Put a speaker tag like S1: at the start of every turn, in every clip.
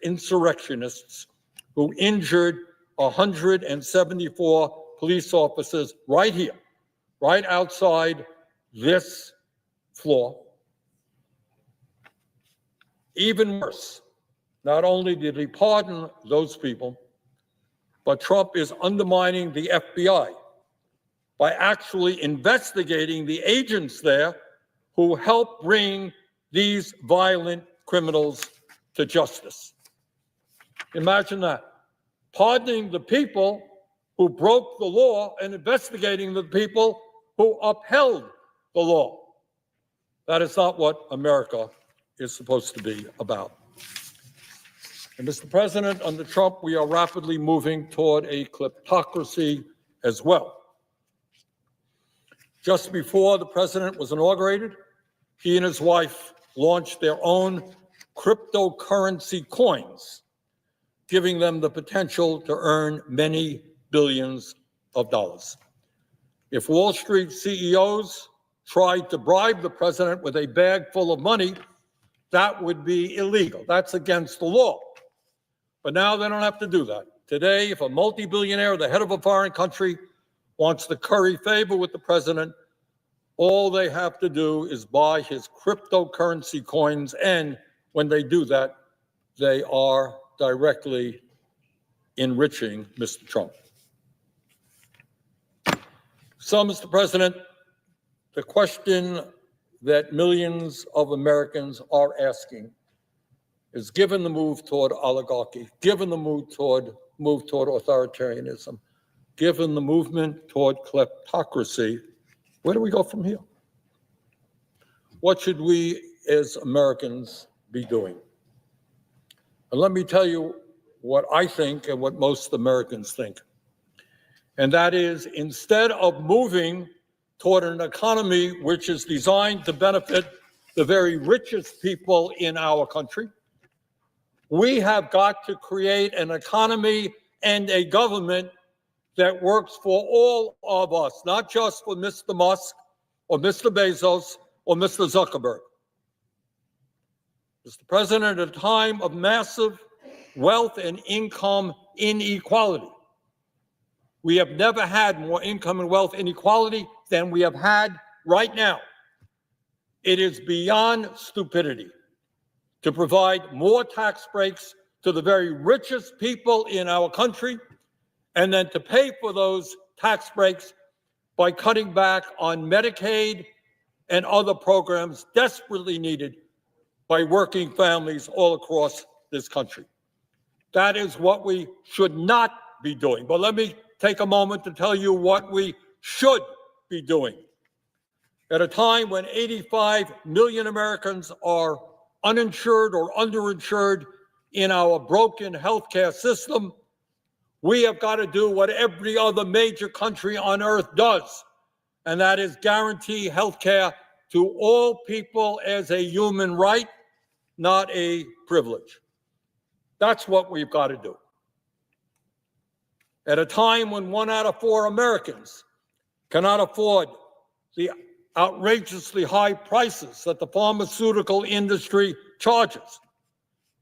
S1: insurrectionists who injured 174 police officers right here, right outside this floor. Even worse, not only did he pardon those people, but Trump is undermining the FBI by actually investigating the agents there who helped bring these violent criminals to justice. Imagine that. Pardoning the people who broke the law and investigating the people who upheld the law. That is not what America is supposed to be about. And Mr. President, under Trump, we are rapidly moving toward a kleptocracy as well. Just before the president was inaugurated, he and his wife launched their own cryptocurrency coins, giving them the potential to earn many billions of dollars. If Wall Street CEOs tried to bribe the president with a bag full of money, that would be illegal. That's against the law. But now they don't have to do that. Today, if a multi-billionaire, the head of a foreign country, wants to curry favor with the president, all they have to do is buy his cryptocurrency coins, and when they do that, they are directly enriching Mr. Trump. So, Mr. President, the question that millions of Americans are asking is, given the move toward oligarchy, given the move toward authoritarianism, given the movement toward kleptocracy, where do we go from here? What should we as Americans be doing? And let me tell you what I think and what most Americans think. And that is, instead of moving toward an economy which is designed to benefit the very richest people in our country, we have got to create an economy and a government that works for all of us, not just for Mr. Musk or Mr. Bezos or Mr. Zuckerberg. Mr. President, at a time of massive wealth and income inequality, we have never had more income and wealth inequality than we have had right now. It is beyond stupidity to provide more tax breaks to the very richest people in our country and then to pay for those tax breaks by cutting back on Medicaid and other programs desperately needed by working families all across this country. That is what we should not be doing. But let me take a moment to tell you what we should be doing. At a time when 85 million Americans are uninsured or underinsured in our broken healthcare system, we have got to do what every other major country on earth does, and that is guarantee healthcare to all people as a human right, not a privilege. That's what we've got to do. At a time when 1 out of 4 Americans cannot afford the outrageously high prices that the pharmaceutical industry charges,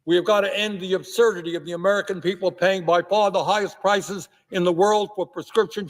S1: we have got to end the absurdity of the American people paying by far the highest prices in the world for prescription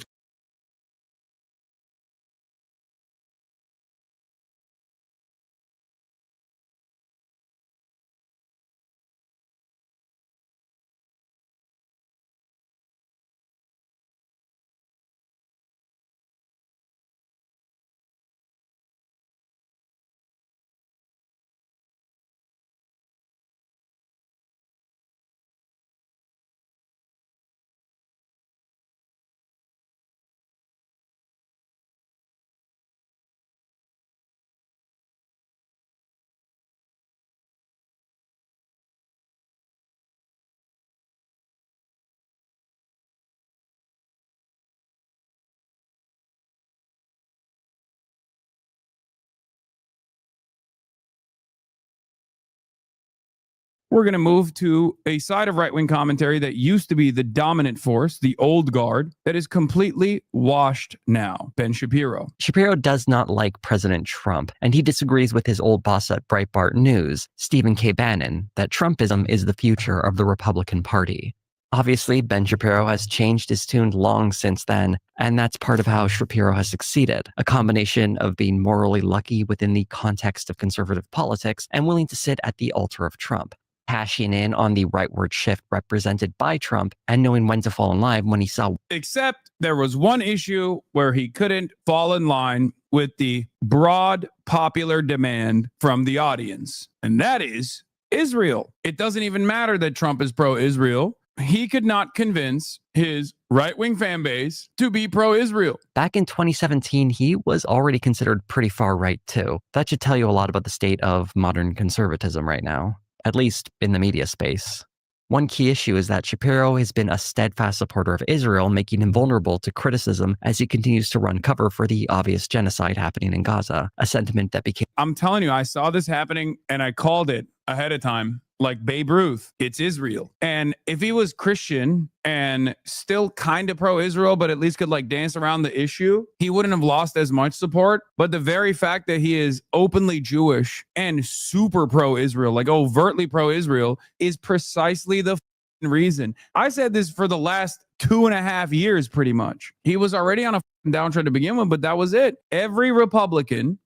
S2: we're going to move to a side of right-wing commentary that used to be the dominant force, the old guard, that is completely washed now. Ben Shapiro.
S3: Shapiro does not like President Trump, and he disagrees with his old boss at Breitbart News, Stephen K. Bannon, that Trumpism is the future of the Republican Party. Obviously, Ben Shapiro has changed his tune long since then, and that's part of how Shapiro has succeeded, a combination of being morally lucky within the context of conservative politics and willing to sit at the altar of Trump, cashing in on the rightward shift represented by Trump and knowing when to fall in line when he saw.
S2: Except there was one issue where he couldn't fall in line with the broad popular demand from the audience, and that is Israel. It doesn't even matter that Trump is pro-Israel. He could not convince his right-wing fan base to be pro-Israel.
S3: Back in 2017, he was already considered pretty far right too. That should tell you a lot about the state of modern conservatism right now, at least in the media space. One key issue is that Shapiro has been a steadfast supporter of Israel, making him vulnerable to criticism as he continues to run cover for the obvious genocide happening in Gaza, a sentiment that became...
S2: I'm telling you, I saw this happening and I called it ahead of time. Like Babe Ruth, it's Israel. And if he was Christian and still kind of pro-Israel, but at least could like dance around the issue, he wouldn't have lost as much support. But the very fact that he is openly Jewish and super pro-Israel, like overtly pro-Israel, is precisely the reason. I said this for the last 2.5 years, pretty much. He was already on a downtrend to begin with, but that was it. Every Republican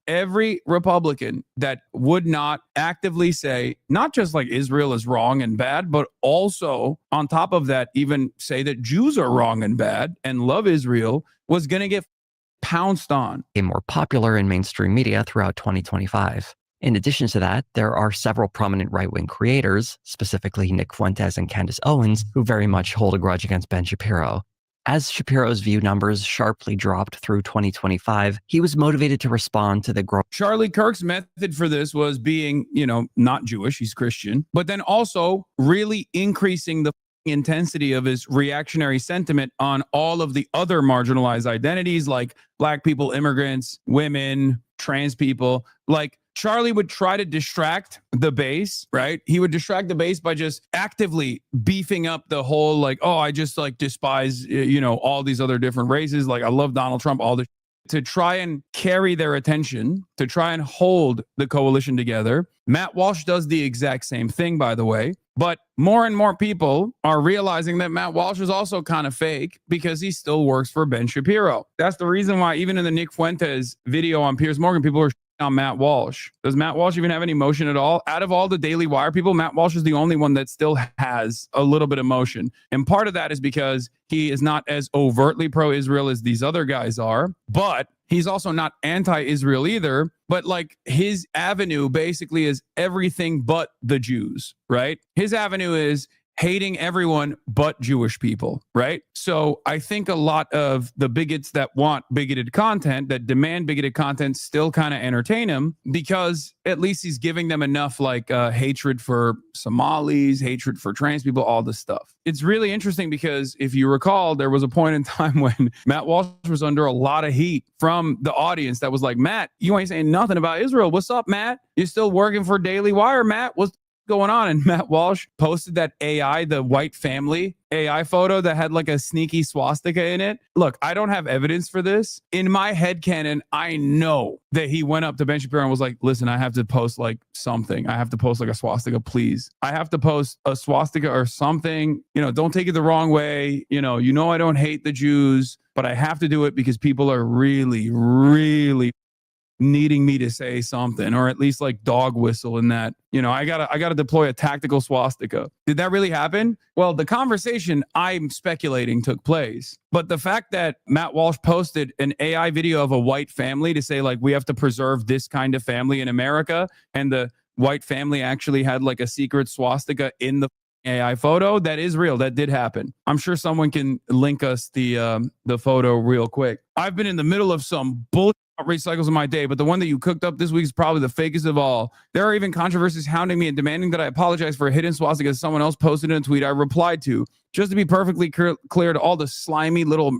S2: that would not actively say, not just like Israel is wrong and bad, but also on top of that, even say that Jews are wrong and bad and love Israel, was going to get pounced on.
S3: Became more popular in mainstream media throughout 2025. In addition to that, there are several prominent right-wing creators, specifically Nick Fuentes and Candace Owens, who very much hold a grudge against Ben Shapiro. As Shapiro's view numbers sharply dropped through 2025, he was motivated to respond to the growth.
S2: Charlie Kirk's method for this was being, not Jewish, he's Christian, but then also really increasing the intensity of his reactionary sentiment on all of the other marginalized identities like Black people, immigrants, women, trans people. Like, Charlie would try to distract the base, right? He would distract the base by just actively beefing up the whole, like, oh, I just like despise, all these other different races. Like, I love Donald Trump, all this, to try and carry their attention, to try and hold the coalition together. Matt Walsh does the exact same thing, by the way. But more and more people are realizing that Matt Walsh is also kind of fake because he still works for Ben Shapiro. That's the reason why even in the Nick Fuentes video on Piers Morgan, people are on Matt Walsh. Does Matt Walsh even have any motion at all? Out of all the Daily Wire people, Matt Walsh is the only one that still has a little bit of motion. And part of that is because he is not as overtly pro-Israel as these other guys are, but he's also not anti-Israel either. But like his avenue basically is everything but the Jews, right? His avenue is hating everyone but Jewish people, right? So I think a lot of the bigots that want bigoted content, that demand bigoted content, still kind of entertain him because at least he's giving them enough like hatred for Somalis, hatred for trans people, all this stuff. It's really interesting because if you recall, there was a point in time when Matt Walsh was under a lot of heat from the audience that was like, Matt, you ain't saying nothing about Israel. What's up, Matt? You're still working for Daily Wire, Matt? What's going on? And Matt Walsh posted that AI, the white family AI photo that had like a sneaky swastika in it. Look, I don't have evidence for this. In my headcanon, I know that he went up to Ben Shapiro and was like, listen, I have to post like something. I have to post like a swastika, please. I have to post a swastika or something. Don't take it the wrong way. I don't hate the Jews, but I have to do it because people are really, really needing me to say something, or at least like dog whistle in that, I gotta deploy a tactical swastika. Did that really happen? Well, the conversation I'm speculating took place, but the fact that Matt Walsh posted an AI video of a white family to say like, we have to preserve this kind of family in America, and the white family actually had like a secret swastika in the AI photo, that is real. That did happen. I'm sure someone can link us the photo real quick. I've been in the middle of some bullshit recycles in my day, but the one that you cooked up this week is probably the fakest of all. There are even controversies hounding me and demanding that I apologize for a hidden swastika someone else posted in a tweet I replied to. Just to be perfectly clear to all the slimy little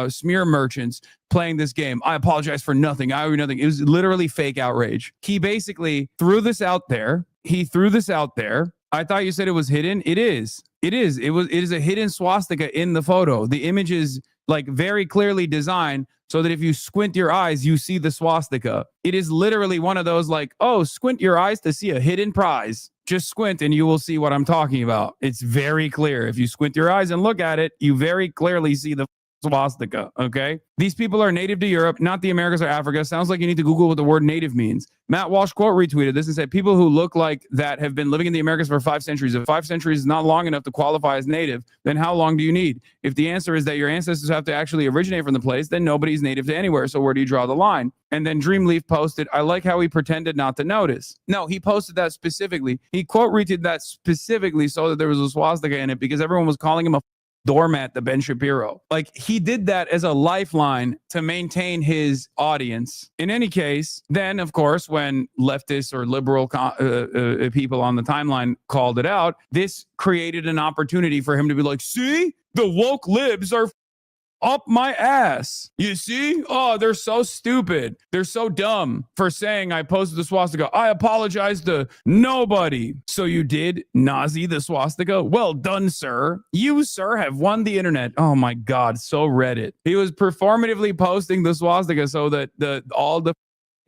S2: smear merchants playing this game, I apologize for nothing. I owe you nothing. It was literally fake outrage. He basically threw this out there. I thought you said it was hidden. It is. It is. It is a hidden swastika in the photo. The image is like very clearly designed so that if you squint your eyes, you see the swastika. It is literally one of those like, oh, squint your eyes to see a hidden prize. Just squint and you will see what I'm talking about. It's very clear. If you squint your eyes and look at it, you very clearly see the swastika. Okay. These people are native to Europe, not the Americas or Africa. Sounds like you need to Google what the word native means. Matt Walsh quote retweeted this and said, people who look like that have been living in the Americas for 5 centuries. If 5 centuries is not long enough to qualify as native, then how long do you need? If the answer is that your ancestors have to actually originate from the place, then nobody's native to anywhere. So where do you draw the line? And then Dreamleaf posted, I like how he pretended not to notice. No, he posted that specifically. He quote retweeted that specifically so that there was a swastika in it because everyone was calling him a doormat to Ben Shapiro. Like he did that as a lifeline to maintain his audience. In any case, then of course, when leftists or liberal people on the timeline called it out, this created an opportunity for him to be like, see, the woke libs are up my ass. You see? Oh, they're so stupid. They're so dumb for saying I posted the swastika. I apologize to nobody. So you did Nazi the swastika? Well done, sir. You, sir, have won the internet. Oh my God, so Reddit. He was performatively posting the swastika so that all the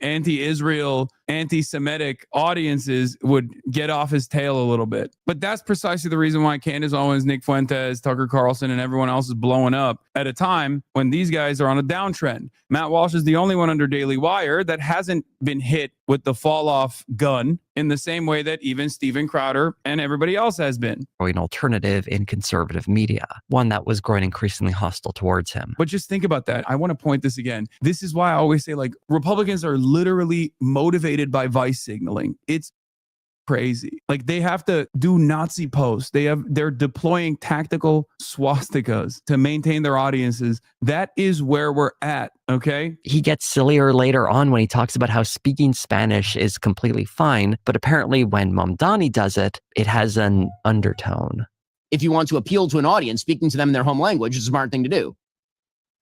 S2: anti-Israel, anti-Semitic audiences would get off his tail a little bit. But that's precisely the reason why Candace Owens, Nick Fuentes, Tucker Carlson, and everyone else is blowing up at a time when these guys are on a downtrend. Matt Walsh is the only one under Daily Wire that hasn't been hit with the fall-off gun in the same way that even Steven Crowder and everybody else has been.
S3: An alternative in conservative media, one that was growing increasingly hostile towards him.
S2: But just think about that. I want to point this again. This is why I always say, like, Republicans are literally motivated by vice signaling. It's crazy. Like they have to do Nazi posts. They're deploying tactical swastikas to maintain their audiences. That is where we're at. Okay.
S3: He gets sillier later on when he talks about how speaking Spanish is completely fine, but apparently when Mamdani does it, it has an undertone.
S4: If you want to appeal to an audience, speaking to them in their home language is a smart thing to do.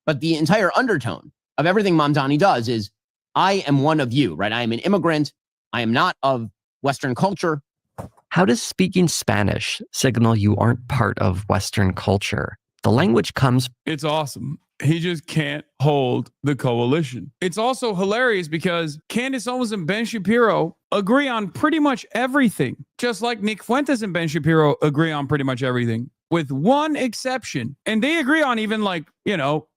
S4: But the entire undertone of everything Mamdani does is, I am one of you, right? I am an immigrant. I am not of Western culture.
S3: How does speaking Spanish signal you aren't part of Western culture? The language comes.
S2: It's awesome. He just can't hold the coalition. It's also hilarious because Candace Owens and Ben Shapiro agree on pretty much everything, just like Nick Fuentes and Ben Shapiro agree on pretty much everything, with one exception. And they agree on even like,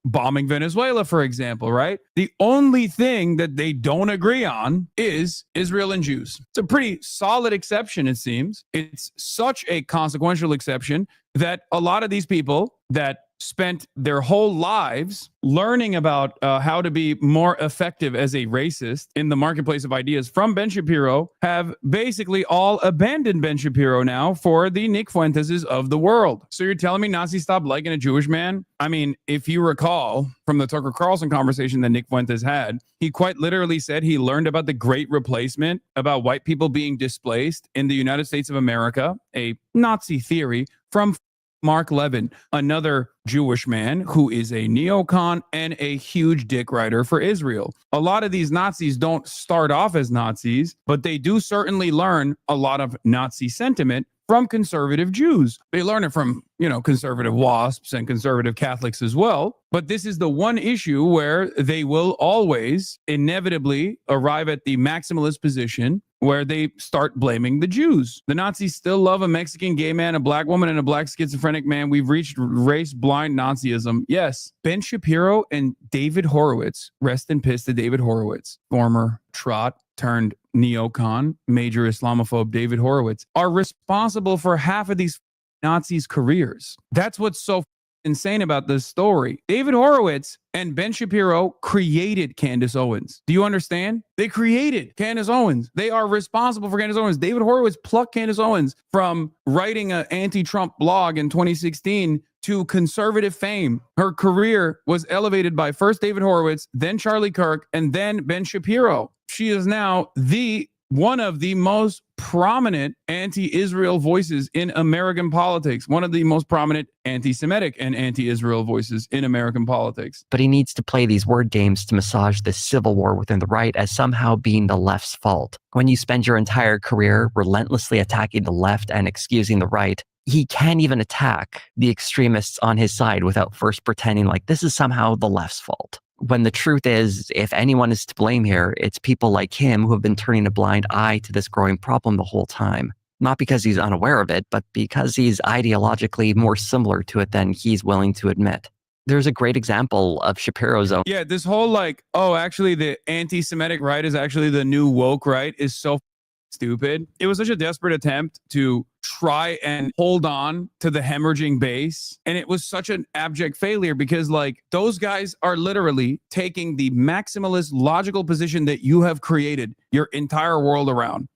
S2: bombing Venezuela, for example, right? The only thing that they don't agree on is Israel and Jews. It's a pretty solid exception, it seems. It's such a consequential exception that a lot of these people that spent their whole lives learning about how to be more effective as a racist in the marketplace of ideas from Ben Shapiro have basically all abandoned Ben Shapiro now for the Nick Fuenteses of the world. So you're telling me Nazis stopped liking a Jewish man? I mean, if you recall from the Tucker Carlson conversation that Nick Fuentes had, he quite literally said he learned about the Great Replacement, about white people being displaced in the United States of America, a Nazi theory, from Mark Levin, another Jewish man who is a neocon and a huge dick rider for Israel. A lot of these Nazis don't start off as Nazis, but they do certainly learn a lot of Nazi sentiment from conservative Jews. They learn it from, conservative WASPs and conservative Catholics as well. But this is the one issue where they will always inevitably arrive at the maximalist position where they start blaming the Jews. The Nazis still love a Mexican gay man, a black woman, and a black schizophrenic man. We've reached race-blind Nazism. Yes, Ben Shapiro and David Horowitz, rest in peace to David Horowitz, former trot turned neocon, major Islamophobe David Horowitz, are responsible for half of these Nazis' careers. That's what's so insane about this story. David Horowitz and Ben Shapiro created Candace Owens. Do you understand? They created Candace Owens. They are responsible for Candace Owens. David Horowitz plucked Candace Owens from writing an anti-Trump blog in 2016 to conservative fame. Her career was elevated by first David Horowitz, then Charlie Kirk, and then Ben Shapiro. She is now one of the most prominent anti-Israel voices in American politics, one of the most prominent anti-Semitic and anti-Israel voices in American politics.
S3: But he needs to play these word games to massage this civil war within the right as somehow being the left's fault. When you spend your entire career relentlessly attacking the left and excusing the right, he can't even attack the extremists on his side without first pretending like this is somehow the left's fault. When the truth is, if anyone is to blame here, it's people like him who have been turning a blind eye to this growing problem the whole time. Not because he's unaware of it, but because he's ideologically more similar to it than he's willing to admit. There's a great example of Shapiro's own.
S2: Yeah, this whole like, oh, actually the anti-Semitic right is actually the new woke right is so stupid. It was such a desperate attempt to try and hold on to the hemorrhaging base. And it was such an abject failure because like those guys are literally taking the maximalist logical position that you have created your entire world around.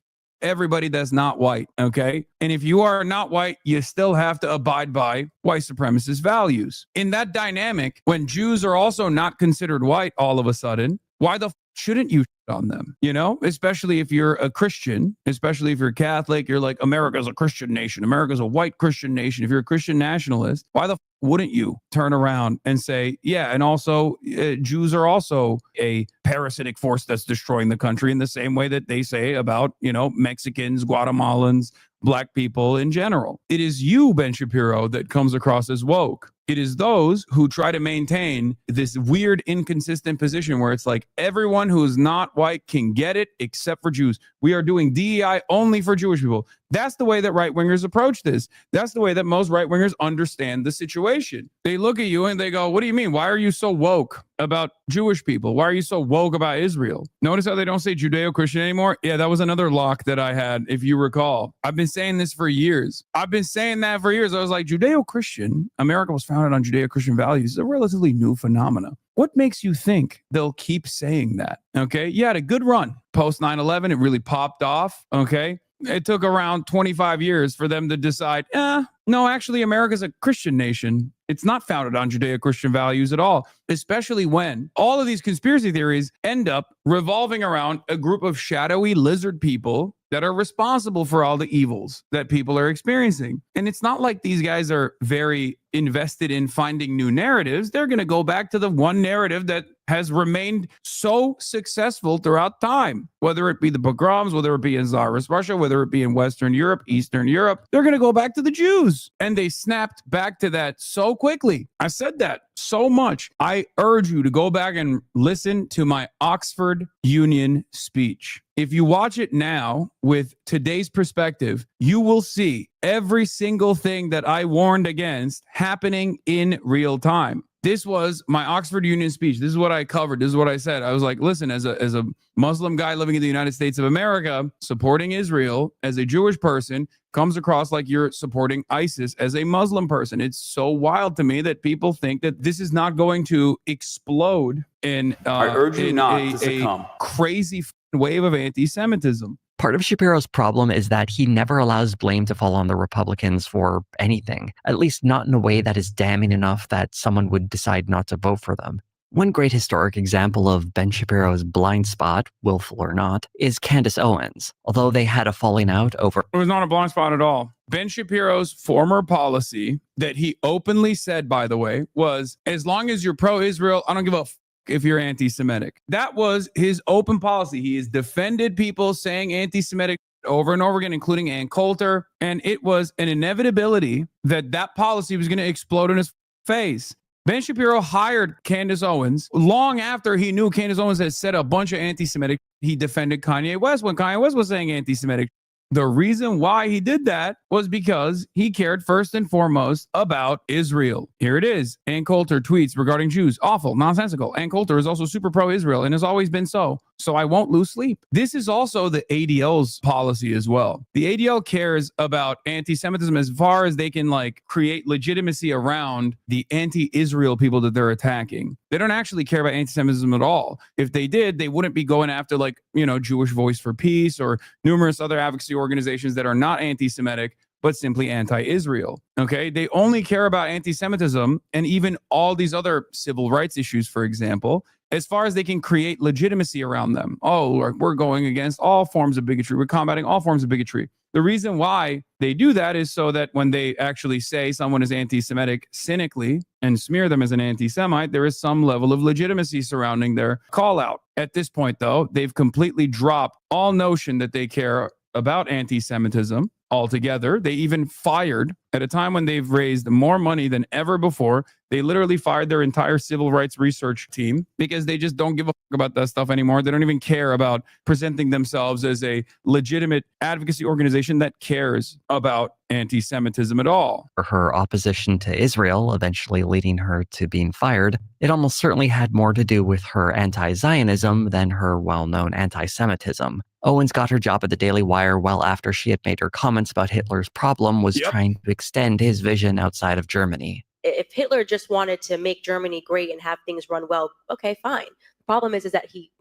S2: Everybody that's not white, okay? And if you are not white, you still have to abide by white supremacist values. In that dynamic, when Jews are also not considered white all of a sudden, why the shouldn't you shit on them? You know, especially if you're a Christian, especially if you're Catholic, you're like, America's a Christian nation. America's a white Christian nation. If you're a Christian nationalist, why the wouldn't you turn around and say, yeah, and also Jews are also a parasitic force that's destroying the country in the same way that they say about, you know, Mexicans, Guatemalans, Black people in general. It is you, Ben Shapiro, that comes across as woke. It is those who try to maintain this weird, inconsistent position where it's like everyone who is not white can get it except for Jews. We are doing DEI only for Jewish people. That's the way that right-wingers approach this. That's the way that most right-wingers understand the situation. They look at you and they go, what do you mean? Why are you so woke about Jewish people? Why are you so woke about Israel? Notice how they don't say Judeo-Christian anymore? Yeah, that was another lock that I had, if you recall. I've been saying this for years. I've been saying that for years. I was like, Judeo-Christian, America was founded on Judeo-Christian values. It's a relatively new phenomenon. What makes you think they'll keep saying that? Okay, you had a good run. Post 9/11, it really popped off. Okay, it took around 25 years for them to decide, no, actually, America's a Christian nation. It's not founded on Judeo-Christian values at all, especially when all of these conspiracy theories end up revolving around a group of shadowy lizard people that are responsible for all the evils that people are experiencing. And it's not like these guys are very invested in finding new narratives. They're going to go back to the one narrative that has remained so successful throughout time, whether it be the pogroms, whether it be in Tsarist Russia, whether it be in Western Europe, Eastern Europe. They're going to go back to the Jews. And they snapped back to that so quickly. I said that so much. I urge you to go back and listen to my Oxford Union speech. If you watch it now with today's perspective, you will see every single thing that I warned against happening in real time. This was my Oxford Union speech. This is what I covered. This is what I said. I was like, listen, as a Muslim guy living in the United States of America, supporting Israel as a Jewish person comes across like you're supporting ISIS as a Muslim person. It's so wild to me that people think that this is not going to explode in
S5: I urge you not to succumb.
S2: Crazy wave of anti-Semitism.
S3: Part of Shapiro's problem is that he never allows blame to fall on the Republicans for anything, at least not in a way that is damning enough that someone would decide not to vote for them. One great historic example of Ben Shapiro's blind spot, willful or not, is Candace Owens, although they had a falling out over...
S2: It was not a blind spot at all. Ben Shapiro's former policy that he openly said, by the way, was as long as you're pro-Israel, I don't give a if you're anti-Semitic. That was his open policy. He has defended people saying anti-Semitic over and over again, including Ann Coulter. And it was an inevitability that that policy was going to explode in his face. Ben Shapiro hired Candace Owens long after he knew Candace Owens had said a bunch of anti-Semitic. He defended Kanye West when Kanye West was saying anti-Semitic. The reason why he did that was because he cared first and foremost about Israel. Here it is. Ann Coulter tweets regarding Jews. Awful, nonsensical. Ann Coulter is also super pro-Israel and has always been so. So I won't lose sleep. This is also the ADL's policy as well. The ADL cares about anti-Semitism as far as they can like create legitimacy around the anti-Israel people that they're attacking. They don't actually care about anti-Semitism at all. If they did, they wouldn't be going after like, you know, Jewish Voice for Peace or numerous other advocacy organizations that are not anti-Semitic, but simply anti-Israel. Okay. They only care about anti-Semitism and even all these other civil rights issues, for example, as far as they can create legitimacy around them. Oh, we're going against all forms of bigotry. We're combating all forms of bigotry. The reason why they do that is so that when they actually say someone is anti-Semitic cynically and smear them as an anti-Semite, there is some level of legitimacy surrounding their call out. At this point, though, they've completely dropped all notion that they care about anti-Semitism altogether. They even fired, at a time when they've raised more money than ever before, they literally fired their entire civil rights research team because they just don't give a fuck about that stuff anymore. They don't even care about presenting themselves as a legitimate advocacy organization that cares about anti-Semitism at all.
S3: For her opposition to Israel, eventually leading her to being fired, it almost certainly had more to do with her anti-Zionism than her well-known anti-Semitism. Owens got her job at the Daily Wire well after she had made her comments about Hitler's problem was trying to extend his vision outside of Germany.
S6: If Hitler just wanted to make Germany great and have things run well, okay, fine. The problem is that he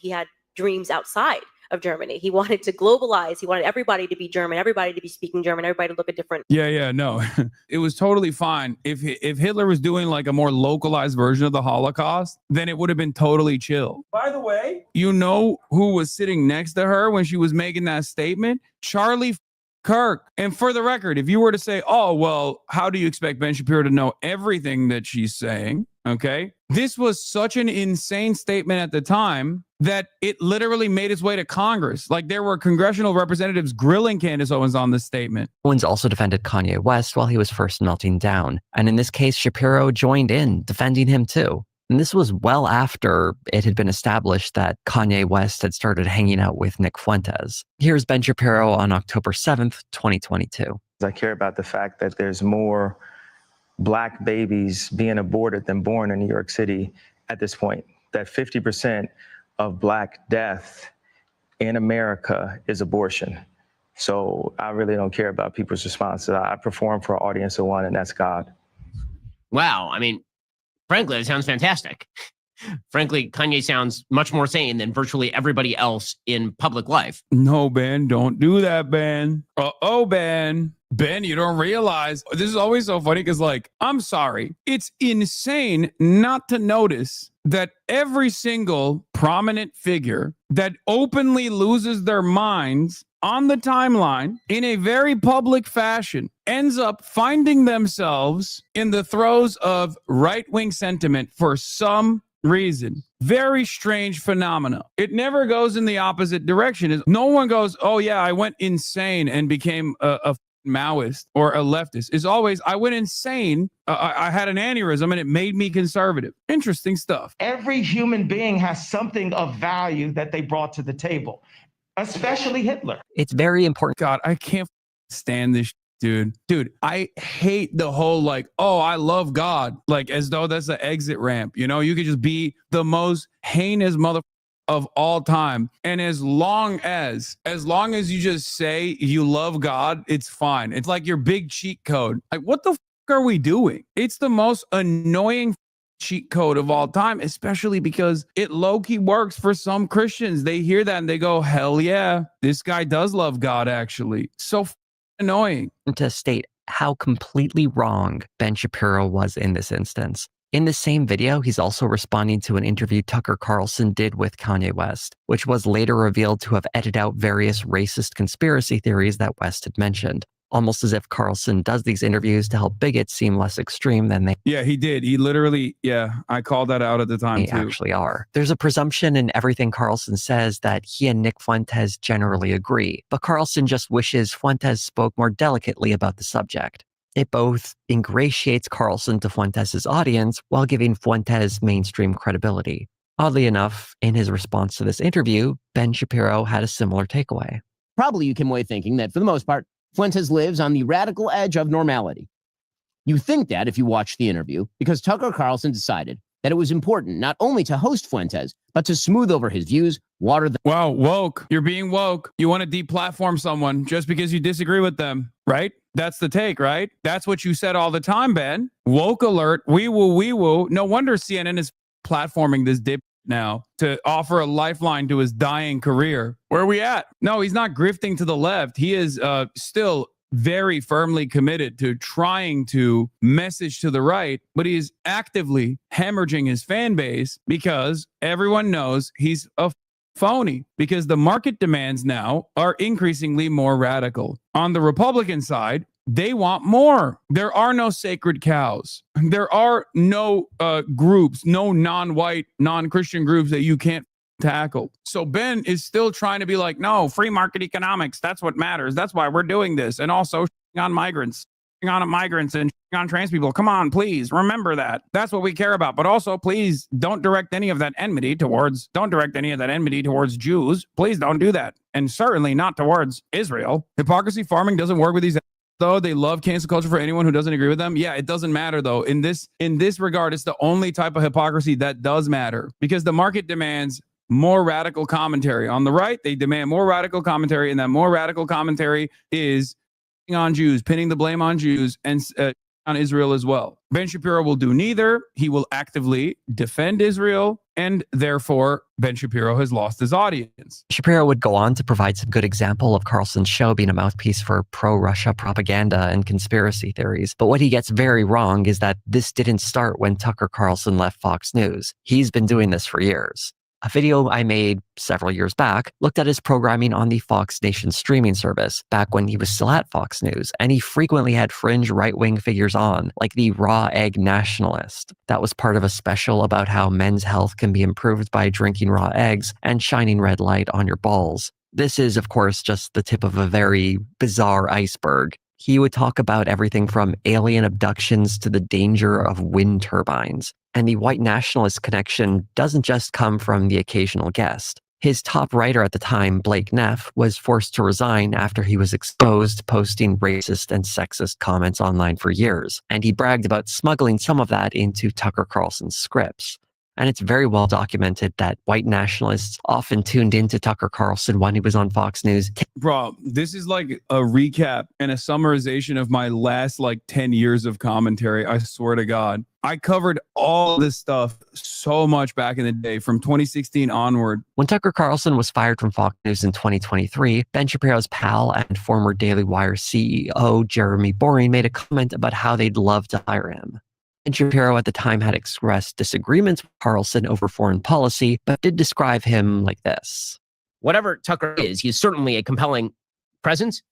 S6: had dreams outside of Germany. He wanted to globalize. He wanted everybody to be German, everybody to be speaking German, everybody to look at different.
S2: No. It was totally fine. If Hitler was doing like a more localized version of the Holocaust, then it would have been totally chill. By the way, you know who was sitting next to her when she was making that statement? Charlie Kirk. And for the record, if you were to say, oh, well, how do you expect Ben Shapiro to know everything that she's saying? Okay. This was such an insane statement at the time that it literally made its way to Congress. Like there were congressional representatives grilling Candace Owens on this statement.
S3: Owens also defended Kanye West while he was first melting down. And in this case, Shapiro joined in, defending him too. And this was well after it had been established that Kanye West had started hanging out with Nick Fuentes. Here's Ben Shapiro on October 7th, 2022.
S7: I care about the fact that there's more Black babies being aborted than born in New York City at this point. That 50% of Black death in America is abortion. So I really don't care about people's responses. I perform for an audience of one, and that's God.
S4: Wow. I mean, frankly, it sounds fantastic. Frankly, Kanye sounds much more sane than virtually everybody else in public life.
S2: No, Ben, don't do that, Ben. Uh-oh, Ben. Ben, you don't realize. This is always so funny because, like, I'm sorry. It's insane not to notice that every single prominent figure that openly loses their minds on the timeline in a very public fashion ends up finding themselves in the throes of right-wing sentiment for some reason. Very strange phenomena. It never goes in the opposite direction. No one goes, oh yeah, I went insane and became a Maoist or a leftist. It's always, I went insane. I had an aneurysm and it made me conservative. Interesting stuff.
S8: Every human being has something of value that they brought to the table, especially Hitler.
S3: It's very important.
S2: God, I can't stand this dude. I hate the whole like, oh, I love God. Like as though that's an exit ramp. You know, you could just be the most heinous motherfucker of all time. And as long as you just say you love God, it's fine. It's like your big cheat code. Like, what the are we doing? It's the most annoying cheat code of all time, especially because it low-key works for some Christians. They hear that and they go, hell yeah, this guy does love God, actually. So annoying.
S3: To state how completely wrong Ben Shapiro was in this instance. In the same video, he's also responding to an interview Tucker Carlson did with Kanye West, which was later revealed to have edited out various racist conspiracy theories that West had mentioned, almost as if Carlson does these interviews to help bigots seem less extreme than they
S2: he did. He literally, I called that out at the time, too.
S3: Actually are. There's a presumption in everything Carlson says that he and Nick Fuentes generally agree, but Carlson just wishes Fuentes spoke more delicately about the subject. It both ingratiates Carlson to Fuentes' audience while giving Fuentes mainstream credibility. Oddly enough, in his response to this interview, Ben Shapiro had a similar takeaway.
S4: Probably you came away thinking that, for the most part, Fuentes lives on the radical edge of normality. You think that if you watch the interview, because Tucker Carlson decided that it was important not only to host Fuentes, but to smooth over his views, water them.
S2: Wow, woke. You're being woke. You want to deplatform someone just because you disagree with them, right? That's the take, right? That's what you said all the time, Ben. Woke alert. Wee woo, wee woo. No wonder CNN is platforming this dip now to offer a lifeline to his dying career. Where are we at? No, he's not grifting to the left. He is still very firmly committed to trying to message to the right, but he is actively hemorrhaging his fan base because everyone knows he's a phony, because the market demands now are increasingly more radical. On the Republican side, they want more. There are no sacred cows. There are no groups, no non-white, non-Christian groups that you can't tackle. So Ben is still trying to be like, no, free market economics. That's what matters. That's why we're doing this. And also on migrants, and on trans people. Come on, please remember that. That's what we care about. But also, please don't direct any of that enmity towards Jews. Please don't do that. And certainly not towards Israel. Hypocrisy farming doesn't work with these. Though they love cancel culture for anyone who doesn't agree with them. Yeah, it doesn't matter though. In this regard, it's the only type of hypocrisy that does matter, because the market demands more radical commentary. On the right, they demand more radical commentary, and that more radical commentary is on Jews, pinning the blame on Jews and on Israel as well. Ben Shapiro will do neither. He will actively defend Israel, and therefore Ben Shapiro has lost his audience.
S3: Shapiro would go on to provide some good example of Carlson's show being a mouthpiece for pro-Russia propaganda and conspiracy theories. But what he gets very wrong is that this didn't start when Tucker Carlson left Fox News. He's been doing this for years. A video I made several years back looked at his programming on the Fox Nation streaming service back when he was still at Fox News, and he frequently had fringe right-wing figures on, like the raw egg nationalist. That was part of a special about how men's health can be improved by drinking raw eggs and shining red light on your balls. This is, of course, just the tip of a very bizarre iceberg. He would talk about everything from alien abductions to the danger of wind turbines. And the white nationalist connection doesn't just come from the occasional guest. His top writer at the time, Blake Neff, was forced to resign after he was exposed posting racist and sexist comments online for years. And he bragged about smuggling some of that into Tucker Carlson's scripts. And it's very well documented that white nationalists often tuned into Tucker Carlson when he was on Fox News.
S2: Bro, this is like a recap and a summarization of my last 10 years of commentary. I swear to God. I covered all this stuff so much back in the day from 2016 onward.
S3: When Tucker Carlson was fired from Fox News in 2023, Ben Shapiro's pal and former Daily Wire CEO Jeremy Boring made a comment about how they'd love to hire him. And Shapiro at the time had expressed disagreements with Carlson over foreign policy, but did describe him like this.
S4: Whatever Tucker is, he is certainly a compelling presence,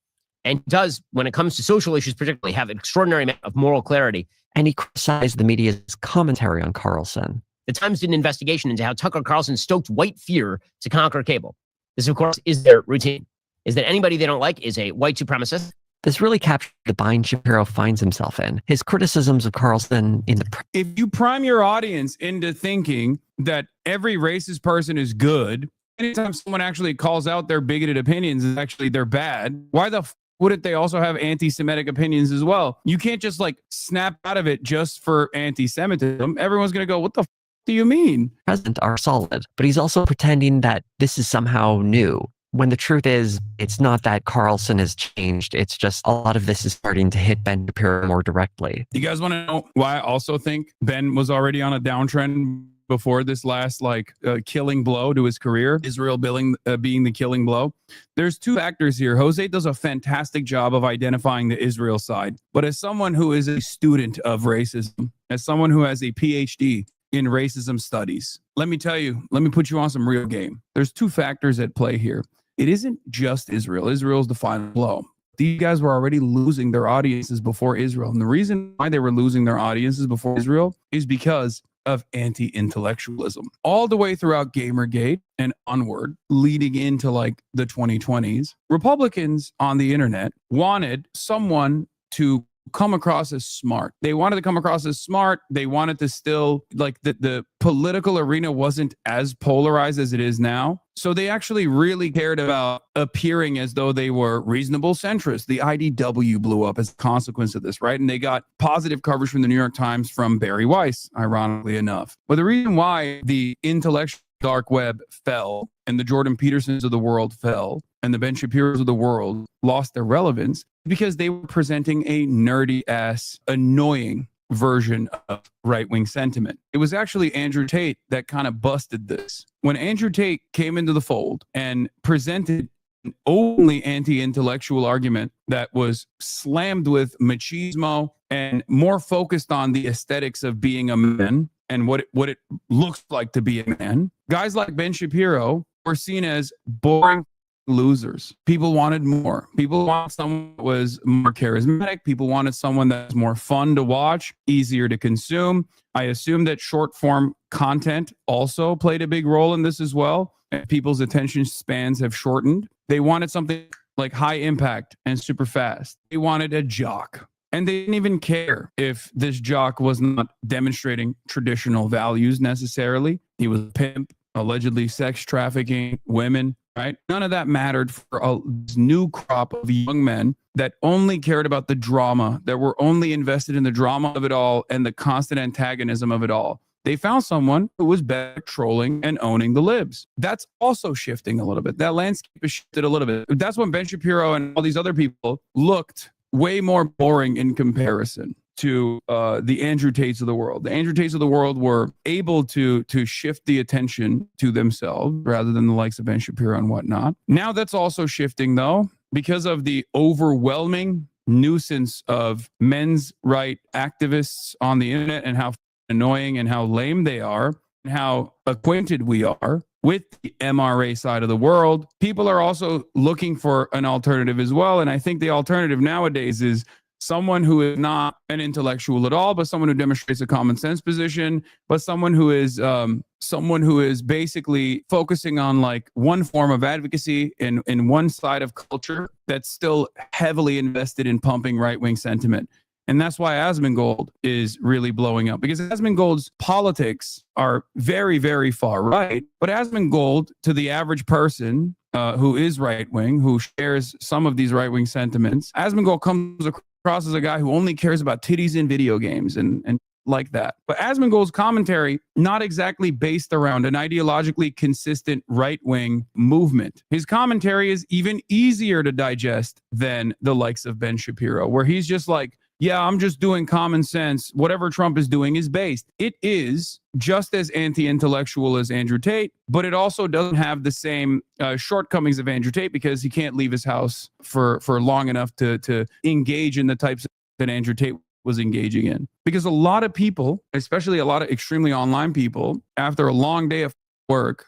S4: and does, when it comes to social issues particularly, have an extraordinary amount of moral clarity.
S3: And he criticized the media's commentary on Carlson.
S4: The Times did an investigation into how Tucker Carlson stoked white fear to conquer cable. This, of course, is their routine, is that anybody they don't like is a white supremacist.
S3: This really captured the bind Shapiro finds himself in. His criticisms of Carlson in the...
S2: If you prime your audience into thinking that every racist person is good, anytime someone actually calls out their bigoted opinions, is actually they're bad, why the wouldn't they also have anti-Semitic opinions as well? You can't just snap out of it just for anti-Semitism. Everyone's going to go, what the do you mean?
S3: Present are solid, but he's also pretending that this is somehow new. When the truth is, it's not that Carlson has changed. It's just a lot of this is starting to hit Ben Shapiro more directly.
S2: You guys want to know why I also think Ben was already on a downtrend before this last killing blow to his career, Israel being the killing blow? There's two factors here. Jose does a fantastic job of identifying the Israel side. But as someone who is a student of racism, as someone who has a PhD in racism studies, let me put you on some real game. There's two factors at play here. It isn't just Israel. Israel's the final blow. These guys were already losing their audiences before Israel. And the reason why they were losing their audiences before Israel is because of anti-intellectualism. All the way throughout Gamergate and onward, leading into the 2020s, Republicans on the internet wanted someone to come across as smart. They wanted to come across as smart. They wanted to still the political arena wasn't as polarized as it is now. So they actually really cared about appearing as though they were reasonable centrists. The IDW blew up as a consequence of this, right? And they got positive coverage from the New York Times from Barry Weiss, ironically enough. But the reason why the intellectual dark web fell and the Jordan Petersons of the world fell and the Ben Shapiro's of the world lost their relevance because they were presenting a nerdy ass, annoying version of right-wing sentiment. It was actually Andrew Tate that kind of busted this. When Andrew Tate came into the fold and presented openly anti-intellectual argument that was slammed with machismo and more focused on the aesthetics of being a man and what it looks like to be a man. Guys like Ben Shapiro were seen as boring losers. People wanted more. People wanted someone that was more charismatic. People wanted someone that was more fun to watch, easier to consume. I assume that short form content also played a big role in this as well. People's attention spans have shortened. They wanted something like high impact and super fast. They wanted a jock. And they didn't even care if this jock was not demonstrating traditional values necessarily. He was a pimp, allegedly sex trafficking women, right? None of that mattered for this new crop of young men that only cared about the drama, that were only invested in the drama of it all and the constant antagonism of it all. They found someone who was better at trolling and owning the libs. That's also shifting a little bit. That landscape has shifted a little bit. That's when Ben Shapiro and all these other people looked way more boring in comparison to the Andrew Tates of the world. The Andrew Tates of the world were able to shift the attention to themselves rather than the likes of Ben Shapiro and whatnot. Now that's also shifting, though, because of the overwhelming nuisance of men's right activists on the internet and how annoying and how lame they are and how acquainted we are with the MRA side of the world. People are also looking for an alternative as well. And I think the alternative nowadays is someone who is not an intellectual at all, but someone who demonstrates a common sense position, but someone who is basically focusing on like one form of advocacy in one side of culture that's still heavily invested in pumping right-wing sentiment. And that's why Asmongold is really blowing up, because Asmongold's politics are very, very far right. But Asmongold, to the average person who is right-wing, who shares some of these right-wing sentiments, Asmongold comes across as a guy who only cares about titties in video games and like that. But Asmongold's commentary, not exactly based around an ideologically consistent right-wing movement. His commentary is even easier to digest than the likes of Ben Shapiro, where he's just like, yeah, I'm just doing common sense. Whatever Trump is doing is based. It is just as anti-intellectual as Andrew Tate, but it also doesn't have the same shortcomings of Andrew Tate because he can't leave his house for long enough to engage in the types that Andrew Tate was engaging in. Because a lot of people, especially a lot of extremely online people, after a long day of work,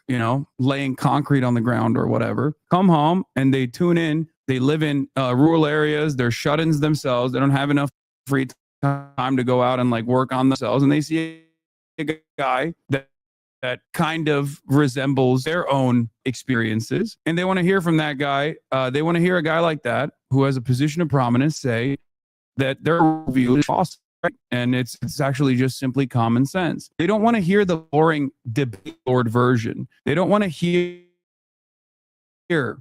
S2: laying concrete on the ground or whatever, come home and they tune in. They live in rural areas. They're shut-ins themselves. They don't have enough free time to go out and like work on themselves. And they see a guy that kind of resembles their own experiences. And they want to hear from that guy. They want to hear a guy like that who has a position of prominence say that their view is awesome. Right? And it's actually just simply common sense. They don't want to hear the boring debate board version. They don't want to hear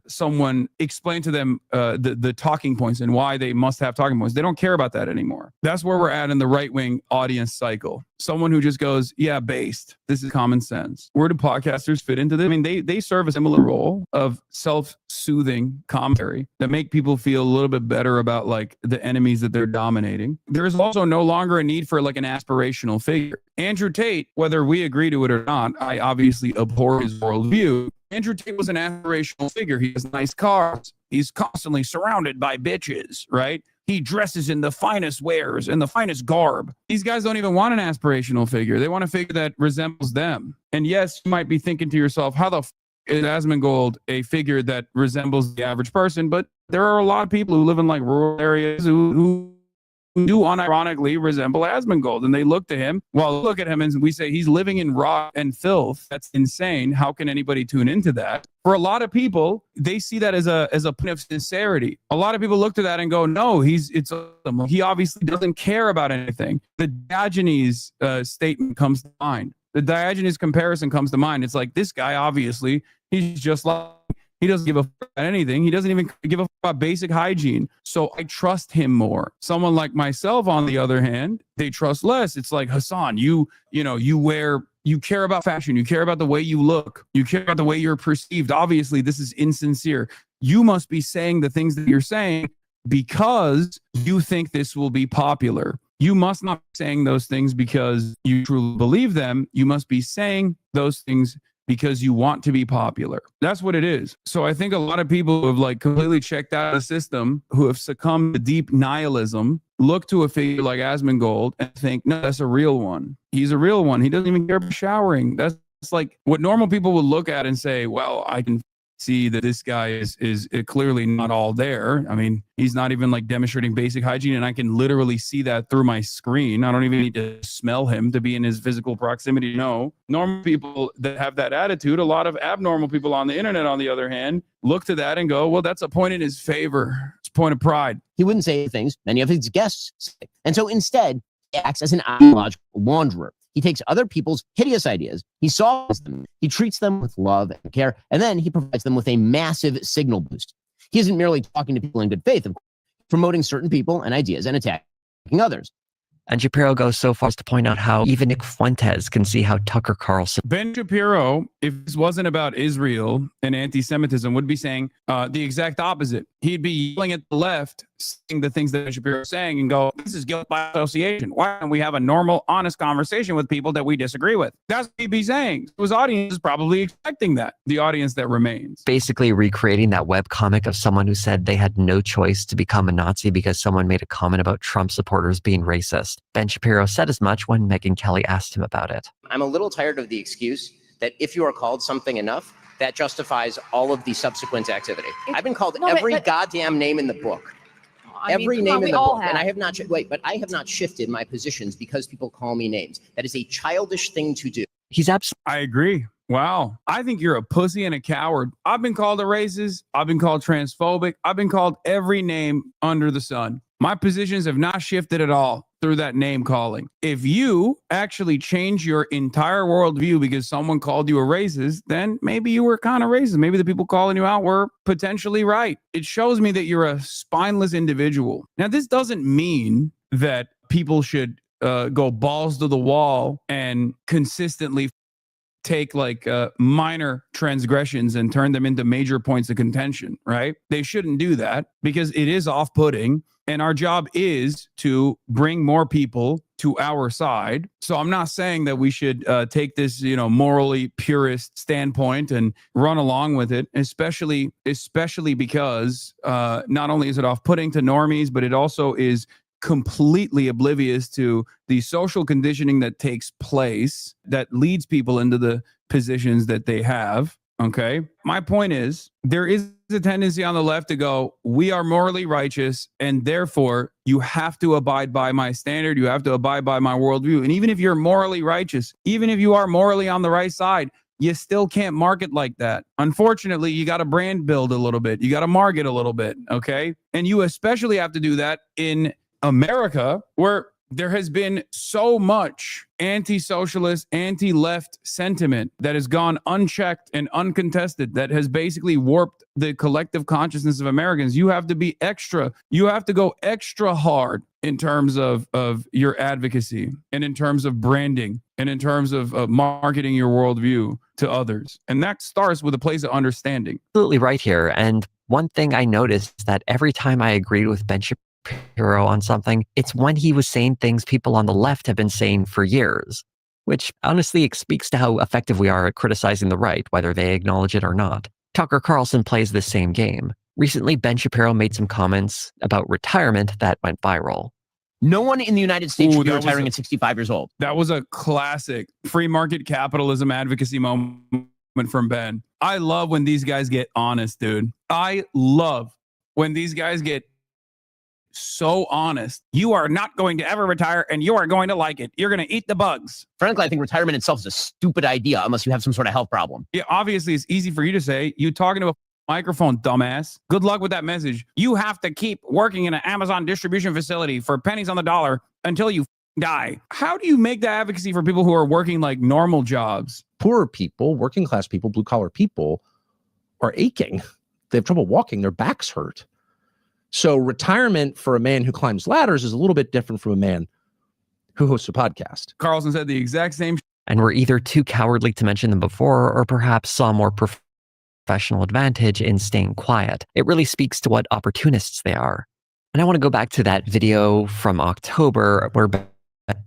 S2: someone explain to them the talking points and why they must have talking points. They don't care about that anymore. That's where we're at in the right-wing audience cycle. Someone who just goes, yeah, based. This is common sense. Where do podcasters fit into this? I mean, they serve a similar role of self-soothing commentary that make people feel a little bit better about like the enemies that they're dominating. There's also no longer a need for like an aspirational figure. Andrew Tate, whether we agree to it or not, I obviously abhor his worldview. Andrew Tate was an aspirational figure. He has nice cars. He's constantly surrounded by bitches, right? He dresses in the finest wares and the finest garb. These guys don't even want an aspirational figure. They want a figure that resembles them. And yes, you might be thinking to yourself, how the f is Asmongold a figure that resembles the average person? But there are a lot of people who live in like rural areas who do unironically resemble Asmongold, and they look to him. Well, look at him and we say he's living in rot and filth. That's insane. How can anybody tune into that? For a lot of people, they see that as a point of sincerity. A lot of people look to that and go, no, he obviously doesn't care about anything. The Diogenes statement comes to mind. The Diogenes comparison comes to mind. It's like, this guy, obviously, he's just like, he doesn't give a fuck about anything. He doesn't even give a fuck about basic hygiene. So I trust him more. Someone like myself, on the other hand, they trust less. It's like, Hassan, you care about fashion. You care about the way you look. You care about the way you're perceived. Obviously, this is insincere. You must be saying the things that you're saying because you think this will be popular. You must not be saying those things because you truly believe them. You must be saying those things because you want to be popular. That's what it is. So I think a lot of people who have like completely checked out of the system, who have succumbed to deep nihilism, look to a figure like Asmongold and think, no, that's a real one. He's a real one. He doesn't even care about showering. That's like what normal people would look at and say, well, I can see that this guy is clearly not all there. I mean, he's not even like demonstrating basic hygiene, and I can literally see that through my screen. I don't even need to smell him to be in his physical proximity. No, normal people that have that attitude, a lot of abnormal people on the internet, on the other hand, look to that and go, well, that's a point in his favor. It's a point of pride.
S4: He wouldn't say things many of his guests say. And so instead, he acts as an ideological launderer. He takes other people's hideous ideas, he solves them, he treats them with love and care, and then he provides them with a massive signal boost. He isn't merely talking to people in good faith, of course, promoting certain people and ideas and attacking others.
S3: And Shapiro goes so far as to point out how even Nick Fuentes can see how Tucker Carlson.
S2: Ben Shapiro, if this wasn't about Israel and anti-Semitism, would be saying the exact opposite. He'd be yelling at the left, saying the things that Ben Shapiro is saying and go, this is guilt by association. Why don't we have a normal, honest conversation with people that we disagree with? That's what he'd be saying. His audience is probably expecting that, the audience that remains.
S3: Basically recreating that webcomic of someone who said they had no choice to become a Nazi because someone made a comment about Trump supporters being racist. Ben Shapiro said as much when Megyn Kelly asked him about it.
S4: I'm a little tired of the excuse that if you are called something enough, that justifies all of the subsequent activity. I've been called every goddamn name in the book. Every name in the book. And I have not, but I have not shifted my positions because people call me names. That is a childish thing to do.
S3: He's absolutely.
S2: I agree. Wow. I think you're a pussy and a coward. I've been called a racist. I've been called transphobic. I've been called every name under the sun. My positions have not shifted at all through that name calling. If you actually change your entire worldview because someone called you a racist, then maybe you were kind of racist. Maybe the people calling you out were potentially right. It shows me that you're a spineless individual. Now, this doesn't mean that people should go balls to the wall and consistently take like minor transgressions and turn them into major points of contention, right? They shouldn't do that because it is off-putting. And our job is to bring more people to our side. So I'm not saying that we should take this, morally purist standpoint and run along with it, especially because not only is it off-putting to normies, but it also is completely oblivious to the social conditioning that takes place that leads people into the positions that they have. Okay. My point is, there is a tendency on the left to go, we are morally righteous, and therefore you have to abide by my standard. You have to abide by my worldview. And even if you're morally righteous, even if you are morally on the right side, you still can't market like that. Unfortunately, you got to brand build a little bit. You got to market a little bit. Okay. And you especially have to do that in America, where there has been so much anti-socialist, anti-left sentiment that has gone unchecked and uncontested, that has basically warped the collective consciousness of Americans. You have to be you have to go extra hard in terms of your advocacy and in terms of branding and in terms of marketing your worldview to others. And that starts with a place of understanding.
S3: Absolutely right here. And one thing I noticed is that every time I agreed with Ben Shapiro on something, it's when he was saying things people on the left have been saying for years, which honestly speaks to how effective we are at criticizing the right, whether they acknowledge it or not. Tucker Carlson plays this same game. Recently, Ben Shapiro made some comments about retirement that went viral.
S4: No one in the United States should be retiring at 65 years old.
S2: That was a classic free market capitalism advocacy moment from Ben. I love when these guys get honest, dude. I love when these guys get so honest. You are not going to ever retire, and you are going to like it. You're going to eat the bugs.
S4: Frankly, I think retirement itself is a stupid idea unless you have some sort of health problem.
S2: Yeah, obviously, it's easy for you to say. You talking to a microphone, dumbass. Good luck with that message. You have to keep working in an Amazon distribution facility for pennies on the dollar until you die. How do you make that advocacy for people who are working like normal jobs?
S9: Poorer people, working class people, blue collar people are aching. They have trouble walking. Their backs hurt. So retirement for a man who climbs ladders is a little bit different from a man who hosts a podcast.
S2: Carlson said the exact same.
S3: And were either too cowardly to mention them before, or perhaps saw more professional advantage in staying quiet. It really speaks to what opportunists they are. And I want to go back to that video from October where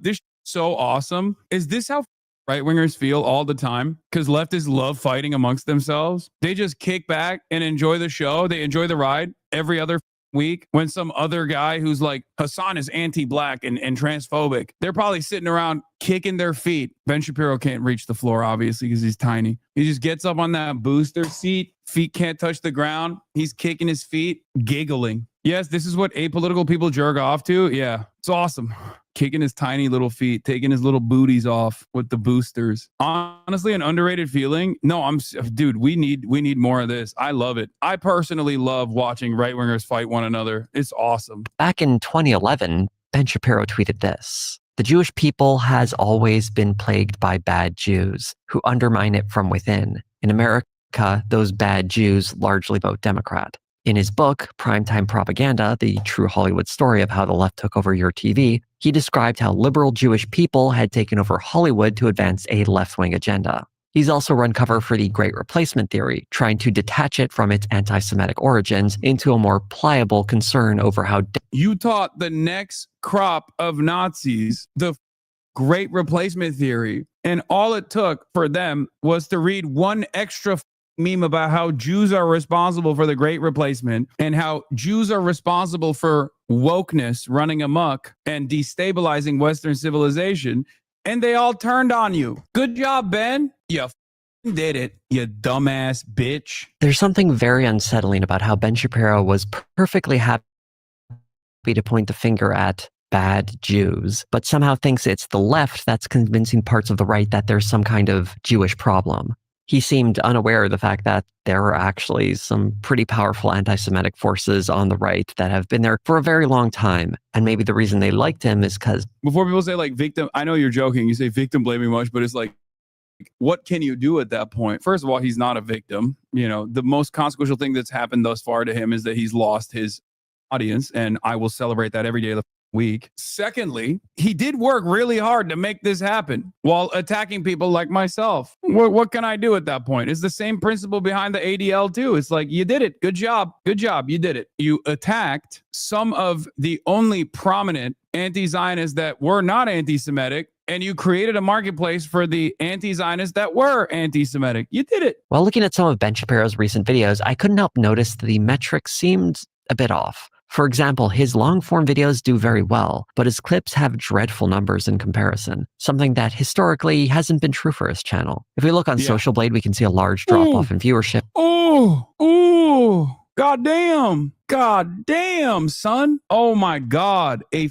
S2: This is so awesome. Is this how right wingers feel all the time because leftists love fighting amongst themselves. They just kick back and enjoy the show. They enjoy the ride every other week when some other guy who's like, Hassan is anti-black and transphobic. They're probably sitting around kicking their feet. Ben Shapiro can't reach the floor, obviously, because he's tiny. He just gets up on that booster seat. Feet can't touch the ground. He's kicking his feet, giggling. Yes, this is what apolitical people jerk off to. Yeah, it's awesome. Kicking his tiny little feet, taking his little booties off with the boosters. Honestly, an underrated feeling. No, dude, we need more of this. I love it. I personally love watching right-wingers fight one another. It's awesome.
S3: Back in 2011, Ben Shapiro tweeted this: "The Jewish people has always been plagued by bad Jews who undermine it from within. In America, those bad Jews largely vote Democrat." In his book, Primetime Propaganda, the true Hollywood story of how the left took over your TV, he described how liberal Jewish people had taken over Hollywood to advance a left-wing agenda. He's also run cover for the Great Replacement theory, trying to detach it from its anti-Semitic origins into a more pliable concern over how
S2: you taught the next crop of Nazis the Great Replacement theory, and all it took for them was to read one extra meme about how Jews are responsible for the Great Replacement and how Jews are responsible for wokeness running amok and destabilizing Western civilization, and they all turned on you. Good job, Ben. You did it, you dumbass bitch.
S3: There's something very unsettling about how Ben Shapiro was perfectly happy to point the finger at bad Jews, but somehow thinks it's the left that's convincing parts of the right that there's some kind of Jewish problem. He seemed unaware of the fact that there are actually some pretty powerful anti-Semitic forces on the right that have been there for a very long time. And maybe the reason they liked him is because...
S2: Before people say like victim, I know you're joking, you say victim blaming much, but it's like, what can you do at that point? First of all, he's not a victim. You know, the most consequential thing that's happened thus far to him is that he's lost his audience, and I will celebrate that every day of the week. Secondly, he did work really hard to make this happen while attacking people like myself. What can I do at that point? It's the same principle behind the ADL too. It's like, you did it. Good job. Good job. You did it. You attacked some of the only prominent anti-Zionists that were not anti-Semitic, and you created a marketplace for the anti-Zionists that were anti-Semitic. You did it.
S3: While looking at some of Ben Shapiro's recent videos, I couldn't help notice that the metrics seemed a bit off. For example, his long-form videos do very well, but his clips have dreadful numbers in comparison, something that historically hasn't been true for his channel. If we look on Social Blade, we can see a large drop-off in viewership.
S2: God damn, son. Oh my God, a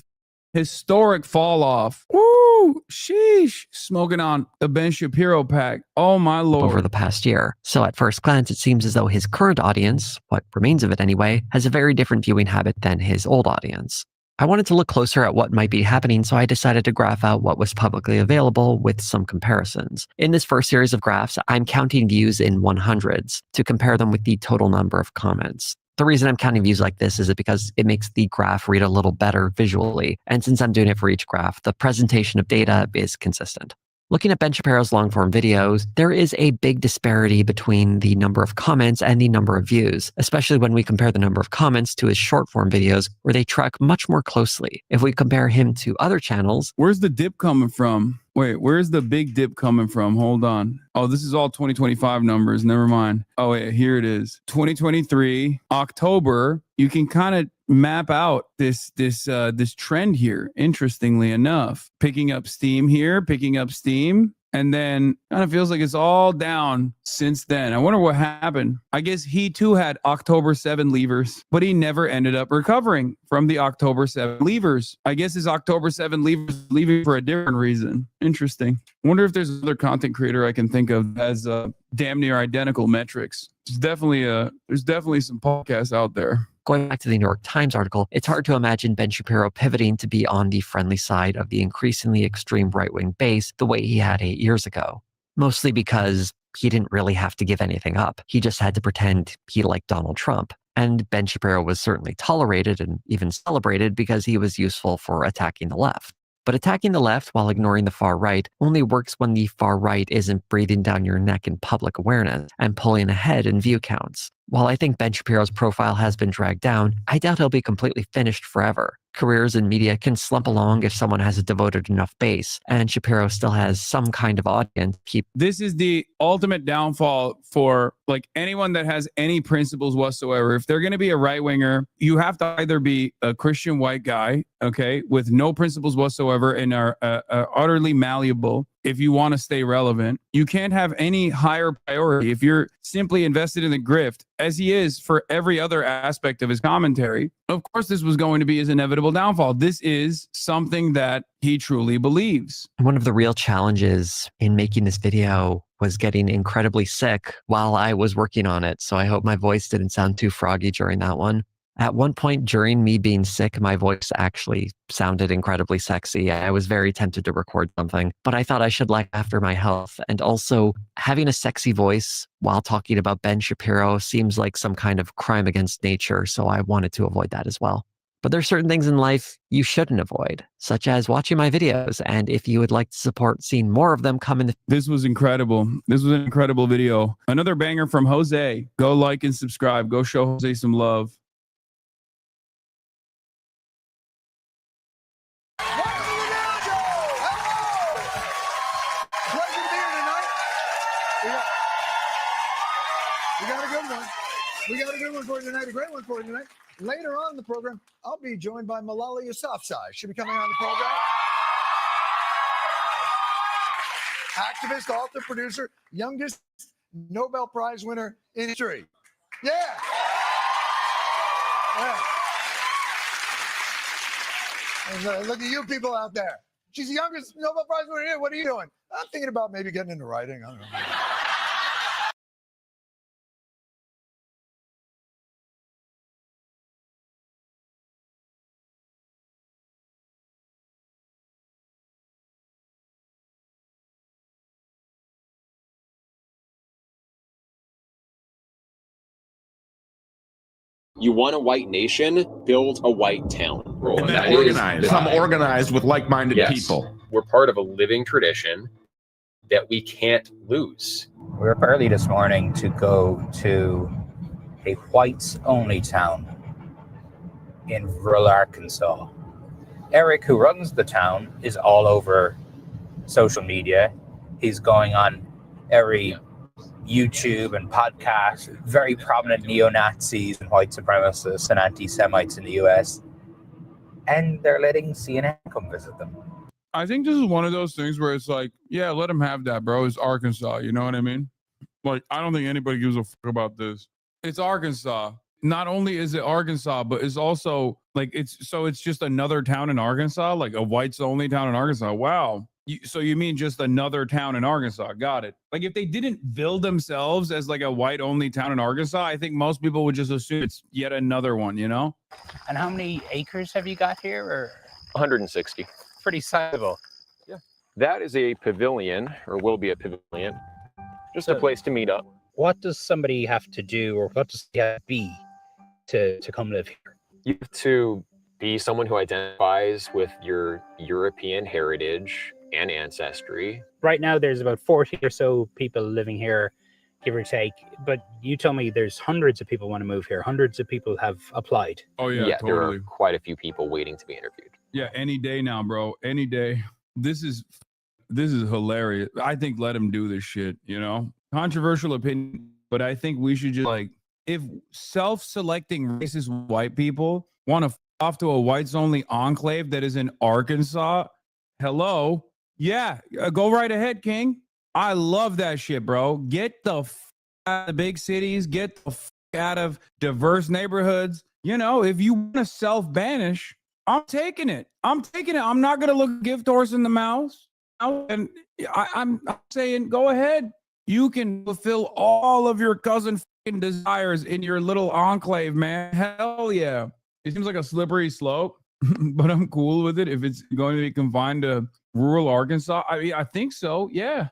S2: historic fall off. Woo, sheesh. Smoking on the Ben Shapiro pack. Oh my Lord.
S3: Over the past year. So at first glance, it seems as though his current audience, what remains of it anyway, has a very different viewing habit than his old audience. I wanted to look closer at what might be happening, so I decided to graph out what was publicly available with some comparisons. In this first series of graphs, I'm counting views in 100s to compare them with the total number of comments. The reason I'm counting views like this is because it makes the graph read a little better visually. And since I'm doing it for each graph, the presentation of data is consistent. Looking at Ben Shapiro's long-form videos, there is a big disparity between the number of comments and the number of views, especially when we compare the number of comments to his short-form videos, where they track much more closely. If we compare him to other channels...
S2: Where's the dip coming from? Wait, where's the big dip coming from? Hold on. Oh, this is all 2025 numbers. Never mind. Oh, wait, here it is. 2023, October. You can kind of map out this trend here, interestingly enough. Picking up steam here, picking up steam. And then kind of feels like it's all down since then. I wonder what happened. I guess he too had October 7 levers, but he never ended up recovering from the October 7 levers. I guess his October 7 levers leaving for a different reason. Interesting. I wonder if there's another content creator I can think of that has damn near identical metrics. There's definitely some podcasts out there.
S3: Going back to the New York Times article, it's hard to imagine Ben Shapiro pivoting to be on the friendly side of the increasingly extreme right-wing base the way he had 8 years ago. Mostly because he didn't really have to give anything up. He just had to pretend he liked Donald Trump. And Ben Shapiro was certainly tolerated and even celebrated because he was useful for attacking the left. But attacking the left while ignoring the far right only works when the far right isn't breathing down your neck in public awareness and pulling ahead in view counts. While I think Ben Shapiro's profile has been dragged down, I doubt he'll be completely finished forever. Careers in media can slump along if someone has a devoted enough base, and Shapiro still has some kind of audience to keep.
S2: This is the ultimate downfall for like anyone that has any principles whatsoever. If they're going to be a right winger, you have to either be a Christian white guy, okay, with no principles whatsoever and are utterly malleable. If you want to stay relevant, you can't have any higher priority. If you're simply invested in the grift, as he is for every other aspect of his commentary, of course, this was going to be his inevitable downfall. This is something that he truly believes.
S3: One of the real challenges in making this video was getting incredibly sick while I was working on it. So I hope my voice didn't sound too froggy during that one. At one point during me being sick, my voice actually sounded incredibly sexy. I was very tempted to record something, but I thought I should look after my health. And also, having a sexy voice while talking about Ben Shapiro seems like some kind of crime against nature, so I wanted to avoid that as well. But there's certain things in life you shouldn't avoid, such as watching my videos. And if you would like to support seeing more of them come in the...
S2: This was incredible. This was an incredible video. Another banger from Jose. Go like and subscribe. Go show Jose some love.
S10: We got a good one for you tonight, a great one for you tonight. Later on in the program, I'll be joined by Malala Yousafzai. She'll be coming on the program. Activist, author, producer, youngest Nobel Prize winner in history. Yeah. And, look at you people out there. She's the youngest Nobel Prize winner here. What are you doing? I'm thinking about maybe getting into writing. I don't know.
S11: You want a white nation, build a white town.
S12: And then organized. Come organized with like-minded people.
S11: We're part of a living tradition that we can't lose.
S13: We were up early this morning to go to a whites-only town in rural Arkansas. Eric, who runs the town, is all over social media. He's going on every YouTube and podcast, very prominent neo-Nazis and white supremacists and anti-Semites in the US. And they're letting CNN come visit them.
S2: I think this is one of those things where it's like, yeah, let him have that, bro. It's Arkansas. You know what I mean? Like, I don't think anybody gives a fuck about this. It's Arkansas. Not only is it Arkansas, but it's also like, it's just another town in Arkansas, like a whites only town in Arkansas. Wow. So you mean just another town in Arkansas? Got it. Like if they didn't build themselves as like a white only town in Arkansas, I think most people would just assume it's yet another one, you know?
S13: And how many acres have you got here? Or
S11: 160.
S13: Pretty sizable.
S11: Yeah. That is a pavilion, or will be a pavilion. Just a place to meet up.
S13: What does somebody have to do, or what does he have to be to come live here?
S11: You have to be someone who identifies with your European heritage and ancestry.
S13: Right now, there's about 40 or so people living here, give or take. But you told me there's hundreds of people want to move here. Hundreds of people have applied.
S2: Oh, yeah,
S11: Yeah,
S2: totally.
S11: there are quite a few people waiting to be interviewed.
S2: Yeah, any day now, bro. Any day. This is hilarious. I think let him do this shit, you know? Controversial opinion, but I think we should just like, if self-selecting racist white people want to off to a whites only enclave that is in Arkansas, hello. Yeah, go right ahead, King. I love that shit, bro. Get the out of the big cities, get the out of diverse neighborhoods. You know, if you want to self-banish, I'm taking it. I'm not going to look gift horse in the mouth. And I'm saying, go ahead. You can fulfill all of your cousin desires in your little enclave, man. Hell yeah. It seems like a slippery slope, but I'm cool with it if it's going to be confined to rural Arkansas. I mean, I think so. Yeah.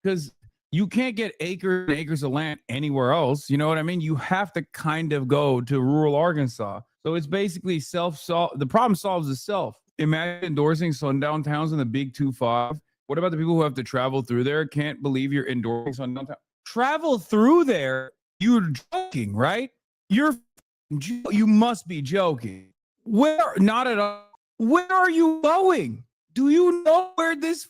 S2: Because you can't get acres and acres of land anywhere else. You know what I mean? You have to kind of go to rural Arkansas. So it's basically the problem solves itself. Imagine endorsing sundown towns in the big 2-5. What about the people who have to travel through there? Can't believe you're endorsing sundown town. Travel through there You're joking, right? You must be joking. Where? Not at all. Where are you going? Do you know where this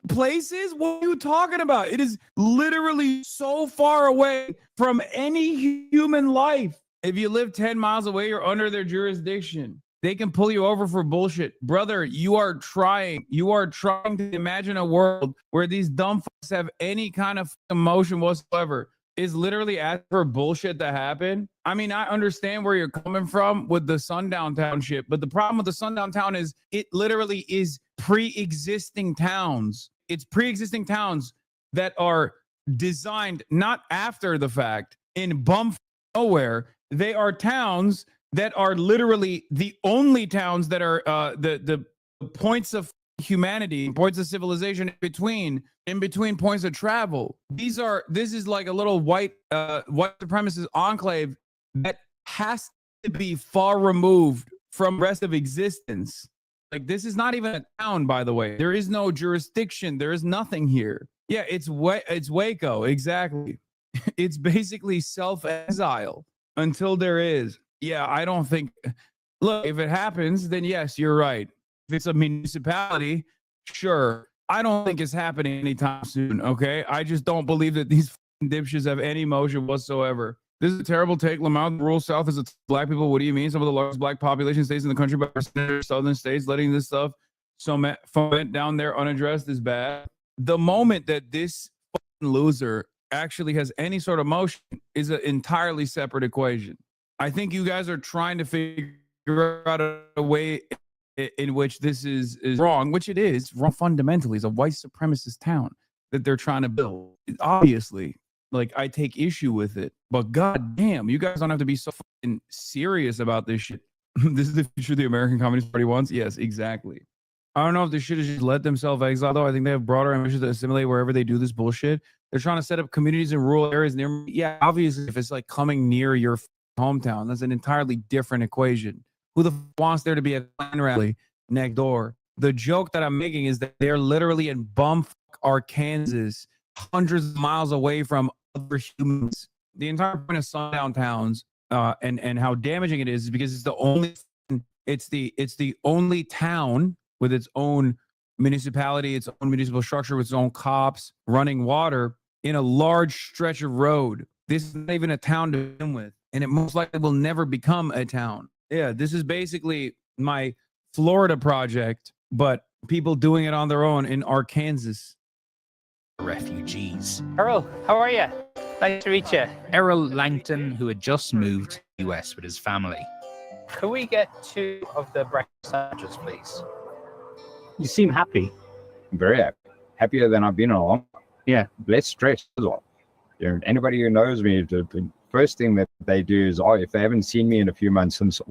S2: place is? What are you talking about? It is literally so far away from any human life. If you live 10 miles away, you're under their jurisdiction. They can pull you over for bullshit. Brother, you are trying to imagine a world where these dumb fucks have any kind of emotion whatsoever. Is literally asking for bullshit to happen. I mean, I understand where you're coming from with the Sundown Township, but the problem with the Sundown Town is it literally is pre-existing towns. It's pre-existing towns that are designed not after the fact in bumf nowhere. They are towns that are literally the only towns that are the points of humanity, points of civilization in between points of travel. This is like a little white supremacist enclave that has to be far removed from rest of existence. Like, this is not even a town, by the way. There is no jurisdiction. There is nothing here. Yeah, it's Waco, exactly. It's basically self-exile until there is. Yeah, I don't think. Look, if it happens, then yes, you're right. If it's a municipality, sure. I don't think it's happening anytime soon, okay? I just don't believe that these dipshits have any motion whatsoever. This is a terrible take. Lamont, the rural South is black people. What do you mean? Some of the largest black population states in the country by percentage of southern states letting this stuff foment down there unaddressed is bad. The moment that this loser actually has any sort of motion is an entirely separate equation. I think you guys are trying to figure out a way in which this is wrong, which it is wrong fundamentally. It's a white supremacist town that they're trying to build. Obviously, like, I take issue with it, but goddamn, you guys don't have to be so fucking serious about this shit. This is the future the American Communist Party wants. Yes, exactly. I don't know if this shit is just let themselves exile, though. I think they have broader ambitions to assimilate wherever they do this bullshit. They're trying to set up communities in rural areas near. Yeah, obviously, if it's like coming near your hometown, that's an entirely different equation. Who the wants there to be a Klan rally next door? The joke that I'm making is that they're literally in bumfuck Arkansas, hundreds of miles away from other humans. The entire point of sundown towns and how damaging it is because it's the only town with its own municipality, its own municipal structure, with its own cops, running water in a large stretch of road. This is not even a town to begin with, and it most likely will never become a town. Yeah, this is basically my Florida project, but people doing it on their own in Arkansas.
S13: Refugees. Errol, how are you? Nice to meet you. Errol Langton, who had just moved to the US with his family. Could we get 2 of the breakfast sandwiches, please?
S14: You seem happy. Very happy. Happier than I've been in a long time. Yeah, less stress as well. You know, anybody who knows me, the first thing that they do is, if they haven't seen me in a few months since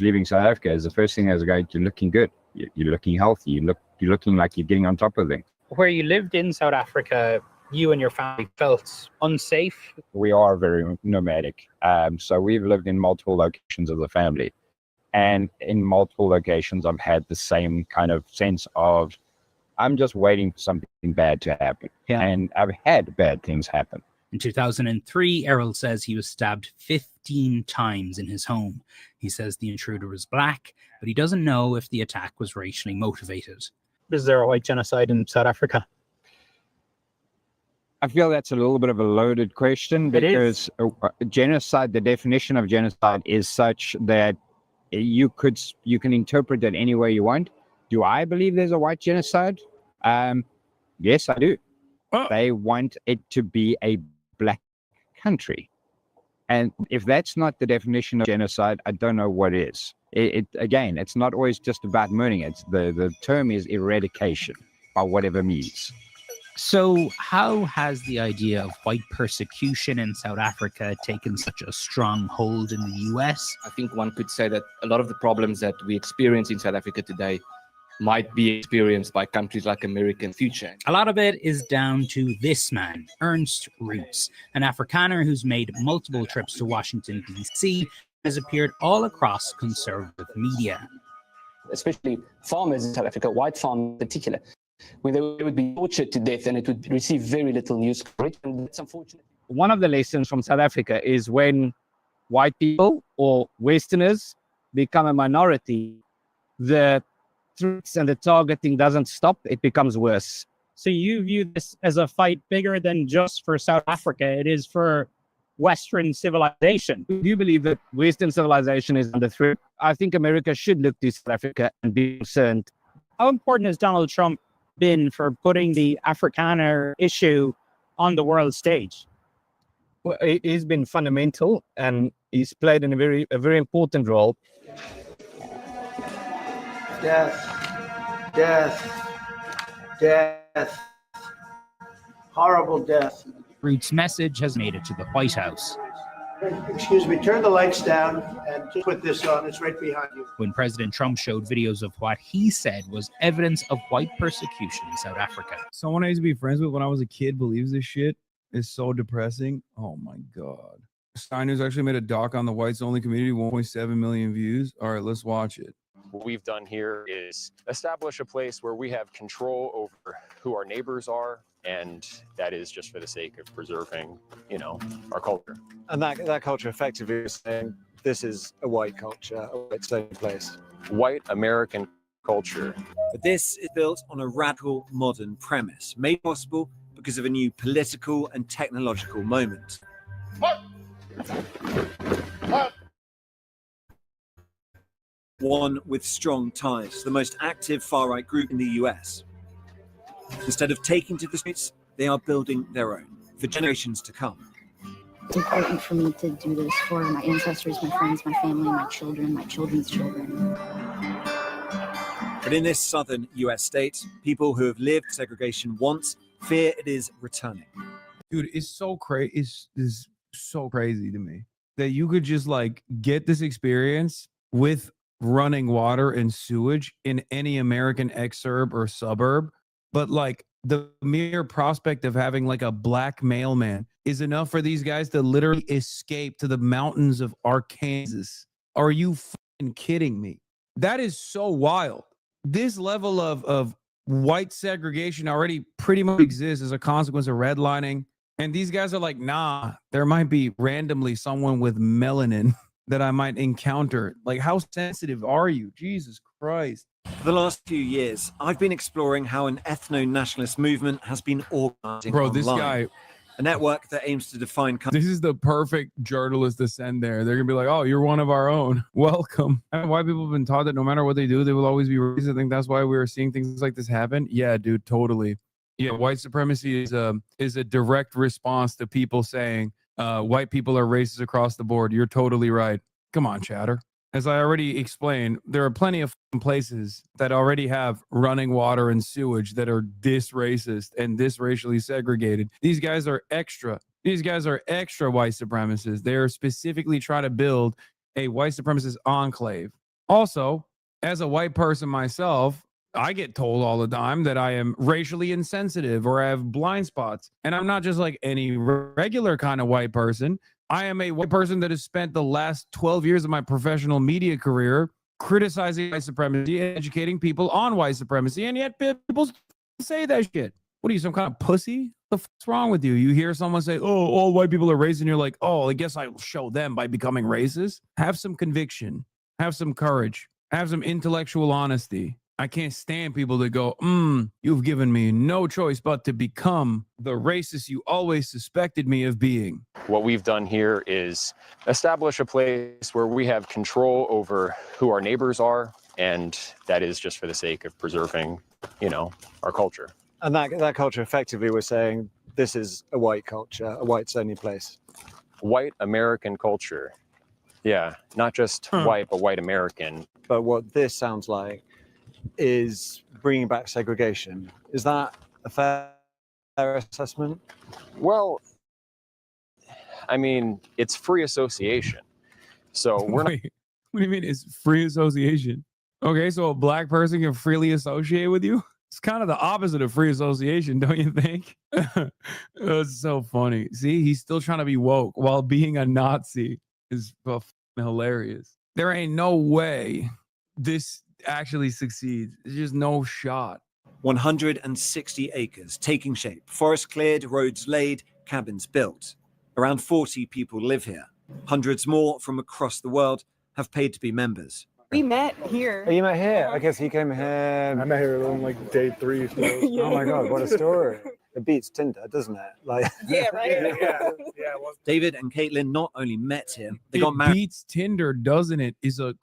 S14: leaving South Africa, is the first thing is going, you're looking good. You're looking healthy. You're looking like you're getting on top of things.
S13: Where you lived in South Africa, you and your family felt unsafe?
S14: We are very nomadic. So we've lived in multiple locations as a family. And in multiple locations, I've had the same kind of sense of, I'm just waiting for something bad to happen. Yeah. And I've had bad things happen.
S13: In 2003, Errol says he was stabbed 15 times in his home. He says the intruder was black, but he doesn't know if the attack was racially motivated.
S14: Is there a white genocide in South Africa? I feel that's a little bit of a loaded question because genocide, the definition of genocide is such that you can interpret it any way you want. Do I believe there's a white genocide? Yes, I do. They want it to be a black country. And if that's not the definition of genocide, I don't know what is. Again, it's not always just about murdering. It's the term is eradication by whatever means.
S13: So how has the idea of white persecution in South Africa taken such a strong hold in the US?
S15: I think one could say that a lot of the problems that we experience in South Africa today might be experienced by countries like America in the future.
S13: A lot of it is down to this man, Ernst Roets, an Afrikaner who's made multiple trips to Washington, D.C., has appeared all across conservative media.
S15: Especially farmers in South Africa, white farmers in particular, where they would be tortured to death and it would receive very little news coverage. And it's unfortunate.
S14: one of the lessons from South Africa is when white people or Westerners become a minority, the threats and the targeting doesn't stop, it becomes worse.
S16: So you view this as a fight bigger than just for South Africa. It is for Western civilization.
S14: Do you believe that Western civilization is under threat? I think America should look to South Africa and be concerned.
S16: How important has Donald Trump been for putting the Afrikaner issue on the world stage?
S14: Well, he's been fundamental, and he's played a very important role.
S17: Death, death, death, horrible death.
S18: Root's message has made it to the White House.
S17: Excuse me, turn the lights down and just put this on. It's right behind you.
S18: When President Trump showed videos of what he said was evidence of white persecution in South Africa.
S2: Someone I used to be friends with when I was a kid believes this shit is so depressing. Oh my God. Sky News actually made a doc on the whites only community, 1.7 million views. All right, let's watch it.
S11: What we've done here is establish a place where we have control over who our neighbors are, and that is just for the sake of preserving, our culture.
S19: And that culture effectively is saying this is a white culture, a white stony place.
S11: White American culture.
S20: But this is built on a radical modern premise, made possible because of a new political and technological moment. One with strong ties to the most active far-right group in the US. Instead of taking to the streets, they are building their own for generations to come.
S21: It's important for me to do this for my ancestors, my friends, my family, my children, my children's children.
S20: But in this southern US state, people who have lived segregation once fear it is returning.
S2: Dude, it's so crazy. It's so crazy to me that you could just get this experience with running water and sewage in any American exurb or suburb. But the mere prospect of having a black mailman is enough for these guys to literally escape to the mountains of Arkansas. Are you fucking kidding me? That is so wild. This level of white segregation already pretty much exists as a consequence of redlining. And these guys are like, nah, there might be randomly someone with melanin that I might encounter. How sensitive are you? Jesus Christ.
S20: For the last few years, I've been exploring how an ethno-nationalist movement has been organizing
S2: Bro,
S20: online.
S2: this guy,
S20: a network that aims to define
S2: this is the perfect journalist to send there. They're gonna be like, oh, you're one of our own. Welcome. And white people have been taught that no matter what they do, they will always be racist. I think that's why we are seeing things like this happen. Yeah, dude, totally. Yeah, white supremacy is a direct response to people saying white people are racist across the board. You're totally right. Come on, chatter. As I already explained, there are plenty of places that already have running water and sewage that are this racist and this racially segregated. These guys are extra. These guys are extra white supremacists. They are specifically trying to build a white supremacist enclave. Also, as a white person myself, I get told all the time that I am racially insensitive or I have blind spots. And I'm not just any regular kind of white person. I am a white person that has spent the last 12 years of my professional media career criticizing white supremacy and educating people on white supremacy. And yet people say that shit. What are you, some kind of pussy? What the fuck's wrong with you? You hear someone say, oh, all white people are racist. And you're like, oh, I guess I'll show them by becoming racist. Have some conviction. Have some courage. Have some intellectual honesty. I can't stand people that go, you've given me no choice but to become the racist you always suspected me of being.
S11: What we've done here is establish a place where we have control over who our neighbors are, and that is just for the sake of preserving, our culture.
S19: And that culture effectively was saying this is a white culture, a white stony place.
S11: White American culture. Yeah, not just white, but white American.
S19: But what this sounds like is bringing back segregation. Is that a fair assessment?
S11: Well, I mean, it's free association. So we're not.
S2: Wait, what do you mean it's free association? Okay, so a black person can freely associate with you? It's kind of the opposite of free association, don't you think? It's so funny. See, he's still trying to be woke while being a Nazi. Is hilarious. There ain't no way this actually succeeds. There's just no shot.
S20: 160 acres taking shape, forest cleared, roads laid, cabins built. Around 40 people live here. Hundreds more from across the world have paid to be members.
S1: We met here.
S19: Oh, you met here? I guess he came here. I met here on like day 3.
S1: Yeah.
S19: Oh my God, what a story. It beats Tinder, doesn't it? Like,
S1: Yeah, right?
S20: David and Caitlin not only met here, they
S2: It
S20: got married.
S2: beats Tinder, doesn't it? Is a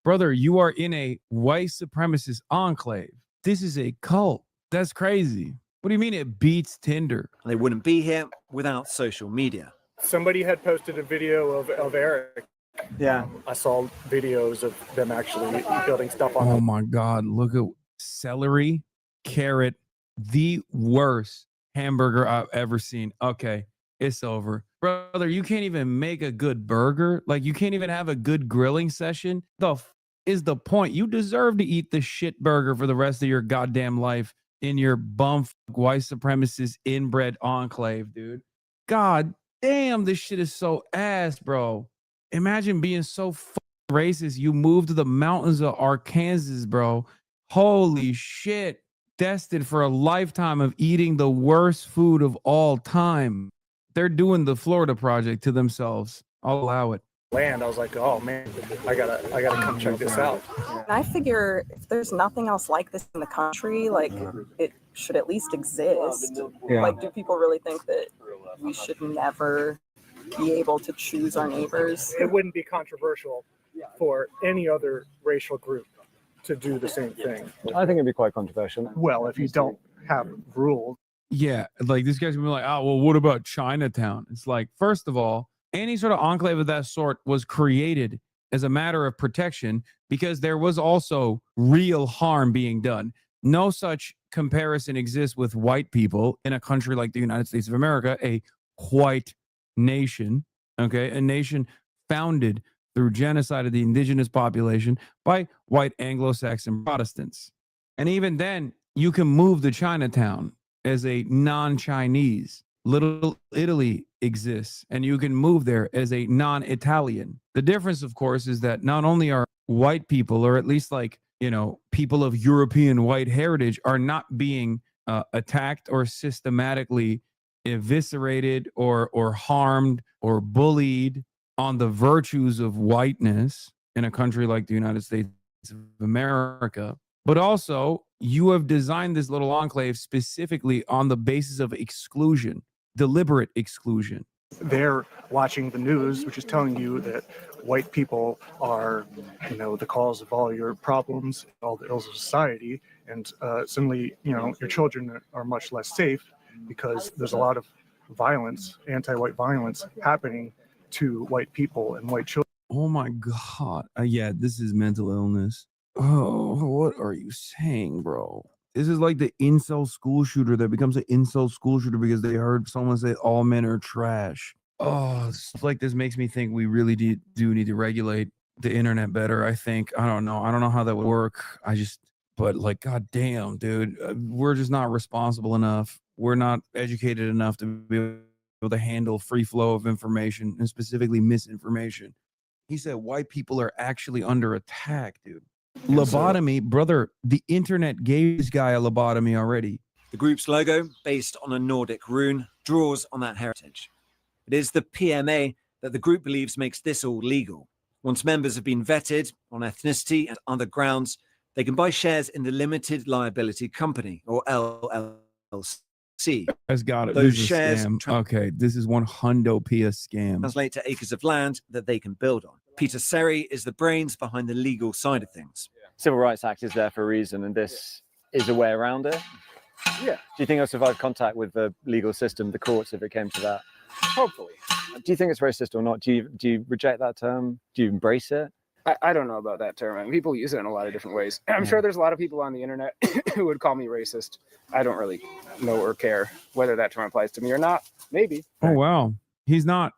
S2: brother. You are in a white supremacist enclave. This is a cult. That's crazy. What do you mean it beats Tinder?
S20: They wouldn't be here without social media.
S22: Somebody had posted a video of Eric.
S19: Yeah.
S22: I saw videos of them actually building stuff on
S2: Oh my God. Look at celery, carrot, the worst hamburger I've ever seen. Okay, it's over. Brother, you can't even make a good burger. Like, you can't even have a good grilling session. Is the point? You deserve to eat the shit burger for the rest of your goddamn life in your bum white supremacist inbred enclave, dude. God damn, this shit is so ass, bro. Imagine being so racist. You moved to the mountains of Arkansas, bro. Holy shit. Destined for a lifetime of eating the worst food of all time. They're doing the Florida Project to themselves. I'll allow it.
S22: land. I was like, oh man, I gotta come check this out.
S1: And I figure if there's nothing else like this in the country, like it should at least exist.
S19: Yeah.
S1: Like, do people really think that we should never be able to choose our neighbors?
S22: It wouldn't be controversial for any other racial group to do the same thing.
S19: I think it'd be quite controversial.
S22: Well, if you don't have rules.
S2: Yeah, like this guy's gonna be like, oh, well, what about Chinatown? It's like, first of all, any sort of enclave of that sort was created as a matter of protection because there was also real harm being done. No such comparison exists with white people in a country like the United States of America, a white nation, okay, a nation founded through genocide of the indigenous population by white Anglo-Saxon Protestants. And even then, you can move to Chinatown as a non-Chinese. Little Italy exists, and you can move there as a non-Italian. The difference, of course, is that not only are white people, or at least like, you know, people of European white heritage are not being attacked or systematically eviscerated or harmed or bullied on the virtues of whiteness in a country like the United States of America, but also you have designed this little enclave specifically on the basis of exclusion, deliberate exclusion.
S22: They're watching the news, which is telling you that white people are, you know, the cause of all your problems, all the ills of society, and suddenly, you know, your children are much less safe because there's a lot of violence, anti-white violence happening to white people and white children.
S2: Oh my God. Yeah, this is mental illness. Oh, what are you saying, bro? This is like the incel school shooter that becomes an incel school shooter because they heard someone say all men are trash. Oh, stuff like this makes me think we really do need to regulate the internet better. I think, I don't know how that would work. But like, God damn, dude, we're just not responsible enough. We're not educated enough to be able to handle free flow of information and specifically misinformation. He said white people are actually under attack, dude. Lobotomy, brother, the internet gave this guy a lobotomy already.
S20: The group's logo, based on a Nordic rune, draws on that heritage. It is the PMA that the group believes makes this all legal. Once members have been vetted on ethnicity and other grounds, they can buy shares in the Limited Liability Company, or LLC.
S2: Has got it.
S20: Those
S2: This is a
S20: shares
S2: scam. Okay, this is one hundo P a scam.
S20: translate to acres of land that they can build on. Peter Seri is the brains behind the legal side of things.
S19: Civil Rights Act is there for a reason, and this is a way around it.
S22: Yeah.
S19: Do you think it'll survive contact with the legal system, the courts, if it came to that?
S22: Hopefully.
S19: Do you think it's racist or not? Do you reject that term? Do you embrace it?
S23: I don't know about that term. I mean, people use it in a lot of different ways. I'm sure there's a lot of people on the internet who would call me racist. I don't really know or care whether that term applies to me or not. Maybe.
S2: Oh, wow. He's not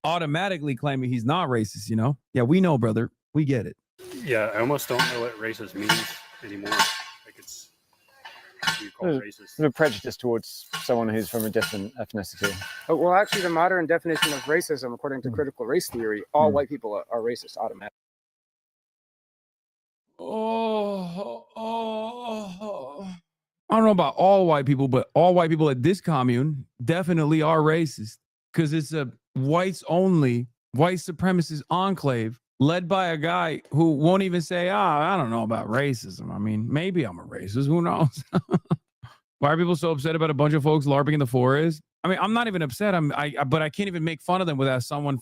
S2: automatically claiming he's not racist, you know? Yeah, we know, brother. We get it.
S24: Yeah, I almost don't know what racist means anymore. Like it's you call racist.
S19: There's a prejudice towards someone who's from a different ethnicity.
S23: Well, actually, the modern definition of racism, according to critical race theory, all white people are racist automatically.
S2: I don't know about all white people, but all white people at this commune definitely are racist. because it's a whites only, white supremacist enclave led by a guy who won't even say, I don't know about racism. I mean, maybe I'm a racist. Who knows? Why are people so upset about a bunch of folks LARPing in the forest? I mean, I'm not even upset. But I can't even make fun of them without someone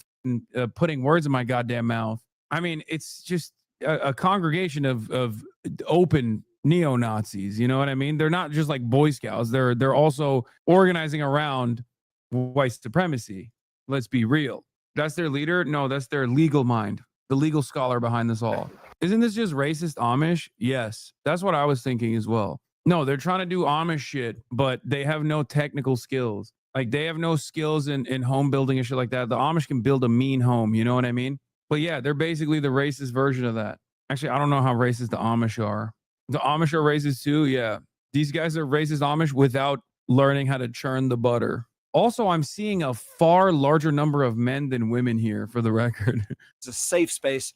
S2: putting words in my goddamn mouth. I mean, it's just a congregation of open neo-Nazis. You know what I mean? They're not just like Boy Scouts. They're also organizing around white supremacy. Let's be real. That's their leader? No, that's their legal mind. The legal scholar behind this all. Isn't this just racist Amish? Yes. That's what I was thinking as well. No, they're trying to do Amish shit, but they have no technical skills. Like they have no skills in home building and shit like that. The Amish can build a mean home. You know what I mean? But yeah, they're basically the racist version of that. Actually, I don't know how racist the Amish are. The Amish are racist too. Yeah. These guys are racist Amish without learning how to churn the butter. Also, I'm seeing a far larger number of men than women here, for the record.
S20: It's a safe space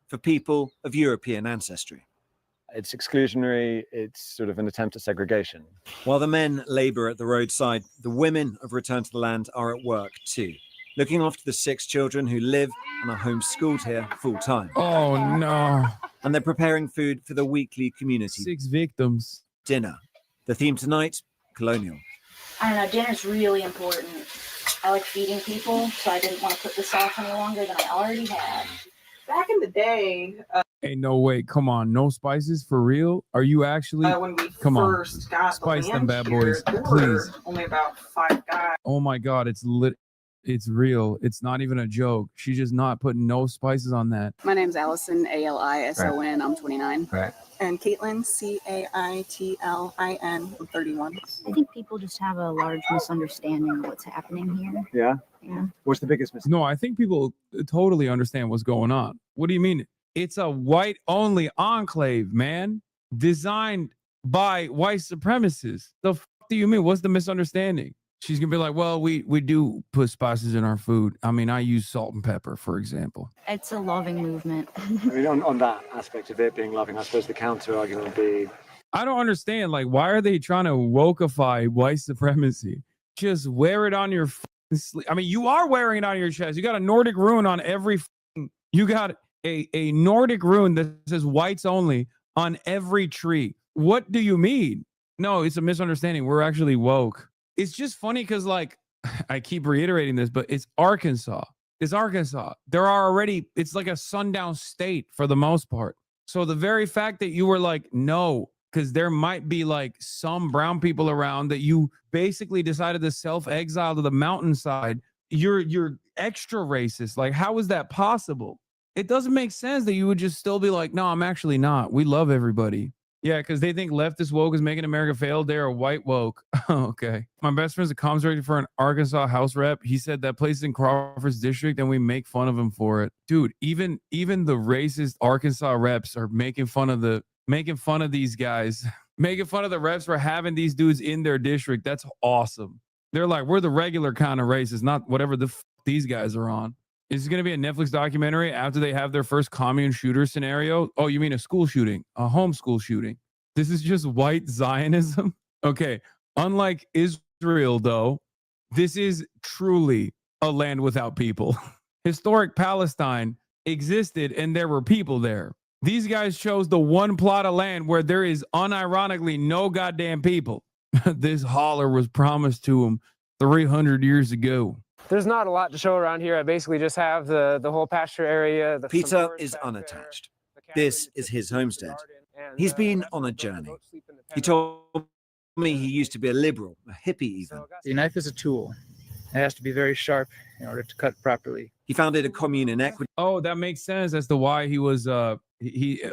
S20: for people of European ancestry.
S19: It's exclusionary. It's sort of an attempt at segregation.
S20: While the men labor at the roadside, the women of Return to the Land are at work too, looking after the 6 children who live and are homeschooled here full time.
S2: Oh no.
S20: And they're preparing food for the weekly community
S2: 6 victims
S20: dinner. The theme tonight, colonial.
S21: I don't know, dinner's really important. I like feeding people, so I didn't want to put this off any longer than I already had.
S5: Back in the day,
S2: Hey, no way. Come on. No spices for real? Are you actually?
S5: when we
S2: Come
S5: first got
S2: Spice
S5: the
S2: them
S5: land
S2: bad
S5: here,
S2: boys,
S5: there
S2: please.
S5: were only about 5 guys.
S2: Oh my God. It's real. It's not even a joke. She's just not putting no spices on that.
S6: My name's Allison, Alison. I'm 29.
S2: Right.
S1: And Caitlin, Caitlin, I'm 31.
S21: I think people just have a large misunderstanding of what's happening here.
S19: Yeah.
S21: Yeah.
S19: What's the biggest mistake?
S2: No, I think people totally understand what's going on. What do you mean? It's a white only enclave, man, designed by white supremacists. The fuck do you mean? What's the misunderstanding? She's gonna be like, well, we do put spices in our food. I mean, I use salt and pepper, for example.
S21: It's a loving movement.
S19: I mean, on that aspect of it being loving, I suppose the counter argument would be,
S2: I don't understand. Like, why are they trying to wokeify white supremacy? Just wear it on your fucking sleeve. I mean, you are wearing it on your chest. You got a Nordic rune on every. You got a Nordic rune that says whites only on every tree. What do you mean? No, it's a misunderstanding. We're actually woke. It's just funny because, like, I keep reiterating this, but it's Arkansas. It's Arkansas. There are already, it's like a sundown state for the most part. So the very fact that you were like, no, because there might be like some brown people around that you basically decided to self-exile to the mountainside, you're extra racist. Like, how is that possible? It doesn't make sense that you would just still be like, no, I'm actually not. We love everybody. Yeah, because they think leftist woke is making America fail. They're a white woke. Okay. My best friend's a comms director for an Arkansas House rep. He said that place is in Crawford's district and we make fun of him for it. Dude, even the racist Arkansas reps are making fun of these guys, making fun of the reps for having these dudes in their district. That's awesome. They're like, we're the regular kind of racist, not whatever the these guys are on. Is it going to be a Netflix documentary after they have their first commune shooter scenario? Oh, you mean a school shooting, a homeschool shooting? This is just white Zionism? Okay. Unlike Israel, though, this is truly a land without people. Historic Palestine existed and there were people there. These guys chose the one plot of land where there is unironically no goddamn people. This holler was promised to them 300 years ago.
S23: There's not a lot to show around here. I basically just have the whole pasture area.
S20: Peter is unattached. This is his homestead. He's been on a journey. He told me he used to be a liberal, a hippie even.
S7: The knife is a tool. It has to be very sharp in order to cut properly.
S20: He founded a commune in Ecuador.
S2: Oh, that makes sense as to why he was he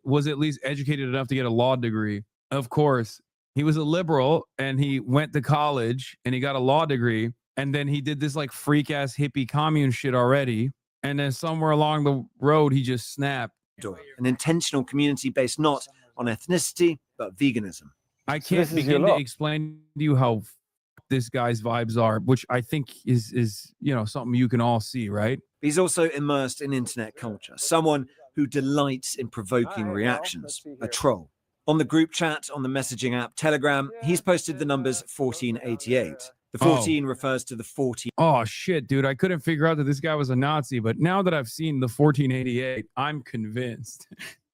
S2: was at least educated enough to get a law degree. Of course, he was a liberal and he went to college and he got a law degree. And then he did this like freak ass hippie commune shit already. And then somewhere along the road, he just snapped.
S20: An intentional community based not on ethnicity, but veganism.
S2: I can't begin to explain to you how this guy's vibes are, which I think is something you can all see, right?
S20: He's also immersed in internet culture, someone who delights in provoking reactions, a troll. On the group chat on the messaging app Telegram, he's posted the numbers 1488. The 14 refers to the 14.
S2: Oh shit, dude! I couldn't figure out that this guy was a Nazi, but now that I've seen the 1488, I'm convinced.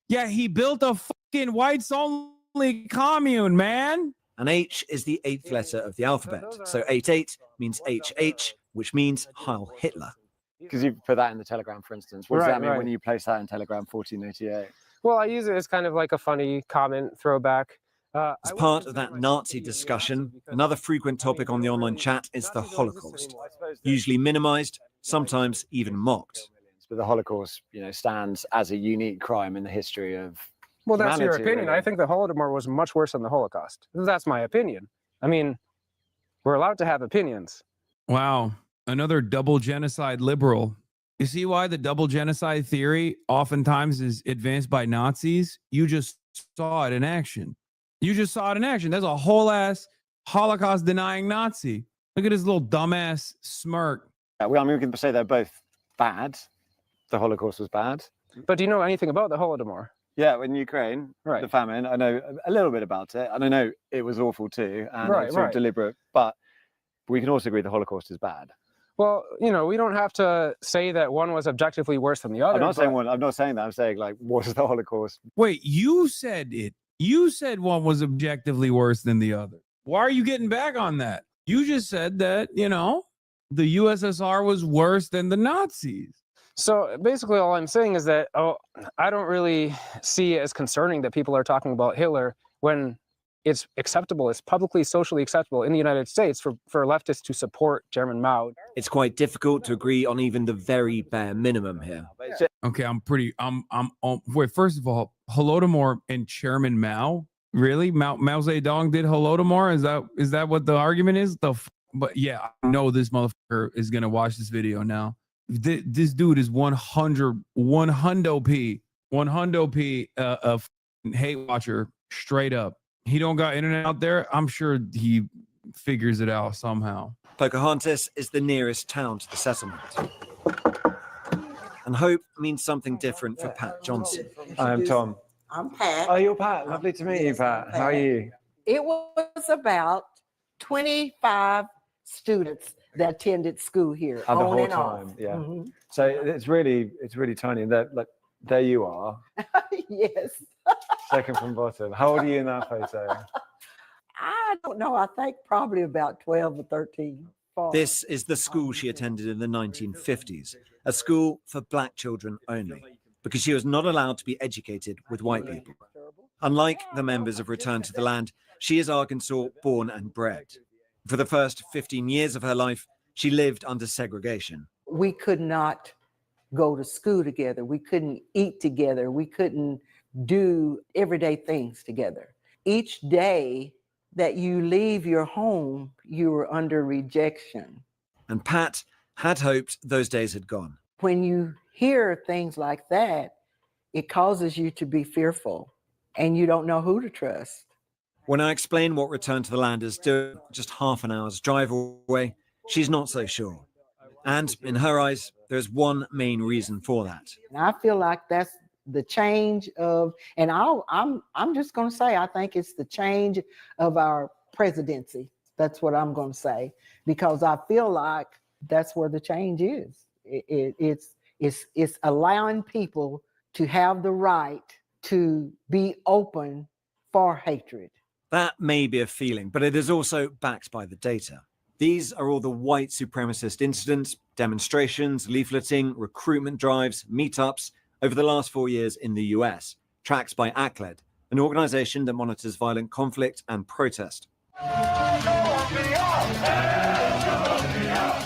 S2: Yeah, he built a fucking whites only commune, man.
S20: And H is the 8th letter of the alphabet. So 88 means HH, which means Heil Hitler.
S19: Because you put that in the Telegram, for instance. What does
S3: Right,
S19: that mean
S3: right.
S19: when you place that in Telegram 1488?
S3: Well, I use it as kind of like a funny comment throwback.
S20: As part of that Nazi discussion, another frequent topic on the online chat is the Holocaust, usually minimized, sometimes even mocked.
S19: But the Holocaust, stands as a unique crime in the history of
S3: Well, that's your
S19: humanity,
S3: opinion.
S19: really.
S3: I think the Holodomor was much worse than the Holocaust. That's my opinion. I mean, we're allowed to have opinions.
S2: Wow, another double genocide liberal. You see why the double genocide theory oftentimes is advanced by Nazis? You just saw it in action. You just saw it in action. There's a whole ass Holocaust denying Nazi. Look at his little dumbass smirk.
S19: Yeah, well, I mean, we can say they're both bad. The Holocaust was bad.
S3: But do you know anything about the Holodomor?
S19: Yeah, in Ukraine, the famine, I know a little bit about it. And I know it was awful too. And it's sort of deliberate. But we can also agree the Holocaust is bad.
S3: Well, we don't have to say that one was objectively worse than the other.
S19: I'm not saying that. I'm saying, like, what is the Holocaust?
S2: Wait, you said it. You said one was objectively worse than the other. Why are you getting back on that? You just said that, the USSR was worse than the Nazis.
S3: So basically all I'm saying is that, I don't really see it as concerning that people are talking about Hitler when it's acceptable, it's publicly, socially acceptable in the United States for leftists to support Chairman Mao.
S20: It's quite difficult to agree on even the very bare minimum here.
S2: Okay, wait, first of all, Holodomor and Chairman Mao? Really? Mao Zedong did Holodomor? Is that what the argument is? But yeah, I know this motherfucker is gonna watch this video now. This dude is 100 p a hate watcher straight up. He don't got internet out there. I'm sure he figures it out somehow.
S20: Pocahontas is the nearest town to the settlement. And hope means something different for Pat Johnson.
S19: I'm Tom.
S4: I'm Pat.
S19: Oh, you're Pat. Lovely to meet you, Pat. How are you?
S4: It was about 25 students that attended school here.
S19: And the
S4: on
S19: whole
S4: and off.
S19: time, yeah.
S4: Mhm.
S19: So it's really tiny. And there you are,
S4: Yes.
S19: second from bottom. How old are you in that photo?
S4: I don't know. I think probably about 12 or 13.
S20: This is the school she attended in the 1950s, a school for black children only, because she was not allowed to be educated with white people. Unlike the members of Return to the Land, she is Arkansas born and bred. For the first 15 years of her life, she lived under segregation.
S4: We could not go to school together. We couldn't eat together. We couldn't do everyday things together. Each day that you leave your home, you were under rejection.
S20: And Pat had hoped those days had gone.
S4: When you hear things like that, it causes you to be fearful and you don't know who to trust.
S20: When I explain what Return to the Land is doing, just half an hour's drive away, she's not so sure. And in her eyes, there's one main reason for that.
S4: And I feel like that's the change of, and I'm just going to say, I think it's the change of our presidency. That's what I'm going to say, because I feel like that's where the change is. It's allowing people to have the right to be open for hatred.
S20: That may be a feeling, but it is also backed by the data. These are all the white supremacist incidents, demonstrations, leafleting, recruitment drives, meetups over the last 4 years in the US, tracked by ACLED, an organization that monitors violent conflict and protest.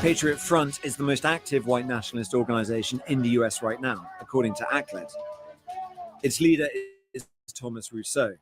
S20: Patriot Front is the most active white nationalist organization in the US right now, according to ACLED. Its leader is Thomas Rousseau.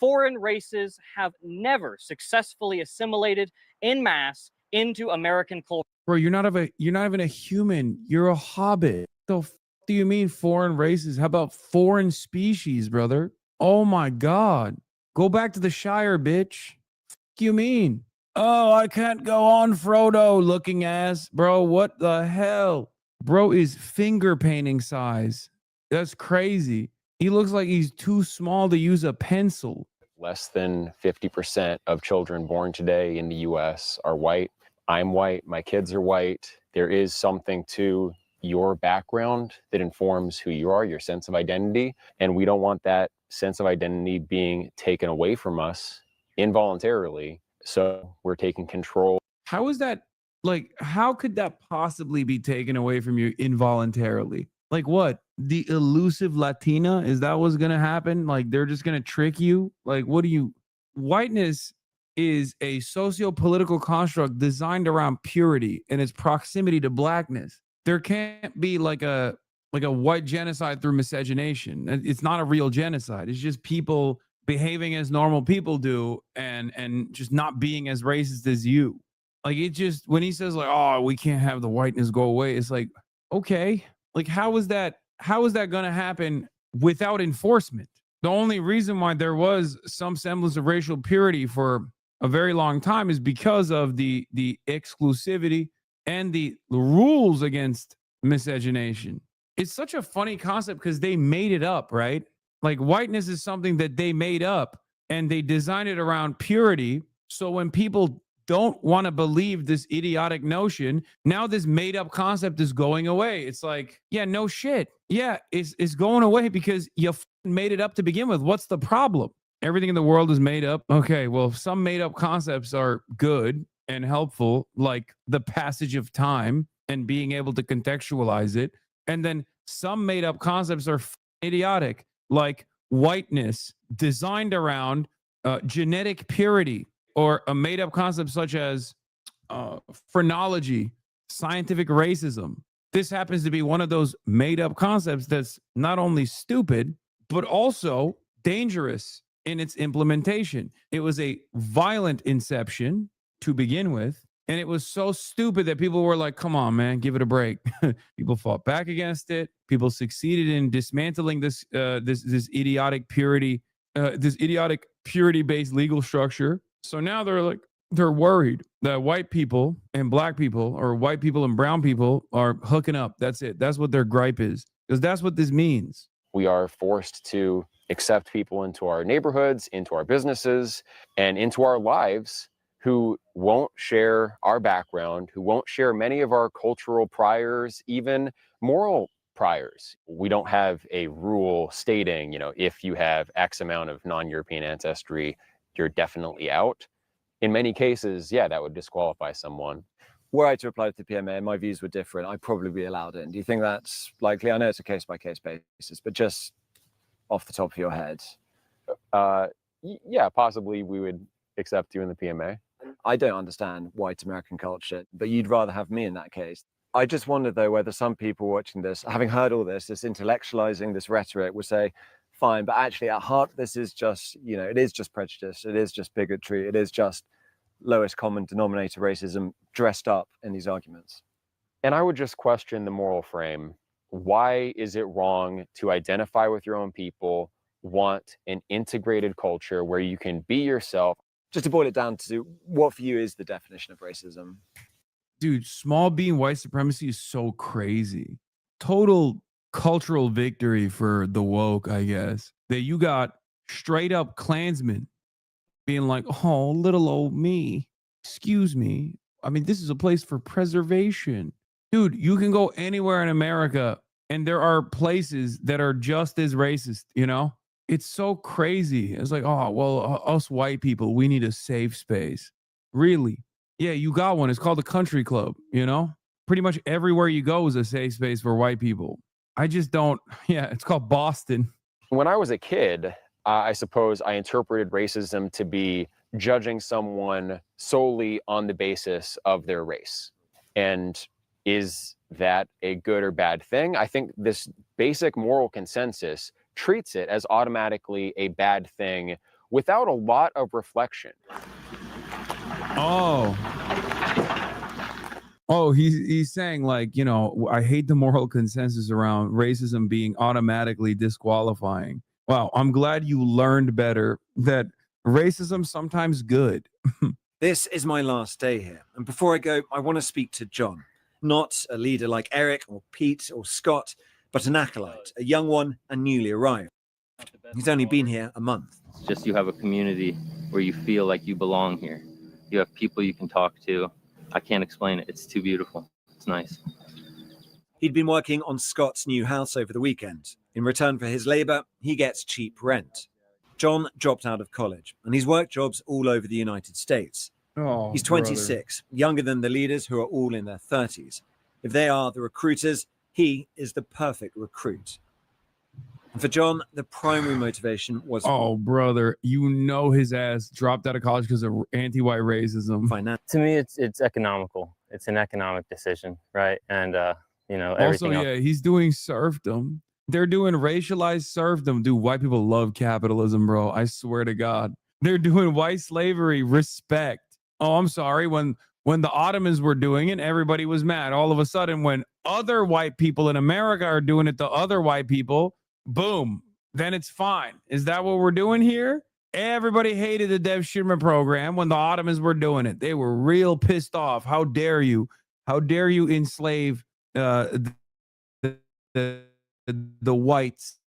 S8: Foreign races have never successfully assimilated en masse into American culture.
S2: Bro, you're not even a human. You're a hobbit. The f do you mean foreign races? How about foreign species, brother? Oh my God. Go back to the Shire, bitch. F you mean? Oh, I can't go on, Frodo looking ass. Bro, what the hell? Bro is finger painting size. That's crazy. He looks like he's too small to use a pencil.
S11: Less than 50% of children born today in the US are white. I'm white. My kids are white. There is something to your background that informs who you are, your sense of identity. And we don't want that sense of identity being taken away from us involuntarily. So we're taking control.
S2: How is that? Like, how could that possibly be taken away from you involuntarily? Like what? The elusive Latina? Is that what's going to happen? Like they're just going to trick you? Like what do you? Whiteness is a socio-political construct designed around purity and its proximity to blackness. There can't be like a white genocide through miscegenation. It's not a real genocide. It's just people behaving as normal people do and just not being as racist as you. Like it just, when he says like, oh, we can't have the whiteness go away, it's like, okay, like how is that going to happen without enforcement? The only reason why there was some semblance of racial purity for a very long time is because of the exclusivity and the rules against miscegenation. It's such a funny concept because they made it up, right? Like whiteness is something that they made up and they designed it around purity. So when people don't want to believe this idiotic notion, now this made up concept is going away. It's like, yeah, no shit. Yeah, it's going away because you made it up to begin with. What's the problem? Everything in the world is made up. Okay, well, some made up concepts are good and helpful, like the passage of time and being able to contextualize it. And then some made up concepts are idiotic, like whiteness designed around genetic purity, or a made up concept such as phrenology, scientific racism. This happens to be one of those made up concepts that's not only stupid, but also dangerous in its implementation. It was a violent inception to begin with. And it was so stupid that people were like, come on, man, give it a break. People fought back against it. People succeeded in dismantling this idiotic purity-based legal structure. So now they're worried that white people and black people, or white people and brown people, are hooking up. That's it. That's what their gripe is, because that's what this means.
S11: We are forced to accept people into our neighborhoods, into our businesses, and into our lives who won't share our background, who won't share many of our cultural priors, even moral priors. We don't have a rule stating, if you have X amount of non-European ancestry, you're definitely out. In many cases, yeah, that would disqualify someone.
S19: Were I to apply to the PMA and my views were different, I'd probably be allowed in. Do you think that's likely? I know it's a case-by-case basis, but just off the top of your head.
S11: Yeah, possibly we would accept you in the PMA.
S19: I don't understand white American culture, but you'd rather have me in that case. I just wonder, though, whether some people watching this, having heard all this intellectualizing, this rhetoric, would say, fine, but actually at heart, this is just, it is just prejudice. It is just bigotry. It is just lowest common denominator racism dressed up in these arguments.
S11: And I would just question the moral frame. Why is it wrong to identify with your own people, want an integrated culture where you can be yourself?
S19: Just to boil it down to what for you is the definition of racism?
S2: Dude, small being white supremacy is so crazy. Total cultural victory for the woke, I guess. That you got straight up Klansmen being like, oh, little old me. Excuse me. I mean, this is a place for preservation. Dude, you can go anywhere in America and there are places that are just as racist, It's so crazy. It's like, oh, well, us white people, we need a safe space. Really? Yeah, you got one. It's called the country club, Pretty much everywhere you go is a safe space for white people. I just don't. Yeah, it's called Boston.
S11: When I was a kid, I suppose I interpreted racism to be judging someone solely on the basis of their race. And is that a good or bad thing? I think this basic moral consensus treats it as automatically a bad thing without a lot of reflection.
S2: Oh, he's saying like, I hate the moral consensus around racism being automatically disqualifying. Wow, I'm glad you learned better that racism's sometimes good.
S20: This is my last day here. And before I go, I want to speak to John, not a leader like Eric or Pete or Scott, but an acolyte, a young one and newly arrived. He's only been here a month.
S9: It's just you have a community where you feel like you belong here. You have people you can talk to. I can't explain it. It's too beautiful. It's nice.
S20: He'd been working on Scott's new house over the weekend. In return for his labor, he gets cheap rent. John dropped out of college, and he's worked jobs all over the United States.
S2: Oh,
S20: He's 26, younger than the leaders who are all in their 30s. If they are the recruiters, he is the perfect recruit. And for John, the primary motivation was
S2: Oh, brother, you know his ass dropped out of college because of anti-white racism.
S20: finance.
S9: To me, it's economical. It's an economic decision, right? And you know,
S2: Also,
S9: everything else.
S2: yeah, he's doing serfdom. They're doing racialized serfdom. Dude, white people love capitalism, bro. I swear to God. They're doing white slavery. Respect. Oh, I'm sorry. When the Ottomans were doing it, everybody was mad. All of a sudden, when other white people in America are doing it to other white people, boom, then it's fine. Is that what we're doing here? Everybody hated the Dev Shimmer program when the Ottomans were doing it. They were real pissed off. How dare you? How dare you enslave the whites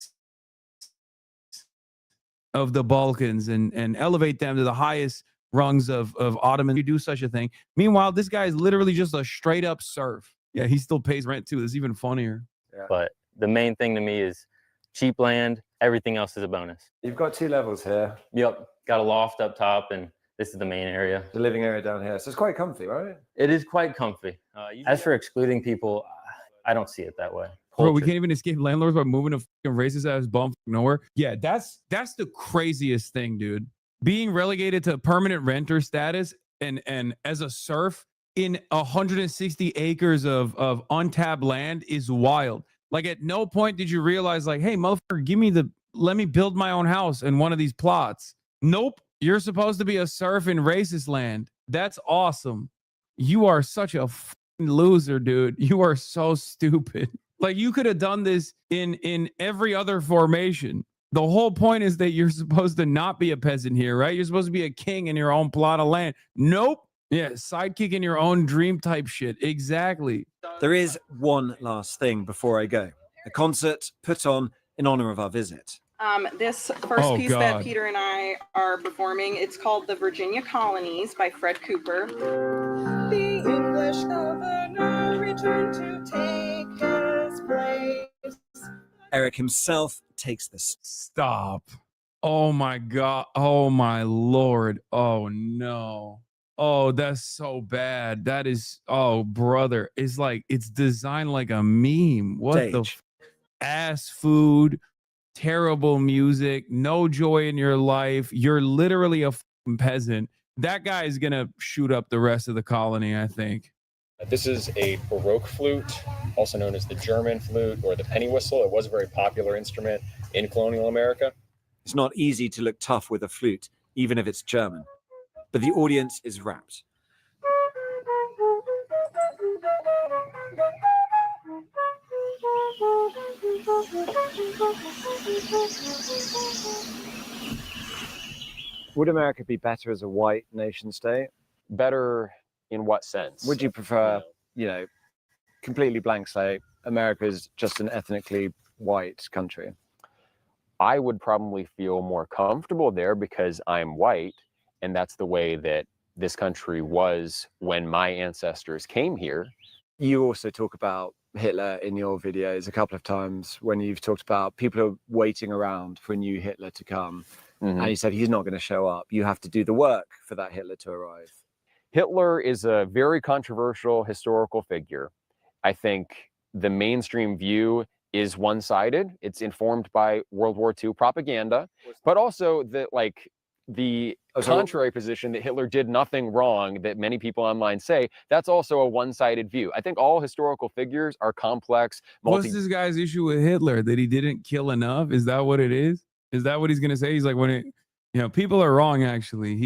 S2: of the Balkans and elevate them to the highest rungs of Ottoman? You do such a thing. Meanwhile, this guy is literally just a straight up serf. Yeah, he still pays rent too. It's even funnier.
S9: But the main thing to me is cheap land. Everything else is a bonus.
S19: You've got 2 levels here.
S9: Yep. Got a loft up top, and this is the main area.
S19: The living area down here. So it's quite comfy, right?
S9: It is quite comfy. As for excluding people, I don't see it that way.
S2: Bro, we can't even escape landlords by moving a fucking racist ass bum from nowhere. Yeah, that's the craziest thing, dude. Being relegated to permanent renter status and as a serf in 160 acres of untapped land is wild. Like, at no point did you realize, like, hey, motherfucker, let me build my own house in one of these plots. Nope. You're supposed to be a serf in racist land. That's awesome. You are such a fucking loser, dude. You are so stupid. Like, you could have done this in every other formation. The whole point is that you're supposed to not be a peasant here, right? You're supposed to be a king in your own plot of land. Nope. Yeah, sidekick in your own dream type shit. Exactly.
S20: There is one last thing before I go. A concert put on in honor of our visit.
S5: This first piece
S20: God.
S5: that Peter and I are performing, it's called The Virginia Colonies by Fred Cooper. The English governor returned to take his place.
S20: Eric himself takes this.
S2: Stop. Oh my God. Oh my Lord. Oh no. Oh, that's so bad. That is, oh brother. It's like, it's designed like a meme. What the ass food, terrible music, no joy in your life. You're literally a peasant. That guy is gonna shoot up the rest of the colony, I think.
S11: This is a Baroque flute, also known as the German flute or the penny whistle. It was a very popular instrument in colonial America.
S20: It's not easy to look tough with a flute, even if it's German. But the audience is rapt.
S19: Would America be better as a white nation state?
S11: Better in what sense?
S19: Would you prefer, completely blank slate, America's just an ethnically white country?
S11: I would probably feel more comfortable there because I'm white, and that's the way that this country was when my ancestors came here.
S19: You also talk about Hitler in your videos a couple of times when you've talked about people are waiting around for a new Hitler to come.
S11: Mhm.
S19: And you said he's not going to show up. You have to do the work for that Hitler to arrive.
S11: Hitler is a very controversial historical figure. I think the mainstream view is one-sided. It's informed by World War II propaganda, but also the contrary position that Hitler did nothing wrong that many people online say, that's also a one-sided view. I think all historical figures are complex.
S2: What's this guy's issue with Hitler? That he didn't kill enough? Is that what it is? Is that what he's gonna say? He's like, people are wrong, actually.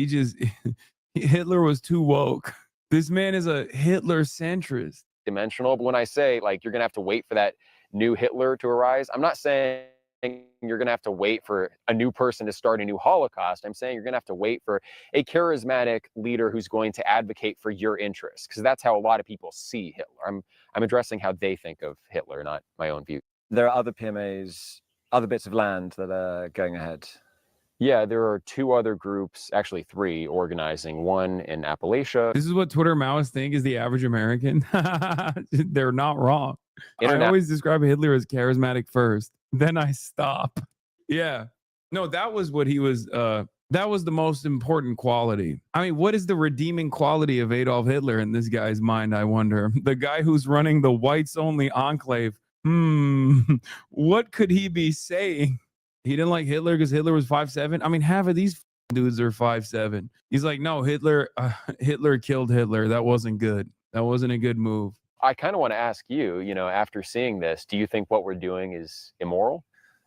S2: Hitler was too woke. This man is a Hitler centrist.
S11: Dimensional. But when I say you're gonna have to wait for that new Hitler to arise, I'm not saying you're going to have to wait for a new person to start a new Holocaust. I'm saying you're going to have to wait for a charismatic leader who's going to advocate for your interests, because that's how a lot of people see Hitler. I'm addressing how they think of Hitler, not my own view.
S19: There are other PMAs, other bits of land that are going ahead.
S11: Yeah, there are 2 other groups, actually 3, organizing. One in Appalachia.
S2: This is what Twitter Maoists think is the average American. They're not wrong. I always describe Hitler as charismatic first, then I stop. Yeah. No, that was what he was. That was the most important quality. I mean, what is the redeeming quality of Adolf Hitler in this guy's mind, I wonder? The guy who's running the whites only enclave. What could he be saying? He didn't like Hitler because Hitler was 5'7". I mean, half of these dudes are 5'7". He's like, no, Hitler killed Hitler. That wasn't good. That wasn't a good move.
S11: I kind of want to ask you, after seeing this, do you think what we're doing is immoral?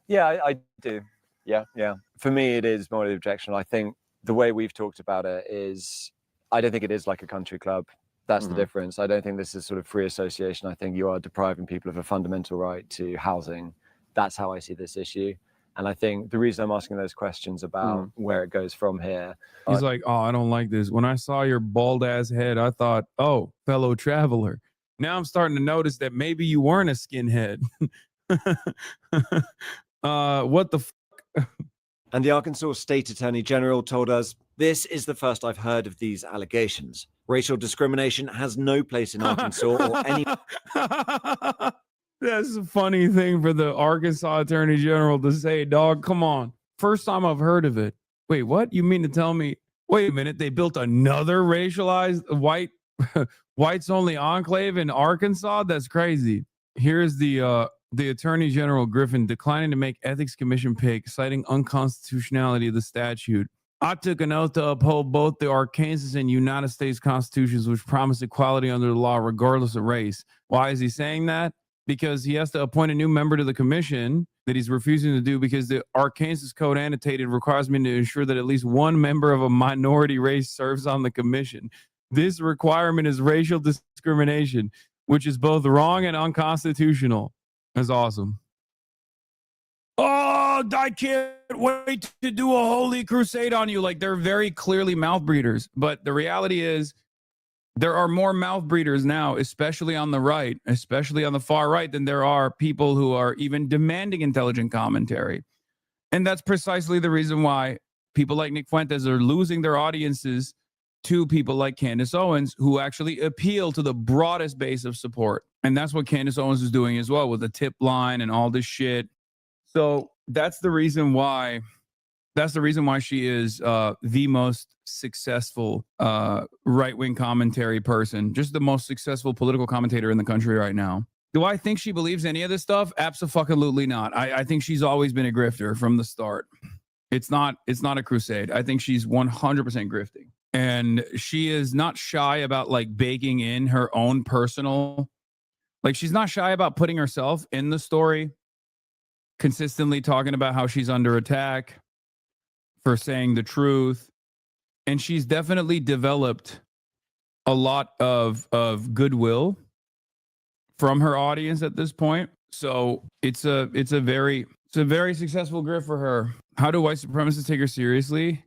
S19: Yeah, I do.
S11: Yeah.
S19: Yeah. For me, it is morally objectionable. I think the way we've talked about it is, I don't think it is like a country club. That's the difference. I don't think this is sort of free association. I think you are depriving people of a fundamental right to housing. That's how I see this issue. And I think the reason I'm asking those questions about where it goes from here.
S2: He's like, oh, I don't like this. When I saw your bald ass head, I thought, oh, fellow traveler. Now I'm starting to notice that maybe you weren't a skinhead. What the fuck?
S20: And the Arkansas State Attorney General told us, "This is the first I've heard of these allegations. Racial discrimination has no place in Arkansas or any..."
S2: That's a funny thing for the Arkansas Attorney General to say, dog. Come on. First time I've heard of it. Wait, what? You mean to tell me, wait a minute, they built another racialized whites only enclave in Arkansas? That's crazy. Here's the Attorney General Griffin declining to make ethics commission pick, citing unconstitutionality of the statute. I took an oath to uphold both the Arkansas and United States constitutions, which promise equality under the law regardless of race. Why is he saying that? Because he has to appoint a new member to the commission that he's refusing to do because the Arkansas Code annotated requires me to ensure that at least one member of a minority race serves on the commission. This requirement is racial discrimination, which is both wrong and unconstitutional. That's awesome. Oh, I can't wait to do a holy crusade on you. Like, they're very clearly mouth breeders. But the reality is, there are more mouth breeders now, especially on the right, especially on the far right, than there are people who are even demanding intelligent commentary. And that's precisely the reason why people like Nick Fuentes are losing their audiences to people like Candace Owens, who actually appeal to the broadest base of support. And that's what Candace Owens is doing as well with the tip line and all this shit. So that's the reason why. That's the reason why she is the most successful right-wing commentary person, just the most successful political commentator in the country right now. Do I think she believes any of this stuff? Absolutely not. I think she's always been a grifter from the start. It's not a crusade. I think she's 100% grifting. And she is not shy about like baking in her own personal, like she's not shy about putting herself in the story, consistently talking about how she's under attack for saying the truth. And she's definitely developed a lot of goodwill from her audience at this point. So it's a very successful grift for her. How do white supremacists take her seriously?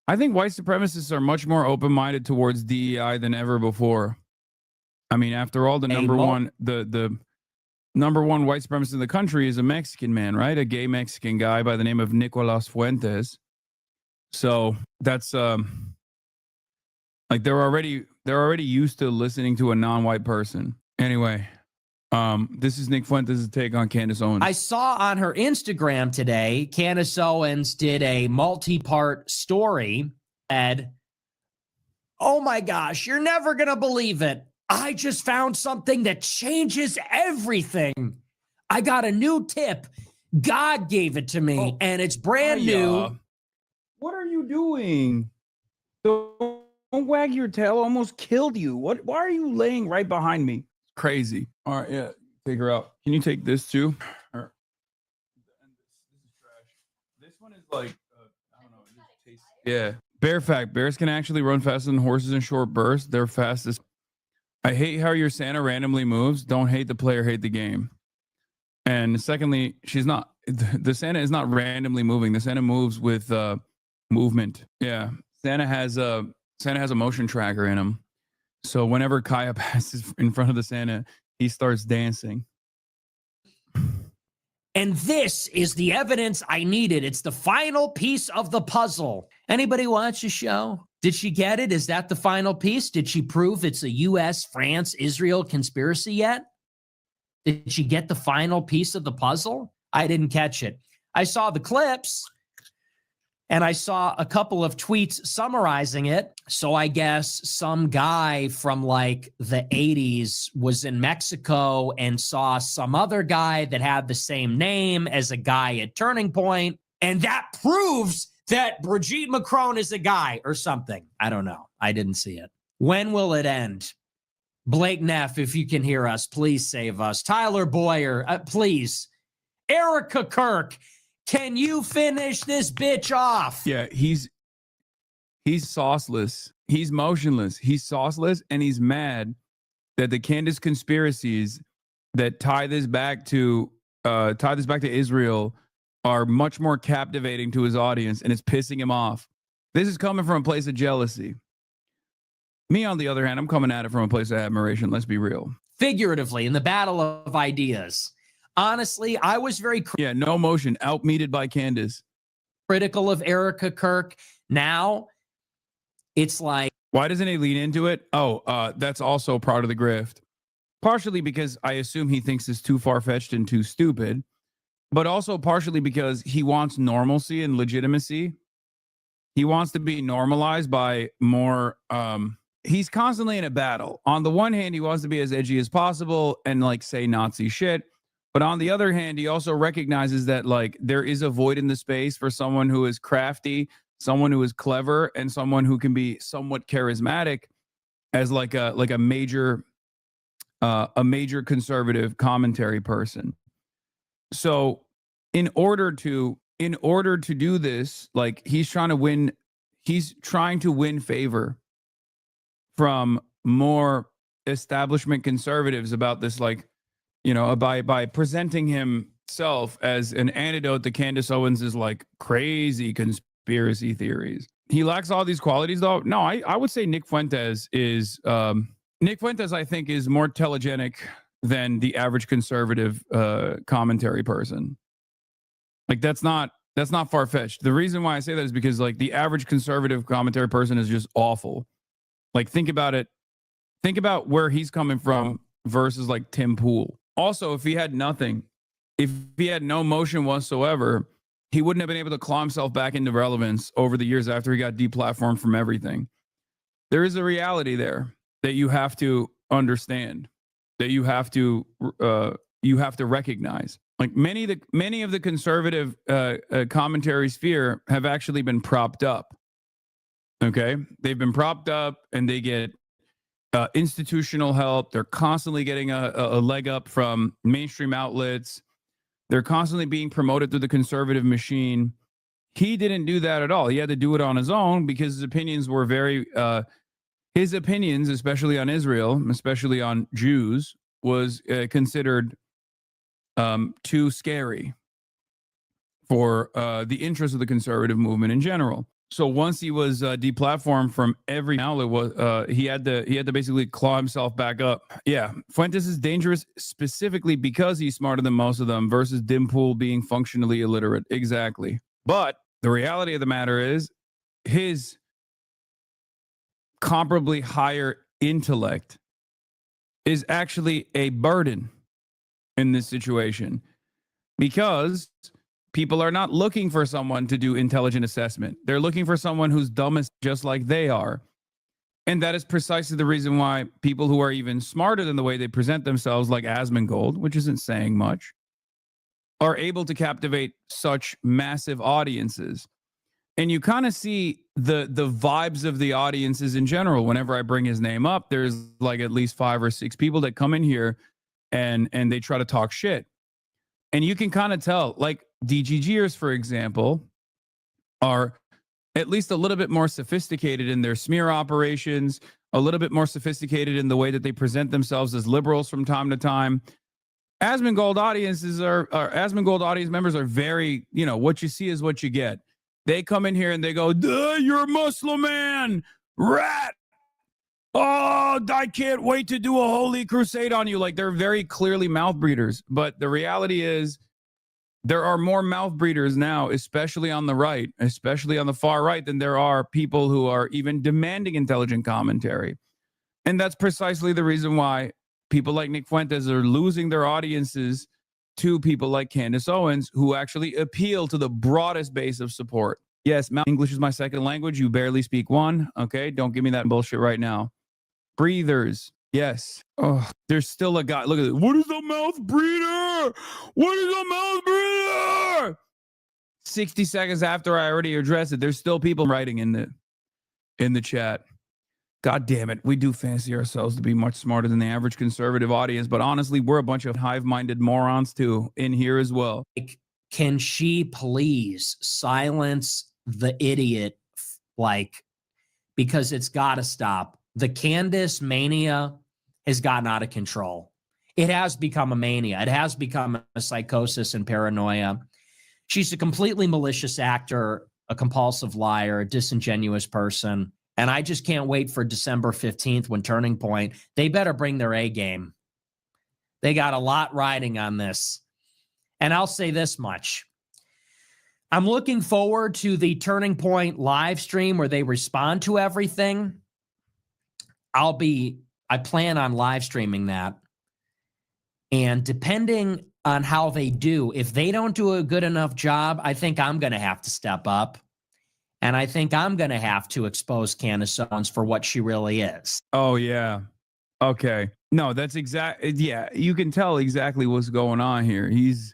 S2: I think white supremacists are much more open-minded towards DEI than ever before. I mean, after all, the number one white supremacist in the country is a Mexican man, right? A gay Mexican guy by the name of Nicolas Fuentes. So that's like they're already used to listening to a non-white person. Anyway, this is Nick Fuentes' take on Candace Owens.
S10: I saw on her Instagram today, Candace Owens did a multi-part story. Ed, oh my gosh, you're never gonna believe it. I just found something that changes everything. I got a new tip. God gave it to me, and it's brand new.
S2: What are you doing? Don't wag your tail. Almost killed you. What? Why are you laying right behind me? Crazy. All right, yeah. Take her out. Can you take this too? This one is like, I don't know. It just tastes. Yeah. Bear fact: bears can actually run faster than horses in short bursts. They're fastest. I hate how your Santa randomly moves. Don't hate the player, hate the game. And secondly, she's not. The Santa is not randomly moving. The Santa moves with movement. Yeah. Santa has a motion tracker in him. So whenever Kaya passes in front of the Santa, he starts dancing.
S10: And this is the evidence I needed. It's the final piece of the puzzle. Anybody watch the show? Did she get it? Is that the final piece? Did she prove it's a US, France, Israel conspiracy yet? Did she get the final piece of the puzzle? I didn't catch it. I saw the clips and I saw a couple of tweets summarizing it. So I guess some guy from like the 80s was in Mexico and saw some other guy that had the same name as a guy at Turning Point. And that proves that Brigitte Macron is a guy or something. I don't know. I didn't see it. When will it end? Blake Neff, if you can hear us, please save us. Tyler Boyer, please. Erica Kirk, can you finish this bitch off?
S2: Yeah, he's sauceless. He's motionless. He's sauceless, and he's mad that the Candace conspiracies that tie this back to Israel are much more captivating to his audience, and it's pissing him off. This is coming from a place of jealousy. Me, on the other hand, I'm coming at it from a place of admiration. Let's be real.
S10: Figuratively, in the battle of ideas. Honestly, I was very
S2: no motion, outmeted by Candace.
S10: Critical of Erica Kirk. Now, it's like,
S2: why doesn't he lean into it? Oh, that's also part of the grift. Partially because I assume he thinks it's too far-fetched and too stupid, but also partially because he wants normalcy and legitimacy. He wants to be normalized by more. He's constantly in a battle. On the one hand, he wants to be as edgy as possible and like say Nazi shit. But on the other hand, he also recognizes that like there is a void in the space for someone who is crafty, someone who is clever, and someone who can be somewhat charismatic as like a major conservative commentary person. So in order to do this, like he's trying to win favor from more establishment conservatives about this, like, you know, by presenting himself as an antidote to Candace Owens' like crazy conspiracy theories. He lacks all these qualities, though. No, I would say Nick Fuentes is I think is more telegenic than the average conservative commentary person. Like that's not far-fetched. The reason why I say that is because like the average conservative commentary person is just awful. Like think about it. Think about where he's coming from versus like Tim Pool. Also, if he had nothing, if he had no motion whatsoever, he wouldn't have been able to claw himself back into relevance over the years after he got deplatformed from everything. There is a reality there that you have to understand, that you have to recognize. Like many of the conservative commentary sphere have actually been propped up. Okay, they've been propped up, and they get institutional help. They're constantly getting a leg up from mainstream outlets. They're constantly being promoted through the conservative machine. He didn't do that at all. He had to do it on his own because his opinions were his opinions, especially on Israel, especially on Jews, was considered too scary for the interests of the conservative movement in general. So once he was deplatformed from every outlet, he had to basically claw himself back up. Yeah, Fuentes is dangerous specifically because he's smarter than most of them versus Tim Pool being functionally illiterate. Exactly. But the reality of the matter is his comparably higher intellect is actually a burden in this situation because people are not looking for someone to do intelligent assessment. They're looking for someone who's dumb as just like they are. And that is precisely the reason why people who are even smarter than the way they present themselves, like Asmongold, which isn't saying much, are able to captivate such massive audiences. And you kind of see the vibes of the audiences in general. Whenever I bring his name up, there's like at least 5 or 6 people that come in here and they try to talk shit. And you can kind of tell, like DGGers, for example, are at least a little bit more sophisticated in their smear operations, a little bit more sophisticated in the way that they present themselves as liberals from time to time. Asmongold audience members are very, you know, what you see is what you get. They come in here and they go, "Duh, you're a Muslim man, rat. Oh, I can't wait to do a holy crusade on you." Like they're very clearly mouth breathers. But the reality is There are more mouth breeders now, especially on the right, especially on the far right, than there are people who are even demanding intelligent commentary. And that's precisely the reason why people like Nick Fuentes are losing their audiences to people like Candace Owens, who actually appeal to the broadest base of support. Yes, English is my second language. You barely speak one. Okay, don't give me that bullshit right now. Breathers. Yes. Oh, there's still a guy. Look at it. What is a mouth breather? What is a mouth breather? 60 seconds after I already addressed it, there's still people writing in the chat. God damn it. We do fancy ourselves to be much smarter than the average conservative audience, but honestly, we're a bunch of hive-minded morons too in here as well.
S10: Can she please silence the idiot? Like, because it's got to stop. The Candace mania has gotten out of control. It has become a mania. It has become a psychosis and paranoia. She's a completely malicious actor, a compulsive liar, a disingenuous person. And I just can't wait for December 15th when Turning Point, they better bring their A game. They got a lot riding on this. And I'll say this much. I'm looking forward to the Turning Point live stream where they respond to everything. I plan on live streaming that. And depending on how they do, if they don't do a good enough job, I think I'm going to have to step up. And I think I'm going to have to expose Candace Owens for what she really is.
S2: Oh, yeah. Okay. No, that's yeah, you can tell exactly what's going on here. He's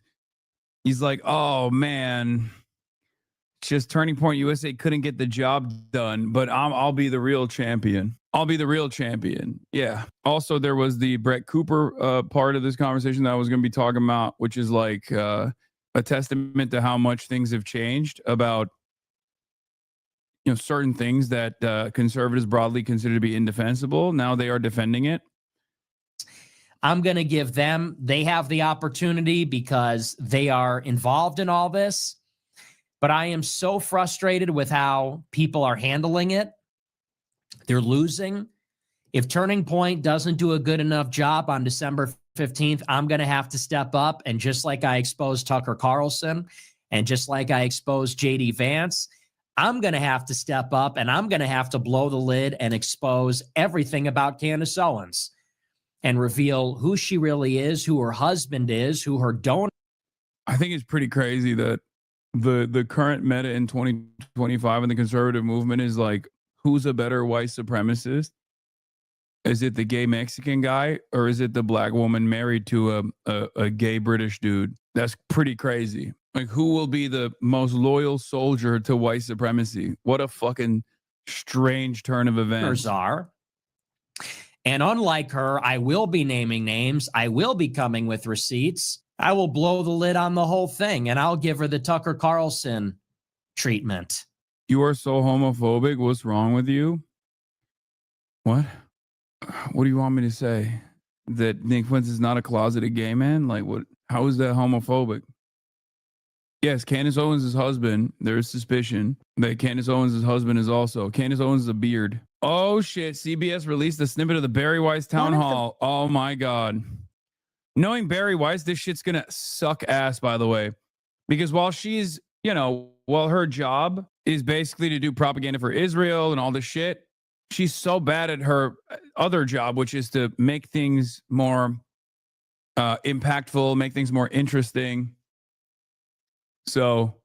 S2: like, oh, man, just Turning Point USA couldn't get the job done, but I'll be the real champion. I'll be the real champion. Yeah. Also, there was the Brett Cooper part of this conversation that I was going to be talking about, which is like a testament to how much things have changed about, you know, certain things that conservatives broadly consider to be indefensible. Now they are defending it.
S10: I'm going to give them, they have the opportunity because they are involved in all this. But I am so frustrated with how people are handling it. They're losing. If Turning Point doesn't do a good enough job on December 15th, I'm going to have to step up. And just like I exposed Tucker Carlson and just like I exposed JD Vance, I'm going to have to step up and I'm going to have to blow the lid and expose everything about Candace Owens and reveal who she really is, who her husband is, who her donor.
S2: I think it's pretty crazy that the current meta in 2025 in the conservative movement is like, who's a better white supremacist? Is it the gay Mexican guy or is it the black woman married to a gay British dude? That's pretty crazy. Like, who will be the most loyal soldier to white supremacy? What a fucking strange turn of events.
S10: Are. And unlike her, I will be naming names. I will be coming with receipts. I will blow the lid on the whole thing and I'll give her the Tucker Carlson treatment.
S2: You are so homophobic. What's wrong with you? What? What do you want me to say? That Nick Fuentes is not a closeted gay man? Like, what? How is that homophobic? Yes, Candace Owens' husband, there's suspicion that Candace Owens' husband is also. Candace Owens is a beard. Oh, shit. CBS released a snippet of the Barry Weiss town hall. Oh, my God. Knowing Barry Weiss, this shit's going to suck ass, by the way. Because while she's, you know, while her job is basically to do propaganda for Israel and all this shit, she's so bad at her other job, which is to make things more impactful, make things more interesting. So,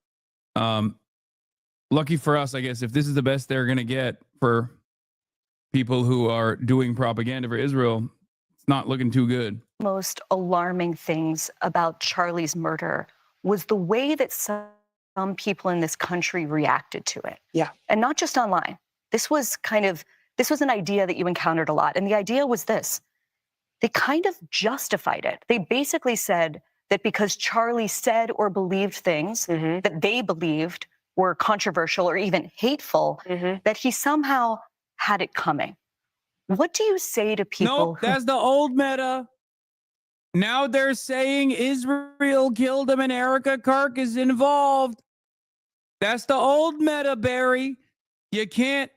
S2: lucky for us, I guess, if this is the best they're going to get for people who are doing propaganda for Israel, it's not looking too good.
S12: Most alarming things about Charlie's murder was the way that some people in this country reacted to it.
S4: Yeah.
S12: And not just online. This was an idea that you encountered a lot. And the idea was this. They kind of justified it. They basically said that because Charlie said or believed things that they believed were controversial or even hateful, that he somehow had it coming. What do you say to people?
S2: Nope, that's the old meta. Now they're saying Israel killed him and Erica Kirk is involved. That's the old meta, Barry. You can't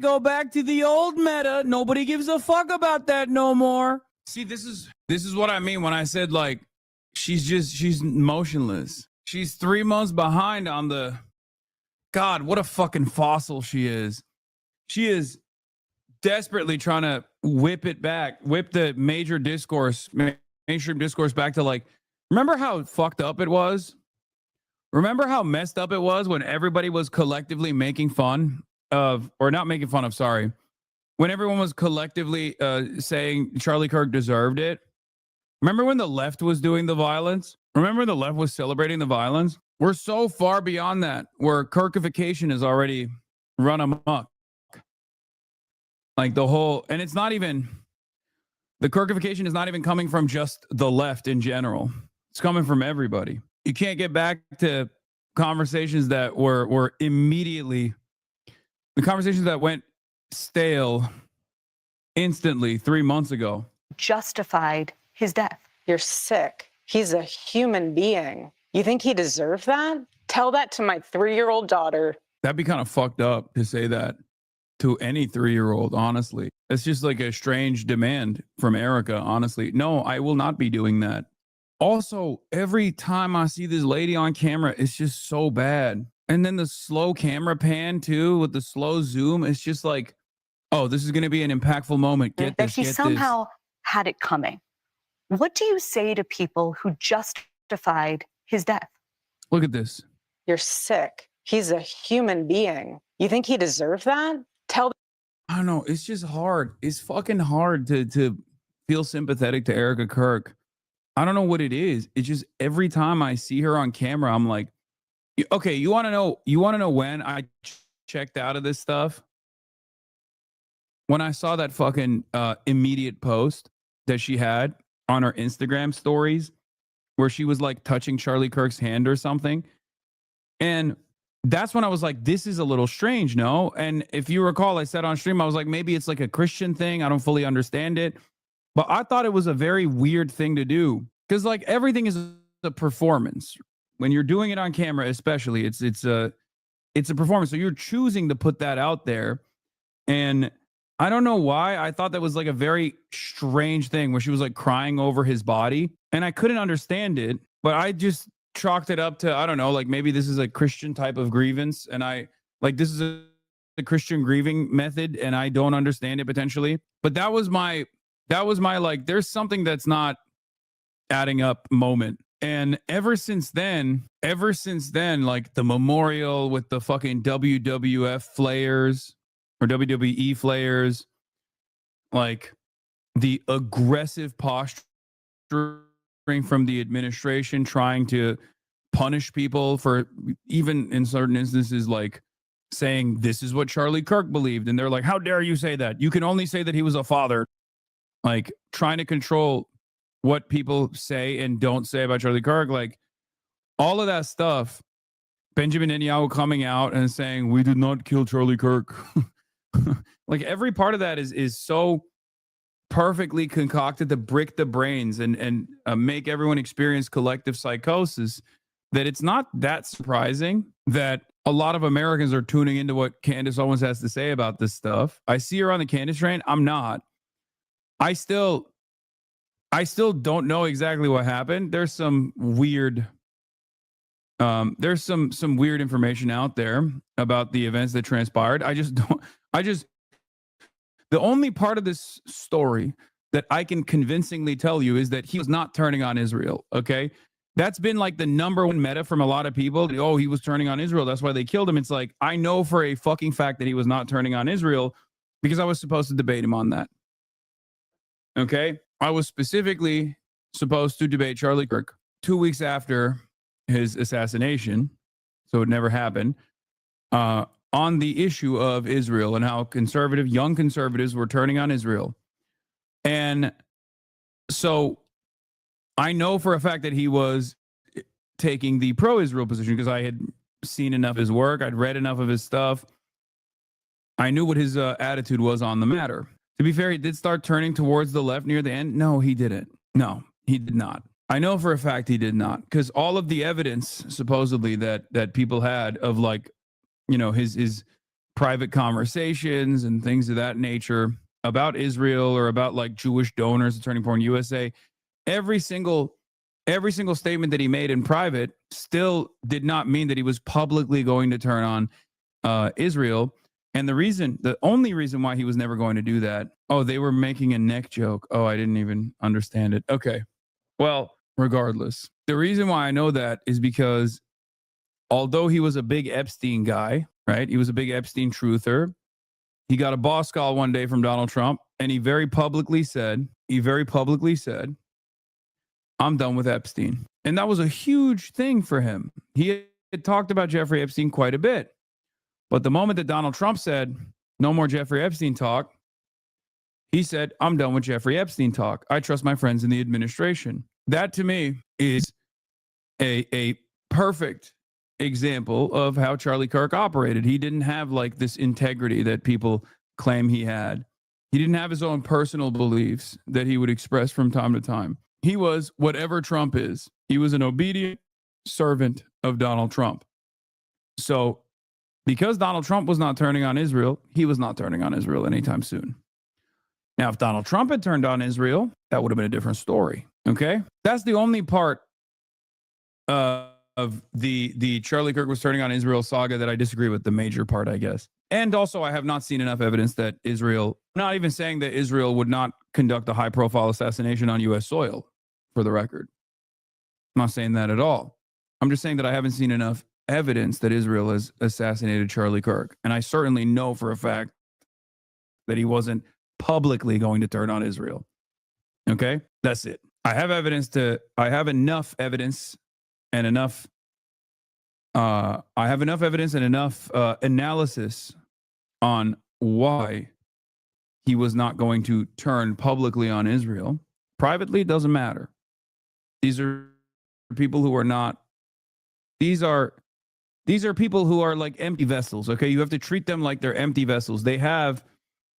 S2: go back to the old meta. Nobody gives a fuck about that no more. See, this is what I mean when I said, like, she's motionless. She's 3 months behind on the, God, what a fucking fossil she is. She is desperately trying to whip the mainstream discourse back to like, remember how fucked up it was? Remember how messed up it was when everybody was collectively making fun of, or not making fun of, sorry, when everyone was collectively saying Charlie Kirk deserved it? Remember when the left was doing the violence? Remember when the left was celebrating the violence? We're so far beyond that, where Kirkification has already run amok. Like the whole, and it's not even, the Kirkification is not even coming from just the left in general. It's coming from everybody. You can't get back to conversations that were immediately, the conversations that went stale instantly 3 months ago.
S12: Justified his death.
S13: You're sick. He's a human being. You think he deserved that? Tell that to my 3-year-old daughter.
S2: That'd be kind of fucked up to say that to any 3-year-old, honestly. It's just like a strange demand from Erica, honestly. No, I will not be doing that. Also, every time I see this lady on camera, it's just so bad. And then the slow camera pan too, with the slow zoom, it's just like, oh, this is going to be an impactful moment. Get
S12: that
S2: this,
S12: he
S2: get
S12: somehow had it coming. What do you say to people who justified his death?
S2: Look at this.
S13: You're sick. He's a human being. You think he deserved that? Tell.
S2: I don't know. It's just hard. It's fucking hard to feel sympathetic to Erica Kirk. I don't know what it is. It's just every time I see her on camera, I'm like, okay, you want to know when I checked out of this stuff? When I saw that fucking immediate post that she had on her Instagram stories where she was like touching Charlie Kirk's hand or something. And that's when I was like, this is a little strange, no? And if you recall, I said on stream, I was like, maybe it's like a Christian thing. I don't fully understand it. But I thought it was a very weird thing to do because like everything is a performance. When you're doing it on camera, especially, it's a performance. So you're choosing to put that out there. And I don't know why. I thought that was like a very strange thing where she was like crying over his body. And I couldn't understand it, but I just chalked it up to, I don't know, like maybe this is a Christian type of grievance. And I like, this is a Christian grieving method and I don't understand it potentially. But that was my like, there's something that's not adding up moment. And ever since then, like the memorial with the fucking WWF flares or WWE flares, like the aggressive posturing from the administration trying to punish people for even in certain instances, like saying this is what Charlie Kirk believed. And they're like, how dare you say that? You can only say that he was a father. Like trying to control what people say and don't say about Charlie Kirk, like all of that stuff. Benjamin Netanyahu coming out and saying, we did not kill Charlie Kirk. Like every part of that is so perfectly concocted to brick the brains and make everyone experience collective psychosis that it's not that surprising that a lot of Americans are tuning into what Candace Owens has to say about this stuff. I see her on the Candace train. I'm not. I still don't know exactly what happened. There's some weird weird information out there about the events that transpired. The only part of this story that I can convincingly tell you is that he was not turning on Israel. Okay. That's been like the number one meta from a lot of people. Oh, he was turning on Israel. That's why they killed him. It's like, I know for a fucking fact that he was not turning on Israel because I was supposed to debate him on that. Okay. I was specifically supposed to debate Charlie Kirk 2 weeks after his assassination. So it never happened. On the issue of Israel and how young conservatives were turning on Israel. And so I know for a fact that he was taking the pro-Israel position because I had seen enough of his work. I'd read enough of his stuff. I knew what his attitude was on the matter. To be fair, he did start turning towards the left near the end. No, he didn't. No, he did not. I know for a fact he did not because all of the evidence supposedly that people had of like, you know, his private conversations and things of that nature about Israel or about like Jewish donors at Turning Point USA, every single every single statement that he made in private still did not mean that he was publicly going to turn on Israel. And the only reason why he was never going to do that, oh, they were making a neck joke. Oh, I didn't even understand it. Okay. Well, regardless, the reason why I know that is because although he was a big Epstein guy, right? He was a big Epstein truther. He got a boss call one day from Donald Trump, and he very publicly said, I'm done with Epstein. And that was a huge thing for him. He had talked about Jeffrey Epstein quite a bit. But the moment that Donald Trump said, no more Jeffrey Epstein talk, he said, I'm done with Jeffrey Epstein talk. I trust my friends in the administration. That to me is a perfect example of how Charlie Kirk operated. He didn't have like this integrity that people claim he had. He didn't have his own personal beliefs that he would express from time to time. He was whatever Trump is. He was an obedient servant of Donald Trump. So because Donald Trump was not turning on Israel, he was not turning on Israel anytime soon. Now, if Donald Trump had turned on Israel, that would have been a different story. Okay? That's the only part of the Charlie Kirk was turning on Israel saga that I disagree with, the major part, I guess. And also, I have not seen enough evidence that Israel, not even saying that Israel would not conduct a high-profile assassination on U.S. soil, for the record. I'm not saying that at all. I'm just saying that I haven't seen enough evidence that Israel has assassinated Charlie Kirk. And I certainly know for a fact that he wasn't publicly going to turn on Israel. Okay? That's it. I have enough evidence and enough analysis on why he was not going to turn publicly on Israel. Privately, it doesn't matter. These are people who are not, these are people who are like empty vessels, okay? You have to treat them like they're empty vessels. They have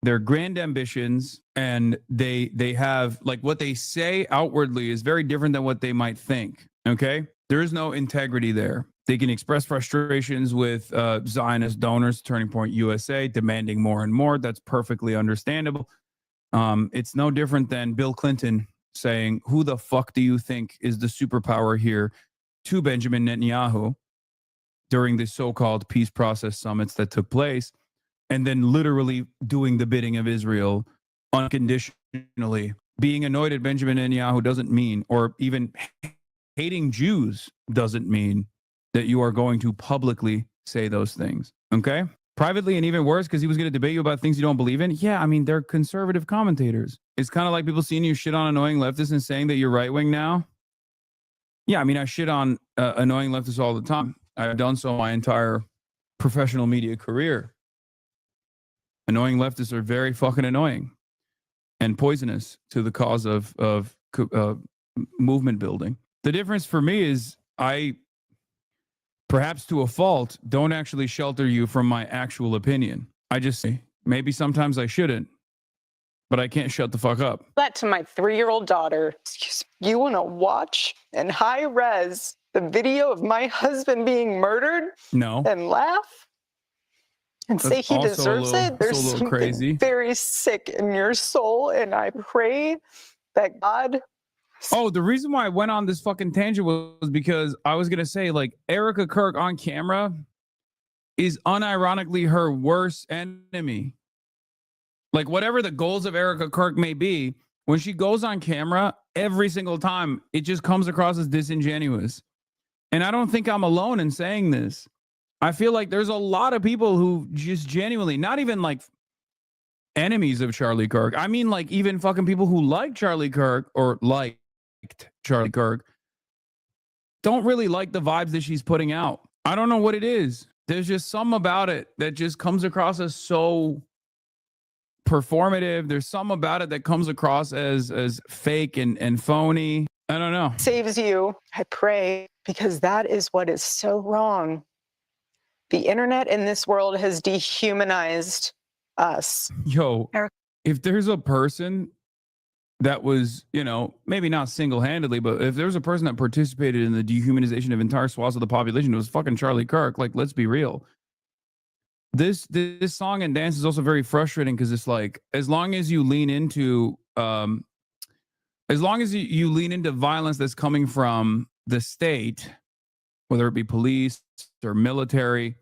S2: their grand ambitions, and they have, like, what they say outwardly is very different than what they might think, okay? There is no integrity there. They can express frustrations with Zionist donors, Turning Point USA, demanding more and more. That's perfectly understandable. It's no different than Bill Clinton saying, who the fuck do you think is the superpower here, to Benjamin Netanyahu during the so-called peace process summits that took place, and then literally doing the bidding of Israel unconditionally. Being annoyed at Benjamin Netanyahu doesn't mean, or even hating Jews doesn't mean, that you are going to publicly say those things, okay? Privately, and even worse, because he was going to debate you about things you don't believe in. Yeah, I mean, they're conservative commentators. It's kind of like people seeing you shit on annoying leftists and saying that you're right-wing now. Yeah, I mean, I shit on annoying leftists all the time. I've done so my entire professional media career. Annoying leftists are very fucking annoying and poisonous to the cause of movement building. The difference for me is I, perhaps to a fault, don't actually shelter you from my actual opinion. I just say, maybe sometimes I shouldn't, but I can't shut the fuck up.
S13: That to my 3-year-old daughter, you want to watch in high res the video of my husband being murdered?
S2: No.
S13: And laugh? And say
S2: That's
S13: he
S2: also
S13: deserves it? There's something
S2: crazy.
S13: very sick in your soul, and I pray that God...
S2: Oh, the reason why I went on this fucking tangent was because I was going to say, like, Erica Kirk on camera is unironically her worst enemy. Like, whatever the goals of Erica Kirk may be, when she goes on camera, every single time, it just comes across as disingenuous. And I don't think I'm alone in saying this. I feel like there's a lot of people who just genuinely, not even like enemies of Charlie Kirk. I mean, like, even fucking people who like Charlie Kirk or liked Charlie Kirk don't really like the vibes that she's putting out. I don't know what it is. There's just something about it that just comes across as so performative. There's some about it that comes across as fake and phony. I don't know.
S13: Saves you, I pray, because that is what is so wrong. The internet in this world has dehumanized us.
S2: Yo, if there's a person that was, you know, maybe not single-handedly, but if there was a person that participated in the dehumanization of entire swaths of the population, it was fucking Charlie Kirk. Like, let's be real. This song and dance is also very frustrating because it's like, as long as you lean into as long as you lean into violence that's coming from the state, whether it be police or military,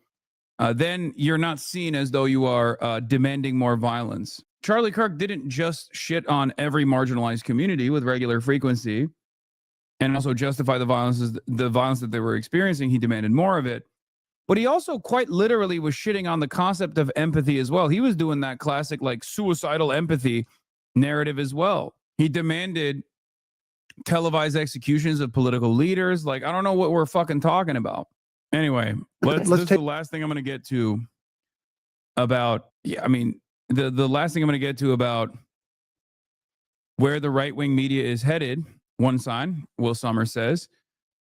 S2: then you're not seen as though you are demanding more violence. Charlie Kirk didn't just shit on every marginalized community with regular frequency and also justify the violence that they were experiencing. He demanded more of it. But he also quite literally was shitting on the concept of empathy as well. He was doing that classic like suicidal empathy narrative as well. He demanded televised executions of political leaders. Like, I don't know what we're fucking talking about. Anyway, this is the last thing I'm going to get to about, the last thing I'm going to get to about where the right-wing media is headed. One sign, Will Summers says,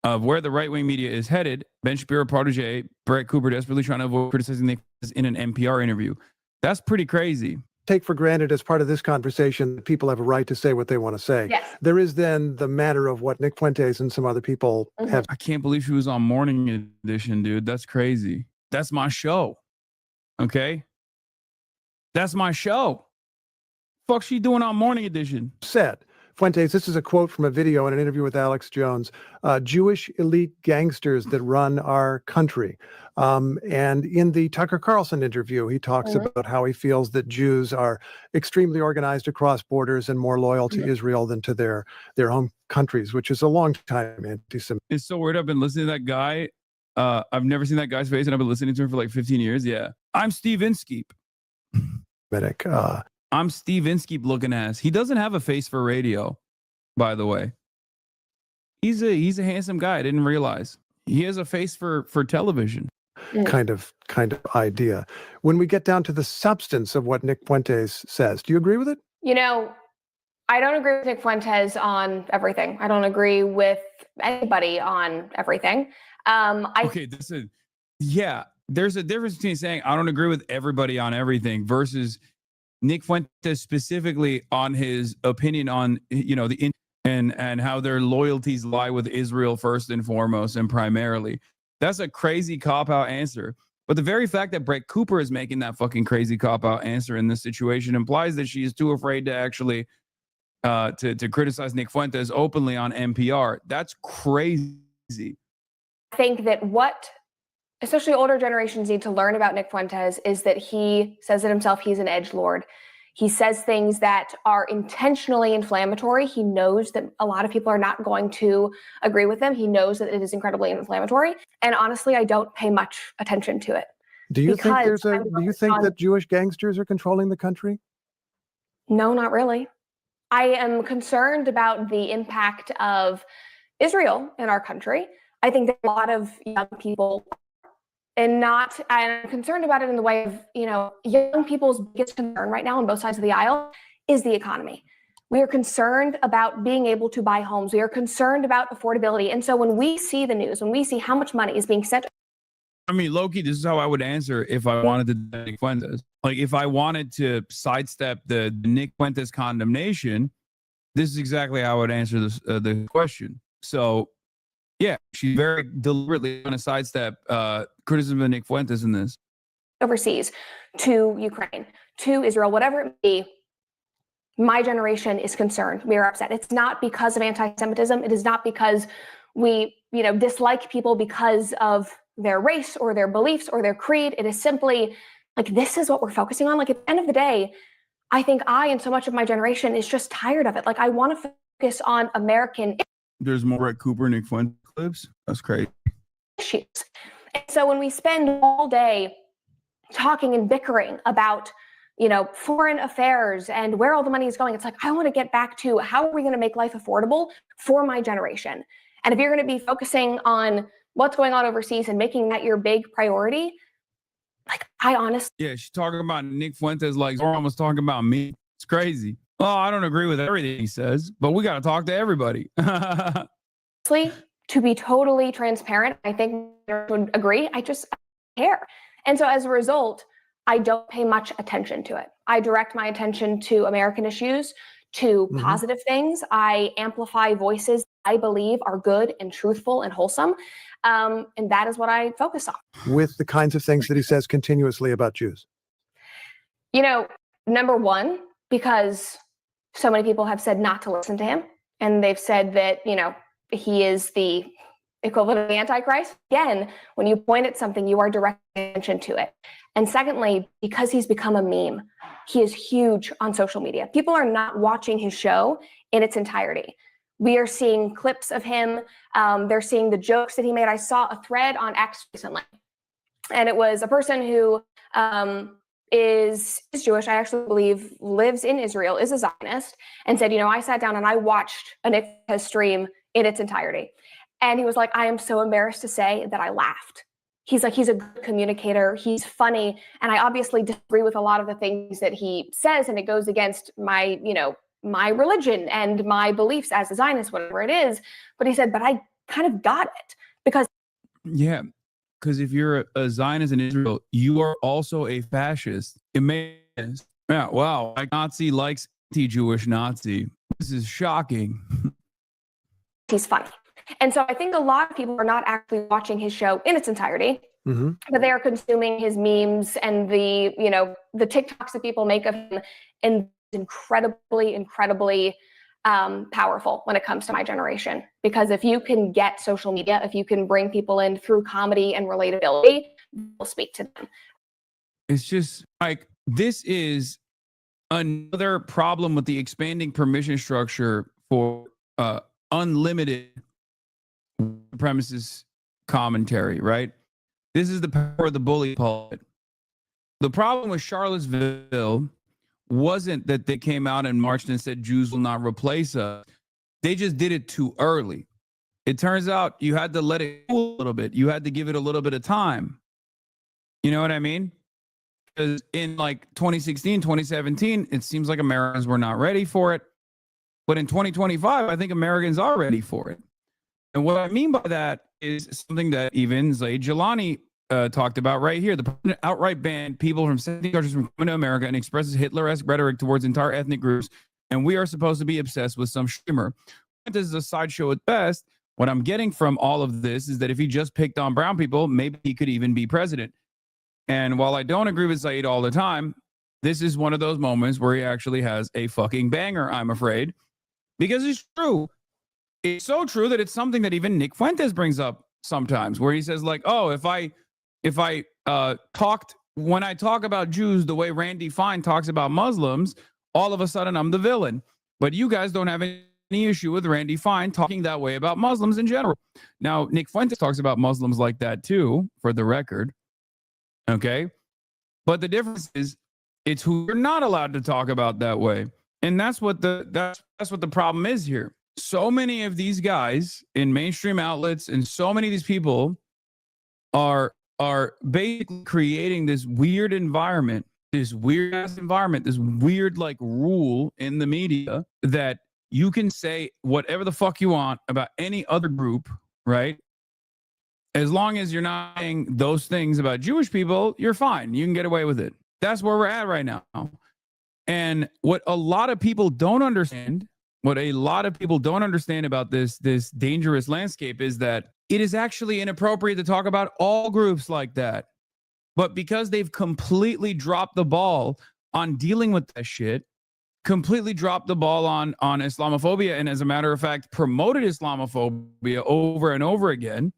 S2: of where the right-wing media is headed. Ben Shapiro protege Brett Cooper desperately trying to avoid criticizing Nick in an NPR interview. That's pretty crazy.
S14: Take for granted as part of this conversation that people have a right to say what they want to say.
S15: Yes.
S14: There is then the matter of what Nick Fuentes and some other people have.
S2: I can't believe she was on Morning Edition, dude. That's crazy. That's my show. Okay? That's my show. Fuck she doing on Morning Edition?
S14: Said. Fuentes, this is a quote from a video in an interview with Alex Jones. Jewish elite gangsters that run our country. And in the Tucker Carlson interview, he talks about how he feels that Jews are extremely organized across borders and more loyal to Israel than to their home countries, which is a long time anti-Semitic.
S2: It's so weird. I've been listening to that guy. I've never seen that guy's face, and I've been listening to him for like 15 years. Yeah. I'm Steve Inskeep. I'm Steve Inskeep looking ass. He doesn't have a face for radio, by the way. He's a handsome guy. I didn't realize. He has a face for television.
S14: Kind of idea. When we get down to the substance of what Nick Fuentes says, do you agree with it?
S15: You know, I don't agree with Nick Fuentes on everything. I don't agree with anybody on everything.
S2: There's a difference between saying I don't agree with everybody on everything versus Nick Fuentes specifically on his opinion on, and how their loyalties lie with Israel first and foremost and primarily. That's a crazy cop-out answer. But the very fact that Brett Cooper is making that fucking crazy cop-out answer in this situation implies that she is too afraid to actually to criticize Nick Fuentes openly on NPR. That's crazy.
S15: I think that what especially older generations need to learn about Nick Fuentes is that he says it himself, he's an edgelord. He says things that are intentionally inflammatory. He knows that a lot of people are not going to agree with him. He knows that it is incredibly inflammatory. And honestly, I don't pay much attention to it.
S14: Do you think that Jewish gangsters are controlling the country?
S15: No, not really. I am concerned about the impact of Israel in our country. I think that a lot of young people and I'm concerned about it in the way of, young people's biggest concern right now on both sides of the aisle is the economy. We are concerned about being able to buy homes. We are concerned about affordability. And so when we see the news, when we see how much money is being sent.
S2: I mean, Loki, this is how I would answer if I wanted to do Nick Fuentes. Like, if I wanted to sidestep the Nick Fuentes condemnation, this is exactly how I would answer the question. So, yeah, she's very deliberately going to sidestep criticism of Nick Fuentes in this.
S15: Overseas, to Ukraine, to Israel, whatever it may be, my generation is concerned. We are upset. It's not because of anti-Semitism. It is not because we, dislike people because of their race or their beliefs or their creed. It is simply like, this is what we're focusing on. Like, at the end of the day, I think I and so much of my generation is just tired of it. Like, I want to focus on American
S2: There's more Brett Cooper, Nick Fuentes clips. That's crazy.
S15: issues. And so when we spend all day talking and bickering about, foreign affairs and where all the money is going, it's like, I want to get back to how are we going to make life affordable for my generation? And if you're going to be focusing on what's going on overseas and making that your big priority, like, I honestly.
S2: Yeah, she's talking about Nick Fuentes like Zoran was talking about me. It's crazy. Oh, I don't agree with everything he says, but we got to talk to everybody.
S15: To be totally transparent, I think I would agree. I just care. And so as a result, I don't pay much attention to it. I direct my attention to American issues, to positive things. I amplify voices I believe are good and truthful and wholesome. And that is what I focus on.
S14: With the kinds of things that he says continuously about Jews?
S15: Number one, because so many people have said not to listen to him. And they've said that, he is the equivalent of the Antichrist. Again, when you point at something, you are directing attention to it. And secondly, because he's become a meme, he is huge on social media. People are not watching his show in its entirety. We are seeing clips of him. They're seeing the jokes that he made. I saw a thread on X recently, and it was a person who is Jewish, I actually believe lives in Israel, is a Zionist, and said, I sat down and I watched a Nick Fuentes stream in its entirety. And he was like, I am so embarrassed to say that I laughed. He's like, he's a good communicator. He's funny. And I obviously disagree with a lot of the things that he says, and it goes against my, my religion and my beliefs as a Zionist, whatever it is. But he said, but I kind of got it because.
S2: Yeah. Because if you're a Zionist in Israel, you are also a fascist. It makes sense. Yeah, wow. A Nazi likes anti-Jewish Nazi. This is shocking.
S15: He's funny. And so I think a lot of people are not actually watching his show in its entirety, but they are consuming his memes and the TikToks that people make of him, and incredibly powerful when it comes to my generation. Because if you can get social media, if you can bring people in through comedy and relatability, we'll speak to them.
S2: It's just like, this is another problem with the expanding permission structure for unlimited supremacist commentary, right? This is the power of the bully pulpit. The problem with Charlottesville wasn't that they came out and marched and said Jews will not replace us. They just did it too early. It turns out you had to let it cool a little bit. You had to give it a little bit of time. You know what I mean? Because in like 2016, 2017, it seems like Americans were not ready for it. But in 2025, I think Americans are ready for it. And what I mean by that is something that even Zaid Jilani talked about right here. The president outright banned people from 70 countries from coming to America and expresses Hitler-esque rhetoric towards entire ethnic groups. And we are supposed to be obsessed with some streamer. This is a sideshow at best. What I'm getting from all of this is that if he just picked on brown people, maybe he could even be president. And while I don't agree with Zaid all the time, this is one of those moments where he actually has a fucking banger, I'm afraid. Because it's true. It's so true that it's something that even Nick Fuentes brings up sometimes, where he says like, oh, if I when I talk about Jews the way Randy Fine talks about Muslims, all of a sudden I'm the villain. But you guys don't have any issue with Randy Fine talking that way about Muslims in general. Now, Nick Fuentes talks about Muslims like that too, for the record. Okay. But the difference is it's who you're not allowed to talk about that way. And that's what the problem is here. So many of these guys in mainstream outlets and so many of these people are basically creating this weird environment, this weird ass environment, this weird like rule in the media that you can say whatever the fuck you want about any other group, right? As long as you're not saying those things about Jewish people, you're fine. You can get away with it. That's where we're at right now. And what a lot of people don't understand, about this dangerous landscape is that it is actually inappropriate to talk about all groups like that. But because they've completely dropped the ball on dealing with that shit, completely dropped the ball on Islamophobia, and as a matter of fact, promoted Islamophobia over and over again,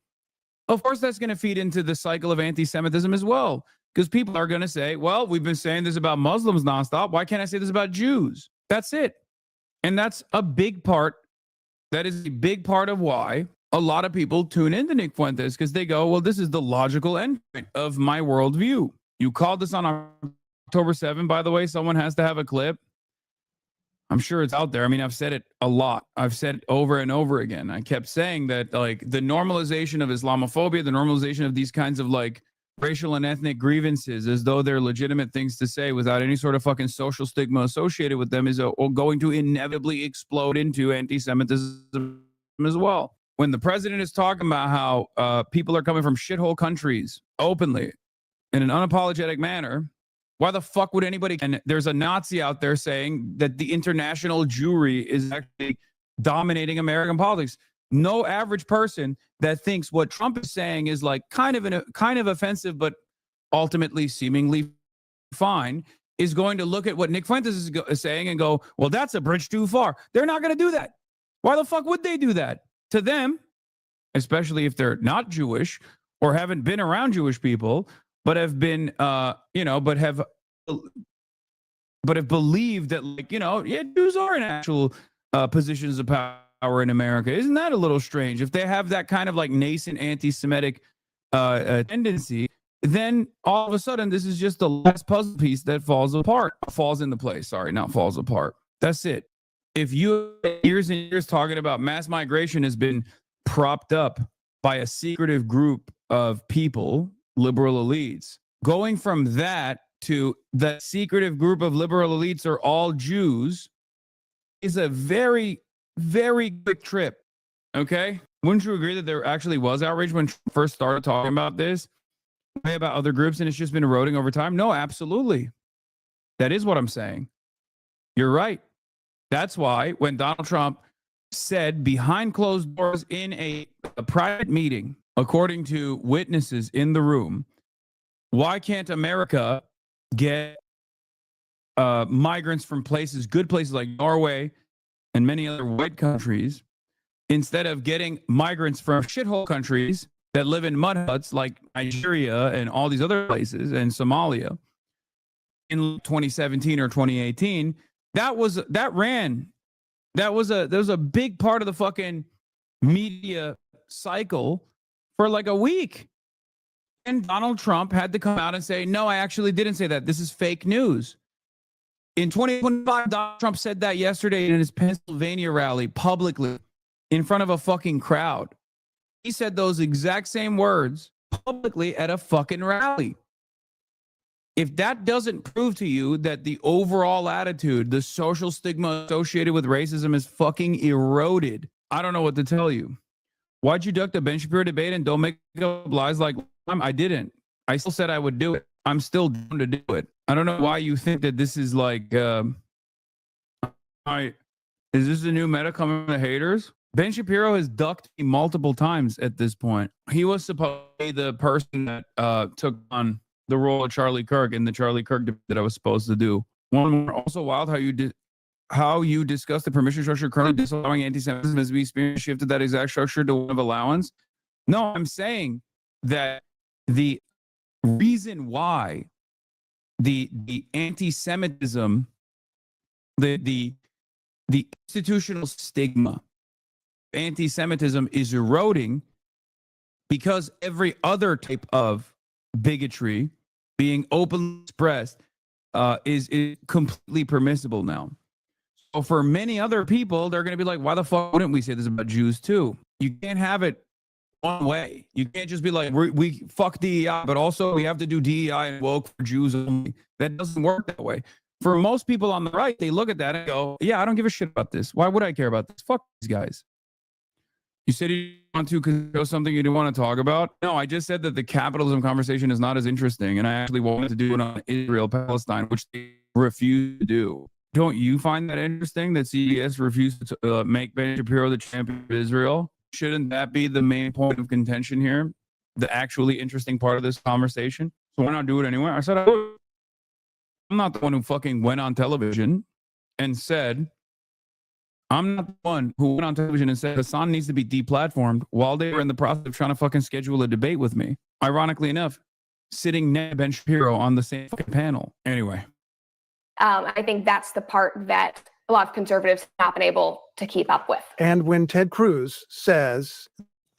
S2: of course that's going to feed into the cycle of anti-Semitism as well. Because people are going to say, well, we've been saying this about Muslims nonstop. Why can't I say this about Jews? That's it. And that's a big part. That is a big part of why a lot of people tune into Nick Fuentes, because they go, well, this is the logical endpoint of my worldview. You called this on October 7th, by the way. Someone has to have a clip. I'm sure it's out there. I mean, I've said it a lot. I've said it over and over again. I kept saying that, like, the normalization of Islamophobia, the normalization of these kinds of, like, racial and ethnic grievances as though they're legitimate things to say without any sort of fucking social stigma associated with them is going to inevitably explode into anti-Semitism as well. When the president is talking about how people are coming from shithole countries openly in an unapologetic manner, why the fuck would anybody? And there's a Nazi out there saying that the international Jewry is actually dominating American politics. No average person that thinks what Trump is saying is like kind of offensive, but ultimately seemingly fine, is going to look at what Nick Fuentes is saying and go, well, that's a bridge too far. They're not going to do that. Why the fuck would they do that? To them, especially if they're not Jewish or haven't been around Jewish people, but have been, but have believed that, like, yeah, Jews are in actual positions of power in America. Isn't that a little strange? If they have that kind of like nascent anti-Semitic tendency, then all of a sudden this is just the last puzzle piece that falls into place. Sorry, not falls apart. That's it. If you years and years talking about mass migration has been propped up by a secretive group of people, liberal elites, going from that to the secretive group of liberal elites are all Jews is a very, very quick trip. Okay? Wouldn't you agree that there actually was outrage when Trump first started talking about this, about other groups, and it's just been eroding over time? No, absolutely. That is what I'm saying. You're right. That's why when Donald Trump said behind closed doors in a private meeting, according to witnesses in the room, why can't America get migrants from good places like Norway and many other white countries, instead of getting migrants from shithole countries that live in mud huts like Nigeria and all these other places and Somalia in 2017 or 2018? That was a big part of the fucking media cycle for like a week. And Donald Trump had to come out and say, no, I actually didn't say that. This is fake news. In 2025, Donald Trump said that yesterday in his Pennsylvania rally publicly in front of a fucking crowd. He said those exact same words publicly at a fucking rally. If that doesn't prove to you that the overall attitude, the social stigma associated with racism is fucking eroded, I don't know what to tell you. Why'd you duck the Ben Shapiro debate and don't make up lies like I didn't? I still said I would do it. I'm still down to do it. I don't know why you think that this is like, is this the new meta coming from the haters? Ben Shapiro has ducked me multiple times at this point. He was supposed to be the person that took on the role of Charlie Kirk in the Charlie Kirk debate that I was supposed to do. One more, also wild how you discussed the permission structure currently disallowing anti-Semitism as we shifted that exact structure to one of allowance. No, I'm saying that the reason why the anti-Semitism, the institutional stigma, anti-Semitism is eroding because every other type of bigotry being openly expressed is completely permissible now. So for many other people, they're going to be like, why the fuck wouldn't we say this about Jews too? You can't have it one way. You can't just be like, we fuck DEI, but also we have to do DEI and woke for Jews only. That doesn't work that way. For most people on the right, they look at that and go, yeah, I don't give a shit about this. Why would I care about this? Fuck these guys. You said you want to because there's something you didn't want to talk about? No, I just said that the capitalism conversation is not as interesting, and I actually wanted to do it on Israel-Palestine, which they refuse to do. Don't you find that interesting that CBS refused to make Ben Shapiro the champion of Israel? Shouldn't that be the main point of contention here? The actually interesting part of this conversation? So why not do it anyway? I said, I'm not the one who fucking went on television and said, I'm not the one who went on television and said Hassan needs to be deplatformed while they were in the process of trying to fucking schedule a debate with me. Ironically enough, sitting next to Ben Shapiro on the same fucking panel. Anyway.
S15: I think that's the part that a lot of conservatives have not been able to keep up with.
S14: And when Ted Cruz says,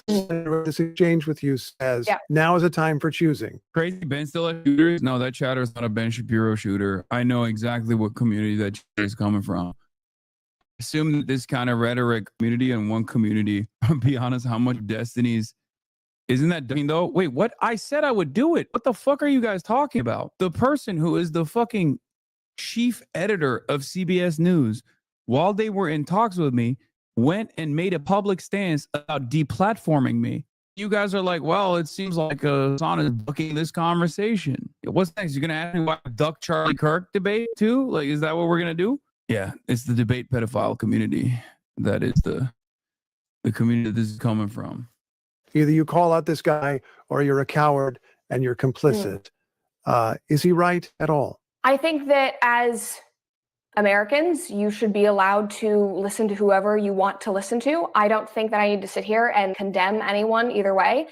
S14: this exchange with you says, now is a time for choosing.
S2: Crazy Ben still a shooter? No, that chatter is not a Ben Shapiro shooter. I know exactly what community that chatter is coming from. Assume that this kind of rhetoric community and one community, be honest, how much Destiny's, isn't that, I mean, though? Wait, what? I said I would do it. What the fuck are you guys talking about? The person who is the fucking chief editor of CBS News, while they were in talks with me, went and made a public stance about deplatforming me. You guys are like, well, it seems like Hassan is ducking this conversation. What's next? You're going to ask me why I duck Charlie Kirk debate too? Like, is that what we're going to do? Yeah, it's the debate pedophile community. That is the community that this is coming from.
S14: Either you call out this guy or you're a coward and you're complicit. Is he right at all?
S15: I think that as Americans, you should be allowed to listen to whoever you want to listen to. I don't think that I need to sit here and condemn anyone either way.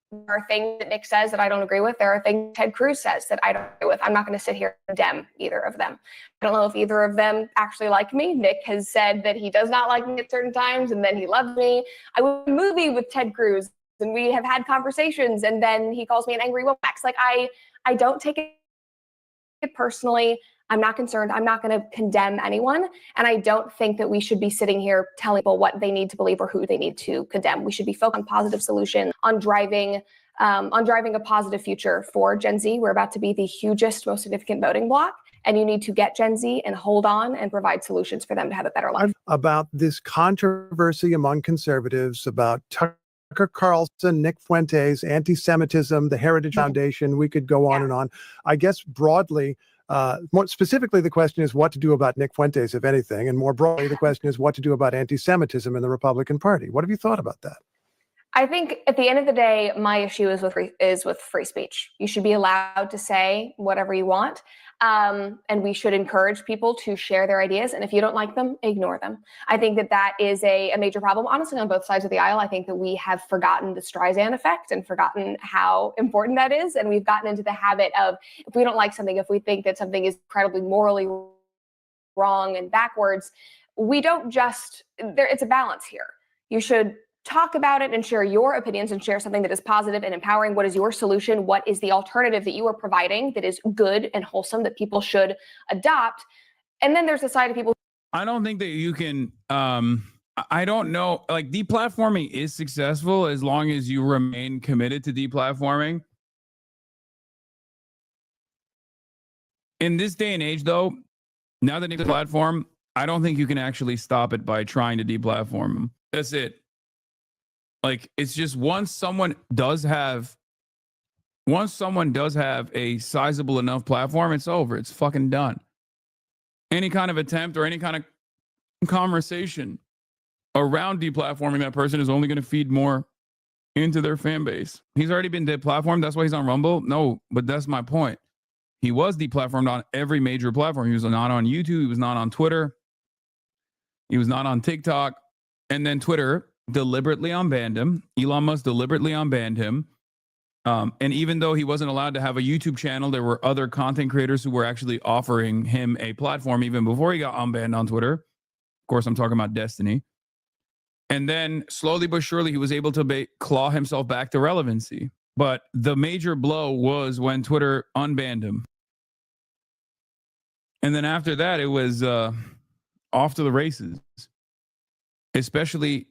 S15: There are things that Nick says that I don't agree with. There are things Ted Cruz says that I don't agree with. I'm not going to sit here and condemn either of them. I don't know if either of them actually like me. Nick has said that he does not like me at certain times and then he loves me. I went to a movie with Ted Cruz and we have had conversations and then he calls me an angry wax. Like I don't take it personally. I'm not concerned. I'm not going to condemn anyone. And I don't think that we should be sitting here telling people what they need to believe or who they need to condemn. We should be focused on positive solution, on driving a positive future for Gen Z. We're about to be the hugest, most significant voting bloc. And you need to get Gen Z and hold on and provide solutions for them to have a better life.
S14: About this controversy among conservatives about Tucker Carlson, Nick Fuentes, anti-Semitism, the Heritage Foundation, we could go on and on. I guess broadly, more specifically, the question is what to do about Nick Fuentes, if anything. And more broadly, the question is what to do about anti-Semitism in the Republican Party. What have you thought about that?
S15: I think at the end of the day, my issue is with free speech. You should be allowed to say whatever you want. And we should encourage people to share their ideas. And if you don't like them, ignore them. I think that is a major problem, honestly, on both sides of the aisle. I think that we have forgotten the Streisand effect and forgotten how important that is. And we've gotten into the habit of, if we don't like something, if we think that something is incredibly morally wrong and backwards, we don't just, it's a balance here. You should talk about it and share your opinions and share something that is positive and empowering. What is your solution? What is the alternative that you are providing that is good and wholesome that people should adopt? And then there's a side of people.
S2: I don't think that you can, I don't know, like deplatforming is successful as long as you remain committed to deplatforming. In this day and age, though, now that it's a platform, I don't think you can actually stop it by trying to deplatform them. That's it. Like, it's just once someone does have a sizable enough platform, it's over. It's fucking done. Any kind of attempt or any kind of conversation around deplatforming that person is only going to feed more into their fan base. He's already been deplatformed. That's why he's on Rumble. No, but that's my point. He was deplatformed on every major platform. He was not on YouTube. He was not on Twitter. He was not on TikTok. And then Twitter deliberately unbanned him. Elon Musk deliberately unbanned him. And even though he wasn't allowed to have a YouTube channel, there were other content creators who were actually offering him a platform even before he got unbanned on Twitter. Of course, I'm talking about Destiny. And then slowly but surely, he was able to claw himself back to relevancy. But the major blow was when Twitter unbanned him. And then after that, it was off to the races. Especially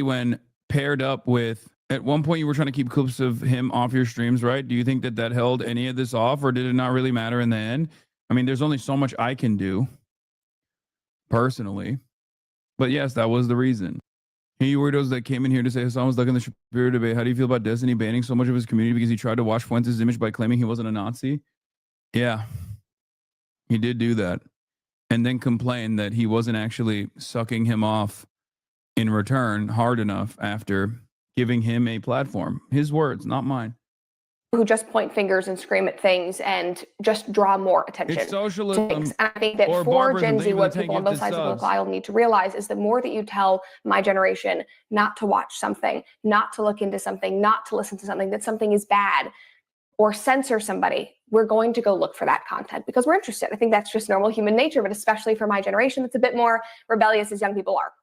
S2: when paired up with, at one point you were trying to keep clips of him off your streams, right? Do you think that held any of this off, or did it not really matter in the end? I mean, there's only so much I can do personally. But yes, that was the reason. Hey, weirdos that came in here to say Hassan was stuck in the Shapiro debate. How do you feel about Destiny banning so much of his community because he tried to wash Fuentes' image by claiming he wasn't a Nazi? Yeah, he did do that. And then complained that he wasn't actually sucking him off in return hard enough after giving him a platform. His words, not mine.
S15: Who just point fingers and scream at things and just draw more attention.
S2: It's socialism.
S15: To things. And I think that for Gen Z, what people on both sides of the political aisle need to realize is the more that you tell my generation not to watch something, not to look into something, not to listen to something, that something is bad, or censor somebody, we're going to go look for that content because we're interested. I think that's just normal human nature, but especially for my generation, that's a bit more rebellious as young people are.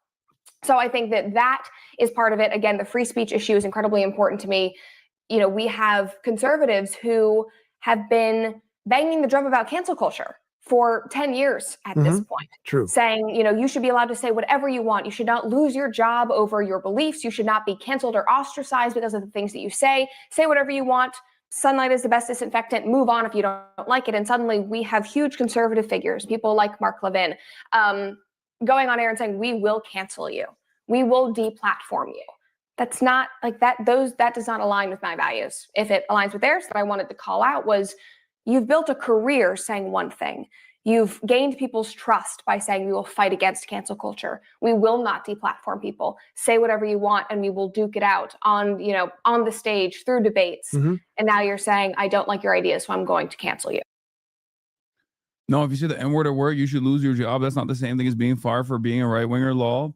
S15: So I think that is part of it. Again, the free speech issue is incredibly important to me. You know, we have conservatives who have been banging the drum about cancel culture for 10 years at this point.
S14: True.
S15: Saying, you know, you should be allowed to say whatever you want. You should not lose your job over your beliefs. You should not be canceled or ostracized because of the things that you say. Say whatever you want. Sunlight is the best disinfectant. Move on if you don't like it. And suddenly we have huge conservative figures, people like Mark Levin, going on air and saying, we will cancel you. We will deplatform you. That's not like that. That does not align with my values. If it aligns with theirs, what I wanted to call out was you've built a career saying one thing. You've gained people's trust by saying we will fight against cancel culture. We will not deplatform people. Say whatever you want and we will duke it out on the stage through debates. And now you're saying, I don't like your ideas, so I'm going to cancel you.
S2: No, if you say the N-word at work, you should lose your job. That's not the same thing as being fired for being a right-winger, law.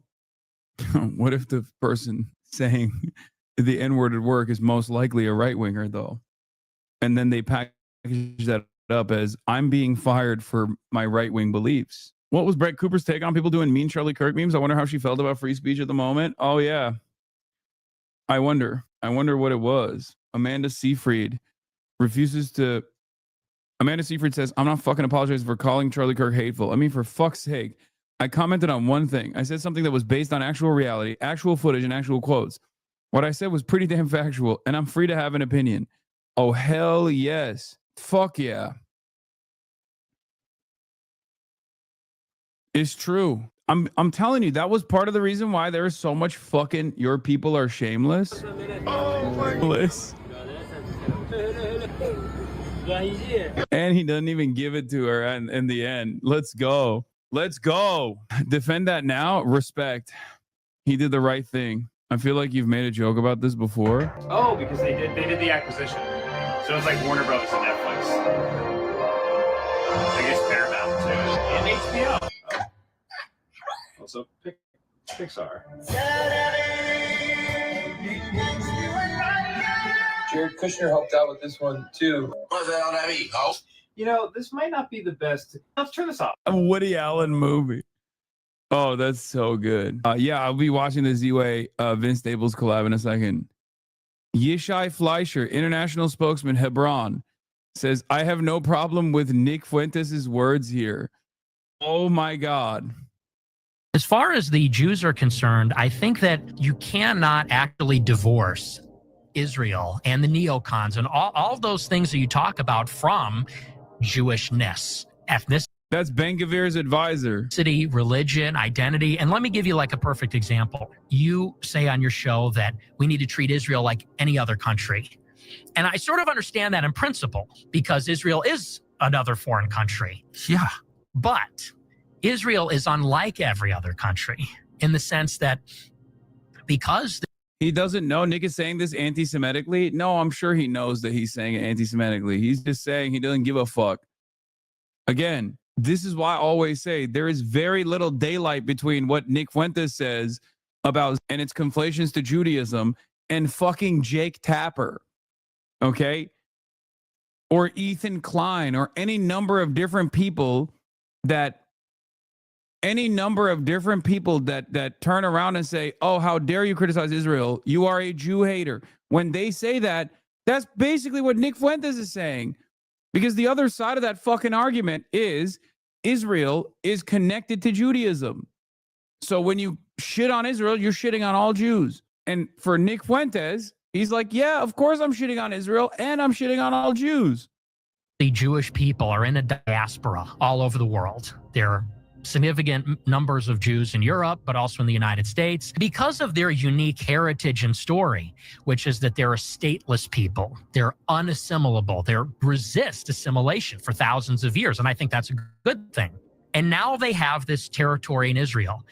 S2: What if the person saying the N-word at work is most likely a right-winger, though? And then they package that up as, I'm being fired for my right-wing beliefs. What was Brett Cooper's take on people doing mean Charlie Kirk memes? I wonder how she felt about free speech at the moment. Oh, yeah. I wonder what it was. Amanda Seyfried says, I'm not fucking apologizing for calling Charlie Kirk hateful. I mean, for fuck's sake, I commented on one thing. I said something that was based on actual reality, actual footage, and actual quotes. What I said was pretty damn factual, and I'm free to have an opinion. Oh, hell yes. Fuck yeah. It's true. I'm telling you, that was part of the reason why there is so much fucking your people are shameless. Bliss. And he doesn't even give it to her in the end. Let's go. Let's go. Defend that now. Respect. He did the right thing. I feel like you've made a joke about this before.
S16: Oh, because they did the acquisition. So it's like Warner Brothers and Netflix. I guess Paramount too. And HBO. Oh. Also Pixar.
S17: Jared Kushner helped out with this one too.
S16: You know, this might not be the best. Let's turn this off.
S2: A Woody Allen movie. Oh, that's so good. Yeah, I'll be watching the Z-Way Vince Staples collab in a second. Yishai Fleischer, international spokesman, Hebron, says, I have no problem with Nick Fuentes' words here. Oh my God.
S10: As far as the Jews are concerned, I think that you cannot actually divorce Israel and the neocons and all those things that you talk about from Jewishness, ethnicity.
S2: That's Ben Gavir's advisor.
S10: Religion, identity. And let me give you like a perfect example. You say on your show that we need to treat Israel like any other country. And I sort of understand that in principle because Israel is another foreign country. Yeah. But Israel is unlike every other country in the sense that because
S2: he doesn't know Nick is saying this anti-Semitically. No, I'm sure he knows that he's saying it anti-Semitically. He's just saying he doesn't give a fuck. Again, this is why I always say there is very little daylight between what Nick Fuentes says about and its conflations to Judaism and fucking Jake Tapper. Okay? Or Ethan Klein or any number of different people that turn around and say, oh, how dare you criticize Israel? You are a Jew hater. When they say that, that's basically what Nick Fuentes is saying. Because the other side of that fucking argument is Israel is connected to Judaism. So when you shit on Israel, you're shitting on all Jews. And for Nick Fuentes, he's like, yeah, of course I'm shitting on Israel and I'm shitting on all Jews.
S10: the Jewish people are in a diaspora all over the world. There are significant numbers of Jews in Europe, but also in the United States, because of their unique heritage and story, which is that they're a stateless people. They're unassimilable. They resist assimilation for thousands of years. And I think that's a good thing. And now they have this territory in Israel.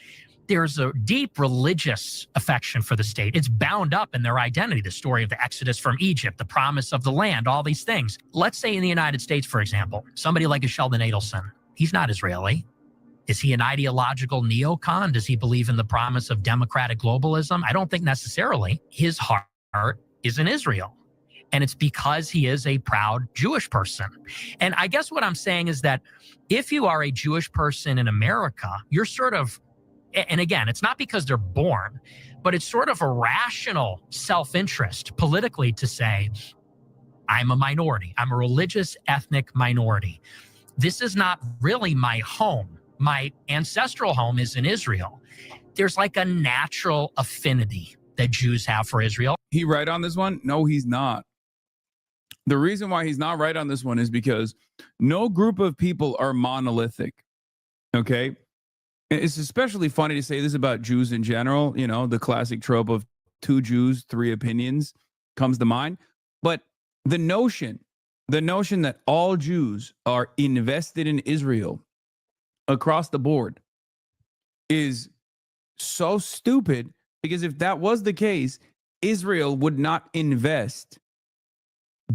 S10: There's a deep religious affection for the state. It's bound up in their identity, the story of the Exodus from Egypt, the promise of the land, all these things. Let's say in the United States, for example, somebody like a Sheldon Adelson, he's not Israeli. Is he an ideological neocon? Does he believe in the promise of democratic globalism? I don't think necessarily. His heart is in Israel. And it's because he is a proud Jewish person. And I guess what I'm saying is that if you are a Jewish person in America, you're sort of, and again, it's not because they're born, but it's sort of a rational self-interest politically to say, I'm a minority. I'm a religious ethnic minority. This is not really my home. My ancestral home is in Israel. There's like a natural affinity that Jews have for Israel.
S2: He right on this one? No, he's not. The reason why he's not right on this one is because no group of people are monolithic. Okay? It's especially funny to say this about Jews in general. You know, the classic trope of 2 Jews, 3 opinions comes to mind. But the notion that all Jews are invested in Israel across the board is so stupid, because if that was the case, Israel would not invest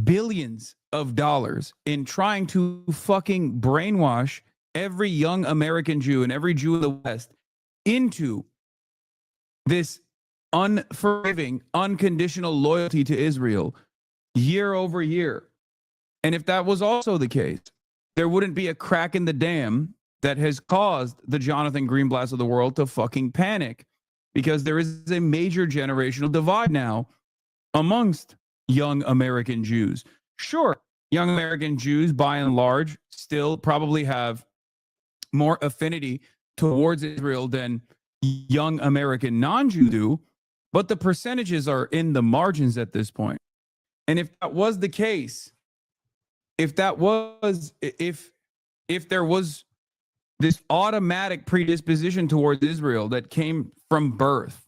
S2: billions of dollars in trying to fucking brainwash every young American Jew and every Jew in the West into this unforgiving, unconditional loyalty to Israel year over year. And if that was also the case, there wouldn't be a crack in the dam that has caused the Jonathan Greenblatt's of the world to fucking panic, because there is a major generational divide now amongst young American Jews. Sure, young American Jews, by and large, still probably have more affinity towards Israel than young American non-Jew do, but the percentages are in the margins at this point. And if that was the case, if there was this automatic predisposition towards Israel that came from birth,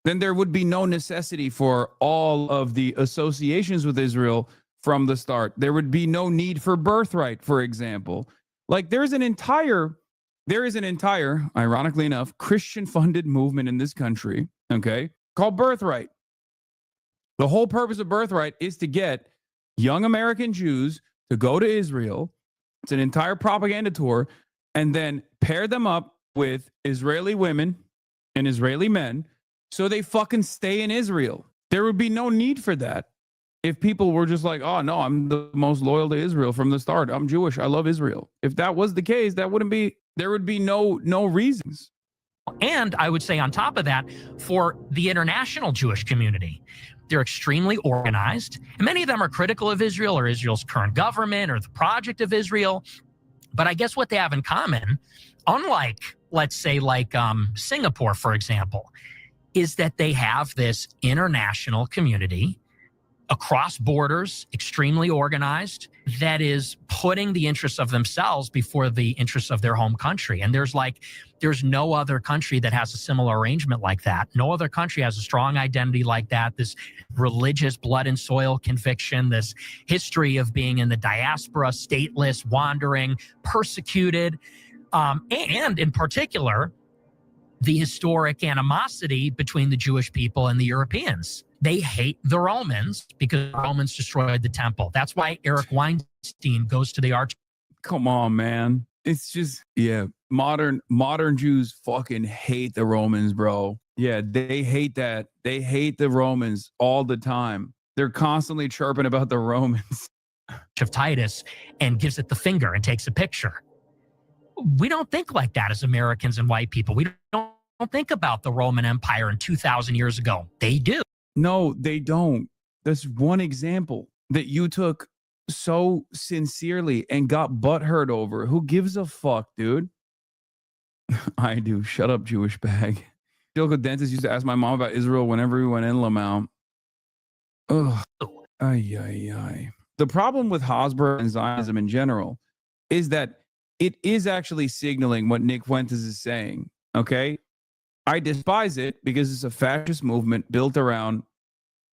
S2: then there would be no necessity for all of the associations with Israel from the start. There would be no need for birthright, for example. Like there is an entire, ironically enough, Christian-funded movement in this country, okay, called Birthright. The whole purpose of Birthright is to get young American Jews to go to Israel. It's an entire propaganda tour, and then pair them up with Israeli women and Israeli men so they fucking stay in Israel. There would be no need for that if people were just like, oh, no, I'm the most loyal to Israel from the start. I'm Jewish. I love Israel. If that was the case, there would be no reasons.
S10: And I would say on top of that, for the international Jewish community, they're extremely organized. And many of them are critical of Israel or Israel's current government or the project of Israel. But I guess what they have in common, unlike, let's say, like Singapore, for example, is that they have this international community across borders, extremely organized, that is putting the interests of themselves before the interests of their home country. And there's no other country that has a similar arrangement like that. No other country has a strong identity like that, this religious blood and soil conviction, this history of being in the diaspora, stateless, wandering, persecuted, and in particular, the historic animosity between the Jewish people and the Europeans. They hate the Romans because the Romans destroyed the temple. That's why Eric Weinstein goes to the arch.
S2: Come on, man. It's just, yeah, modern Jews fucking hate the Romans, bro. Yeah, they hate that. They hate the Romans all the time. They're constantly chirping about the Romans.
S10: Of Titus and gives it the finger and takes a picture. We don't think like that as Americans and white people. We don't think about the Roman Empire and 2,000 years ago. They do.
S2: No, they don't. That's one example that you took so sincerely and got butthurt over. Who gives a fuck, dude? I do. Shut up, Jewish bag. Local dentist used to ask my mom about Israel whenever we went in Lamount. Ugh. Ay, ay, ay. The problem with Hasbro and Zionism in general is that it is actually signaling what Nick Fuentes is saying, okay? I despise it because it's a fascist movement built around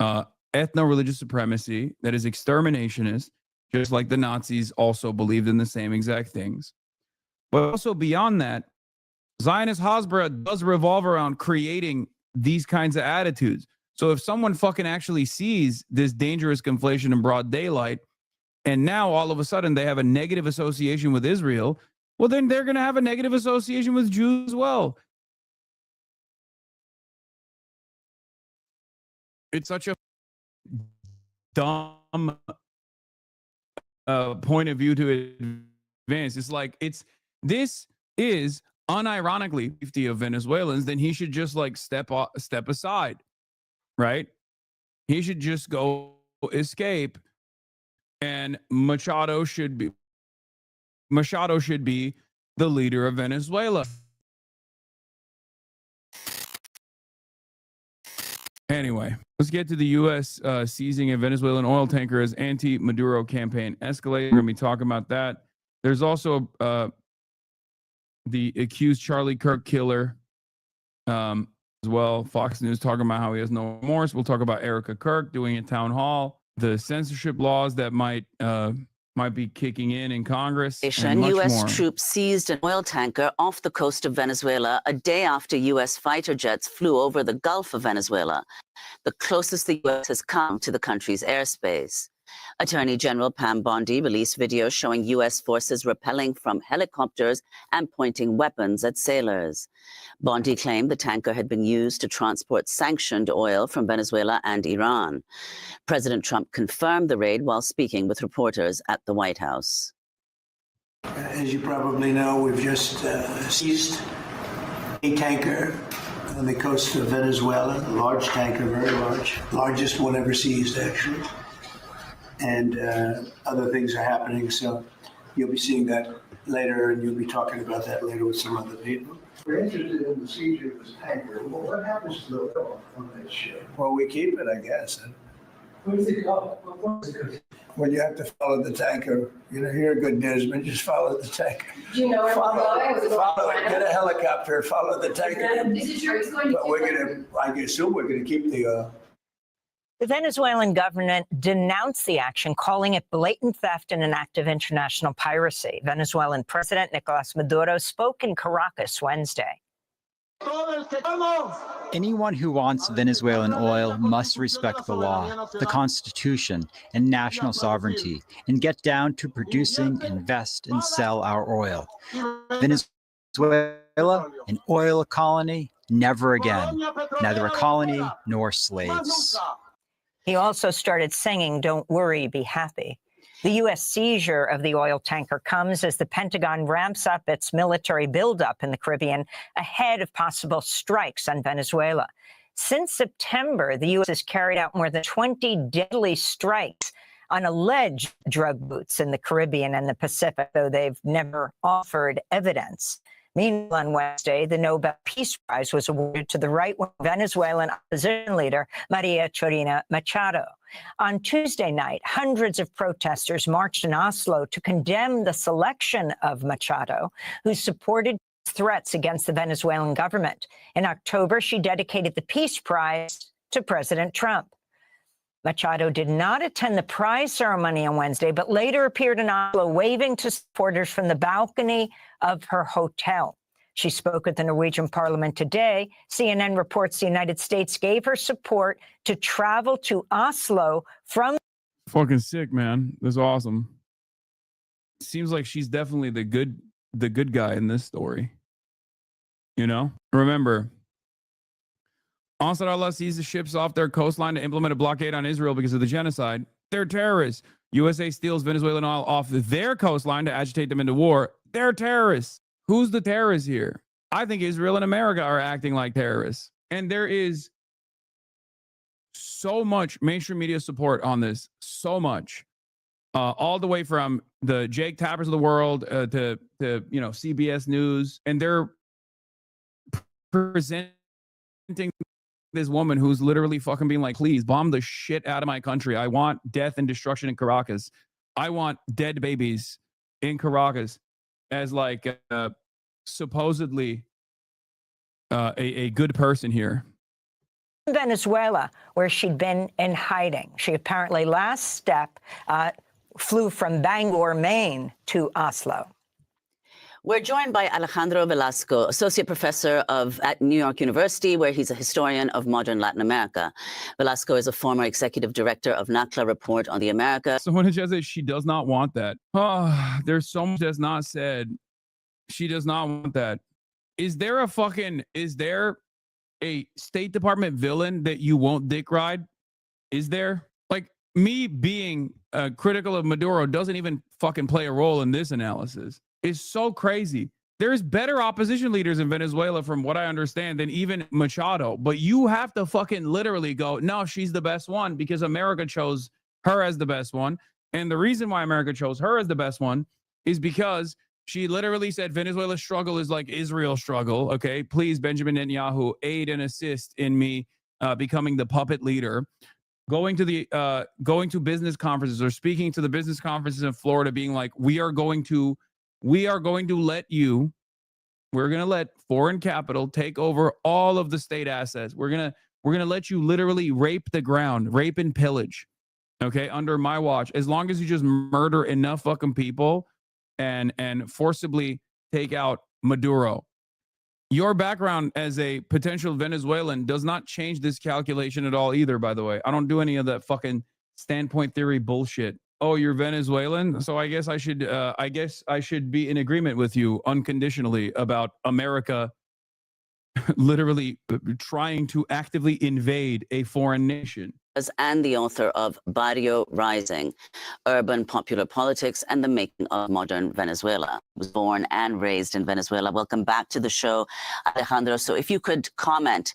S2: ethno-religious supremacy that is exterminationist, just like the Nazis also believed in the same exact things. But also beyond that, Zionist Hasbara does revolve around creating these kinds of attitudes. So if someone fucking actually sees this dangerous conflation in broad daylight, and now all of a sudden they have a negative association with Israel, well, then they're going to have a negative association with Jews as well. It's such a dumb point of view to advance. It's like, this is unironically 50 of Venezuelans, then he should just like step aside, right? He should just go escape, and Machado should be the leader of Venezuela. Anyway, let's get to the U.S. Seizing a Venezuelan oil tanker as anti-Maduro campaign escalates. We're going to be talking about that. There's also the accused Charlie Kirk killer as well. Fox News talking about how he has no remorse. We'll talk about Erica Kirk doing a town hall, the censorship laws that might be kicking in Congress. And much
S6: U.S.
S2: more.
S6: troops seized an oil tanker off the coast of Venezuela a day after U.S. fighter jets flew over the Gulf of Venezuela, the closest the U.S. has come to the country's airspace. Attorney General Pam Bondi released videos showing U.S. forces rappelling from helicopters and pointing weapons at sailors. Bondi claimed the tanker had been used to transport sanctioned oil from Venezuela and Iran. President Trump confirmed the raid while speaking with reporters at the White House.
S1: As you probably know, we've just seized a tanker on the coast of Venezuela, a large tanker, very large, largest one ever seized, actually. And other things are happening, so you'll be seeing that later, and you'll be talking about that later with some other people. We're interested in the seizure of this tanker. Well, what happens to the oil on that ship? Well, we keep it, I guess. Where does it go? Well, you have to follow the tanker. You know, you're a good newsman. Just follow the tanker.
S18: Do you know where
S1: Follow it. Get a helicopter. Follow the tanker.
S18: Is it true it's going to
S1: But we're gonna. I assume we're gonna keep the oil.
S22: The Venezuelan government denounced the action, calling it blatant theft and an act of international piracy. Venezuelan President Nicolas Maduro spoke in Caracas Wednesday.
S24: Anyone who wants Venezuelan oil must respect the law, the Constitution, and national sovereignty, and get down to producing, invest, and sell our oil. Venezuela, an oil colony, never again. Neither a colony nor slaves.
S22: He also started singing, "Don't worry, be happy." The U.S. seizure of the oil tanker comes as the Pentagon ramps up its military buildup in the Caribbean ahead of possible strikes on Venezuela. Since September, the U.S. has carried out more than 20 deadly strikes on alleged drug routes in the Caribbean and the Pacific, though they've never offered evidence. Meanwhile, on Wednesday, the Nobel Peace Prize was awarded to the right-wing Venezuelan opposition leader, Maria Corina Machado. On Tuesday night, hundreds of protesters marched in Oslo to condemn the selection of Machado, who supported threats against the Venezuelan government. In October, she dedicated the Peace Prize to President Trump. Machado did not attend the prize ceremony on Wednesday, but later appeared in Oslo waving to supporters from the balcony of her hotel. She spoke at the Norwegian parliament today. CNN reports the United States gave her support to travel to Oslo from.
S2: Fucking sick, man. That's awesome. Seems like she's definitely the good guy in this story. You know? Remember, Ansar Allah seized the ships off their coastline to implement a blockade on Israel because of the genocide. They're terrorists. USA steals Venezuelan oil off their coastline to agitate them into war. They're terrorists. Who's the terrorist here? I think Israel and America are acting like terrorists. And there is so much mainstream media support on this. So much. All the way from the Jake Tappers of the world to CBS News. And they're presenting this woman who's literally fucking being like, please bomb the shit out of my country. I want death and destruction in Caracas. I want dead babies in Caracas as like supposedly a good person here.
S22: Venezuela, where she'd been in hiding. She apparently flew from Bangor, Maine to Oslo.
S6: We're joined by Alejandro Velasco, associate professor at New York University, where he's a historian of modern Latin America. Velasco is a former executive director of NACLA Report on the Americas.
S2: Someone has said she does not want that. Oh, there's so much that's not said. She does not want that. Is there a State Department villain that you won't dick ride? Is there? Like, me being critical of Maduro doesn't even fucking play a role in this analysis. Is so crazy. There's better opposition leaders in Venezuela, from what I understand, than even Machado. But you have to fucking literally go, no, she's the best one because America chose her as the best one. And the reason why America chose her as the best one is because she literally said Venezuela's struggle is like Israel's struggle. Okay, please, Benjamin Netanyahu, aid and assist in me becoming the puppet leader. Going to business conferences or speaking to the business conferences in Florida, being like, we're going to let foreign capital take over all of the state assets. We're going to let you literally rape the ground, rape and pillage. Okay, under my watch, as long as you just murder enough fucking people and forcibly take out Maduro. Your background as a potential Venezuelan does not change this calculation at all either, by the way. I don't do any of that fucking standpoint theory bullshit. Oh, you're Venezuelan, so I guess I should be in agreement with you unconditionally about America literally trying to actively invade a foreign nation.
S6: And the author of Barrio Rising, Urban Popular Politics and the Making of Modern Venezuela. Was born and raised in Venezuela. Welcome back to the show, Alejandro. So if you could comment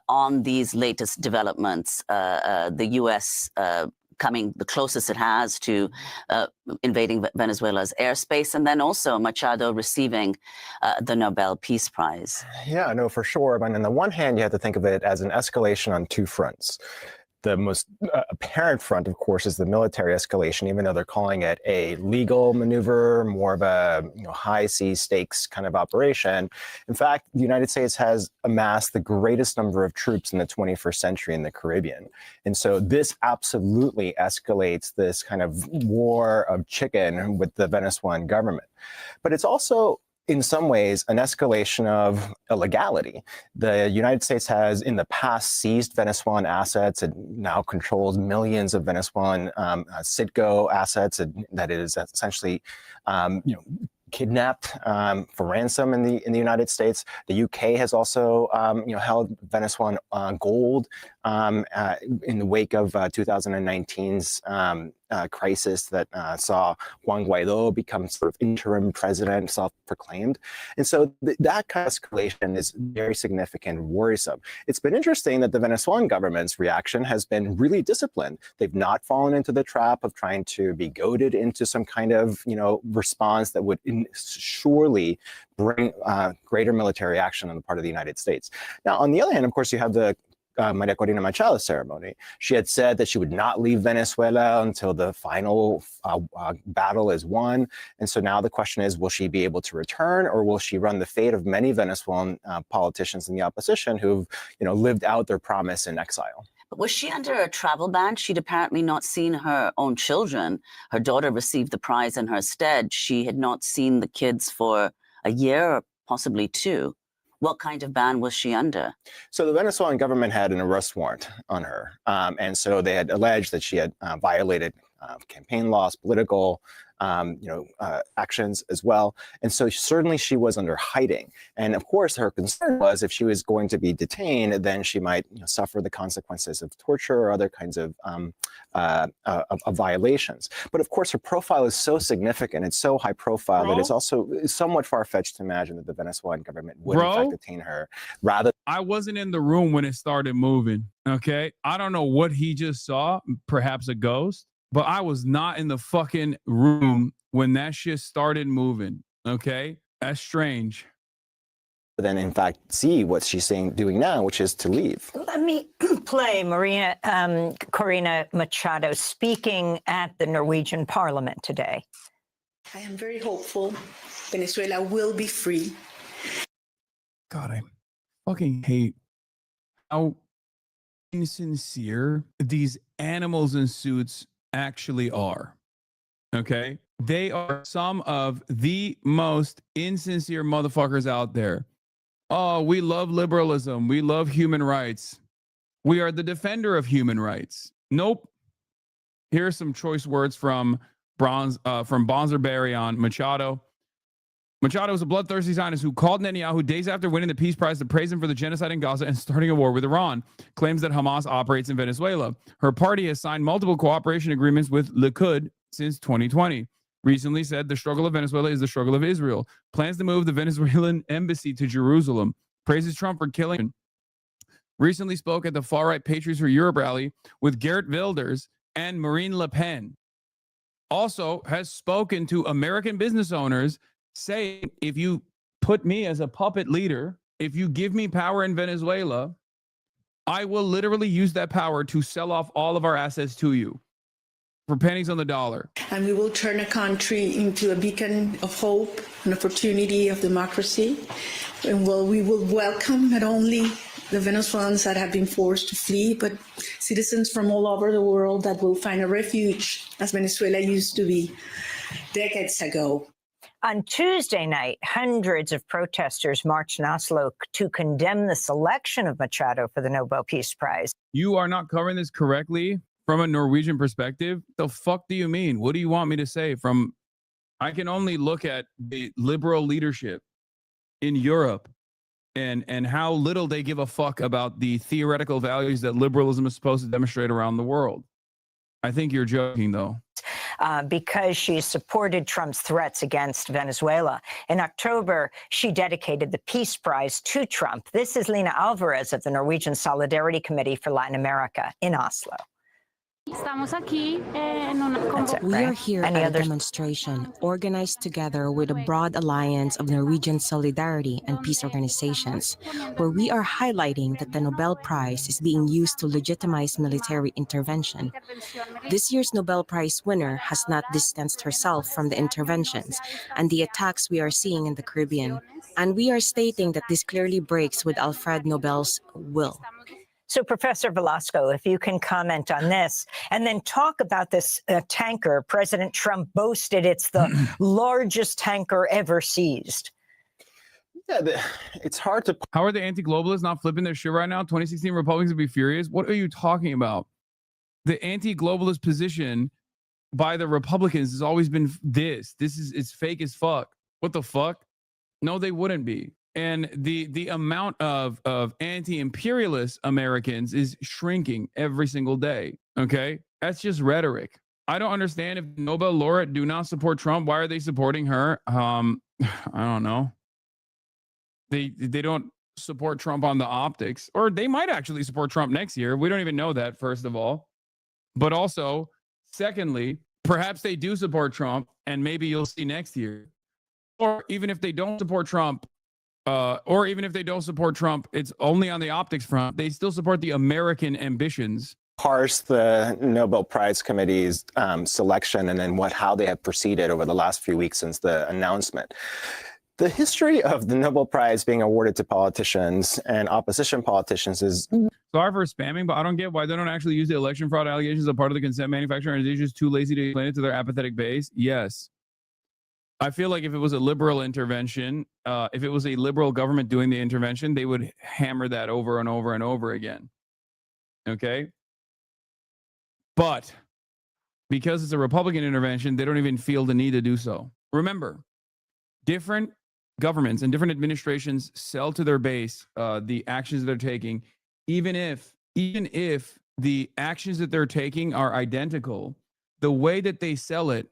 S6: on these latest developments, the U.S. Coming the closest it has to invading Venezuela's airspace, and then also Machado receiving the Nobel Peace Prize.
S7: Yeah, no, for sure. But on the one hand, you have to think of it as an escalation on two fronts. The most apparent front, of course, is the military escalation, even though they're calling it a legal maneuver, more of a high sea stakes kind of operation. In fact, the United States has amassed the greatest number of troops in the 21st century in the Caribbean. And so this absolutely escalates this kind of war of chicken with the Venezuelan government. But it's also, in some ways, an escalation of illegality. The United States has in the past seized Venezuelan assets. It now controls millions of Venezuelan Citgo assets that it is essentially kidnapped for ransom in the United States. The UK has also held Venezuelan gold in the wake of 2019's crisis that saw Juan Guaido become sort of interim president, self-proclaimed. And so that kind of escalation is very significant and worrisome. It's been interesting that the Venezuelan government's reaction has been really disciplined. They've not fallen into the trap of trying to be goaded into some kind of response that would surely bring greater military action on the part of the United States. Now, on the other hand, of course, you have the Maria Corina Machado ceremony. She had said that she would not leave Venezuela until the final battle is won. And so now the question is, will she be able to return, or will she run the fate of many Venezuelan politicians in the opposition who've lived out their promise in exile?
S6: But was she under a travel ban? She'd apparently not seen her own children. Her daughter received the prize in her stead. She had not seen the kids for a year or possibly two. What kind of ban was she under?
S7: So the Venezuelan government had an arrest warrant on her. And so they had alleged that she had violated campaign laws, political actions as well. And so certainly she was under hiding. And of course, her concern was if she was going to be detained, then she might suffer the consequences of torture or other kinds of violations. But of course, her profile is so significant, it's so high profile that it's also somewhat far-fetched to imagine that the Venezuelan government would in fact detain her.
S2: I wasn't in the room when it started moving, okay? I don't know what he just saw, perhaps a ghost. But I was not in the fucking room when that shit started moving, okay? That's strange.
S7: But then, in fact, see what she's doing now, which is to leave.
S22: Let me play Maria Corina Machado speaking at the Norwegian Parliament today.
S18: I am very hopeful Venezuela will be free.
S2: God, I fucking hate how insincere these animals in suits actually are. Okay? They are some of the most insincere motherfuckers out there. Oh, we love liberalism. We love human rights. We are the defender of human rights. Nope. Here are some choice words from Bonzer-Berry on Machado. Machado was a bloodthirsty Zionist who called Netanyahu days after winning the Peace Prize to praise him for the genocide in Gaza and starting a war with Iran. Claims that Hamas operates in Venezuela. Her party has signed multiple cooperation agreements with Likud since 2020. Recently said the struggle of Venezuela is the struggle of Israel. Plans to move the Venezuelan embassy to Jerusalem. Praises Trump for killing. Recently spoke at the far-right Patriots for Europe rally with Geert Wilders and Marine Le Pen. Also has spoken to American business owners saying, if you put me as a puppet leader, if you give me power in Venezuela, I will literally use that power to sell off all of our assets to you for pennies on the dollar.
S18: And we will turn a country into a beacon of hope, an opportunity of democracy. And we will welcome not only the Venezuelans that have been forced to flee, but citizens from all over the world that will find a refuge, as Venezuela used to be decades ago.
S22: On Tuesday night, hundreds of protesters marched in Oslo to condemn the selection of Machado for the Nobel Peace Prize.
S2: You are not covering this correctly. from a Norwegian perspective, the fuck do you mean? What do you want me to say? I can only look at the liberal leadership in Europe and how little they give a fuck about the theoretical values that liberalism is supposed to demonstrate around the world. I think you're joking, though.
S22: Because she supported Trump's threats against Venezuela. In October, she dedicated the Peace Prize to Trump. This is Lena Alvarez of the Norwegian Solidarity Committee for Latin America in Oslo.
S3: We are here at a demonstration organized together with a broad alliance of Norwegian solidarity and peace organizations, where we are highlighting that the Nobel Prize is being used to legitimize military intervention. This year's Nobel Prize winner has not distanced herself from the interventions and the attacks we are seeing in the Caribbean, and we are stating that this clearly breaks with Alfred Nobel's will.
S22: So, Professor Velasco, if you can comment on this and then talk about this tanker. President Trump boasted it's the largest tanker ever seized.
S7: Yeah, it's hard to.
S2: How are the anti-globalists not flipping their shit right now? 2016 Republicans would be furious. What are you talking about? The anti-globalist position by the Republicans has always been this. It's fake as fuck. What the fuck? No, they wouldn't be. And the amount of anti-imperialist Americans is shrinking every single day. Okay, that's just rhetoric. I don't understand. If Nobel laureate do not support Trump, why are they supporting her? I don't know. They don't support Trump on the optics, or they might actually support Trump next year. We don't even know that, first of all. But also, secondly, perhaps they do support Trump, and maybe you'll see next year. Or even if they don't support Trump, it's only on the optics front. They still support the American ambitions.
S7: Parse the Nobel Prize Committee's selection and then how they have proceeded over the last few weeks since the announcement. The history of the Nobel Prize being awarded to politicians and opposition politicians is...
S2: Sorry for spamming, but I don't get why they don't actually use the election fraud allegations as a part of the consent manufacturer, and they're just too lazy to explain it to their apathetic base. Yes. I feel like if it was a liberal intervention, if it was a liberal government doing the intervention, they would hammer that over and over and over again. Okay? But because it's a Republican intervention, they don't even feel the need to do so. Remember, different governments and different administrations sell to their base the actions they're taking, even if the actions that they're taking are identical, the way that they sell it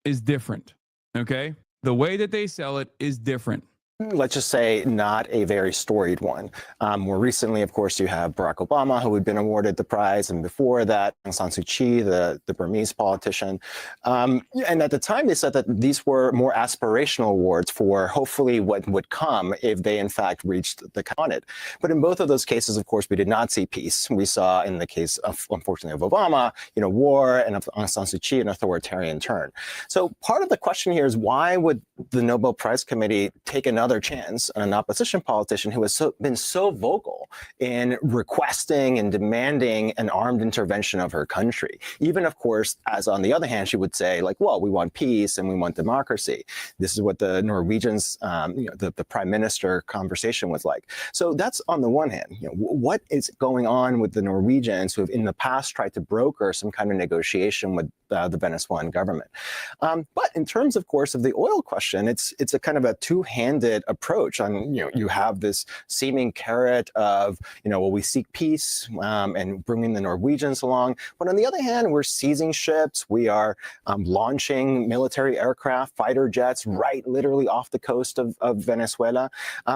S2: is different. Okay? The way that they sell it is different.
S7: Let's just say not a very storied one. More recently, of course, you have Barack Obama, who had been awarded the prize, and before that, Aung San Suu Kyi, the Burmese politician. And at the time, they said that these were more aspirational awards for hopefully what would come if they, in fact, reached the wanted. But in both of those cases, of course, we did not see peace. We saw, in the case of, unfortunately, of Obama, war, and of Aung San Suu Kyi, an authoritarian turn. So part of the question here is, why would the Nobel Prize Committee take another chance on an opposition politician who has been so vocal in requesting and demanding an armed intervention of her country? Even, of course, as on the other hand, she would say, well, we want peace and we want democracy. This is what the Norwegians, the prime minister conversation was like. So that's on the one hand. What is going on with the Norwegians who have in the past tried to broker some kind of negotiation with the Venezuelan government? But in terms, of course, of the oil question, it's a kind of a two-handed approach. You have this seeming carrot of, we seek peace and bringing the Norwegians along. But on the other hand, we're seizing ships. We are launching military aircraft, fighter jets, right literally off the coast of Venezuela.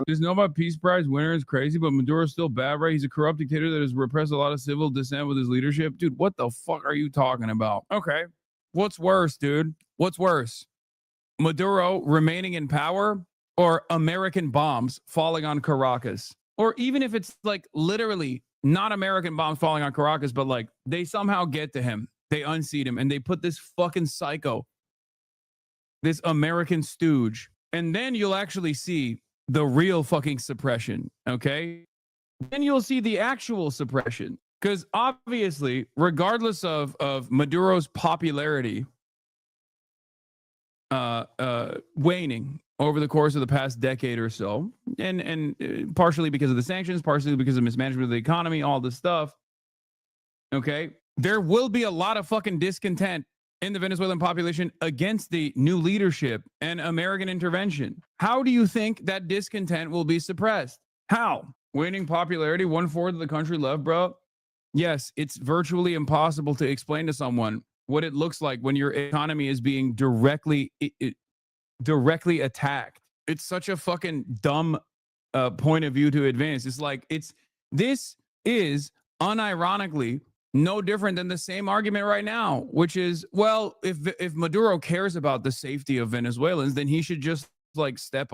S2: This Nobel Peace Prize winner is crazy, but Maduro's still bad, right? He's a corrupt dictator that has repressed a lot of civil dissent with his leadership. Dude, what the fuck are you talking about? Okay. What's worse, dude? What's worse? Maduro remaining in power, or American bombs falling on Caracas? Or even if it's literally not American bombs falling on Caracas, but they somehow get to him, they unseat him, and they put this fucking psycho, this American stooge, and then you'll actually see the real fucking suppression, okay? Then you'll see the actual suppression. Because obviously, regardless of Maduro's popularity waning over the course of the past decade or so, and partially because of the sanctions, partially because of mismanagement of the economy, all this stuff, okay? there will be a lot of fucking discontent in the Venezuelan population against the new leadership and American intervention. How do you think that discontent will be suppressed? How? Waning popularity, 1/4 of the country left, bro. Yes, it's virtually impossible to explain to someone what it looks like when your economy is being directly attacked. It's such a fucking dumb point of view to advance. It's like this is unironically no different than the same argument right now, which is, well, if Maduro cares about the safety of Venezuelans, then he should just like step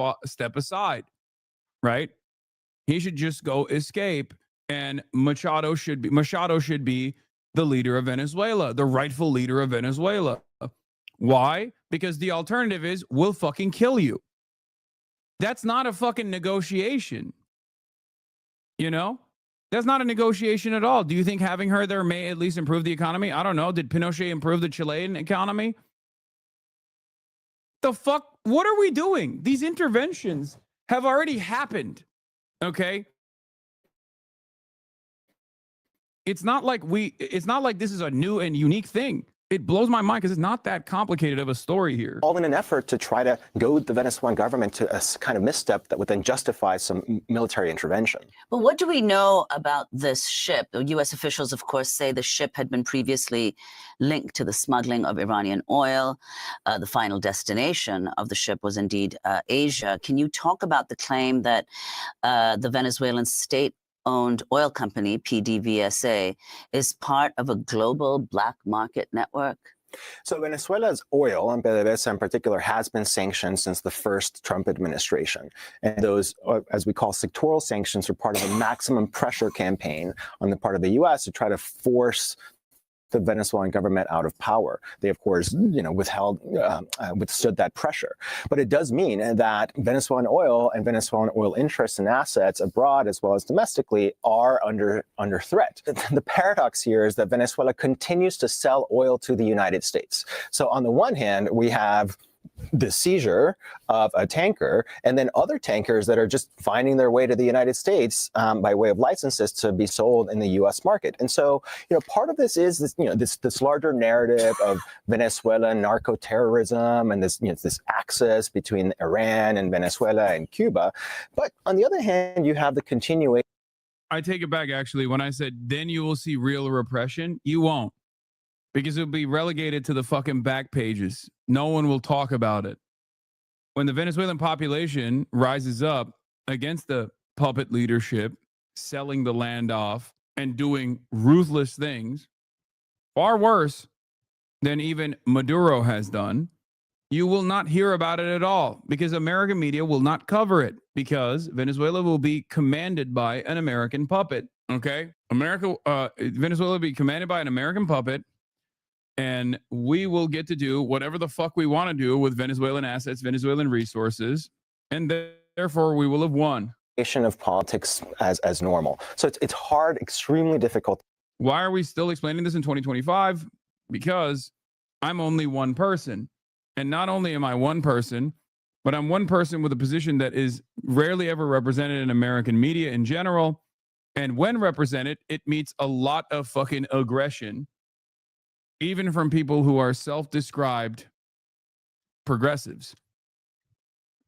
S2: aside, right? He should just go escape, and Machado should be the leader of Venezuela, the rightful leader of Venezuela. Why? Because the alternative is we'll fucking kill you. That's not a fucking negotiation. You know? That's not a negotiation at all. Do you think having her there may at least improve the economy? I don't know. Did Pinochet improve the Chilean economy? The fuck? What are we doing? These interventions have already happened. Okay? It's not like this is a new and unique thing. It blows my mind because it's not that complicated of a story here.
S7: All in an effort to try to goad the Venezuelan government to a kind of misstep that would then justify some military intervention.
S6: But what do we know about this ship? The U.S. officials, of course, say the ship had been previously linked to the smuggling of Iranian oil. The final destination of the ship was indeed Asia. Can you talk about the claim that the Venezuelan state-owned oil company, PDVSA, is part of a global black market network?
S7: So Venezuela's oil, and PDVSA in particular, has been sanctioned since the first Trump administration. And those, as we call sectoral sanctions, are part of a maximum pressure campaign on the part of the U.S. to try to force the Venezuelan government out of power. They, of course, withstood that pressure. But it does mean that Venezuelan oil and Venezuelan oil interests and assets abroad, as well as domestically, are under threat. The paradox here is that Venezuela continues to sell oil to the United States. So on the one hand, we have the seizure of a tanker, and then other tankers that are just finding their way to the United States by way of licenses to be sold in the U.S. market. And so, part of this is this larger narrative of Venezuelan narco-terrorism and this axis between Iran and Venezuela and Cuba. But on the other hand, you have the continuation.
S2: I take it back, actually. When I said, then you will see real repression, you won't. Because it'll be relegated to the fucking back pages. No one will talk about it. When the Venezuelan population rises up against the puppet leadership, selling the land off and doing ruthless things, far worse than even Maduro has done, you will not hear about it at all because American media will not cover it because Venezuela will be commanded by an American puppet. Okay? Venezuela will be commanded by an American puppet. And we will get to do whatever the fuck we want to do with Venezuelan assets, Venezuelan resources, and therefore we will have won.
S7: Of politics as normal. So it's hard, extremely difficult.
S2: Why are we still explaining this in 2025? Because I'm only one person. And not only am I one person, but I'm one person with a position that is rarely ever represented in American media in general. And when represented, it meets a lot of fucking aggression. Even from people who are self-described progressives,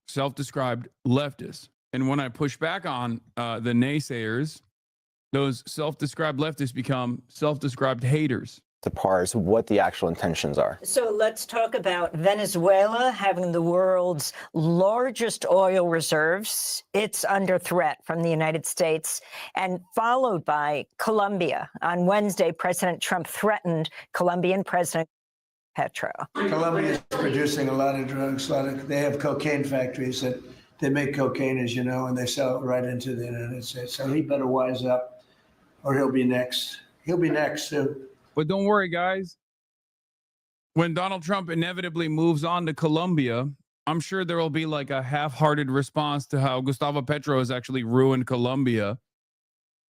S2: self-described leftists. And when I push back on the naysayers, those self-described leftists become self-described haters.
S7: To parse what the actual intentions are.
S22: So let's talk about Venezuela having the world's largest oil reserves. It's under threat from the United States, and followed by Colombia. On Wednesday, President Trump threatened Colombian President Petro.
S1: Colombia is producing a lot of drugs. They have cocaine factories that they make cocaine, as you know, and they sell it right into the United States. So he better wise up or he'll be next. He'll be next too.
S2: But don't worry, guys. When Donald Trump inevitably moves on to Colombia, I'm sure there will be like a half-hearted response to how Gustavo Petro has actually ruined Colombia,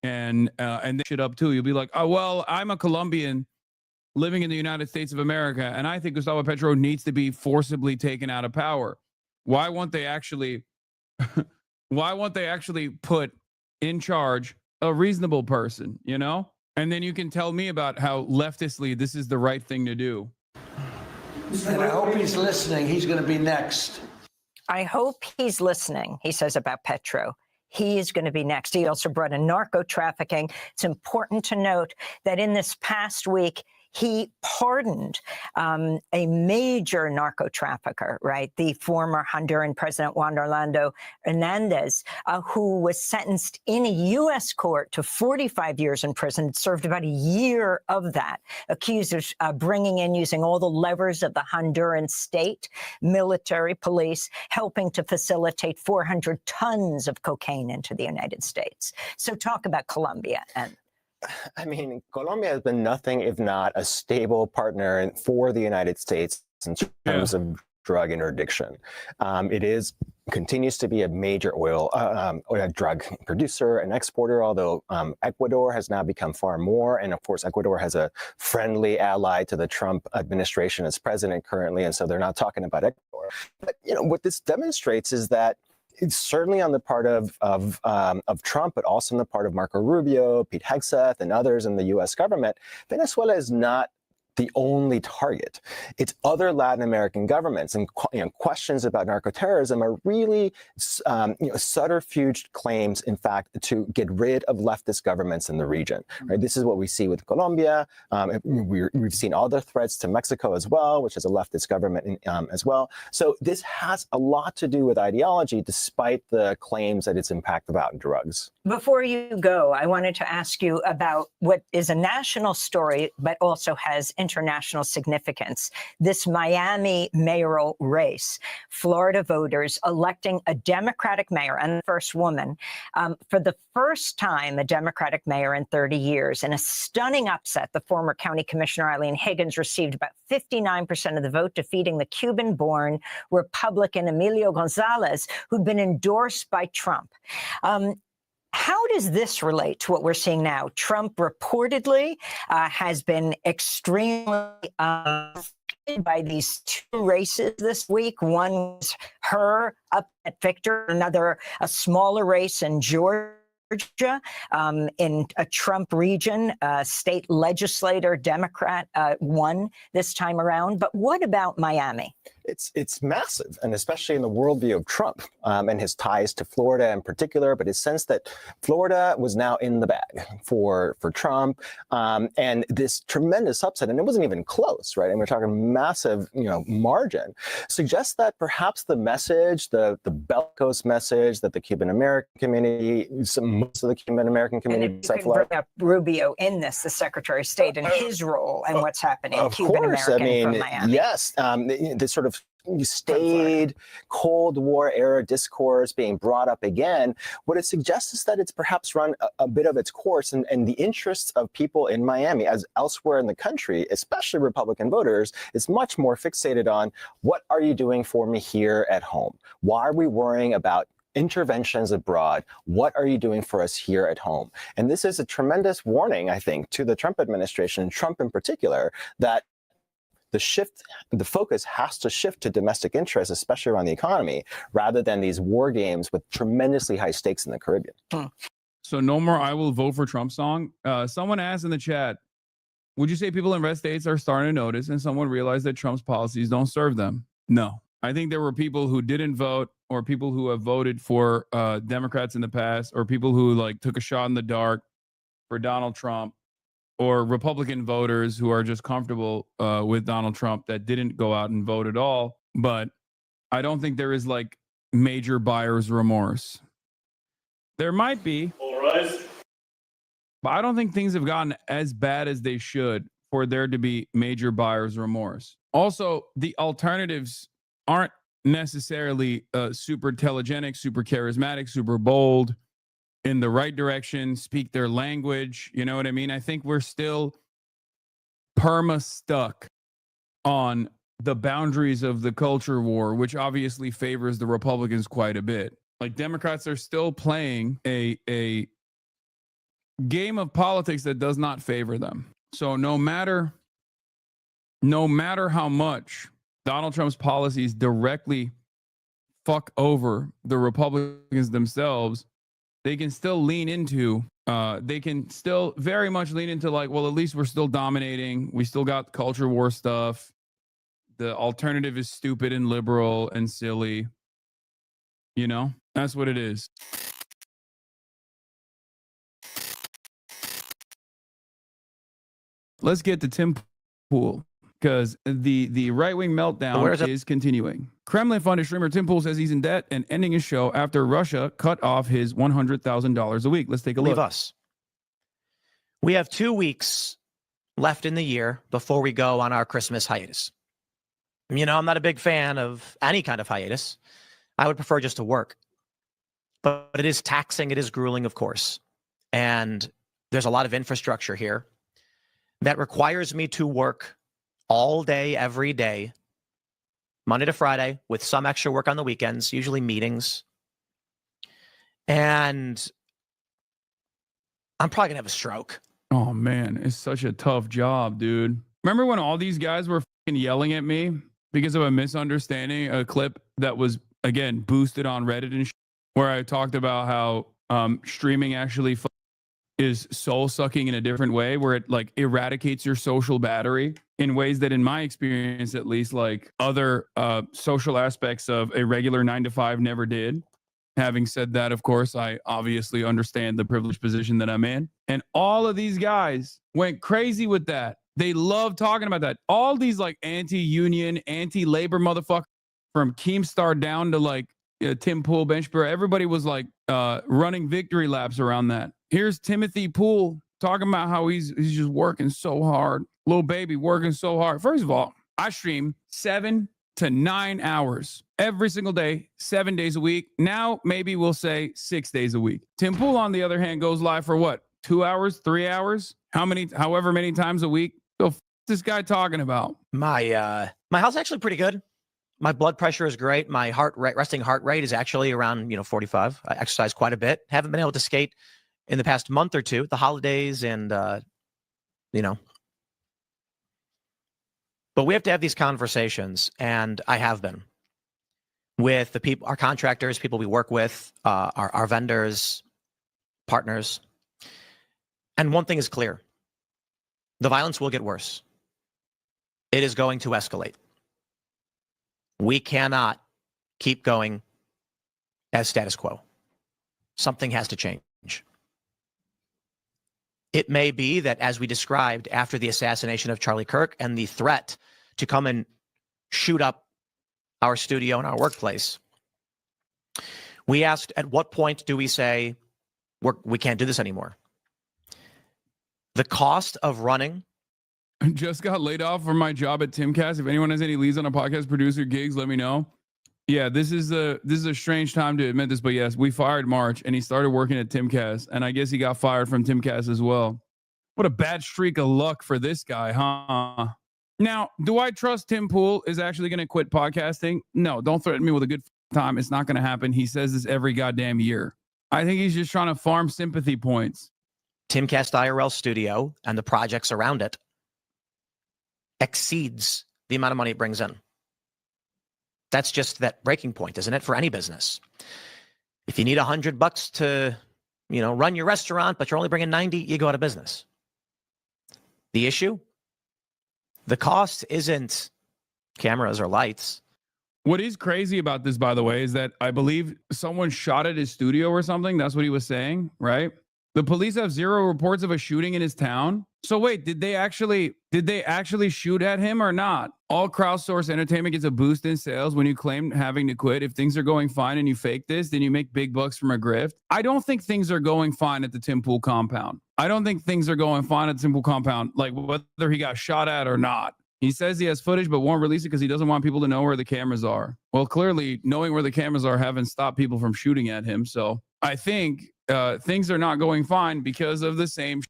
S2: and they shit up too. You'll be like, oh well, I'm a Colombian living in the United States of America, and I think Gustavo Petro needs to be forcibly taken out of power. Why won't they actually? Why won't they actually put in charge a reasonable person? You know. And then you can tell me about how leftistly this is the right thing to do.
S1: And I hope he's listening. He's going to be next.
S22: I hope he's listening, he says about Petro. He is going to be next. He also brought in narco trafficking. It's important to note that in this past week, he pardoned a major narco trafficker, right? The former Honduran President Juan Orlando Hernandez, who was sentenced in a U.S. court to 45 years in prison, served about a year of that, accused of bringing in, using all the levers of the Honduran state, military, police, helping to facilitate 400 tons of cocaine into the United States. So talk about Colombia. And
S7: I mean, Colombia has been nothing if not a stable partner for the United States in terms of drug interdiction. It continues to be a major oil drug producer and exporter, although Ecuador has now become far more. And of course, Ecuador has a friendly ally to the Trump administration as president currently, and so they're not talking about Ecuador. But what this demonstrates is that it's certainly on the part of Trump, but also on the part of Marco Rubio, Pete Hegseth, and others in the U.S. government, Venezuela is not the only target. It's other Latin American governments, and questions about narco-terrorism are really subterfuge claims, in fact, to get rid of leftist governments in the region. Right? This is what we see with Colombia. We've seen other threats to Mexico as well, which is a leftist government as well. So this has a lot to do with ideology, despite the claims that it's impact about drugs.
S22: before you go, I wanted to ask you about what is a national story, but also has international significance. This Miami mayoral race, Florida voters electing a Democratic mayor and the first woman, for the first time, a Democratic mayor in 30 years. In a stunning upset, the former county commissioner, Eileen Higgins, received about 59% of the vote, defeating the Cuban-born Republican Emilio Gonzalez, who'd been endorsed by Trump. How does this relate to what we're seeing now? Trump reportedly has been extremely by these two races this week. One was her up at Victor, another a smaller race in Georgia. In a Trump region, state legislator, Democrat, won this time around. But what about Miami?
S7: It's massive, and especially in the worldview of Trump and his ties to Florida in particular, but his sense that Florida was now in the bag for Trump, and this tremendous upset, and it wasn't even close, right? And we're talking massive, margin, suggests that perhaps the message, the bellicose message that the Cuban American community, most of the Cuban American community,
S22: and you can bring up Rubio in this, the Secretary of State, and his role and what's happening.
S7: Of
S22: Cuban
S7: course,
S22: American from Miami.
S7: yes, this sort of staid Cold War era discourse being brought up again. What it suggests is that it's perhaps run a bit of its course, and the interests of people in Miami, as elsewhere in the country, especially Republican voters, is much more fixated on what are you doing for me here at home? Why are we worrying about interventions abroad? What are you doing for us here at home? And this is a tremendous warning, I think, to the Trump administration, Trump in particular, that the focus has to shift to domestic interests, especially around the economy, rather than these war games with tremendously high stakes in the Caribbean.
S2: So no more I will vote for Trump song. Someone asked in the chat, would you say people in red states are starting to notice and someone realized that Trump's policies don't serve them? No. I think there were people who didn't vote, or people who have voted for Democrats in the past, or people who took a shot in the dark for Donald Trump, or Republican voters who are just comfortable with Donald Trump that didn't go out and vote at all. But I don't think there is major buyer's remorse. There might be.
S16: All right.
S2: But I don't think things have gotten as bad as they should for there to be major buyer's remorse. Also, the alternatives aren't necessarily super telegenic, super charismatic, super bold, in the right direction, speak their language. You know what I mean? I think we're still stuck on the boundaries of the culture war, which obviously favors the Republicans quite a bit. Democrats are still playing a game of politics that does not favor them. So no matter how much Donald Trump's policies directly fuck over the Republicans themselves, they can still lean into they can still very much lean into like, well, at least we're still dominating. We still got culture war stuff. The alternative is stupid and liberal and silly. You know, that's what it is. Let's get to Tim Pool because the right-wing meltdown is continuing. Kremlin-funded streamer Tim Pool says he's in debt and ending his show after Russia cut off his $100,000 a week. Let's take a look.
S8: Leave us. We have 2 weeks left in the year before we go on our Christmas hiatus. You know, I'm not a big fan of any kind of hiatus. I would prefer just to work. But it is taxing. It is grueling, of course. And there's a lot of infrastructure here that requires me to work all day, every day, Monday to Friday, with some extra work on the weekends, usually meetings. And I'm probably going to have a stroke.
S2: Oh, man, it's such a tough job, dude. Remember when all these guys were fucking yelling at me because of a misunderstanding, a clip that was, again, boosted on Reddit and where I talked about how streaming actually is soul sucking in a different way, where it like eradicates your social battery in ways that, in my experience, at least, like other social aspects of a regular 9-to-5 never did. Having said that, of course, I obviously understand the privileged position that I'm in. And all of these guys went crazy with that. They love talking about that. All these like anti-union, anti-labor motherfuckers, from Keemstar down to like Tim Pool, Bench Burr, everybody was like running victory laps around that. Here's Timothy Pool talking about how he's just working so hard. Little baby working so hard. First of all, I stream 7 to 9 hours every single day, 7 days a week. Now, maybe we'll say 6 days a week. Tim Pool, on the other hand, goes live for what? 2 hours, 3 hours? However many times a week? So this guy talking about?
S8: My health's actually pretty good. My blood pressure is great. My resting heart rate is actually around 45. I exercise quite a bit. Haven't been able to skate in the past month or two, the holidays, and but we have to have these conversations, and I have been with the people, our contractors, people we work with, our vendors, partners. And one thing is clear: the violence will get worse. It is going to escalate. We cannot keep going as status quo. Something has to change. It may be that, as we described after the assassination of Charlie Kirk and the threat to come and shoot up our studio and our workplace, we asked, at what point do we say we can't do this anymore? The cost of running.
S2: I just got laid off from my job at Timcast. If anyone has any leads on a podcast producer gigs, let me know. Yeah, this is a strange time to admit this, but yes, we fired March and he started working at Timcast, and I guess he got fired from Timcast as well. What a bad streak of luck for this guy, huh? Now, do I trust Tim Pool is actually going to quit podcasting? No, don't threaten me with a good time. It's not going to happen. He says this every goddamn year. I think he's just trying to farm sympathy points.
S8: Timcast IRL studio and the projects around it exceeds the amount of money it brings in. That's just that breaking point, isn't it, for any business? If you need $100 to, run your restaurant, but you're only bringing 90, you go out of business. The issue? The cost isn't cameras or lights.
S2: What is crazy about this, by the way, is that I believe someone shot at his studio or something. That's what he was saying, right? The police have 0 reports of a shooting in his town. So wait, did they actually shoot at him or not? All crowdsourced entertainment gets a boost in sales when you claim having to quit. If things are going fine and you fake this, then you make big bucks from a grift. I don't think things are going fine at the Tim Pool compound. I don't think things are going fine at the Tim Pool compound, like whether he got shot at or not. He says he has footage but won't release it because he doesn't want people to know where the cameras are. Well, clearly knowing where the cameras are haven't stopped people from shooting at him. So I think things are not going fine because of the same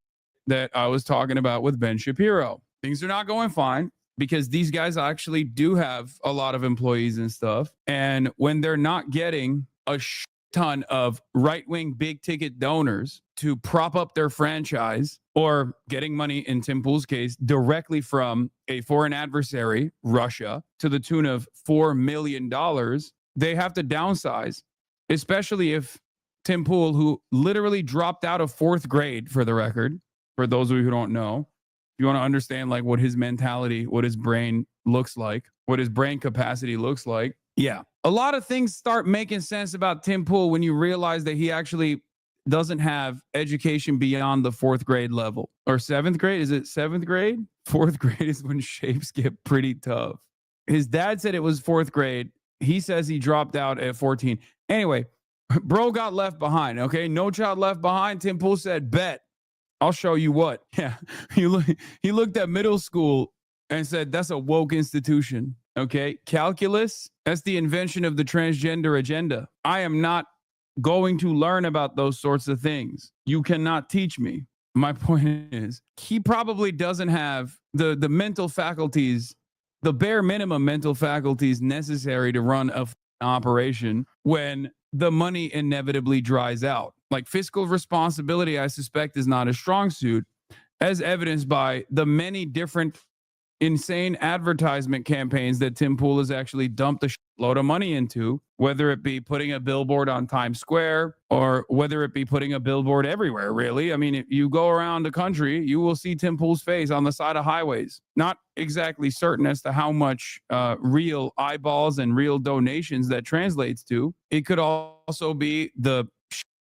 S2: that I was talking about with Ben Shapiro. Things are not going fine because these guys actually do have a lot of employees and stuff. And when they're not getting a ton of right-wing big ticket donors to prop up their franchise, or getting money, in Tim Pool's case, directly from a foreign adversary, Russia, to the tune of $4 million, they have to downsize, especially if Tim Pool, who literally dropped out of 4th grade, for the record, for those of you who don't know, you want to understand like what his mentality, what his brain looks like, what his brain capacity looks like. Yeah. A lot of things start making sense about Tim Pool when you realize that he actually doesn't have education beyond the 4th grade level. Or 7th grade. Is it 7th grade? 4th grade is when shapes get pretty tough. His dad said it was 4th grade. He says he dropped out at 14. Anyway, bro got left behind. Okay. No Child Left Behind. Tim Pool said, bet. I'll show you what. Yeah. He looked at middle school and said, that's a woke institution. Okay. Calculus, that's the invention of the transgender agenda. I am not going to learn about those sorts of things. You cannot teach me. My point is, he probably doesn't have the mental faculties, the bare minimum mental faculties necessary to run a operation when the money inevitably dries out. Like fiscal responsibility, I suspect, is not a strong suit, as evidenced by the many different insane advertisement campaigns that Tim Pool has actually dumped a load of money into, whether it be putting a billboard on Times Square or whether it be putting a billboard everywhere, really. I mean, if you go around the country, you will see Tim Pool's face on the side of highways. Not exactly certain as to how much real eyeballs and real donations that translates to. It could also be the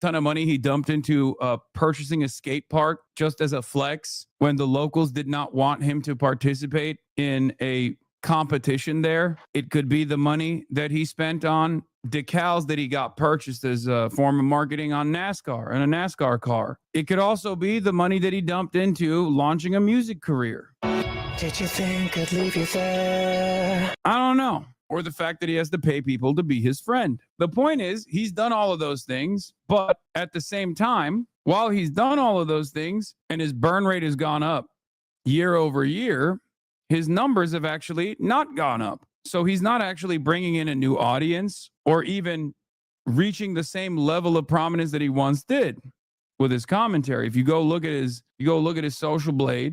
S2: ton of money he dumped into purchasing a skate park just as a flex when the locals did not want him to participate in a competition there. It could be the money that he spent on decals that he got purchased as a form of marketing on NASCAR and a NASCAR car. It could also be the money that he dumped into launching a music career.
S4: Did you think I'd leave you there?
S2: I don't know. Or the fact that he has to pay people to be his friend. The point is, he's done all of those things, but at the same time, while he's done all of those things and his burn rate has gone up year over year, his numbers have actually not gone up. So he's not actually bringing in a new audience or even reaching the same level of prominence that he once did with his commentary. If you go look at his Social Blade,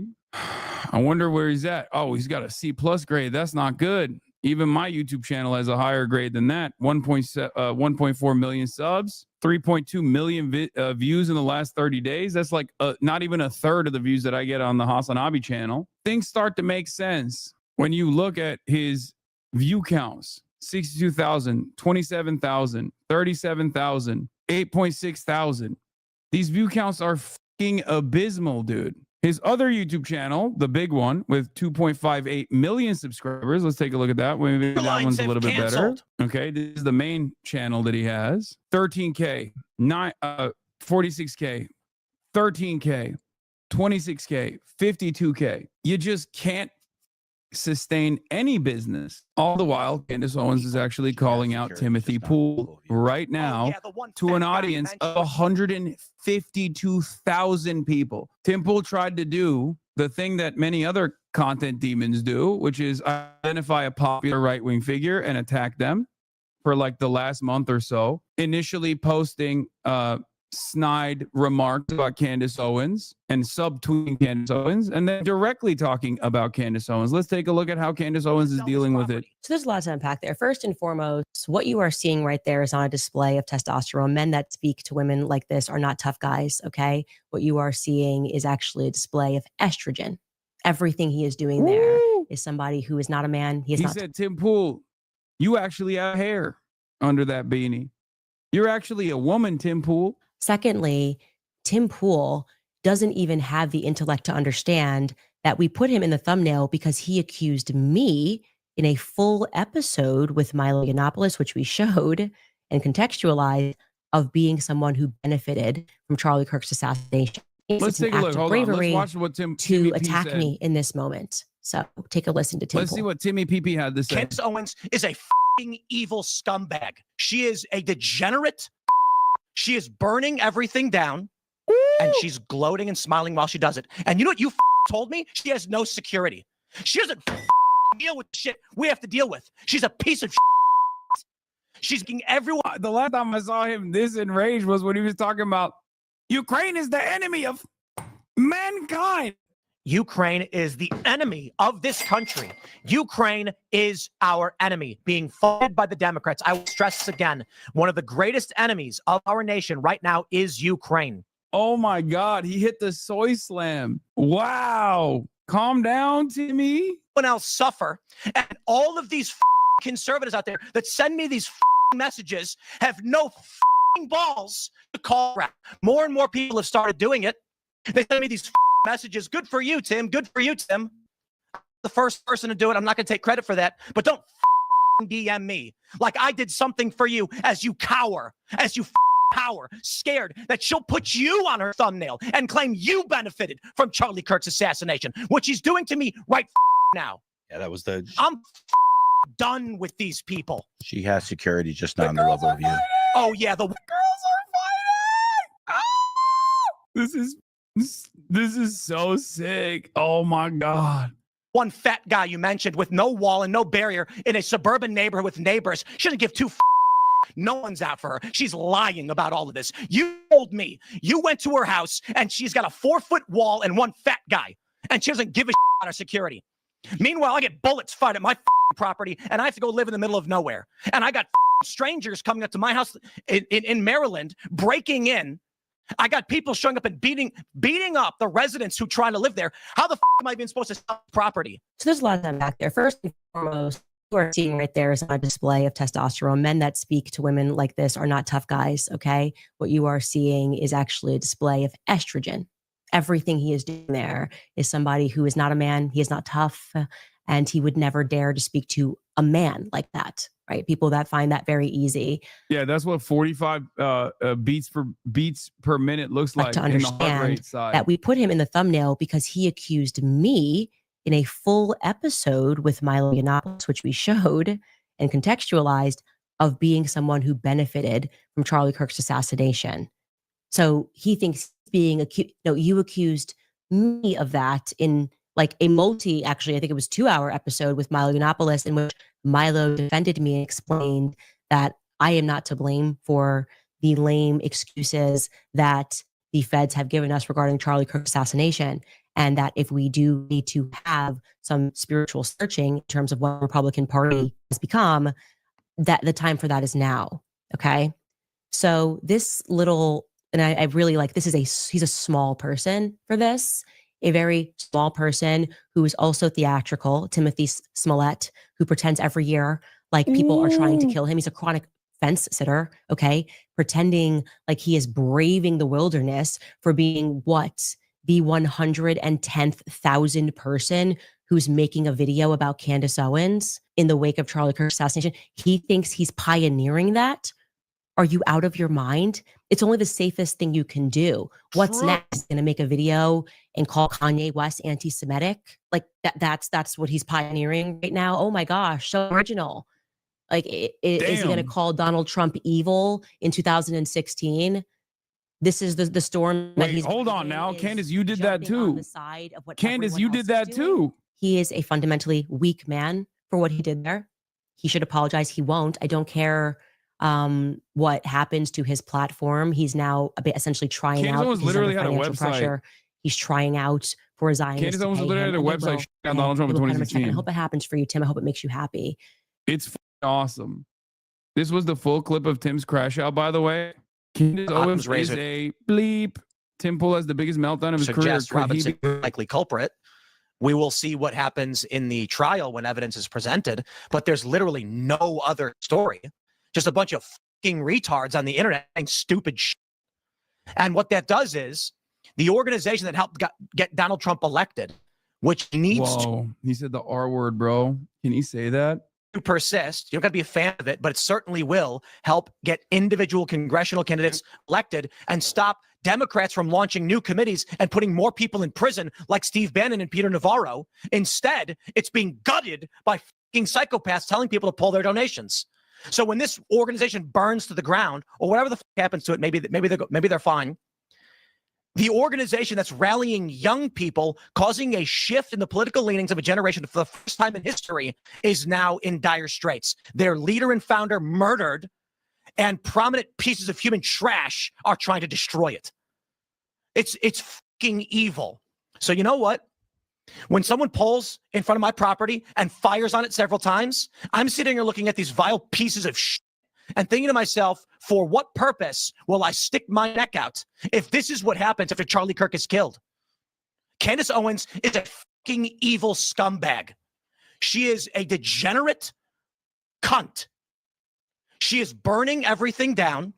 S2: I wonder where he's at. Oh, he's got a C+ grade. That's not good. Even my YouTube channel has a higher grade than that. 1.4 million subs, 3.2 million views in the last 30 days. That's like not even a third of the views that I get on the Hasanabi channel. Things start to make sense when you look at his view counts. 62,000, 27,000, 37,000, 8.6 thousand. These view counts are fucking abysmal, dude. His other YouTube channel, the big one with 2.58 million subscribers. Let's take a look at that. Maybe that one's a little bit better. Okay, this is the main channel that he has. 13K, 46K, 13K, 26K, 52K. You just can't sustain any business. All the while, Candace Owens is actually calling out Timothy Pool right now to an audience of 152,000 people. Tim Pool tried to do the thing that many other content demons do, which is identify a popular right-wing figure and attack them for like the last month or so, initially posting snide remarks about Candace Owens and subtweeting Candace Owens, and then directly talking about Candace Owens. Let's take a look at how Candace Owens is dealing with it.
S3: So there's a lot to unpack there. First and foremost, what you are seeing right there is on a display of testosterone. Men that speak to women like this are not tough guys, okay? What you are seeing is actually a display of estrogen. Everything he is doing there is somebody who is not a man. He
S2: said, Tim Pool, you actually have hair under that beanie. You're actually a woman, Tim Pool.
S3: Secondly, Tim Pool doesn't even have the intellect to understand that we put him in the thumbnail because he accused me in a full episode with Milo Yiannopoulos, which we showed and contextualized, of being someone who benefited from Charlie Kirk's assassination.
S2: Let's take a look. Hold on. Let's watch what Timmy P
S3: attack
S2: said.
S3: me in this moment. So take a listen to Tim
S2: Let's
S3: Pool.
S2: see what Timmy PP had to say.
S8: Candace Owens is a fucking evil scumbag. She is a degenerate. She is burning everything down, and she's gloating and smiling while she does it. And you know what you told me? She has no security. She doesn't deal with shit we have to deal with. She's a piece of shit. She's getting everyone.
S2: The last time I saw him this enraged was when he was talking about Ukraine is the enemy of mankind.
S8: Ukraine is the enemy of this country. Ukraine is our enemy, being funded by the Democrats. I will stress this again. One of the greatest enemies of our nation right now is Ukraine.
S2: Oh my God, he hit the soy slam. Wow. Calm down, Timmy.
S8: Someone else suffer. And all of these conservatives out there that send me these messages have no balls to call out. More and more people have started doing it. They send me these messages. Good for you, Tim. Good for you, Tim. I'm the first person to do it. I'm not going to take credit for that. But don't DM me like I did something for you as you cower, as you cower, scared that she'll put you on her thumbnail and claim you benefited from Charlie Kirk's assassination, which he's doing to me right now.
S5: Yeah, that was the.
S8: I'm done with these people.
S5: She has security, just not on the level of you.
S8: Oh, yeah, the girls
S2: are fighting. This is so sick. Oh my God.
S8: One fat guy you mentioned with no wall and no barrier in a suburban neighborhood with neighbors shouldn't give two. No one's out for her. She's lying about all of this. You told me you went to her house and she's got a 4-foot wall and one fat guy, and she doesn't give a on her security. Meanwhile, I get bullets fired at my property and I have to go live in the middle of nowhere. And I got strangers coming up to my house in Maryland, breaking in. I got people showing up and beating up the residents who try to live there. How the am I even supposed to sell property?
S3: So there's a lot of them back there. First and foremost, what we're seeing right there is a display of testosterone. Men that speak to women like this are not tough guys, okay? What you are seeing is actually a display of estrogen. Everything he is doing there is somebody who is not a man. He is not tough, and he would never dare to speak to a man like that, right? People that find that very easy.
S2: Yeah, that's what 45 beats per minute looks like
S3: To
S2: in the heart
S3: understand
S2: rate side.
S3: that we put him in the thumbnail because he accused me in a full episode with Milo Yiannopoulos, which we showed and contextualized, of being someone who benefited from Charlie Kirk's assassination. So he thinks being accused, no, you accused me of that in like a actually, I think it was 2-hour episode with Milo Yiannopoulos, in which Milo defended me and explained that I am not to blame for the lame excuses that the feds have given us regarding Charlie Kirk's assassination. And that if we do need to have some spiritual searching in terms of what the Republican Party has become, that the time for that is now. Okay. So this little, and I really like, he's a small person for this, a very small person who is also theatrical, Timothy Smollett, who pretends every year like people are trying to kill him. He's a chronic fence sitter, okay? Pretending like he is braving the wilderness for being what? The 110,000th person who's making a video about Candace Owens in the wake of Charlie Kirk's assassination. He thinks he's pioneering that. Are you out of your mind? It's only the safest thing you can do. What's next? Going to make a video and call Kanye West anti-Semitic? Like that's what he's pioneering right now. Oh my gosh, so original. Like, is he going to call Donald Trump evil in 2016? This is the storm.
S2: Wait, hold on now. Candace, you did that too. Candace, you did that too.
S3: He is a fundamentally weak man for what he did there. He should apologize. He won't. I don't care what happens to his platform. He's now essentially trying
S2: Candace
S3: out.
S2: Owens literally had a website.
S3: He's trying out for Zionists.
S2: Candace Owens literally had a website on Donald Trump in 2016.
S3: I hope it happens for you, Tim. I hope it makes you happy.
S2: It's awesome. This was the full clip of Tim's crash out, by the way. Candace Owens is a bleep. Tim Pool has the biggest meltdown of his career.
S8: Suggest Robinson likely culprit. We will see what happens in the trial when evidence is presented, but there's literally no other story. Just a bunch of fucking retards on the internet saying stupid shit. And what that does is the organization that helped get Donald Trump elected, which needs
S2: he said the R word, bro. Can he say that?
S8: To persist. You don't got to be a fan of it, but it certainly will help get individual congressional candidates elected and stop Democrats from launching new committees and putting more people in prison like Steve Bannon and Peter Navarro. Instead, it's being gutted by fucking psychopaths telling people to pull their donations. So when this organization burns to the ground, or whatever the fuck happens to it, maybe they're fine. The organization that's rallying young people, causing a shift in the political leanings of a generation for the first time in history, is now in dire straits. Their leader and founder murdered, and prominent pieces of human trash are trying to destroy it. It's fucking evil. So you know what? When someone pulls in front of my property and fires on it several times, I'm sitting here looking at these vile pieces of shit and thinking to myself, for what purpose will I stick my neck out if this is what happens after Charlie Kirk is killed? Candace Owens is a fucking evil scumbag. She is a degenerate cunt. She is burning everything down,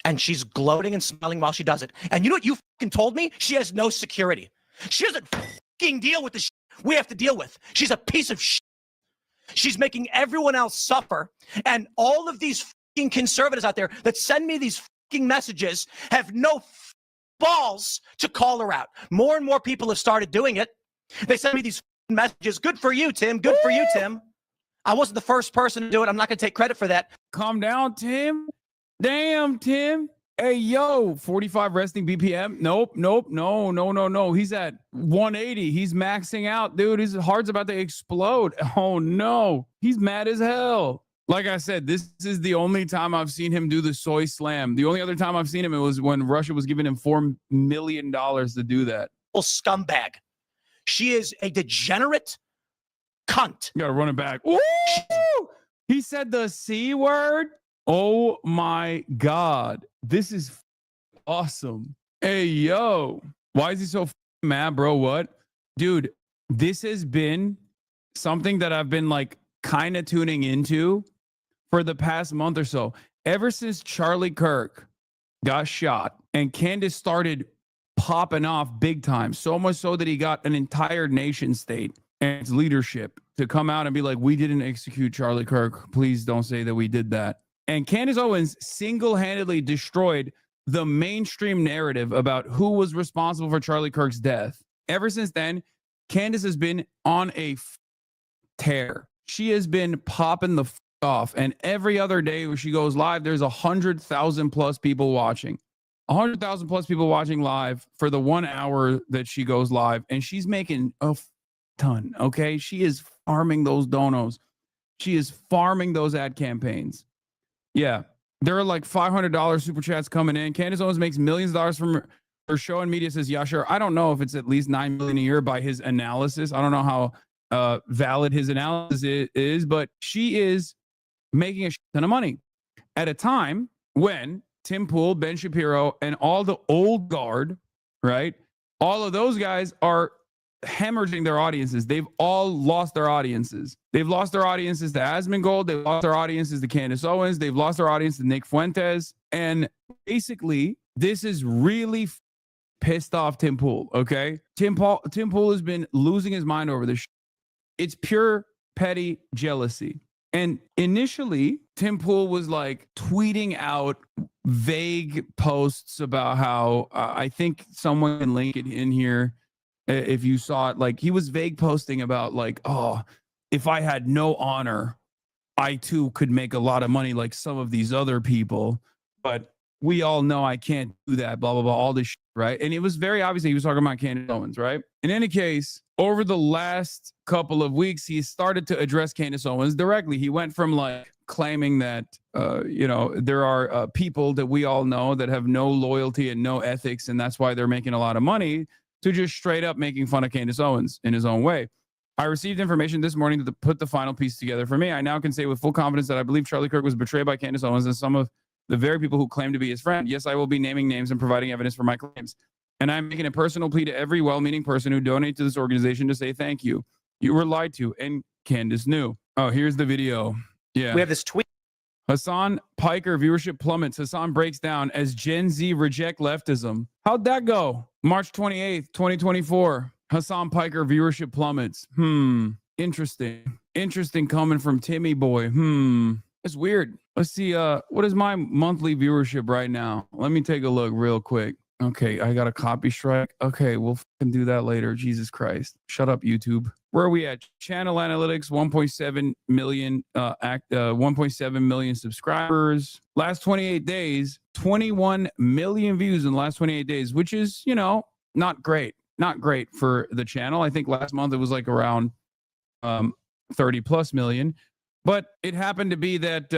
S8: and she's gloating and smiling while she does it. And you know what you fucking told me? She has no security. She doesn't fucking deal with the shit we have to deal with. She's a piece of shit. She's making everyone else suffer. And all of these fucking conservatives out there that send me these fucking messages have no balls to call her out. More and more people have started doing it. They send me these messages. Good for you, Tim. Good for you, Tim. I wasn't the first person to do it. I'm not going to take credit for that.
S2: Calm down, Tim. Damn, Tim. Hey, yo, 45 resting BPM. Nope. No. He's at 180. He's maxing out, dude. His heart's about to explode. Oh, no. He's mad as hell. Like I said, this is the only time I've seen him do the soy slam. The only other time I've seen him, it was when Russia was giving him $4 million to do that.
S8: Scumbag. She is a degenerate cunt.
S2: You got to run it back. Ooh! He said the C word. Oh my God. This is awesome. Hey, yo. Why is he so mad, bro? What? Dude, this has been something that I've been like kind of tuning into for the past month or so. Ever since Charlie Kirk got shot and Candace started popping off big time, so much so that he got an entire nation state and its leadership to come out and be like, we didn't execute Charlie Kirk. Please don't say that we did that. And Candace Owens single-handedly destroyed the mainstream narrative about who was responsible for Charlie Kirk's death. Ever since then, Candace has been on a tear. She has been popping the off. And every other day where she goes live, there's 100,000 plus people watching. 100,000 plus people watching live for the 1 hour that she goes live. And she's making a ton, okay? She is farming those donos. She is farming those ad campaigns. Yeah, there are like $500 super chats coming in. Candace Owens makes millions of dollars from her show, and media says, yeah, sure. I don't know if it's at least $9 million a year by his analysis. I don't know how valid his analysis is, but she is making a ton of money at a time when Tim Pool, Ben Shapiro, and all the old guard, right? All of those guys are hemorrhaging their audiences. They've all lost their audiences. They've lost their audiences to Asmongold. They've lost their audiences to Candace Owens. They've lost their audience to Nick Fuentes. And basically, this is really pissed off Tim Pool, okay? Tim Pool has been losing his mind over this. It's pure petty jealousy. And initially, Tim Pool was like tweeting out vague posts about how I think someone can link it in here. If you saw it, like he was vague posting about like, oh, if I had no honor, I too could make a lot of money like some of these other people. But we all know I can't do that, blah, blah, blah, all this shit, right? And it was very obvious he was talking about Candace Owens, right? In any case, over the last couple of weeks, he started to address Candace Owens directly. He went from like claiming that, there are people that we all know that have no loyalty and no ethics, and that's why they're making a lot of money, to just straight up making fun of Candace Owens in his own way. I received information this morning to put the final piece together for me. I now can say with full confidence that I believe Charlie Kirk was betrayed by Candace Owens and some of the very people who claim to be his friend. Yes, I will be naming names and providing evidence for my claims. And I'm making a personal plea to every well-meaning person who donated to this organization to say thank you. You were lied to, and Candace knew. Oh, here's the video. Yeah.
S8: We have this tweet.
S2: Hassan Piker viewership plummets. Hassan breaks down as Gen Z reject leftism. How'd that go? March 28th, 2024. Hassan Piker viewership plummets. Interesting coming from Timmy Boy. That's weird. Let's see. What is my monthly viewership right now? Let me take a look real quick. Okay, I got a copy strike. Okay, we'll fucking do that later. Jesus Christ. Shut up, YouTube. Where are we at? Channel Analytics, 1.7 million 1.7 million subscribers. Last 28 days, 21 million views in the last 28 days, which is, not great. Not great for the channel. I think last month it was like around 30 plus million. But it happened to be that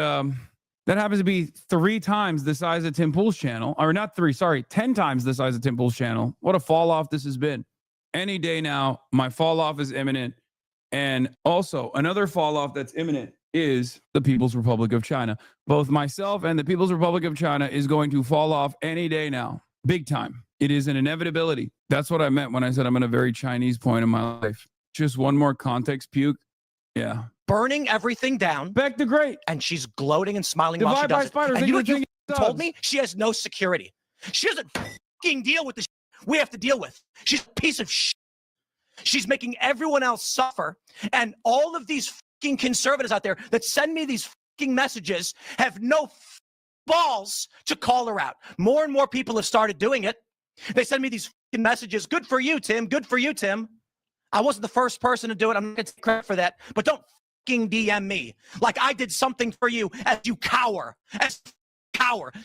S2: that happens to be 3 times the size of Tim Pool's channel. Or not 3, sorry, 10 times the size of Tim Pool's channel. What a fall off this has been. any day now. My fall off is imminent. And also, another fall off that's imminent is the People's Republic of China. Both myself and the People's Republic of China is going to fall off any day now. Big time. It is an inevitability. That's what I meant when I said I'm at a very Chinese point in my life. Just one more context, puke. Yeah.
S8: Burning everything down.
S2: Back to great.
S8: And she's gloating and smiling while she does it. And you know what you told me? She has no security. She doesn't fucking deal with the shit we have to deal with. She's a piece of shit. She's making everyone else suffer. And all of these fucking conservatives out there that send me these fucking messages have no balls to call her out. More and more people have started doing it. They send me these fucking messages. Good for you, Tim. Good for you, Tim. I wasn't the first person to do it. I'm not going to take credit for that. But don't fucking DM me like I did something for you as you cower,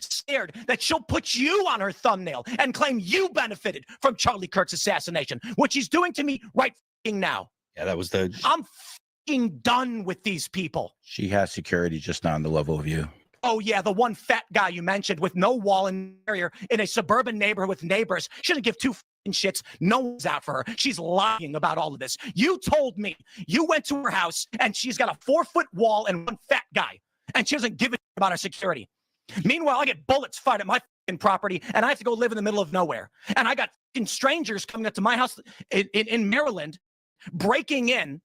S8: scared that she'll put you on her thumbnail and claim you benefited from Charlie Kirk's assassination, which he's doing to me right fucking now.
S5: Yeah, that was the.
S8: I'm fucking done with these people.
S5: She has security, just not on the level of you.
S8: Oh, yeah, the one fat guy you mentioned with no wall and barrier in a suburban neighborhood with neighbors. She doesn't give two fucking shits. No one's out for her. She's lying about all of this. You told me you went to her house and she's got a 4-foot wall and one fat guy, and she doesn't give a shit about her security. Meanwhile, I get bullets fired at my fucking property and I have to go live in the middle of nowhere. And I got fucking strangers coming up to my house in Maryland, breaking in.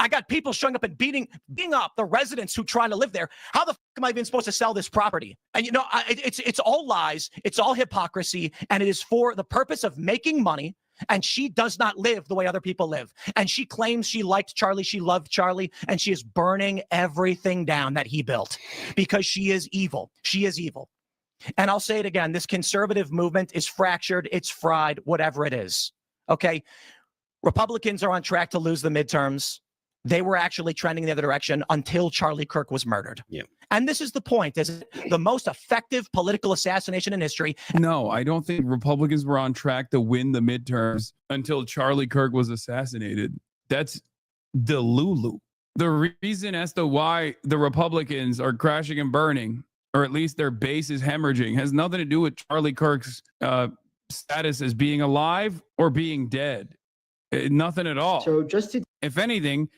S8: I got people showing up and beating up the residents who trying to live there. How the fuck am I even supposed to sell this property? And you know, it's all lies. It's all hypocrisy. And it is for the purpose of making money. And she does not live the way other people live. And she claims she liked Charlie. She loved Charlie. And she is burning everything down that he built because she is evil. She is evil. And I'll say it again. This conservative movement is fractured. It's fried, whatever it is. Okay. Republicans are on track to lose the midterms. They were actually trending the other direction until Charlie Kirk was murdered.
S5: Yeah.
S8: And this is the point. Is it the most effective political assassination in history?
S2: No, I don't think Republicans were on track to win the midterms until Charlie Kirk was assassinated. That's Delulu. The reason as to why the Republicans are crashing and burning, or at least their base is hemorrhaging, has nothing to do with Charlie Kirk's status as being alive or being dead. Nothing at all. So if anything,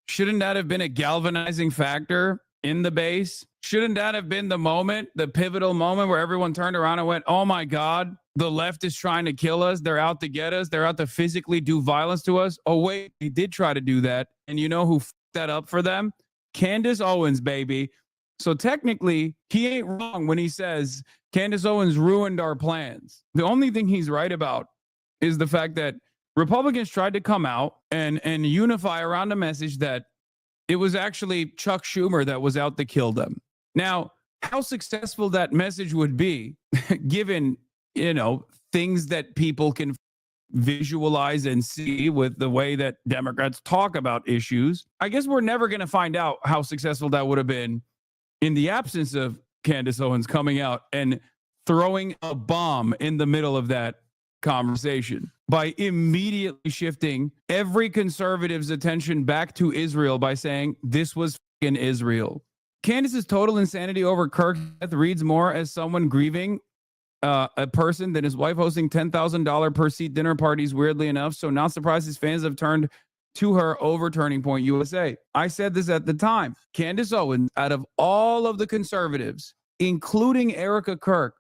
S2: shouldn't that have been a galvanizing factor in the base? Shouldn't that have been the moment, the pivotal moment where everyone turned around and went, oh my God, the left is trying to kill us. They're out to get us. They're out to physically do violence to us. Oh, wait, they did try to do that. And you know who fucked that up for them? Candace Owens, baby. So technically, he ain't wrong when he says Candace Owens ruined our plans. The only thing he's right about is the fact that Republicans tried to come out and unify around the message that it was actually Chuck Schumer that was out to kill them. Now, how successful that message would be, given, you know, things that people can visualize and see with the way that Democrats talk about issues, I guess we're never going to find out how successful that would have been in the absence of Candace Owens coming out and throwing a bomb in the middle of that conversation by immediately shifting every conservative's attention back to Israel by saying this was in Israel. Candace's total insanity over Kirk's death reads more as someone grieving a person than his wife hosting $10,000 per seat dinner parties, weirdly enough. So not surprised his fans have turned to her over Turning Point USA. I said this at the time. Candace Owens, out of all of the conservatives, including Erica Kirk,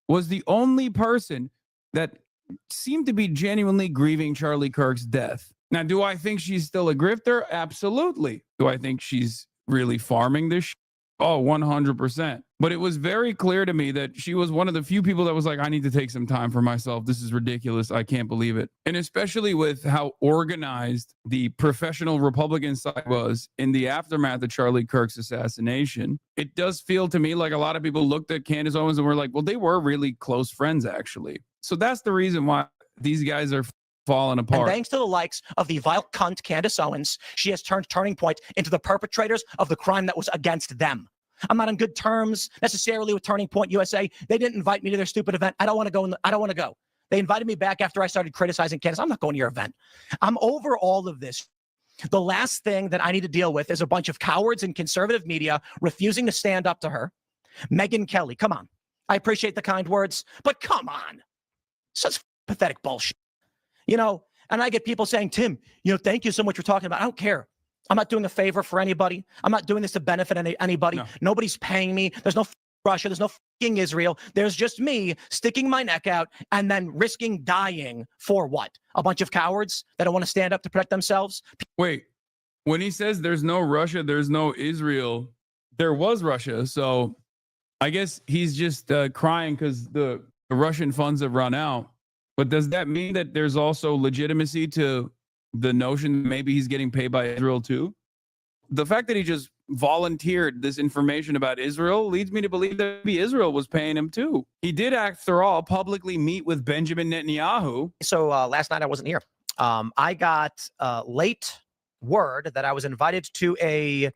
S2: was the only person that seemed to be genuinely grieving Charlie Kirk's death. Now, do I think she's still a grifter? Absolutely. Do I think she's really farming this? Oh, 100%. But it was very clear to me that she was one of the few people that was like, I need to take some time for myself. This is ridiculous. I can't believe it. And especially with how organized the professional Republican side was in the aftermath of Charlie Kirk's assassination, it does feel to me like a lot of people looked at Candace Owens and were like, well, they were really close friends, actually. So that's the reason why these guys are falling apart.
S8: And thanks to the likes of the vile cunt Candace Owens, she has turned Turning Point into the perpetrators of the crime that was against them. I'm not on good terms necessarily with Turning Point USA. They didn't invite me to their stupid event. I don't want to go. I don't want to go. They invited me back after I started criticizing Candace. I'm not going to your event. I'm over all of this. The last thing that I need to deal with is a bunch of cowards in conservative media refusing to stand up to her. Megyn Kelly, come on. I appreciate the kind words, but come on. Such pathetic bullshit. You know, And I get people saying, Tim, thank you so much for talking about it. I don't care. I'm not doing a favor for anybody. I'm not doing this to benefit anybody.
S2: No.
S8: Nobody's paying me. There's no Russia. There's no Israel. There's just me sticking my neck out and then risking dying for what? A bunch of cowards that don't want to stand up to protect themselves?
S2: Wait, when he says there's no Russia, there's no Israel, there was Russia. So I guess he's just crying because the Russian funds have run out. But does that mean that there's also legitimacy to the notion that maybe he's getting paid by Israel too? The fact that he just volunteered this information about Israel leads me to believe that maybe Israel was paying him too. He did, after all, publicly meet with Benjamin Netanyahu.
S8: So last night I wasn't here. I got late word that I was invited to a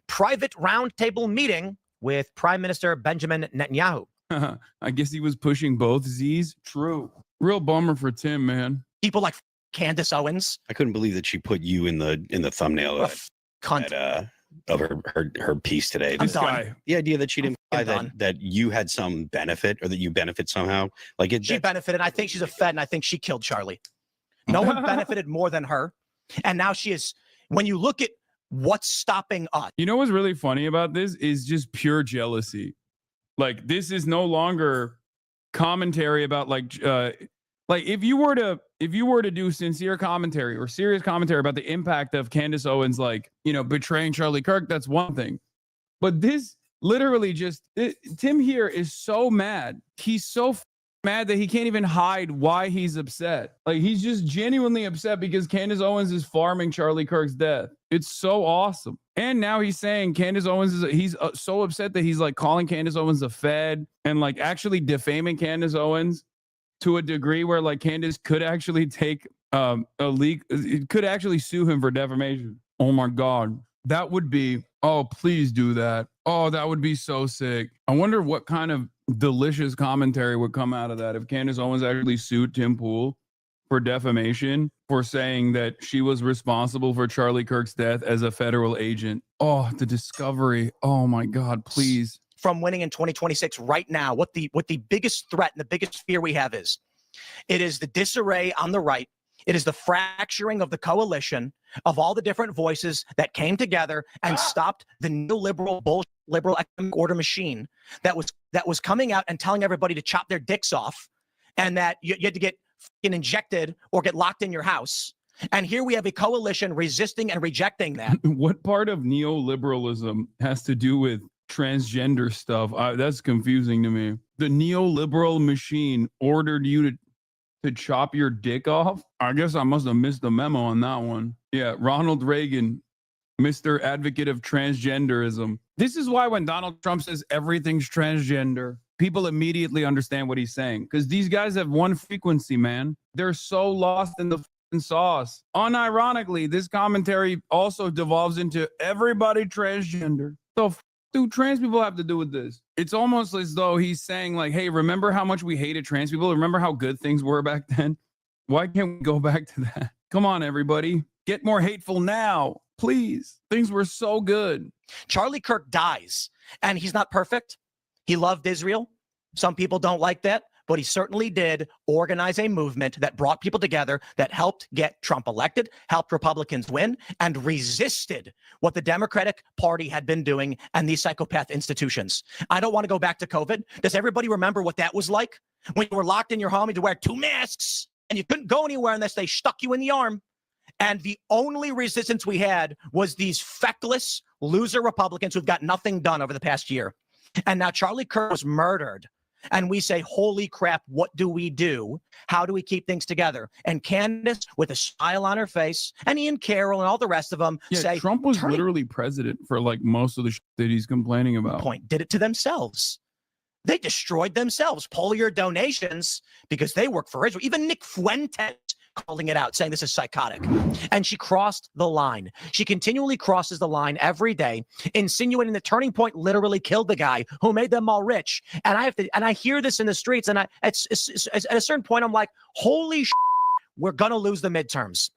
S8: private roundtable meeting with Prime Minister Benjamin Netanyahu.
S2: I guess he was pushing both Z's. True. Real bummer for Tim, man.
S8: People like Candace Owens.
S9: I couldn't believe that she put you in the thumbnail of her piece today.
S8: I'm done.
S9: The idea that she didn't imply that you had some benefit or that you benefit somehow. Like
S8: she benefited. I think she's a Fed, and I think she killed Charlie. No one benefited more than her. And now she is, when you look at what's stopping us.
S2: You know what's really funny about this is just pure jealousy. Like, this is no longer commentary about like if you were to do sincere commentary or serious commentary about the impact of Candace Owens, betraying Charlie Kirk, that's one thing. But this literally Tim here is so mad. He's so mad that he can't even hide why he's upset. Like, he's just genuinely upset because Candace Owens is farming Charlie Kirk's death. It's so awesome. And now he's saying Candace Owens he's so upset that he's like calling Candace Owens a Fed and like actually defaming Candace Owens to a degree where like Candace could actually take could actually sue him for defamation. Oh my God. That would be, oh, please do that. Oh, that would be so sick. I wonder what kind of delicious commentary would come out of that if Candace Owens actually sued Tim Pool for defamation for saying that she was responsible for Charlie Kirk's death as a federal agent. Oh, the discovery. Oh my God, please.
S8: From winning in 2026 right now, what the biggest threat and the biggest fear we have is, it is the disarray on the right. It is the fracturing of the coalition of all the different voices that came together and stopped the neoliberal liberal economic order machine that was coming out and telling everybody to chop their dicks off, and that you had to get injected or get locked in your house. And here we have a coalition resisting and rejecting that.
S2: What part of neoliberalism has to do with transgender stuff? That's confusing to me. The neoliberal machine ordered you to chop your dick off? I guess I must have missed the memo on that one. Yeah, Ronald Reagan, Mr. Advocate of Transgenderism. This is why when Donald Trump says everything's transgender, people immediately understand what he's saying, because these guys have one frequency, man. They're so lost in the sauce. Unironically, this commentary also devolves into everybody transgender. So do trans people have to do with this? It's almost as though he's saying like, hey, remember how much we hated trans people? Remember how good things were back then? Why can't we go back to that? Come on, everybody. Get more hateful now, please. Things were so good.
S8: Charlie Kirk dies, and he's not perfect. He loved Israel. Some people don't like that, but he certainly did organize a movement that brought people together, that helped get Trump elected, helped Republicans win, and resisted what the Democratic Party had been doing and these psychopath institutions. I don't want to go back to COVID. Does everybody remember what that was like? When you were locked in your home, you had to wear 2 masks, and you couldn't go anywhere unless they stuck you in the arm. And the only resistance we had was these feckless loser Republicans who've got nothing done over the past year. And now Charlie Kirk was murdered. And we say, holy crap, what do we do? How do we keep things together? And Candace, with a smile on her face, and Ian Carroll and all the rest of them say,
S2: Trump was literally president for like most of the shit that he's complaining about.
S8: Did it to themselves. They destroyed themselves. Pull your donations because they work for Israel. Even Nick Fuentes calling it out, saying this is psychotic. And she crossed the line. She continually crosses the line every day, insinuating the Turning Point literally killed the guy who made them all rich. And I hear this in the streets, and at a certain point, I'm like, holy shit, we're going to lose the midterms.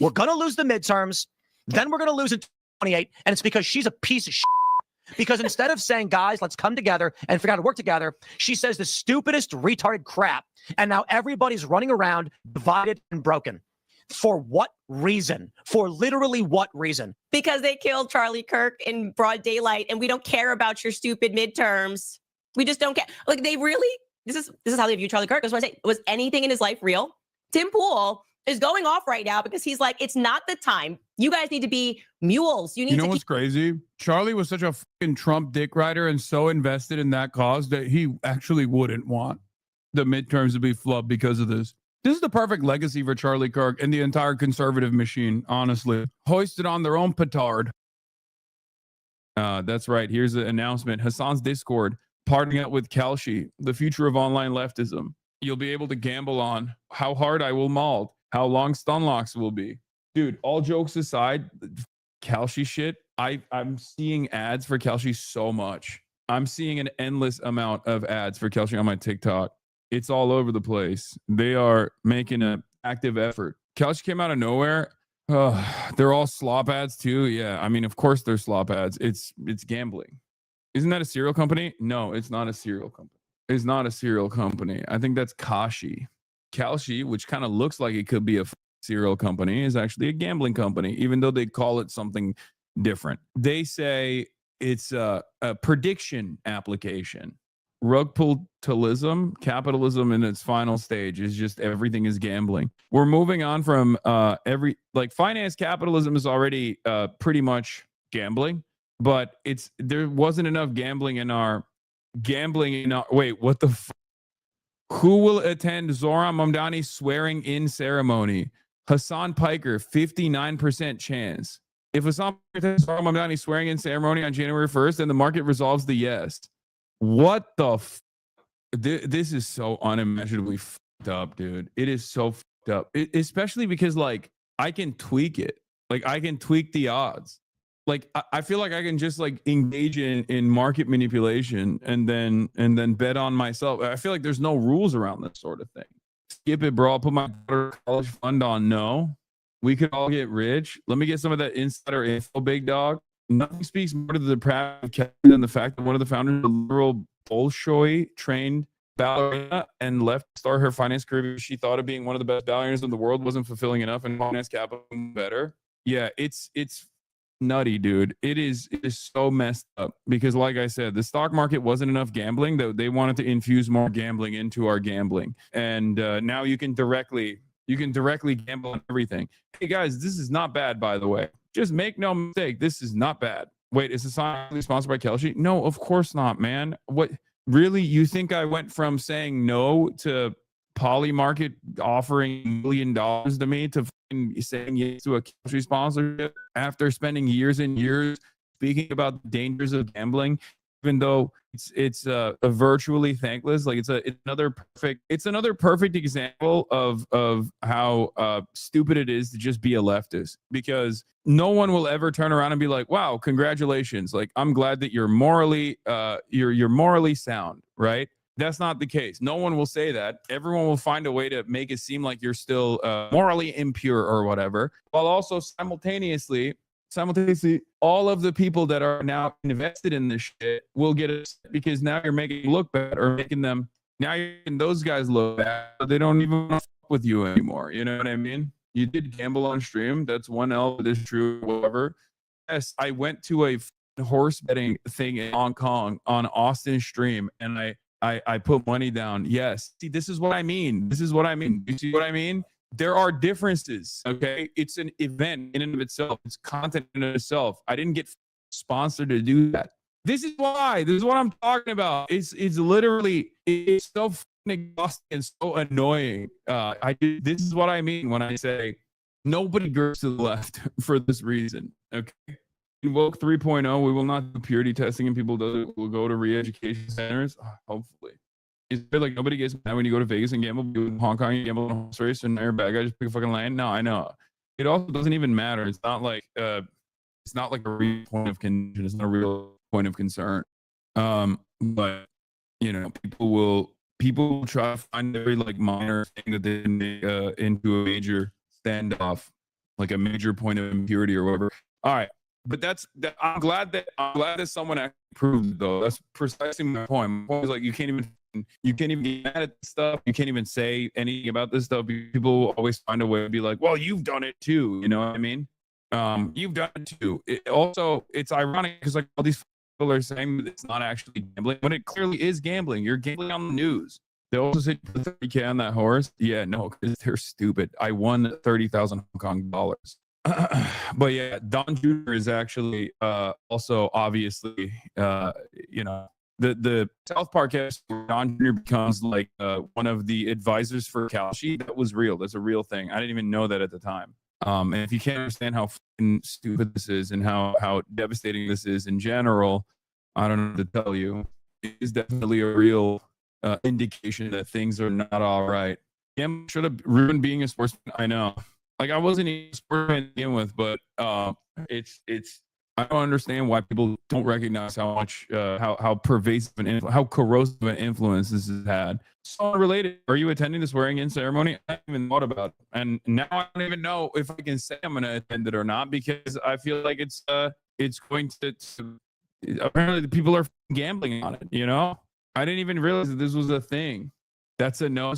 S8: We're going to lose the midterms. Then we're going to lose in 2028. And it's because she's a piece of shit. Because instead of saying, guys, let's come together and figure out how to work together, she says the stupidest retarded crap. And now everybody's running around divided and broken. For what reason? For literally what reason?
S11: Because they killed Charlie Kirk in broad daylight, and we don't care about your stupid midterms. We just don't care. Like, they really, this is how they view Charlie Kirk. That's what I say. Was anything in his life real? Tim Pool is going off right now because he's like, it's not the time. You guys need to be mules. You know
S2: what's crazy? Charlie was such a fucking Trump dick rider and so invested in that cause that he actually wouldn't want the midterms to be flubbed because of this. This is the perfect legacy for Charlie Kirk and the entire conservative machine, honestly. Hoisted on their own petard. That's right. Here's the announcement. Hassan's Discord, partnering up with Kalshi, the future of online leftism. You'll be able to gamble on how hard I will maul, how long stun locks will be. Dude, all jokes aside, Kalshi shit, I'm seeing ads for Kalshi so much. I'm seeing an endless amount of ads for Kalshi on my TikTok. It's all over the place. They are making an active effort. Kalshi came out of nowhere. They're all slop ads too. Yeah, I mean, of course they're slop ads. It's gambling. Isn't that a cereal company? No, it's not a cereal company. It's not a cereal company. I think that's Kashi. Kalshi, which kind of looks like it could be a cereal company, is actually a gambling company, even though they call it something different. They say it's a prediction application. Rug pull-talism, capitalism in its final stage is just everything is gambling. We're moving on from finance capitalism is already pretty much gambling, but there wasn't enough gambling in our wait, what the who will attend Zohran Mamdani's swearing in ceremony? Hassan Piker, 59% chance. If Hassan Piker attends Zohran Mamdani's swearing in ceremony on January 1st, then the market resolves the yes. What the this is so unimaginably fucked up, dude. It is so fucked up. Especially because like I can tweak it. Like I can tweak the odds. Like I feel like I can just like engage in market manipulation and then bet on myself. I feel like there's no rules around this sort of thing. Skip it, bro. I'll put my college fund on no. We could all get rich. Let me get some of that insider info, big dog. Nothing speaks more to the depraved than the fact that one of the founders of the liberal Bolshoi trained ballerina and left to start her finance career because she thought of being one of the best ballerinas in the world wasn't fulfilling enough and finance capital better. Yeah, it's nutty, dude. It is so messed up because, like I said, the stock market wasn't enough gambling. They wanted to infuse more gambling into our gambling, and now you can directly gamble on everything. Hey guys, this is not bad, by the way. Just make no mistake, this is not bad. Wait, is this sponsored by Kalshi? No, of course not, man. What, really? You think I went from saying no to Polymarket offering $1 million to me to saying yes to a Kalshi sponsorship after spending years and years speaking about the dangers of gambling, even though it's a virtually thankless. Like it's another perfect example of how stupid it is to just be a leftist, because no one will ever turn around and be like, wow, congratulations, like I'm glad that you're morally you're morally sound, right? That's not the case. No one will say that. Everyone will find a way to make it seem like you're still morally impure or whatever, while also simultaneously, all of the people that are now invested in this shit will get upset because now you're making them look bad, or now you're making those guys look bad. They don't even want to fuck with you anymore. You know what I mean? You did gamble on stream. That's one L. It is true. Whatever. Yes, I went to a horse betting thing in Hong Kong on Austin's stream, and I put money down. Yes. See, this is what I mean. You see what I mean? There are differences, okay? It's an event in and of itself. It's content in and of itself. I didn't get sponsored to do that. This is why. This is what I'm talking about. It's literally, it's so exhausting and so annoying. This is what I mean when I say nobody goes to the left for this reason, okay? In Woke 3.0, we will not do purity testing and people will go to re-education centers, hopefully. Is it like nobody gets mad when you go to Vegas and gamble, in Hong Kong and gamble in a horse race, and you're a bad guy, just pick a fucking lane? No, I know. It also doesn't even matter. It's not like a real point of contention. It's not a real point of concern. But you know, people will try to find every like minor thing that they can make into a major standoff, like a major point of impurity or whatever. All right. But I'm glad that someone actually proved it, though. That's precisely my point. My point is like you can't even You can't even get mad at this stuff. You can't even say anything about this stuff. People always find a way to be like, well, you've done it too. You know what I mean? You've done it too. It's ironic because like all these people are saying that it's not actually gambling, but it clearly is gambling. You're gambling on the news. They also say put 30K on that horse. Yeah, no, because they're stupid. I won 30,000 Hong Kong dollars. But yeah, Don Jr. is actually also obviously the South Park episode, Don Jr. becomes like one of the advisors for Kalshi. That was real. That's a real thing. I didn't even know that at the time. And if you can't understand how fucking stupid this is and how devastating this is in general, I don't know what to tell you. It is definitely a real indication that things are not all right. Gambling should have ruined being a sportsman. I know. Like I wasn't even a sportsman to begin with, but it's I don't understand why people don't recognize how much how pervasive and how corrosive an influence this has had. So unrelated. Are you attending the swearing-in ceremony? I haven't even thought about it, and now I don't even know if I can say I'm going to attend it or not because I feel like it's going to apparently the people are gambling on it. You know, I didn't even realize that this was a thing. That's a no.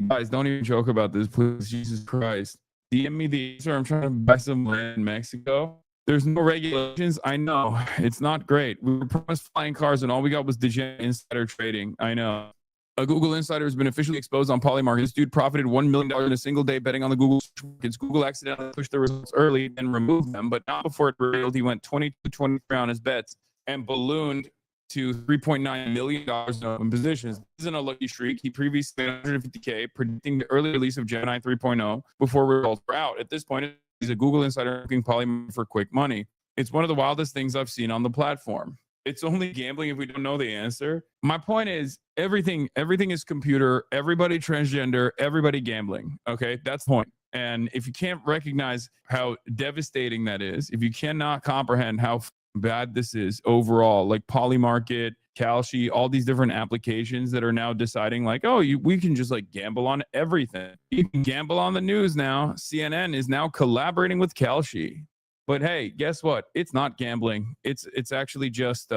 S2: Guys, don't even joke about this, please. Jesus Christ. DM me the answer. I'm trying to buy some land in Mexico. There's no regulations. I know. It's not great. We were promised flying cars, and all we got was degenerate insider trading. I know. A Google insider has been officially exposed on Polymarket. This dude profited $1 million in a single day betting on the Google markets. Google accidentally pushed the results early and removed them, but not before it revealed he went 20-23 on his bets and ballooned to $3.9 million in open positions. This isn't a lucky streak. He previously had 150K, predicting the early release of Gemini 3.0 before results were out. At this point, he's a Google insider looking Polymarket for quick money. It's one of the wildest things I've seen on the platform. It's only gambling if we don't know the answer. My point is everything is computer, everybody transgender, everybody gambling. Okay, that's the point. And if you can't recognize how devastating that is, if you cannot comprehend how bad this is overall, like Polymarket, Kalshi, all these different applications that are now deciding like, oh, we can just like gamble on everything. You can gamble on the news now. CNN is now collaborating with Kalshi. But hey, guess what? It's not gambling. It's actually just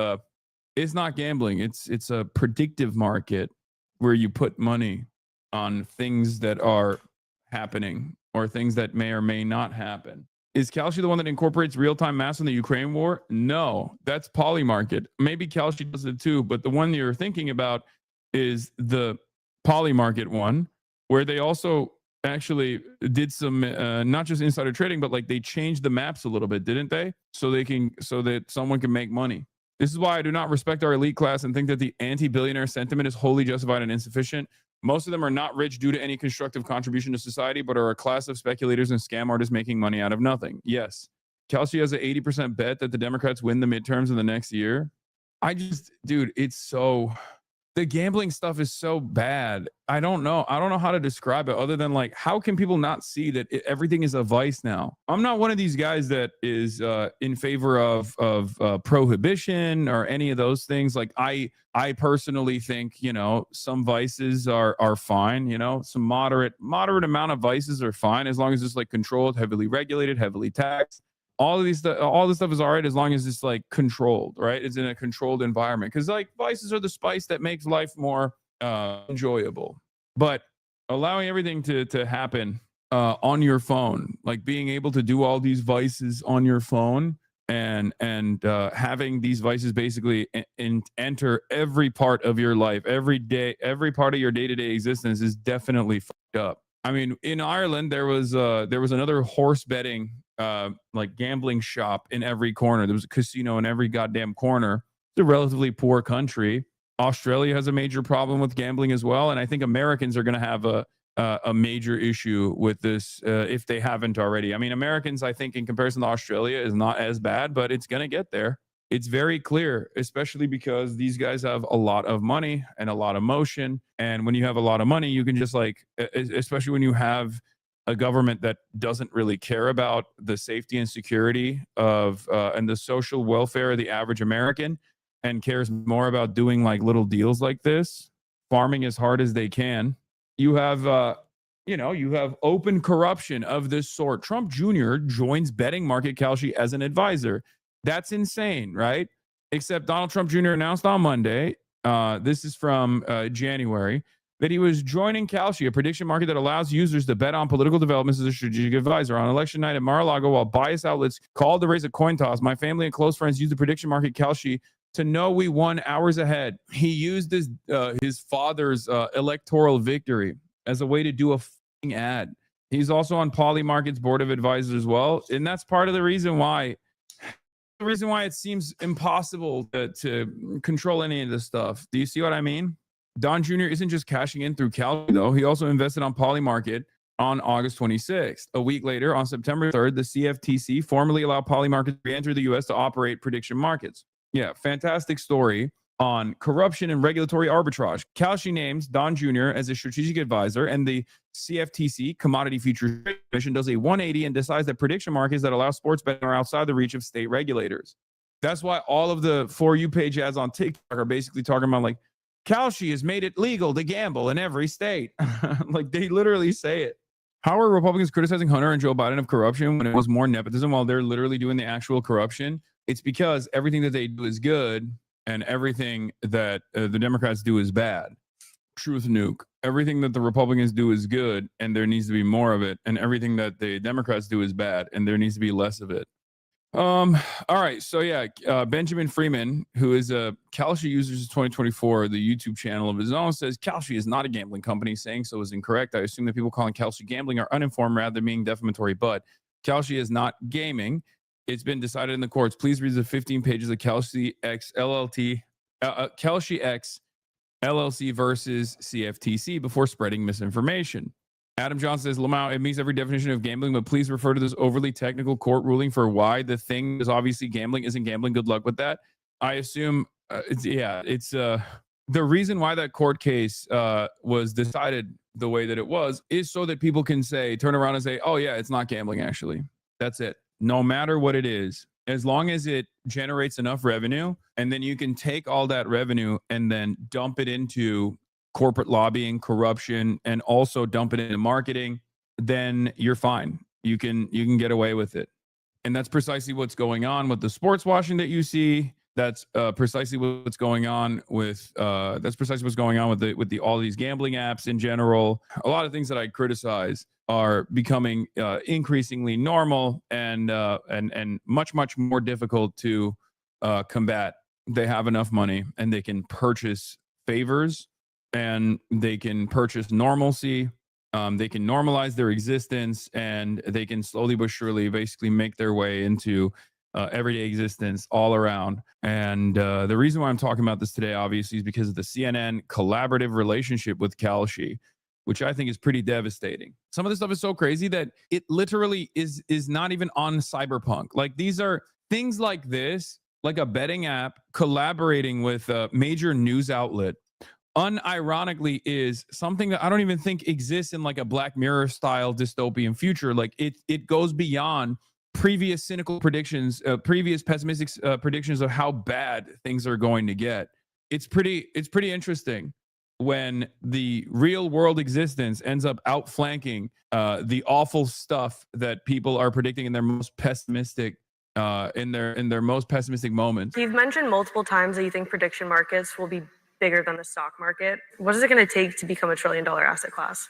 S2: it's not gambling. It's a predictive market where you put money on things that are happening or things that may or may not happen. Is Kalshi the one that incorporates real-time maps in the Ukraine war? No, that's Polymarket. Maybe Kalshi does it too, but the one you're thinking about is the Polymarket one, where they also actually did some not just insider trading, but like they changed the maps a little bit, didn't they? So that someone can make money. This is why I do not respect our elite class and think that the anti-billionaire sentiment is wholly justified and insufficient. Most of them are not rich due to any constructive contribution to society, but are a class of speculators and scam artists making money out of nothing. Yes. Kalshi has an 80% bet that the Democrats win the midterms in the next year. Dude, the gambling stuff is so bad. I don't know how to describe it other than like, how can people not see that everything is a vice now? I'm not one of these guys that is in favor of prohibition or any of those things. Like I personally think, some vices are fine, some moderate amount of vices are fine as long as it's like controlled, heavily regulated, heavily taxed. All this stuff is all right as long as it's like controlled, right? It's in a controlled environment because like vices are the spice that makes life more enjoyable. But allowing everything to happen on your phone, like being able to do all these vices on your phone and having these vices basically enter every part of your life, every day, every part of your day-to-day existence is definitely fucked up. I mean, in Ireland, there was another horse betting like gambling shop in every corner. There was a casino in every goddamn corner. It's a relatively poor country. Australia has a major problem with gambling as well, and I think Americans are going to have a major issue with this if they haven't already. I mean, Americans, I think, in comparison to Australia, is not as bad, but it's going to get there. It's very clear, especially because these guys have a lot of money and a lot of motion. And when you have a lot of money, you can just like, especially when you have a government that doesn't really care about the safety and security of and the social welfare of the average American and cares more about doing like little deals like this, farming as hard as they can. You have open corruption of this sort. Trump Jr. joins betting market Kalshi as an advisor. That's insane, right? Except Donald Trump Jr. announced on Monday This is from January. That he was joining Kalshi, a prediction market that allows users to bet on political developments as a strategic advisor. On election night at Mar-a-Lago, while biased outlets called to raise a coin toss, my family and close friends used the prediction market Kalshi to know we won hours ahead. He used his father's electoral victory as a way to do a f***ing ad. He's also on Polymarket's board of advisors as well, and that's part of the reason why it seems impossible to control any of this stuff. Do you see what I mean? Don Jr. isn't just cashing in through Kalshi, though. He also invested on Polymarket on August 26th. A week later, on September 3rd, the CFTC formally allowed Polymarket to re-enter the U.S. to operate prediction markets. Yeah, fantastic story on corruption and regulatory arbitrage. Kalshi names Don Jr. as a strategic advisor, and the CFTC, Commodity Futures Commission, does a 180 and decides that prediction markets that allow sports betting are outside the reach of state regulators. That's why all of the For You page ads on TikTok are basically talking about, like, Kalshi has made it legal to gamble in every state. Like, they literally say it. How are Republicans criticizing Hunter and Joe Biden of corruption when it was more nepotism while they're literally doing the actual corruption? It's because everything that they do is good and everything that the Democrats do is bad. Truth nuke. Everything that the Republicans do is good and there needs to be more of it. And everything that the Democrats do is bad and there needs to be less of it. All right. So yeah, Benjamin Freeman, who is a Kalshi Users 2024, the YouTube channel of his own, says Kalshi is not a gambling company. Saying so is incorrect. I assume that people calling Kalshi gambling are uninformed rather than being defamatory, but Kalshi is not gaming. It's been decided in the courts. Please read the 15 pages of Kalshi X LLC versus CFTC before spreading misinformation. Adam Johnson says, Lamau, it meets every definition of gambling, but please refer to this overly technical court ruling for why the thing is obviously gambling isn't gambling. Good luck with that. I assume the reason why that court case was decided the way that it was is so that people can turn around and say, oh yeah, it's not gambling actually. That's it. No matter what it is, as long as it generates enough revenue, and then you can take all that revenue and then dump it into corporate lobbying, corruption, and also dump it into marketing, then you're fine. You can get away with it. And that's precisely what's going on with the sports washing that you see. That's precisely what's going on with all these gambling apps in general. A lot of things that I criticize are becoming increasingly normal and much more difficult to combat. They have enough money and they can purchase favors and they can purchase normalcy. They can normalize their existence and they can slowly but surely basically make their way into everyday existence all around. And the reason why I'm talking about this today, obviously, is because of the CNN collaborative relationship with Kalshi, which I think is pretty devastating. Some of this stuff is so crazy that it literally is not even on Cyberpunk. Like, these are things like this, like a betting app collaborating with a major news outlet, unironically is something that I don't even think exists in like a Black Mirror style dystopian future. Like, it goes beyond previous cynical predictions, previous pessimistic predictions of how bad things are going to get. It's pretty interesting when the real world existence ends up outflanking the awful stuff that people are predicting in their most pessimistic in their most pessimistic moments.
S19: You've mentioned multiple times that you think prediction markets will be bigger than the stock market. What is it going to take to become $1 trillion asset class?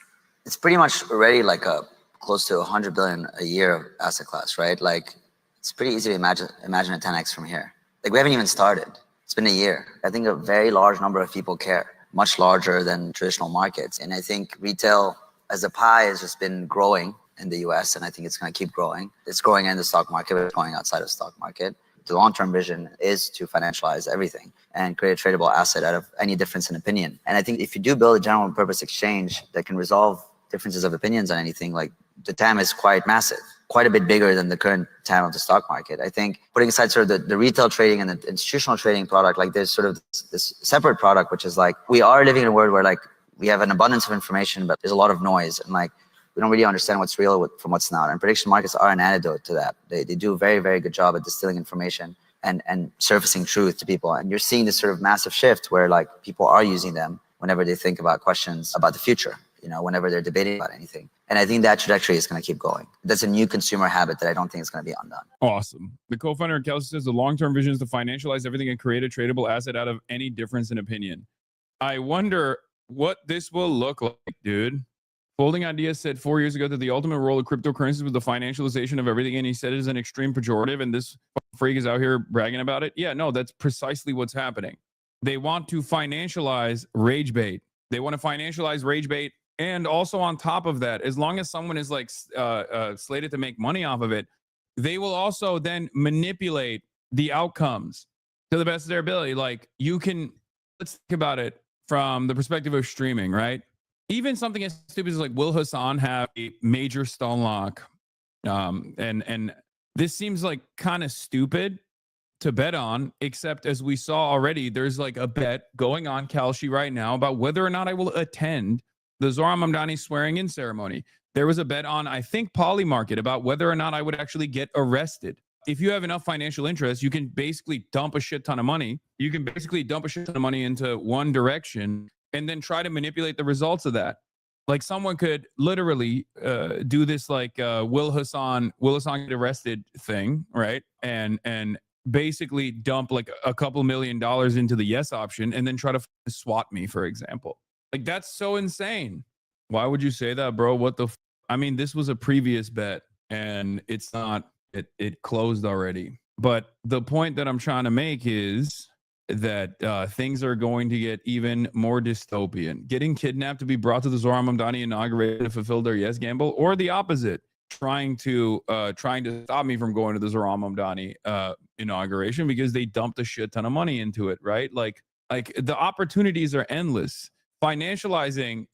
S20: It's pretty much already like a close to 100 billion a year asset class, right? Like, it's pretty easy to imagine a 10x from here. Like, we haven't even started. It's been a year. I think a very large number of people care, much larger than traditional markets. And I think retail as a pie has just been growing in the US, and I think it's going to keep growing. It's growing in the stock market, but it's growing outside of the stock market. The long-term vision is to financialize everything and create a tradable asset out of any difference in opinion. And I think if you do build a general purpose exchange that can resolve differences of opinions on anything, like, the TAM is quite massive, quite a bit bigger than the current TAM of the stock market. I think putting aside sort of the retail trading and the institutional trading product, like, there's sort of this separate product, which is like, we are living in a world where, like, we have an abundance of information, but there's a lot of noise, and like, we don't really understand what's real from what's not. And prediction markets are an antidote to that. They do a very, very good job at distilling information and surfacing truth to people. And you're seeing this sort of massive shift where, like, people are using them whenever they think about questions about the future, you know, whenever they're debating about anything. And I think that trajectory is going to keep going. That's a new consumer habit that I don't think is going to be undone.
S2: Awesome. The co-founder of Kalshi says the long-term vision is to financialize everything and create a tradable asset out of any difference in opinion. I wonder what this will look like, dude. Folding Ideas said 4 years ago that the ultimate role of cryptocurrencies was the financialization of everything, and he said it is an extreme pejorative, and this freak is out here bragging about it. Yeah, no, that's precisely what's happening. They want to financialize rage bait. They want to financialize rage bait. And also on top of that, as long as someone is like slated to make money off of it, they will also then manipulate the outcomes to the best of their ability. Like let's think about it from the perspective of streaming, right? Even something as stupid as like, will Hassan have a major stone lock? And this seems like kind of stupid to bet on, except as we saw already, there's like a bet going on Kalshi right now about whether or not I will attend the Zohran Mamdani swearing in ceremony. There was a bet on, I think, Polymarket about whether or not I would actually get arrested. If you have enough financial interest, you can basically dump a shit ton of money. You can basically dump a shit ton of money into one direction and then try to manipulate the results of that. Like someone could literally do this like Will Hassan get arrested thing, right? And basically dump like a couple $1 million into the yes option and then try to swat me, for example. Like, that's so insane. Why would you say that, bro? What the I mean, this was a previous bet and it's not, it closed already. But the point that I'm trying to make is that things are going to get even more dystopian. Getting kidnapped to be brought to the Zohran Mamdani inauguration to fulfill their yes gamble, or the opposite, trying to stop me from going to the Zohran Mamdani inauguration because they dumped a shit ton of money into it, right? Like the opportunities are endless. Financializing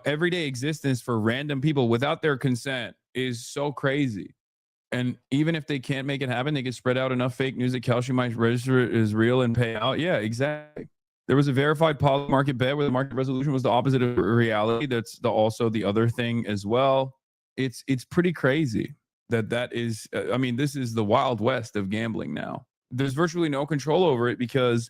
S2: everyday existence for random people without their consent is so crazy. And even if they can't make it happen, they can spread out enough fake news that Kalshi might register it as real and pay out. Yeah, exactly. There was a verified Polymarket bet where the market resolution was the opposite of reality. That's also the other thing as well. It's pretty crazy that is, I mean, this is the Wild West of gambling now. There's virtually no control over it because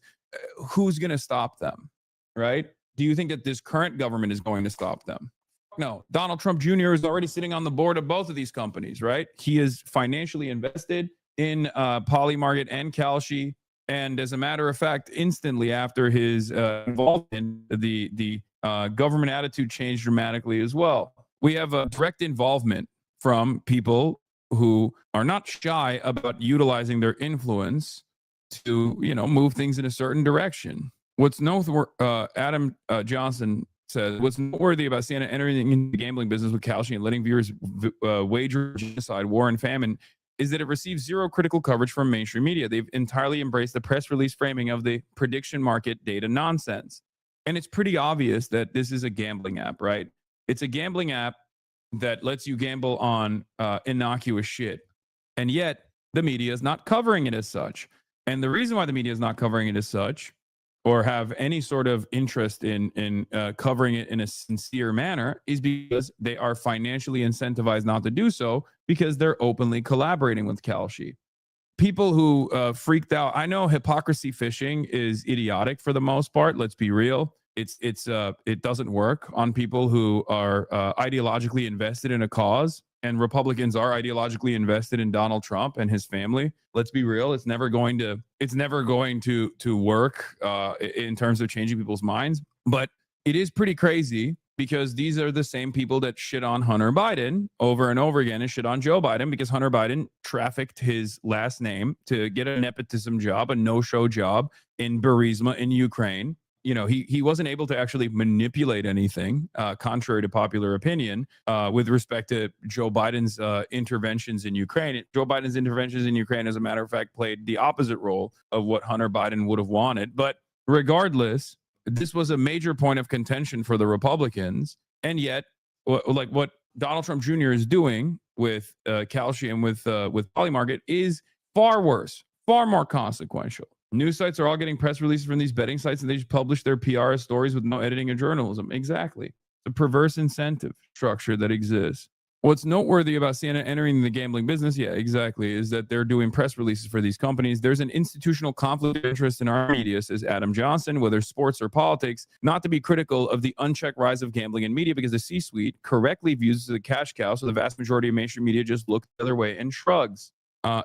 S2: who's going to stop them, right? Do you think that this current government is going to stop them? No. Donald Trump Jr. is already sitting on the board of both of these companies, right? He is financially invested in Polymarket and Kalshi. And as a matter of fact, instantly after his involvement, the government attitude changed dramatically as well. We have a direct involvement from people who are not shy about utilizing their influence to, move things in a certain direction. What's Adam Johnson says, what's noteworthy about CNN entering into the gambling business with Kalshi and letting viewers wager genocide, war, and famine is that it receives zero critical coverage from mainstream media. They've entirely embraced the press release framing of the prediction market data nonsense. And it's pretty obvious that this is a gambling app, right? It's a gambling app that lets you gamble on innocuous shit. And yet the media is not covering it as such. And the reason why the media is not covering it as such, or have any sort of interest in covering it in a sincere manner, is because they are financially incentivized not to do so because they're openly collaborating with Kalshi. People who freaked out, I know hypocrisy fishing is idiotic for the most part. Let's be real. It doesn't work on people who are ideologically invested in a cause. And Republicans are ideologically invested in Donald Trump and his family. Let's be real. It's never going to work in terms of changing people's minds. But it is pretty crazy because these are the same people that shit on Hunter Biden over and over again and shit on Joe Biden because Hunter Biden trafficked his last name to get a nepotism job, a no-show job in Burisma in Ukraine. He wasn't able to actually manipulate anything, contrary to popular opinion, with respect to Joe Biden's interventions in Ukraine. Joe Biden's interventions in Ukraine, as a matter of fact, played the opposite role of what Hunter Biden would have wanted. But regardless, this was a major point of contention for the Republicans. And yet, like what Donald Trump Jr. is doing with Kalshi and with Polymarket is far worse, far more consequential. News sites are all getting press releases from these betting sites and they just publish their PR stories with no editing or journalism. Exactly. The perverse incentive structure that exists. What's noteworthy about CNN entering the gambling business, yeah, exactly, is that they're doing press releases for these companies. There's an institutional conflict of interest in our media, says Adam Johnson, whether sports or politics, not to be critical of the unchecked rise of gambling in media because the C-suite correctly views it as a cash cow, so the vast majority of mainstream media just looks the other way and shrugs.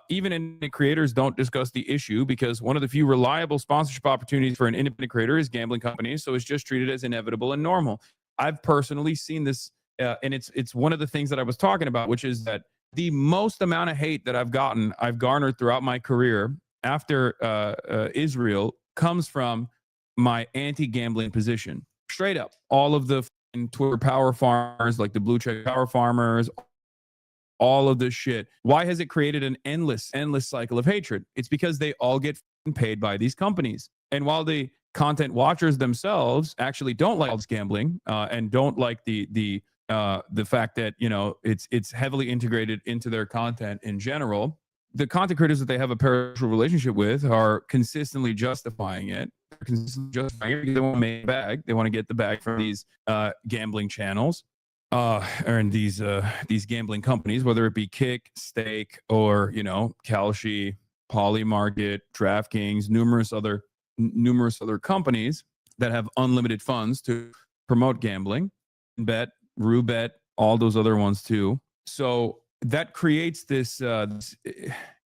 S2: Even independent creators don't discuss the issue because one of the few reliable sponsorship opportunities for an independent creator is gambling companies, so it's just treated as inevitable and normal. I've personally seen this. And it's one of the things that I was talking about, which is that the most amount of hate that I've garnered throughout my career after Israel comes from my anti-gambling position. Straight up, all of the Twitter power farmers, like the blue check power farmers, all of this shit. Why has it created an endless cycle of hatred? It's because they all get paid by these companies. And while the content watchers themselves actually don't like all this gambling and don't like the fact that, you know, it's heavily integrated into their content in general, the content creators that they have a parasocial relationship with are consistently justifying it. They're consistently justifying it because they want to make a bag. They want to get the bag from these gambling channels and these gambling companies, whether it be Kick, Stake, or, you know, Kalshi, Polymarket, DraftKings, numerous other companies that have unlimited funds to promote gambling, Bet, Roobet, all those other ones too. So that creates this. Can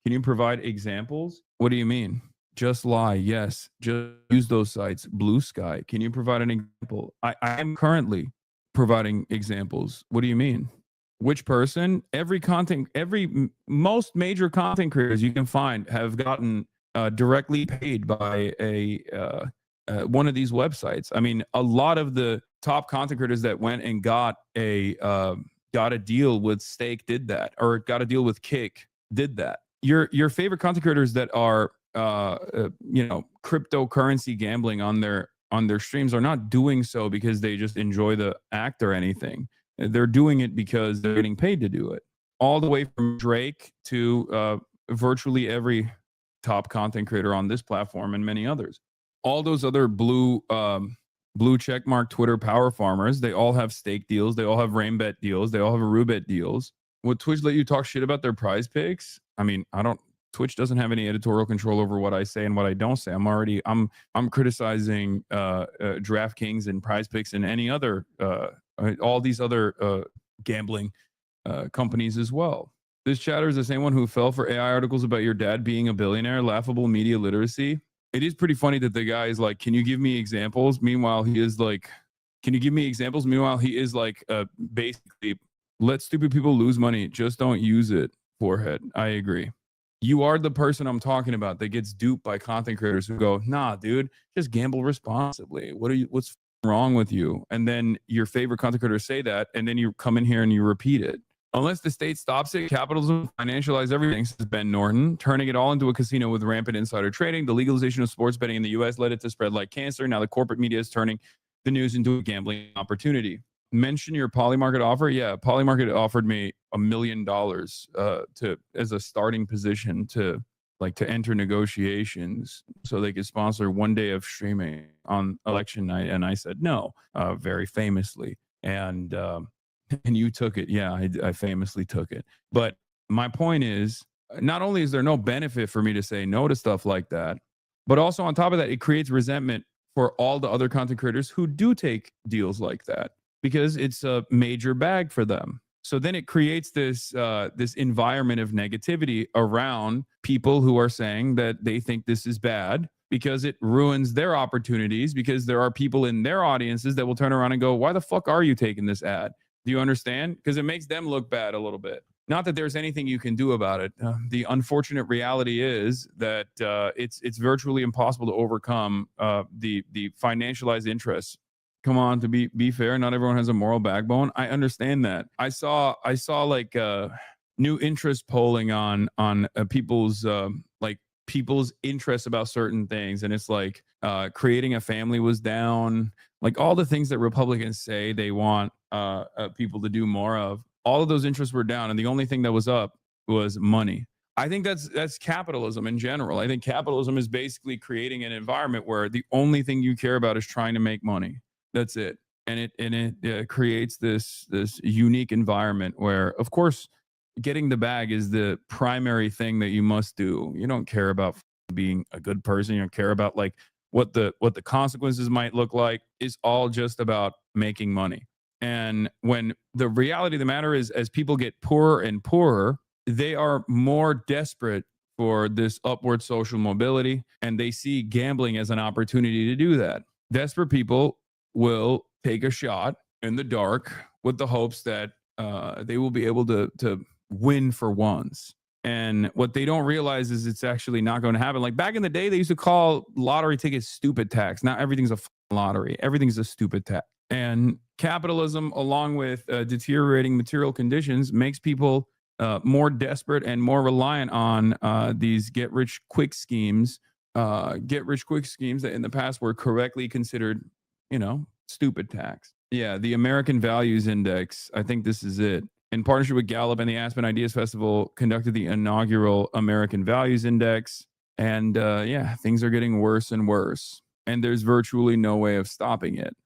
S2: you provide examples? What do you mean? Just Lie. Yes. Just use those sites. Blue Sky. Can you provide an example? I am currently providing examples. What do you mean? Which person? Most major content creators you can find have gotten directly paid by one of these websites. I mean, a lot of the top content creators that went and got a deal with Stake did that, or got a deal with Kick did that. Your favorite content creators that are cryptocurrency gambling on their streams are not doing so because they just enjoy the act or anything. They're doing it because they're getting paid to do it. All the way from Drake to virtually every top content creator on this platform and many others. All those other blue checkmark Twitter power farmers, they all have Stake deals. They all have Rainbet deals. They all have Roobet deals. Would Twitch let you talk shit about their prize picks? I mean, Twitch doesn't have any editorial control over what I say and what I don't say. I'm criticizing DraftKings and prize picks and any other, all these other gambling companies as well. This chatter is the same one who fell for AI articles about your dad being a billionaire, laughable media literacy. It is pretty funny that the guy is like, can you give me examples? Meanwhile, he is like, basically, let stupid people lose money. Just don't use it. Forehead. I agree. You are the person I'm talking about that gets duped by content creators who go, nah, dude, just gamble responsibly. What's wrong with you? And then your favorite content creators say that, and then you come in here and you repeat it. Unless the state stops it, capitalism financialize everything, says Ben Norton, turning it all into a casino with rampant insider trading. The legalization of sports betting in the U.S. led it to spread like cancer. Now the corporate media is turning the news into a gambling opportunity. Mention your Polymarket offer. Yeah, Polymarket offered me $1 million as a starting position to enter negotiations so they could sponsor one day of streaming on election night, and I said no, very famously. And you took it. Yeah, I famously took it. But my point is, not only is there no benefit for me to say no to stuff like that, but also on top of that, it creates resentment for all the other content creators who do take deals like that because it's a major bag for them. So then it creates this environment of negativity around people who are saying that they think this is bad because it ruins their opportunities, because there are people in their audiences that will turn around and go, why the fuck are you taking this ad? Do you understand? Because it makes them look bad a little bit. Not that there's anything you can do about it. The unfortunate reality is that it's virtually impossible to overcome the financialized interests. Come on, to be fair, not everyone has a moral backbone. I understand that. I saw like new interest polling on people's interests about certain things, and it's like creating a family was down. Like all the things that Republicans say they want people to do more of, all of those interests were down, and the only thing that was up was money. I think that's capitalism in general. I think capitalism is basically creating an environment where the only thing you care about is trying to make money. That's it. and it creates this unique environment where, of course, getting the bag is the primary thing that you must do. You don't care about being a good person. You don't care about like what the consequences might look like. It's all just about making money. And when the reality of the matter is, as people get poorer and poorer, they are more desperate for this upward social mobility, and they see gambling as an opportunity to do that. Desperate people will take a shot in the dark with the hopes that they will be able to win for once. And what they don't realize is it's actually not going to happen. Like back in the day, they used to call lottery tickets stupid tax. Now everything's a lottery. Everything's a stupid tax. And capitalism, along with deteriorating material conditions, makes people more desperate and more reliant on these get-rich-quick schemes. Get-rich-quick schemes that in the past were correctly considered, stupid tax. Yeah, the American Values Index. I think this is it. In partnership with Gallup and the Aspen Ideas Festival, conducted the inaugural American Values Index. And things are getting worse and worse. And there's virtually no way of stopping it.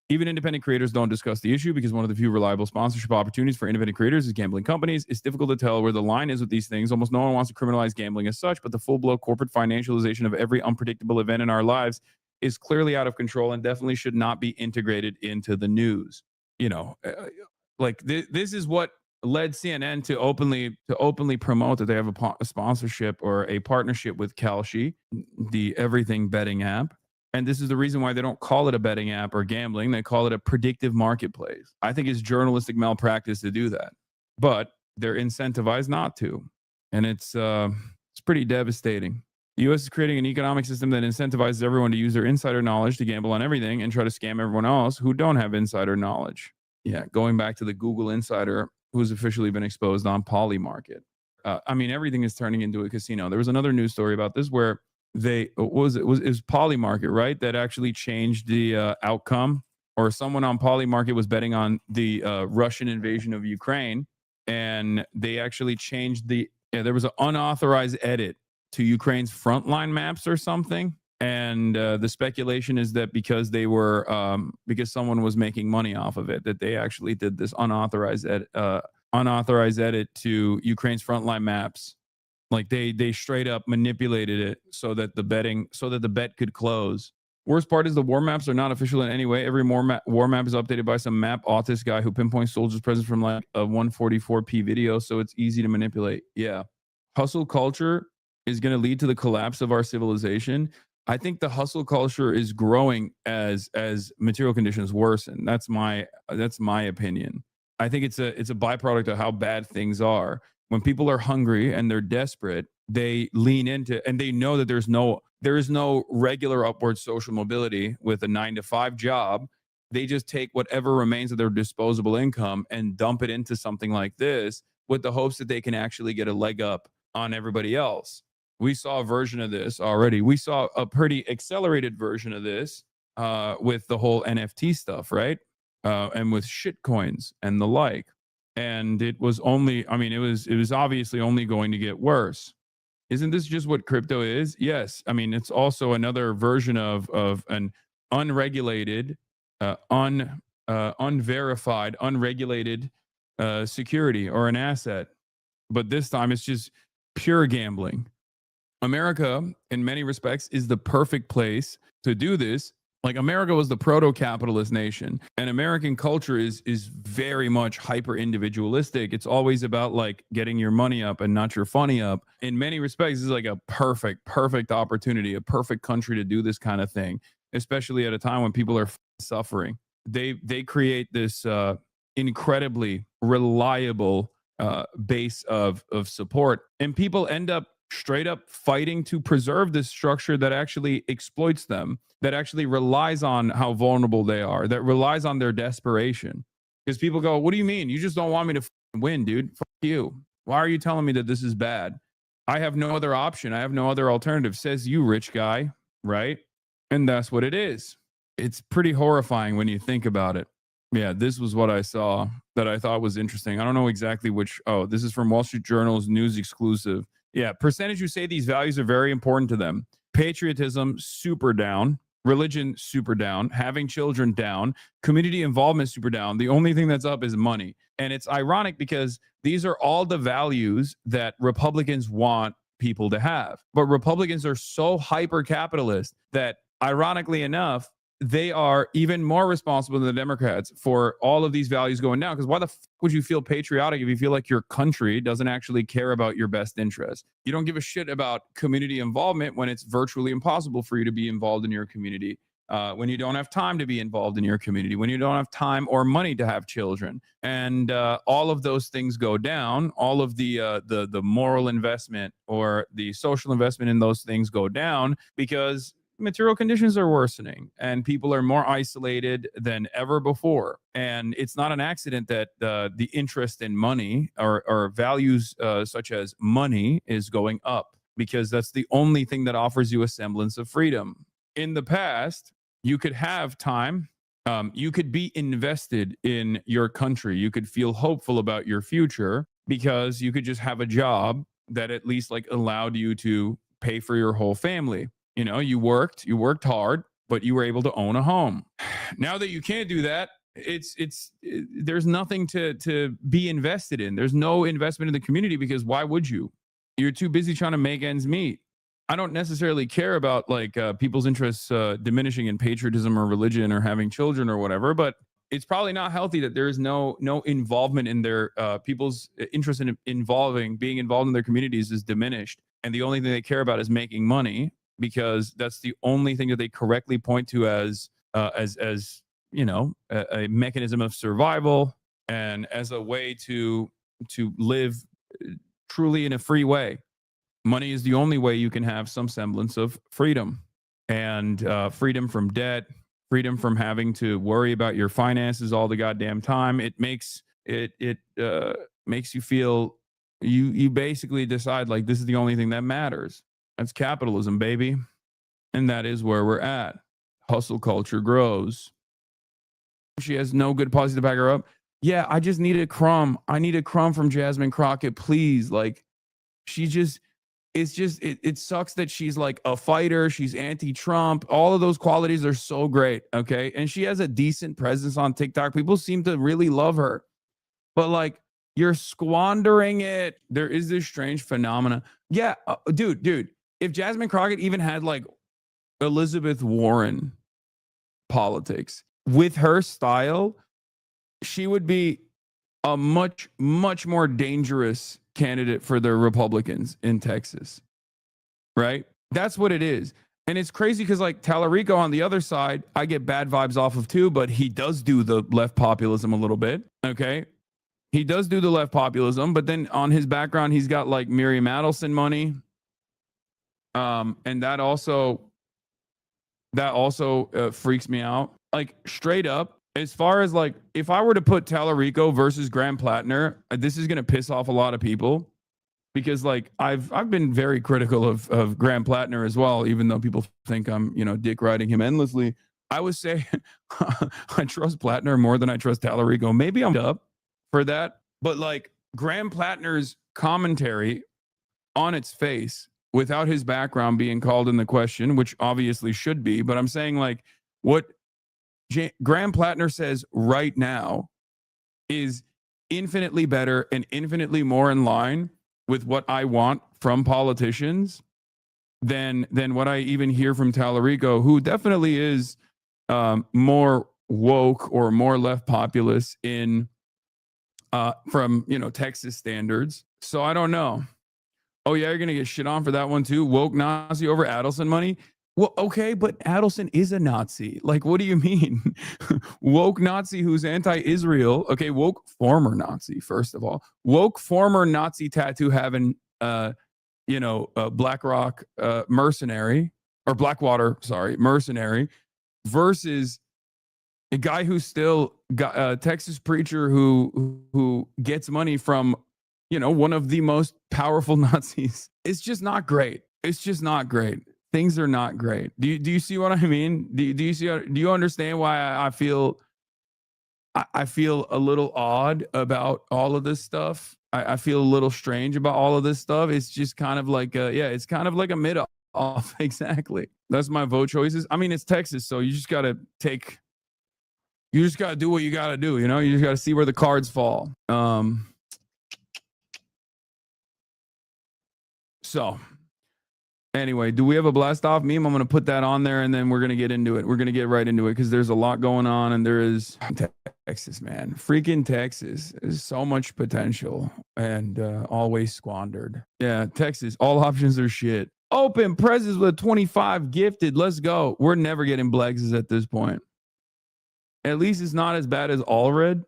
S2: Even independent creators don't discuss the issue because one of the few reliable sponsorship opportunities for independent creators is gambling companies. It's difficult to tell where the line is with these things. Almost no one wants to criminalize gambling as such, but the full-blown corporate financialization of every unpredictable event in our lives is clearly out of control and definitely should not be integrated into the news. This is what led CNN to openly promote that they have a sponsorship or a partnership with Kalshi, the everything betting app. And this is the reason why they don't call it a betting app or gambling. They call it a predictive marketplace. I think it's journalistic malpractice to do that, but they're incentivized not to. And it's pretty devastating. The U.S. is creating an economic system that incentivizes everyone to use their insider knowledge to gamble on everything and try to scam everyone else who don't have insider knowledge. Yeah, going back to the Google insider who's officially been exposed on Polymarket. Everything is turning into a casino. There was another news story about this where it was Polymarket, right? That actually changed the outcome, or someone on Polymarket was betting on the Russian invasion of Ukraine, and they actually changed there was an unauthorized edit to Ukraine's frontline maps or something. And the speculation is that because because someone was making money off of it, that they actually did this unauthorized edit to Ukraine's frontline maps. Like they straight up manipulated it so that the bet could close. Worst part is the war maps are not official in any way. Every war map is updated by some map autist guy who pinpoints soldiers present from like a 144p video, so it's easy to manipulate. Yeah. Hustle culture is going to lead to the collapse of our civilization. I think the hustle culture is growing as material conditions worsen. That's my opinion. I think it's a byproduct of how bad things are. When people are hungry and they're desperate, they lean into, and they know that there is no regular upward social mobility with a 9-to-5 job. They just take whatever remains of their disposable income and dump it into something like this with the hopes that they can actually get a leg up on everybody else. We saw a version of this already. We saw a pretty accelerated version of this with the whole NFT stuff, right? And with shit coins and the like. And it was it was obviously only going to get worse. Isn't this just what crypto is? Yes. It's also another version of an unregulated, unverified, unregulated security or an asset. But this time it's just pure gambling. America, in many respects, is the perfect place to do this. Like, America was the proto-capitalist nation, and American culture is very much hyper-individualistic. It's always about like getting your money up and not your funny up. In many respects, this is like a perfect opportunity, a perfect country to do this kind of thing, especially at a time when people are suffering. They create this incredibly reliable base of support, and people end up straight up fighting to preserve this structure that actually exploits them, that actually relies on how vulnerable they are, that relies on their desperation. Because people go, what do you mean? You just don't want me to win, dude? Fuck you. Why are you telling me that this is bad? I have no other option. I have no other alternative, says you, rich guy, right? And that's what it is. It's pretty horrifying when you think about it. Yeah, this was what I saw that I thought was interesting. I don't know exactly which. Oh, this is from Wall Street Journal's news exclusive. Yeah, percentage who say these values are very important to them. Patriotism, super down. religion super down, having children down, community involvement super down. The only thing that's up is money. And it's ironic because these are all the values that Republicans want people to have. But Republicans are so hyper capitalist that, ironically enough, they are even more responsible than the Democrats for all of these values going down. Because why the would you feel patriotic if you feel like your country doesn't actually care about your best interest? You don't give a shit about community involvement when it's virtually impossible for you to be involved in your community, when you don't have time to be involved in your community, when you don't have time or money to have children. And all of those things go down. All of the moral investment or the social investment in those things go down because material conditions are worsening and people are more isolated than ever before. And it's not an accident that the interest in money or values such as money is going up, because that's the only thing that offers you a semblance of freedom. In the past, you could have time. You could be invested in your country. You could feel hopeful about your future because you could just have a job that at least like allowed you to pay for your whole family. You know, you worked hard, but you were able to own a home. Now that you can't do that, there's nothing to be invested in. There's no investment in the community because why would you? You're too busy trying to make ends meet. I don't necessarily care about like people's interests diminishing in patriotism or religion or having children or whatever, but it's probably not healthy that there is no involvement in their people's interest in being involved in their communities is diminished, and the only thing they care about is making money, because that's the only thing that they correctly point to as you know, a mechanism of survival and as a way to live truly in a free way. Money is the only way you can have some semblance of freedom, and freedom from debt, freedom from having to worry about your finances all the goddamn time. It makes you feel you basically decide like this is the only thing that matters. That's capitalism, baby. And that is where we're at. Hustle culture grows. She has no good policy to back her up. Yeah, I just need a crumb. I need a crumb from Jasmine Crockett, please. Like, it sucks that she's like a fighter. She's anti-Trump. All of those qualities are so great, okay? And she has a decent presence on TikTok. People seem to really love her. But like, you're squandering it. There is this strange phenomena. Yeah, dude. If Jasmine Crockett even had like Elizabeth Warren politics with her style, she would be a much, much more dangerous candidate for the Republicans in Texas, right? That's what it is. And it's crazy because like Tallarico on the other side, I get bad vibes off of too, but he does do the left populism a little bit, okay? He does do the left populism, but then on his background, he's got like Miriam Adelson money. And that also freaks me out. Like straight up, as far as like, if I were to put Tallarico versus Graham Plattner, this is going to piss off a lot of people because like I've been very critical of Graham Plattner as well, even though people think I'm, you know, dick riding him endlessly. I would say I trust Plattner more than I trust Tallarico. Maybe I'm up for that, but like Graham Plattner's commentary on its face, without his background being called in the question, which obviously should be, but I'm saying like what Graham Plattner says right now is infinitely better and infinitely more in line with what I want from politicians than what I even hear from Tallarico, who definitely is more woke or more left populist in from, you know, Texas standards. So I don't know. Oh, yeah, you're going to get shit on for that one, too. Woke Nazi over Adelson money. Well, okay, but Adelson is a Nazi. Like, what do you mean? Woke Nazi who's anti-Israel. Okay, woke former Nazi, first of all. Woke former Nazi tattoo having, BlackRock mercenary, or Blackwater, mercenary, versus a guy who's still got a Texas preacher who gets money from, you know, one of the most powerful Nazis. It's just not great. It's just not great. Things are not great. Do you see what I mean? Do you understand why I feel a little odd about all of this stuff? I feel a little strange about all of this stuff. It's just kind of like it's kind of like a mid off. Exactly. That's my vote choices. I mean, it's Texas, so you just got to do what you got to do. You know, you just got to see where the cards fall. So anyway, do we have a blast off meme? I'm going to put that on there and then we're going to get into it. We're going to get right into it because there's a lot going on and there is Texas, man. Freaking Texas. There's so much potential and always squandered. Yeah, Texas. All options are shit. Open presses with 25 gifted. Let's go. We're never getting Blexes at this point. At least it's not as bad as Allred.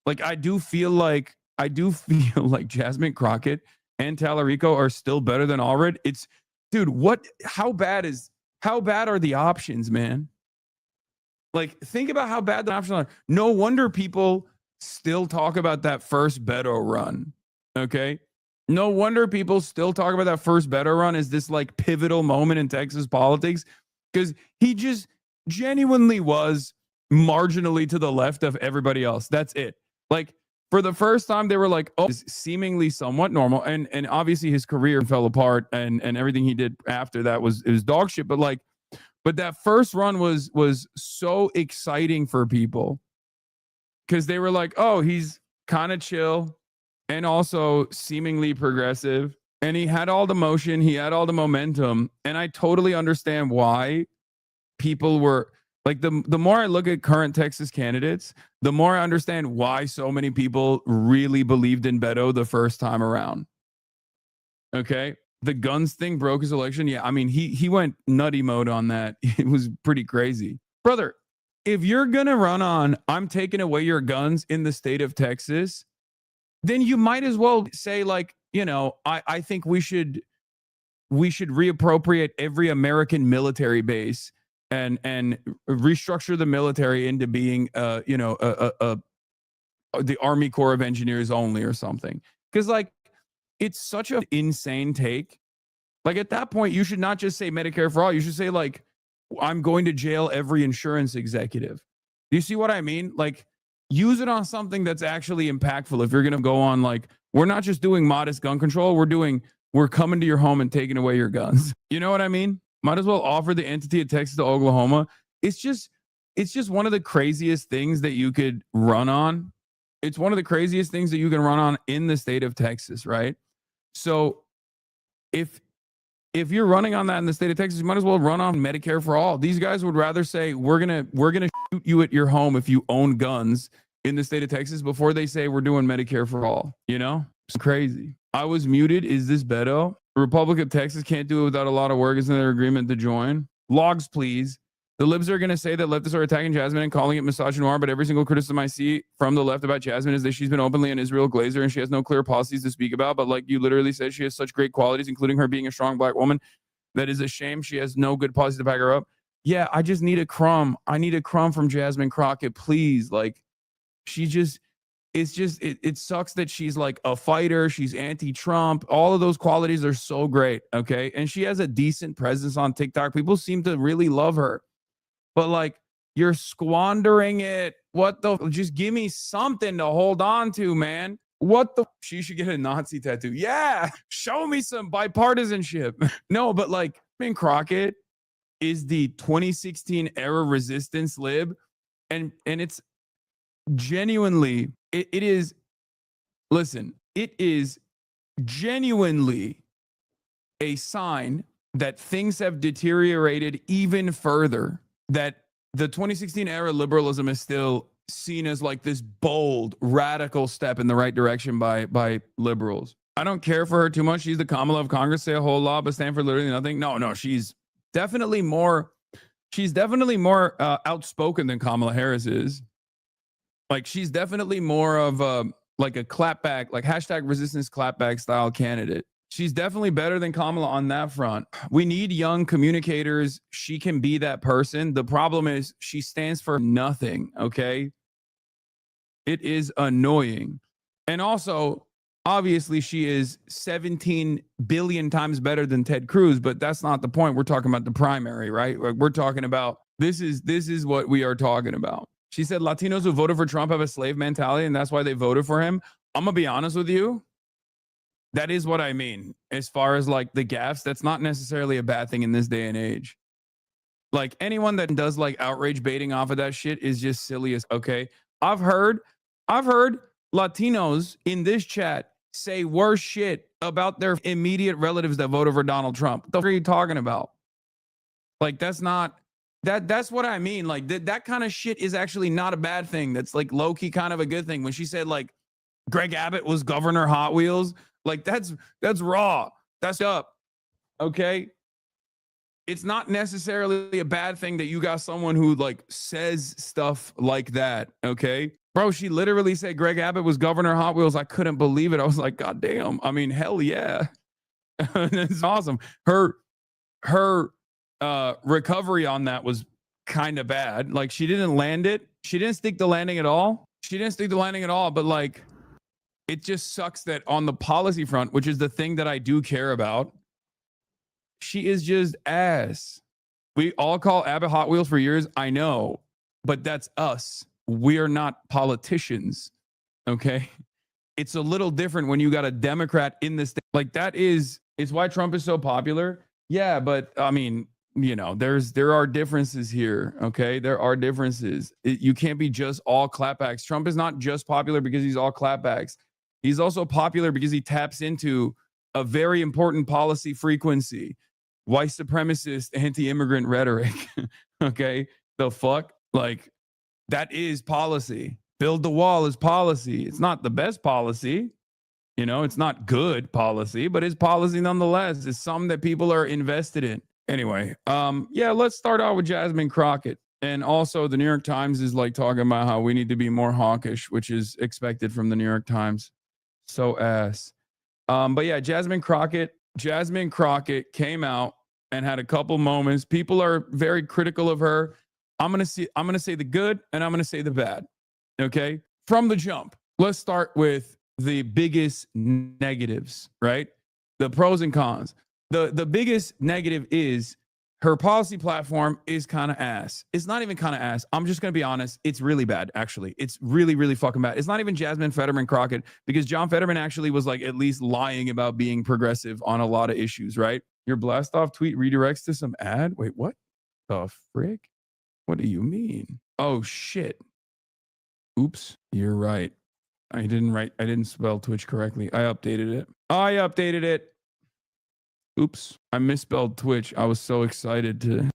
S2: Like I do feel like Jasmine Crockett and Tallarico are still better than Allred. It's dude, how bad are the options, man? Like think about how bad the options are. No wonder people still talk about that first Beto run. Okay? No wonder people still talk about that first Beto run as this like pivotal moment in Texas politics because he just genuinely was marginally to the left of everybody else. That's it. Like for the first time, they were like, oh, it's seemingly somewhat normal. And obviously his career fell apart and everything he did after that was dog shit. But that first run was so exciting for people because they were like, oh, he's kind of chill and also seemingly progressive. And he had all the motion. He had all the momentum. And I totally understand why people were like, the more I look at current Texas candidates, the more I understand why so many people really believed in Beto the first time around. Okay. The guns thing broke his election. Yeah. I mean, he went nutty mode on that. It was pretty crazy. Brother, if you're going to run on, I'm taking away your guns in the state of Texas, then you might as well say like, you know, I think we should reappropriate every American military base and restructure the military into being the Army Corps of Engineers only or something. Because like it's such an insane take. Like at that point, you should not just say Medicare for all. You should say like, I'm going to jail every insurance executive. Do you see what I mean? Like use it on something that's actually impactful. If you're going to go on like, we're not just doing modest gun control. We're coming to your home and taking away your guns. You know what I mean? Might as well offer the entity of Texas to Oklahoma. It's just one of the craziest things that you could run on. It's one of the craziest things that you can run on in the state of Texas, right? So if you're running on that in the state of Texas, you might as well run on Medicare for all. These guys would rather say we're gonna shoot you at your home if you own guns in the state of Texas before they say we're doing Medicare for all. You know, it's crazy. I was muted. Is this Beto? The Republic of Texas can't do it without a lot of work. Isn't there agreement to join? Logs, please. The libs are going to say that leftists are attacking Jasmine and calling it misogynoir, but every single criticism I see from the left about Jasmine is that she's been openly an Israel glazer and she has no clear policies to speak about. But like you literally said, she has such great qualities, including her being a strong black woman. That is a shame. She has no good policies to back her up. Yeah, I just need a crumb. I need a crumb from Jasmine Crockett, please. Like it sucks that she's like a fighter. She's anti-Trump. All of those qualities are so great. Okay. And she has a decent presence on TikTok. People seem to really love her. But like, you're squandering it. Just give me something to hold on to, man. She should get a Nazi tattoo. Yeah. Show me some bipartisanship. No, but like, Crockett is the 2016 era resistance lib. And it's genuinely, it is genuinely a sign that things have deteriorated even further. That the 2016 era liberalism is still seen as like this bold, radical step in the right direction by liberals. I don't care for her too much. She's the Kamala of Congress, say a whole lot, but stand for literally nothing. No, she's definitely more outspoken than Kamala Harris is. Like she's definitely more of a clapback, like hashtag resistance clapback style candidate. She's definitely better than Kamala on that front. We need young communicators. She can be that person. The problem is she stands for nothing, okay? It is annoying. And also, obviously, she is 17 billion times better than Ted Cruz, but that's not the point. We're talking about the primary, right? Like we're talking about, this is what we are talking about. She said Latinos who voted for Trump have a slave mentality, and that's why they voted for him. I'm going to be honest with you. That is what I mean. As far as like the gaffes, that's not necessarily a bad thing in this day and age. Like anyone that does like outrage baiting off of that shit is just silly as okay. I've heard Latinos in this chat say worse shit about their immediate relatives that voted for Donald Trump. What the fuck are you talking about? Like that's what I mean. Like that kind of shit is actually not a bad thing. That's like low-key kind of a good thing. When she said like Greg Abbott was Governor Hot Wheels, like that's raw. That's up. Okay. It's not necessarily a bad thing that you got someone who like says stuff like that. Okay. Bro, she literally said Greg Abbott was Governor Hot Wheels. I couldn't believe it. I was like, God damn. I mean, hell yeah. It's awesome. Her recovery on that was kind of bad. Like she didn't land it. She didn't stick the landing at all. But like, it just sucks that on the policy front, which is the thing that I do care about, she is just ass. We all call Abbott Hot Wheels for years. I know, but that's us. We are not politicians. Okay. It's a little different when you got a Democrat in this thing. Like it's why Trump is so popular. Yeah. But I mean, you know, there are differences here. Okay. There are differences. You can't be just all clapbacks. Trump is not just popular because he's all clapbacks. He's also popular because he taps into a very important policy frequency, white supremacist, anti-immigrant rhetoric. Okay. The fuck? Like, that is policy. Build the wall is policy. It's not the best policy. You know, it's not good policy, but it's policy nonetheless. It's something that people are invested in. Anyway, yeah, let's start out with Jasmine Crockett. And also the New York Times is like talking about how we need to be more hawkish, which is expected from the New York Times. So ass. But yeah, Jasmine Crockett came out and had a couple moments. People are very critical of her. I'm going to say the good and I'm going to say the bad. Okay. From the jump, let's start with the biggest negatives, right? The pros and cons. The biggest negative is her policy platform is kind of ass. It's not even kind of ass. I'm just going to be honest. It's really bad, actually. It's really, really fucking bad. It's not even Jasmine Fetterman Crockett because John Fetterman actually was like at least lying about being progressive on a lot of issues, right? Your blast off tweet redirects to some ad. Wait, what the frick? What do you mean? Oh, shit. Oops. You're right. I didn't spell Twitch correctly. I updated it. Oops. I misspelled Twitch. I was so excited to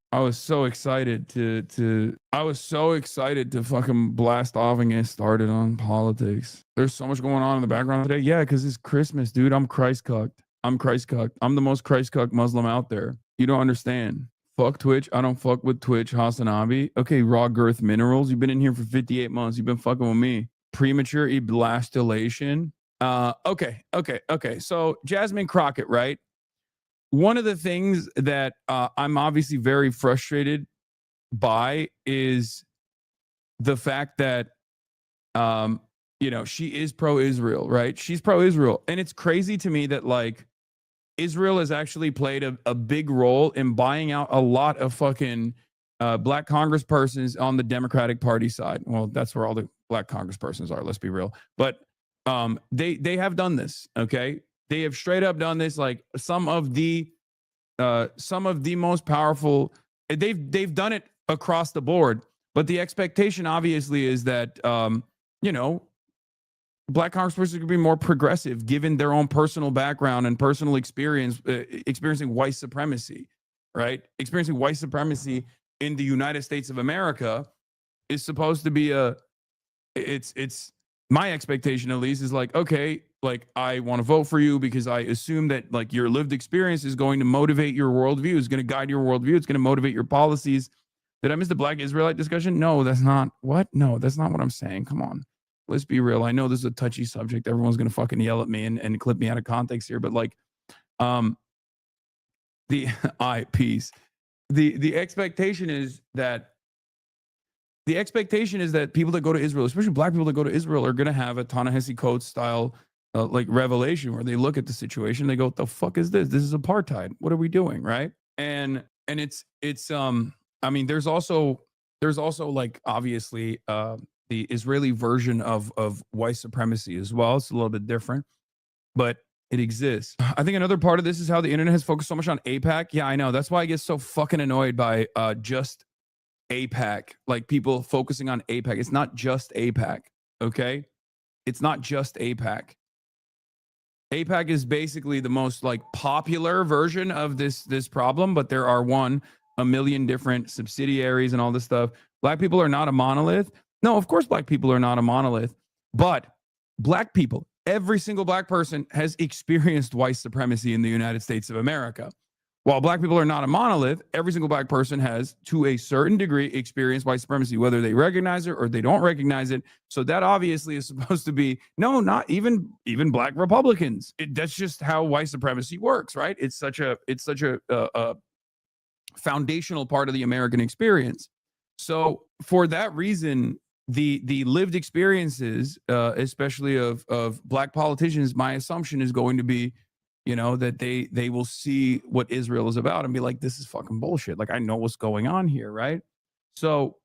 S2: fucking blast off and get started on politics. There's so much going on in the background today. Yeah, because it's Christmas, dude. I'm Christ cucked. I'm the most Christ cucked Muslim out there. You don't understand. Fuck Twitch. I don't fuck with Twitch. Hasanabi. Okay, Raw Girth Minerals. You've been in here for 58 months. You've been fucking with me. Premature eblastulation. Okay. So Jasmine Crockett, right? One of the things that I'm obviously very frustrated by is the fact that, you know, she is pro-Israel, right? She's pro-Israel. And it's crazy to me that like, Israel has actually played a big role in buying out a lot of fucking black congresspersons on the Democratic Party side. Well, that's where all the black congresspersons are. Let's be real. But they have done this. Okay, they have straight up done this. Like some of the most powerful. They've done it across the board. But the expectation, obviously, is that you know, black congresspersons could be more progressive given their own personal background and personal experience experiencing white supremacy, right? Experiencing white supremacy in the United States of America is supposed to be it's my expectation at least is like, okay, like I want to vote for you because I assume that like your lived experience is going to motivate your worldview, is going to guide your worldview, it's going to motivate your policies. Did I miss the Black Israelite discussion? No, that's not what I'm saying. Come on. Let's be real. I know this is a touchy subject. Everyone's going to fucking yell at me and clip me out of context here, but like, the expectation is that people that go to Israel, especially black people that go to Israel, are going to have a Ta-Nehisi Coates style like revelation where they look at the situation, they go, what the fuck is this? This is apartheid. What are we doing? Right. And it's I mean, there's also like, obviously, the Israeli version of white supremacy as well. It's a little bit different, but It exists. I think another part of this is how the internet has focused so much on AIPAC. Yeah, I know. That's why I get so fucking annoyed by just AIPAC, like people focusing on AIPAC. It's not just AIPAC, okay? It's not just AIPAC. AIPAC is basically the most like popular version of this problem, but there are a million different subsidiaries and all this stuff. Black people are not a monolith. No, of course black people are not a monolith, but black people, every single black person has experienced white supremacy in the United States of America. While black people are not a monolith, every single black person has, to a certain degree, experienced white supremacy, whether they recognize it or they don't recognize it. So that obviously is supposed to be, no, not even black Republicans. That's just how white supremacy works, right? It's such a foundational part of the American experience. So for that reason, the lived experiences, especially of black politicians, my assumption is going to be, that they will see what Israel is about and be like, this is fucking bullshit. Like, I know what's going on here, right? So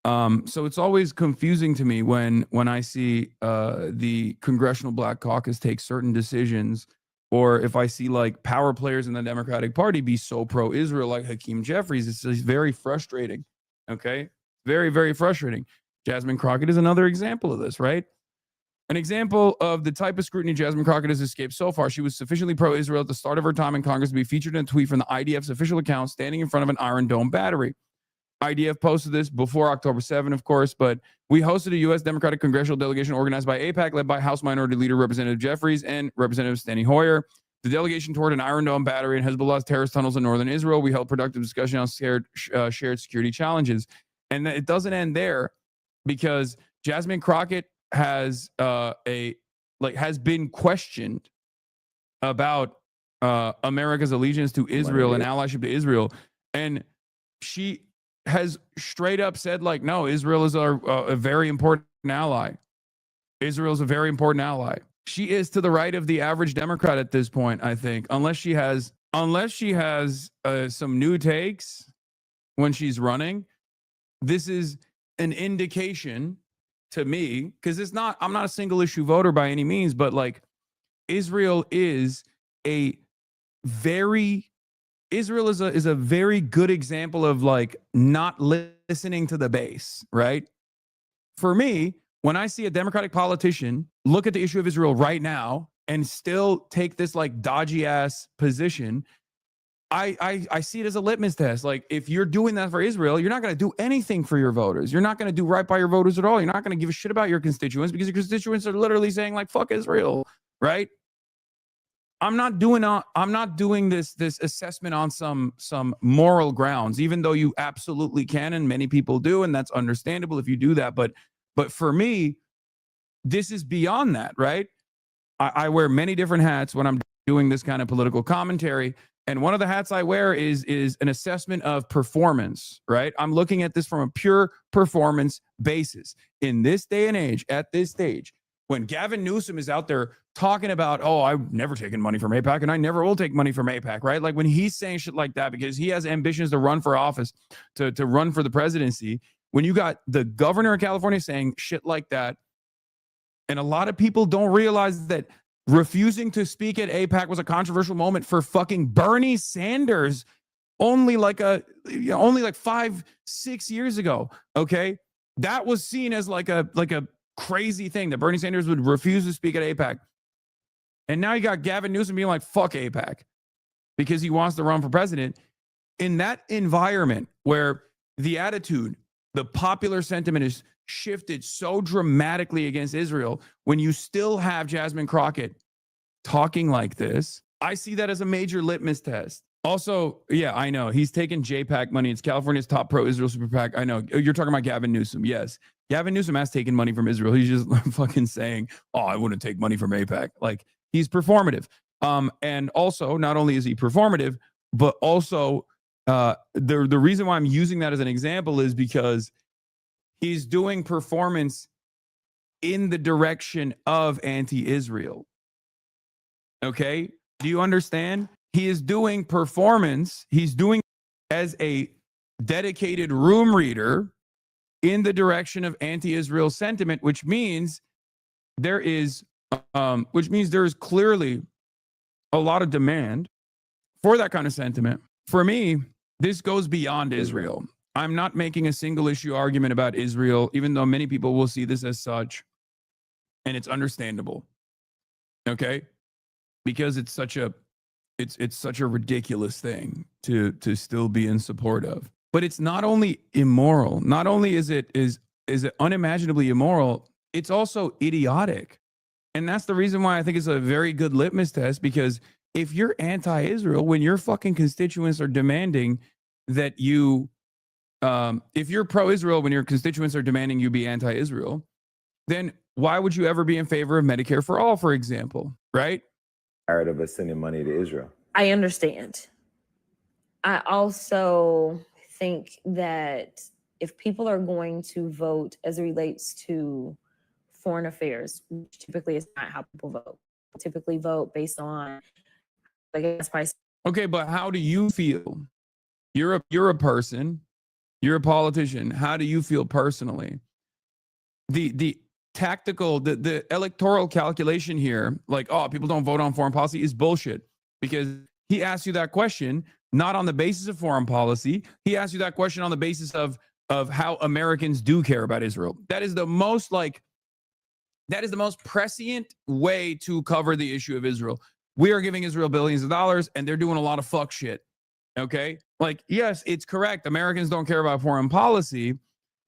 S2: it's always confusing to me when I see the Congressional Black Caucus take certain decisions, or if I see like power players in the Democratic Party be so pro-Israel, like Hakeem Jeffries. It's just very frustrating. Okay, very, very frustrating. Jasmine Crockett is another example of this, right? An example of the type of scrutiny Jasmine Crockett has escaped so far. She was sufficiently pro-Israel at the start of her time in Congress to be featured in a tweet from the IDF's official account standing in front of an Iron Dome battery. IDF posted this before October 7, of course, but we hosted a U.S. Democratic congressional delegation organized by AIPAC, led by House Minority Leader Representative Jeffries and Representative Steny Hoyer. The delegation toured an Iron Dome battery and Hezbollah's terrorist tunnels in northern Israel. We held productive discussion on shared security challenges. And it doesn't end there, because Jasmine Crockett has been questioned about America's allegiance to Israel and allyship to Israel, and she has straight up said, like, no, Israel is a very important ally. Israel is a very important ally. She is to the right of the average Democrat at this point, I think, unless she has some new takes when she's running. This is an indication to me, because I'm not a single issue voter by any means, but like Israel is a very good example of like not listening to the base, right? For me, when I see a Democratic politician look at the issue of Israel right now and still take this like dodgy ass position, I see it as a litmus test. Like, if you're doing that for Israel, you're not going to do anything for your voters. You're not going to do right by your voters at all. You're not going to give a shit about your constituents, because your constituents are literally saying like, fuck Israel, right? I'm not doing this assessment on some moral grounds, even though you absolutely can, and many people do, and that's understandable if you do that. But for me, this is beyond that, right? I wear many different hats when I'm doing this kind of political commentary. And one of the hats I wear is an assessment of performance, right? I'm looking at this from a pure performance basis. In this day and age, at this stage, when Gavin Newsom is out there talking about, oh, I've never taken money from AIPAC and I never will take money from AIPAC, right? Like, when he's saying shit like that because he has ambitions to run for office, to run for the presidency, when you got the governor of California saying shit like that, and a lot of people don't realize that refusing to speak at AIPAC was a controversial moment for fucking Bernie Sanders only like 5-6 years ago. Okay. That was seen as like a crazy thing that Bernie Sanders would refuse to speak at AIPAC. And now you got Gavin Newsom being like, fuck AIPAC, because he wants to run for president. In that environment where the attitude, the popular sentiment is shifted so dramatically against Israel, when you still have Jasmine Crockett talking like this, I see that as a major litmus test. Also, yeah, I know he's taking JPAC money. It's California's top pro-Israel super PAC. I know you're talking about Gavin Newsom. Yes, Gavin Newsom has taken money from Israel. He's just fucking saying, oh, I wouldn't take money from AIPAC. Like, he's performative. And also, not only is he performative, but also the reason why I'm using that as an example is because he's doing performance in the direction of anti-Israel. Okay? Do you understand? He is doing performance. He's doing as a dedicated room reader in the direction of anti-Israel sentiment, which means there is clearly a lot of demand for that kind of sentiment. For me, this goes beyond Israel. I'm not making a single issue argument about Israel, even though many people will see this as such, and it's understandable. Okay? Because it's such a ridiculous thing to still be in support of. But it's not only immoral, not only is it unimaginably immoral, it's also idiotic. And that's the reason why I think it's a very good litmus test, because if you're anti-Israel, when your fucking constituents are demanding that you, if you're pro-Israel, when your constituents are demanding you be anti-Israel, then why would you ever be in favor of Medicare for all, for example, right?
S12: Tired of us sending money to Israel.
S19: I understand. I also think that if people are going to vote as it relates to foreign affairs, which typically is not how people vote. Typically vote based on the gas price.
S2: Okay, but how do you feel? You're a person, you're a politician. How do you feel personally? The tactical, the electoral calculation here, like, oh, people don't vote on foreign policy, is bullshit, because he asked you that question not on the basis of foreign policy. He asked you that question on the basis of how Americans do care about Israel. That is the most prescient way to cover the issue of Israel. We are giving Israel billions of dollars and they're doing a lot of fuck shit. Okay? Like, yes, it's correct. Americans don't care about foreign policy,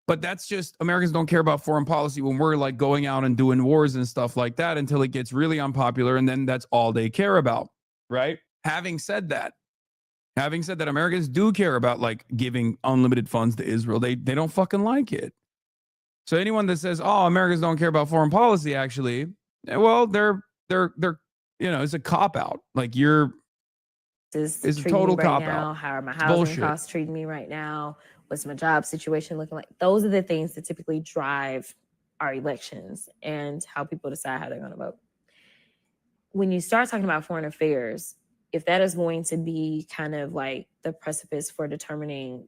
S2: but that's just, Americans don't care about foreign policy when we're like going out and doing wars and stuff like that until it gets really unpopular, and then that's all they care about, right? Having said that, Americans do care about like giving unlimited funds to Israel. They don't fucking like it. So anyone that says, "Oh, Americans don't care about foreign policy," actually, well, they're it's a cop out. Like it's a total cop out.
S19: How are my housing costs treating me right now? What's my job situation looking like? Those are the things that typically drive our elections and how people decide how they're going to vote. When you start talking about foreign affairs, if that is going to be kind of like the precipice for determining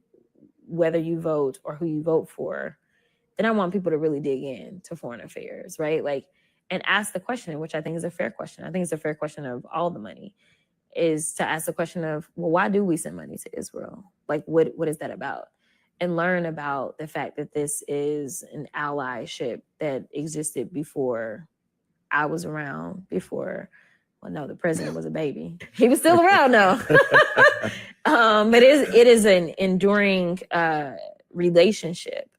S19: whether you vote or who you vote for, then I want people to really dig in to foreign affairs, right? Like, and ask the question, which I think is a fair question. I think it's a fair question of all the money, is to ask the question of, well, why do we send money to Israel? Like, what is that about? And learn about the fact that this is an allyship that existed before I was around, before, well, no, the president was a baby. He was still around though. But it is an enduring relationship,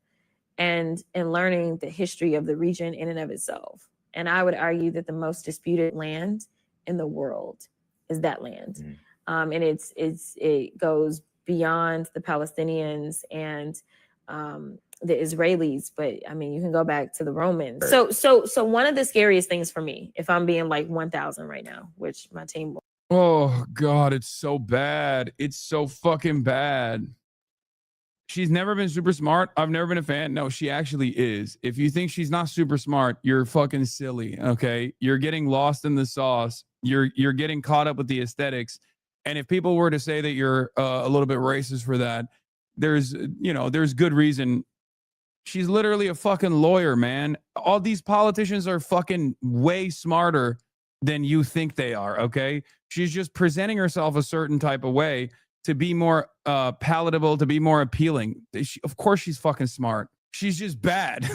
S19: and learning the history of the region in and of itself. And I would argue that the most disputed land in the world is that land. And it goes beyond the Palestinians and the Israelis, but I mean, you can go back to the Romans. So one of the scariest things for me, if I'm being like 1,000 right now, which my team will.
S2: Oh God, it's so bad. It's so fucking bad. She's never been super smart. I've never been a fan. No, she actually is. If you think she's not super smart, you're fucking silly. Okay, you're getting lost in the sauce. You're getting caught up with the aesthetics. And if people were to say that you're a little bit racist for that, there's good reason. She's literally a fucking lawyer, man. All these politicians are fucking way smarter than you think they are. Okay, she's just presenting herself a certain type of way to be more palatable, to be more appealing. Of course she's fucking smart. She's just bad.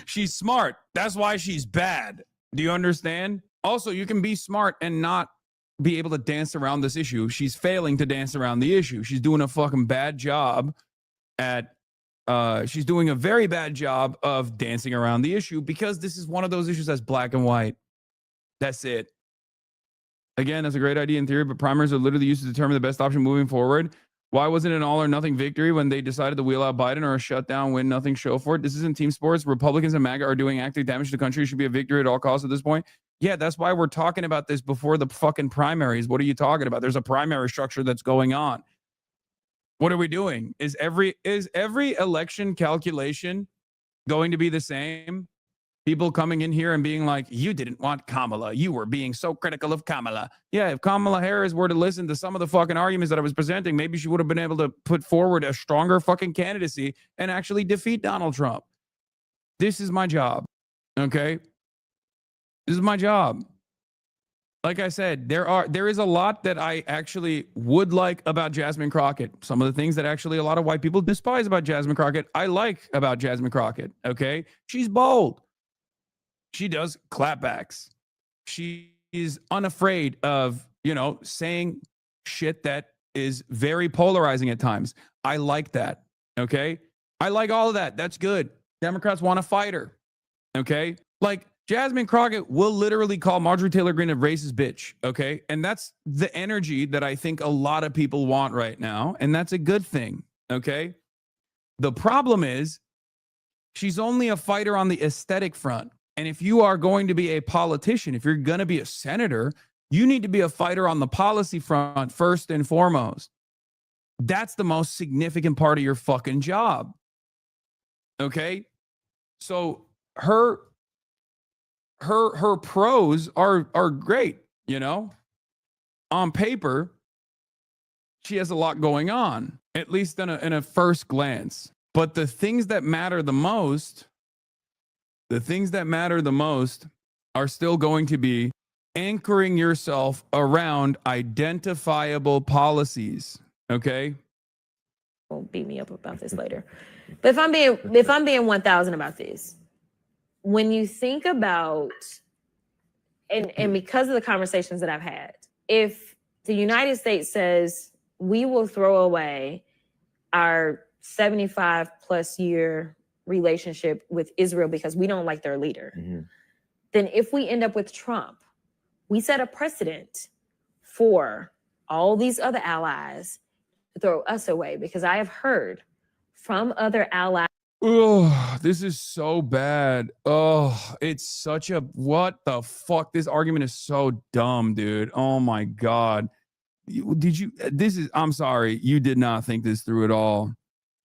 S2: She's smart. That's why she's bad. Do you understand? Also, you can be smart and not be able to dance around this issue. She's failing to dance around the issue. She's doing a fucking bad job she's doing a very bad job of dancing around the issue, because this is one of those issues that's black and white. That's it. Again, that's a great idea in theory, but primaries are literally used to determine the best option moving forward. Why wasn't it an all or nothing victory when they decided to wheel out Biden, or a shutdown, win nothing show for it? This isn't team sports. Republicans and MAGA are doing active damage to the country. It should be a victory at all costs at this point. Yeah, that's why we're talking about this before the fucking primaries. What are you talking about? There's a primary structure that's going on. What are we doing? Is every election calculation going to be the same? People coming in here and being like, you didn't want Kamala. You were being so critical of Kamala. Yeah, if Kamala Harris were to listen to some of the fucking arguments that I was presenting, maybe she would have been able to put forward a stronger fucking candidacy and actually defeat Donald Trump. This is my job. Okay? This is my job. like I said, there is a lot that I actually would like about Jasmine Crockett. Some of the things that actually a lot of white people despise about Jasmine Crockett, I like about Jasmine Crockett. Okay, she's bold. She does clapbacks. She is unafraid of, saying shit that is very polarizing at times. I like that. Okay, I like all of that. That's good. Democrats want to fight her. Okay, like Jasmine Crockett will literally call Marjorie Taylor Greene a racist bitch. Okay, and that's the energy that I think a lot of people want right now, and that's a good thing. Okay, the problem is she's only a fighter on the aesthetic front. And if you are going to be a politician, if you're going to be a senator, you need to be a fighter on the policy front first and foremost. That's the most significant part of your fucking job. Okay? So her pros are great, On paper, she has a lot going on, at least in a first glance. But the things that matter the most are still going to be anchoring yourself around identifiable policies. Okay?
S19: Won't beat me up about this later. But if I'm being 1,000 about this, when you think about and because of the conversations that I've had, if the United States says we will throw away our 75 plus year relationship with Israel because we don't like their leader, then if we end up with Trump, we set a precedent for all these other allies to throw us away, because I have heard from other allies.
S2: Oh, this is so bad. Oh, it's such a, what the fuck? This argument is so dumb, dude. Oh my God. I'm sorry. You did not think this through at all.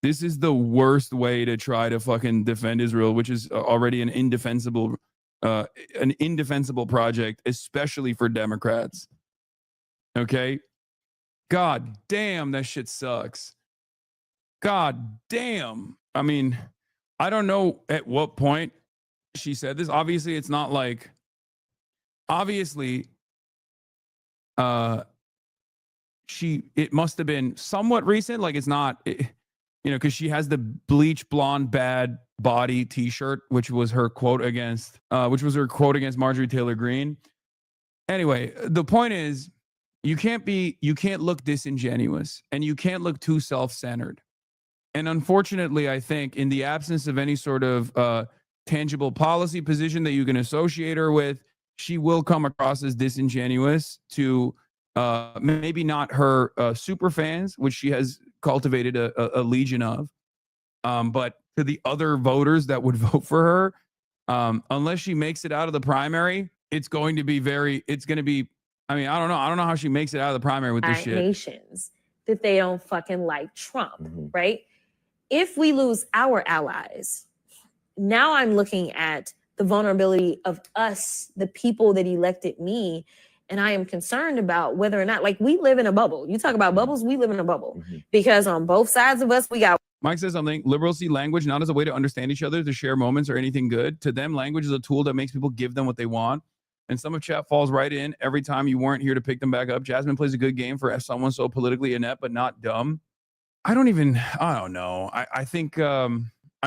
S2: This is the worst way to try to fucking defend Israel, which is already an indefensible project, especially for Democrats. Okay? God damn, that shit sucks. God damn. I mean, I don't know at what point she said this. Obviously, it's not like, it must have been somewhat recent. Like, it's not, because she has the bleach blonde bad body t-shirt, which was her quote against Marjorie Taylor Greene. Anyway, the point is, you can't look disingenuous, and you can't look too self-centered. And unfortunately, I think in the absence of any sort of tangible policy position that you can associate her with, she will come across as disingenuous to maybe not her super fans, which she has cultivated a legion of, but to the other voters that would vote for her, unless she makes it out of the primary, it's going to be I don't know how she makes it out of the primary with this shit.
S19: Nations that they don't fucking like Trump, right? If we lose our allies, now I'm looking at the vulnerability of us, the people that elected me, and I am concerned about whether or not, like, we live in a bubble. You talk about bubbles, we live in a bubble. Because on both sides of us, we got...
S2: Mike says something. Liberals see language not as a way to understand each other, to share moments or anything good. To them, language is a tool that makes people give them what they want. And some of chat falls right in every time you weren't here to pick them back up. Jasmine plays a good game for someone so politically inept but not dumb. I don't know. I think, I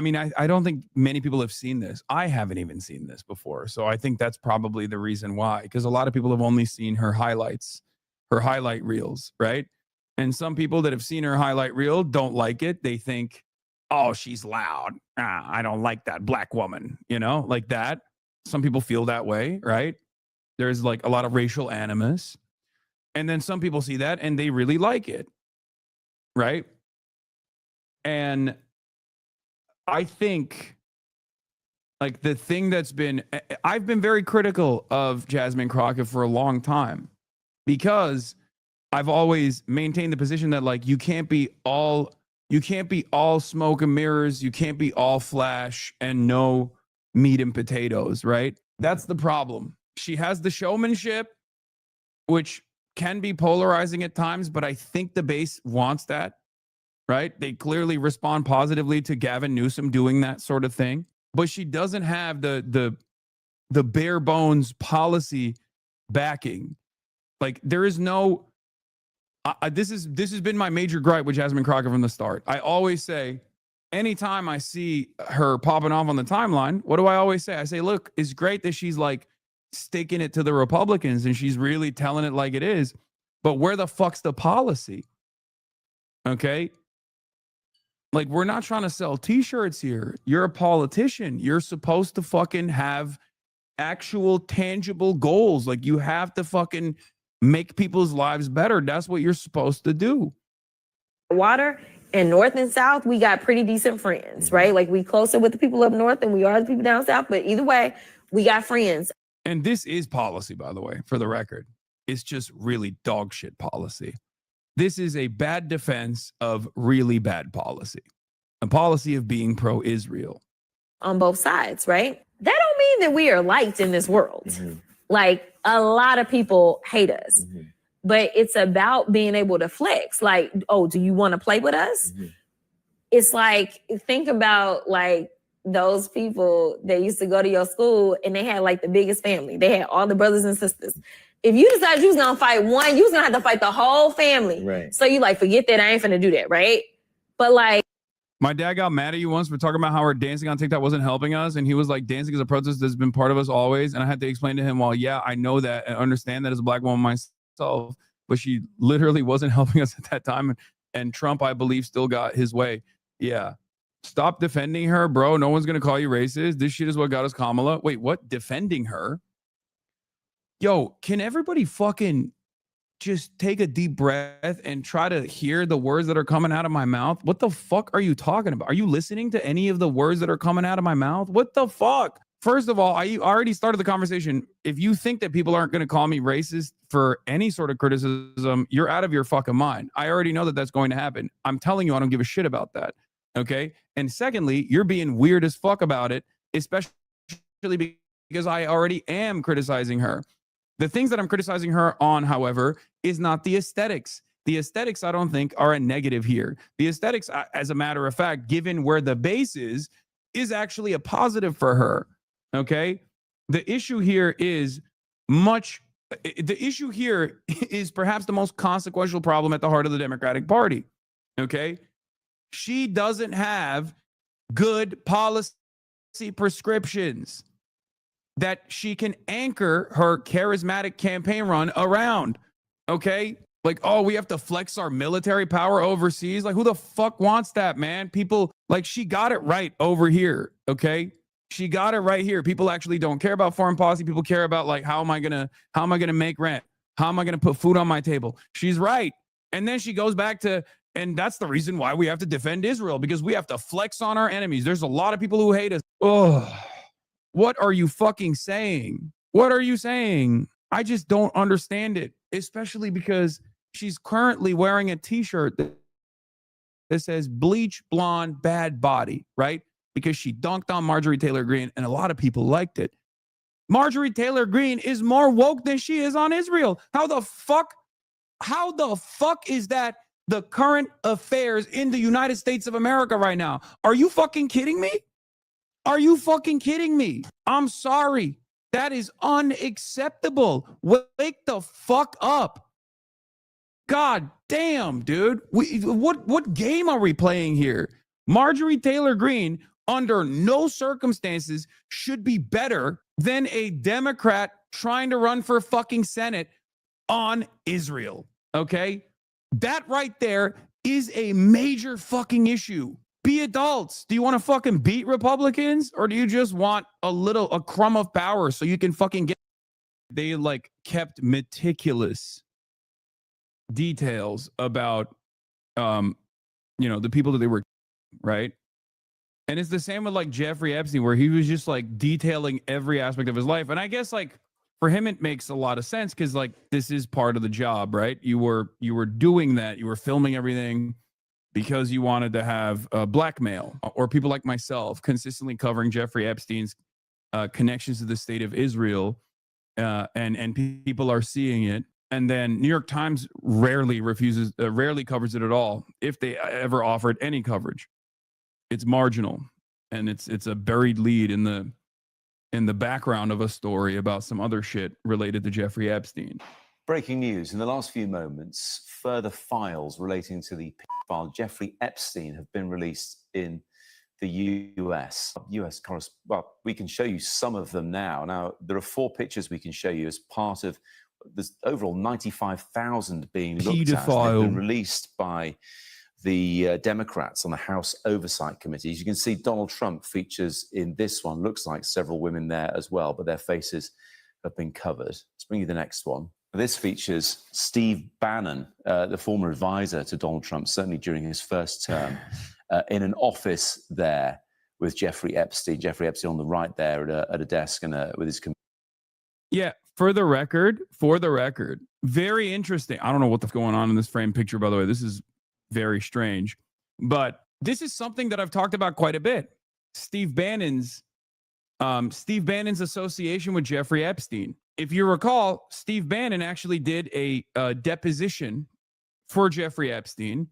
S2: don't think many people have seen this. I haven't even seen this before. So I think that's probably the reason why, because a lot of people have only seen her highlights, her highlight reels, right? And some people that have seen her highlight reel don't like it. They think, oh, she's loud. I don't like that black woman, like that. Some people feel that way, right? There's like a lot of racial animus. And then some people see that and they really like it, right? And I think, like, the thing I've been very critical of Jasmine Crockett for a long time, because I've always maintained the position that, like, you can't be all smoke and mirrors. You can't be all flash and no meat and potatoes, right? That's the problem. She has the showmanship, which can be polarizing at times, but I think the base wants that, right? They clearly respond positively to Gavin Newsom doing that sort of thing, but she doesn't have the bare bones policy backing. Like there is no. This has been my major gripe with Jasmine Crockett from the start. I always say, anytime I see her popping off on the timeline, what do I always say? I say, look, it's great that she's like sticking it to the Republicans and she's really telling it like it is. But where the fuck's the policy? Okay. Like, we're not trying to sell t-shirts here. You're a politician. You're supposed to fucking have actual tangible goals. Like, you have to fucking make people's lives better. That's what you're supposed to do.
S19: Water and north and south, we got pretty decent friends, right? Like we closer with the people up north than we are the people down south. But either way, we got friends.
S2: And this is policy, by the way, for the record. It's just really dog shit policy. This is a bad defense of really bad policy. A policy of being pro-Israel.
S19: On both sides, right? That don't mean that we are liked in this world.
S12: Mm-hmm.
S19: Like a lot of people hate us.
S12: Mm-hmm.
S19: But it's about being able to flex. Like, oh, do you want to play with us?
S12: Mm-hmm.
S19: It's like, think about like those people that used to go to your school and they had like the biggest family. They had all the brothers and sisters. If you decided you was gonna fight one, you was gonna have to fight the whole family.
S12: Right.
S19: So you like, forget that, I ain't finna do that, right? But like,
S2: my dad got mad at you once for talking about how our dancing on TikTok wasn't helping us. And he was like, dancing is a protest that's been part of us always. And I had to explain to him, well, yeah, I know that and understand that as a black woman myself, but she literally wasn't helping us at that time. And Trump, I believe, still got his way. Yeah. Stop defending her, bro. No one's going to call you racist. This shit is what got us Kamala. Wait, what? Defending her? Yo, can everybody fucking just take a deep breath and try to hear the words that are coming out of my mouth? What the fuck are you talking about? Are you listening to any of the words that are coming out of my mouth? What the fuck? First of all, I already started the conversation. If you think that people aren't going to call me racist for any sort of criticism, you're out of your fucking mind. I already know that that's going to happen. I'm telling you, I don't give a shit about that. Okay. And secondly, you're being weird as fuck about it, especially because I already am criticizing her. The things that I'm criticizing her on, however, is not the aesthetics. The aesthetics, I don't think, are a negative here. The aesthetics, as a matter of fact, given where the base is actually a positive for her. Okay? The issue here is perhaps the most consequential problem at the heart of the Democratic Party. Okay? She doesn't have good policy prescriptions that she can anchor her charismatic campaign run around. Okay? Like, oh, we have to flex our military power overseas. Like, who the fuck wants that, man? People, like, she got it right over here. Okay? She got it right here. People actually don't care about foreign policy. People care about, like, how am I gonna make rent? How am I gonna put food on my table? She's right. And then she goes back to, and that's the reason why we have to defend Israel, because we have to flex on our enemies. There's a lot of people who hate us. Oh, what are you fucking saying? What are you saying? I just don't understand it, especially because she's currently wearing a t-shirt that says bleach blonde bad body, right? Because she dunked on Marjorie Taylor Greene and a lot of people liked it. Marjorie Taylor Greene is more woke than she is on Israel. How the fuck is that the current affairs in the United States of America right now? Are you fucking kidding me? Are you fucking kidding me? I'm sorry. That is unacceptable. Wake the fuck up. God damn, dude. What game are we playing here? Marjorie Taylor Greene, under no circumstances, should be better than a Democrat trying to run for fucking Senate on Israel. Okay? That right there is a major fucking issue. Be adults. Do you want to fucking beat Republicans, or do you just want a crumb of power so you can fucking get? They like kept meticulous details about the people that they were, right? And it's the same with like Jeffrey Epstein, where he was just like detailing every aspect of his life. And I guess like for him it makes a lot of sense, because like this is part of the job, right? You were doing that, you were filming everything because you wanted to have blackmail, or people like myself consistently covering Jeffrey Epstein's connections to the state of Israel, and people are seeing it. And then New York Times rarely covers it at all, if they ever offered any coverage. It's marginal, and it's a buried lead in the in the background of a story about some other shit related to Jeffrey Epstein.
S13: Breaking news. In the last few moments, further files relating to the pedophile Jeffrey Epstein have been released in the US. Well, we can show you some of them now. Now, there are 4 pictures we can show you as part of there's overall 95,000 being looked at. They've been released by the Democrats on the House Oversight Committee. As you can see, Donald Trump features in this one. Looks like several women there as well, but their faces have been covered. Let's bring you the next one. This features Steve Bannon, the former advisor to Donald Trump, certainly during his first term, in an office there with Jeffrey Epstein. Jeffrey Epstein on the right there at a desk and with his computer.
S2: Yeah, for the record, very interesting. I don't know what's going on in this frame picture, by the way. This is very strange, but this is something that I've talked about quite a bit. Steve Bannon's association with Jeffrey Epstein. If you recall, Steve Bannon actually did a deposition for Jeffrey Epstein,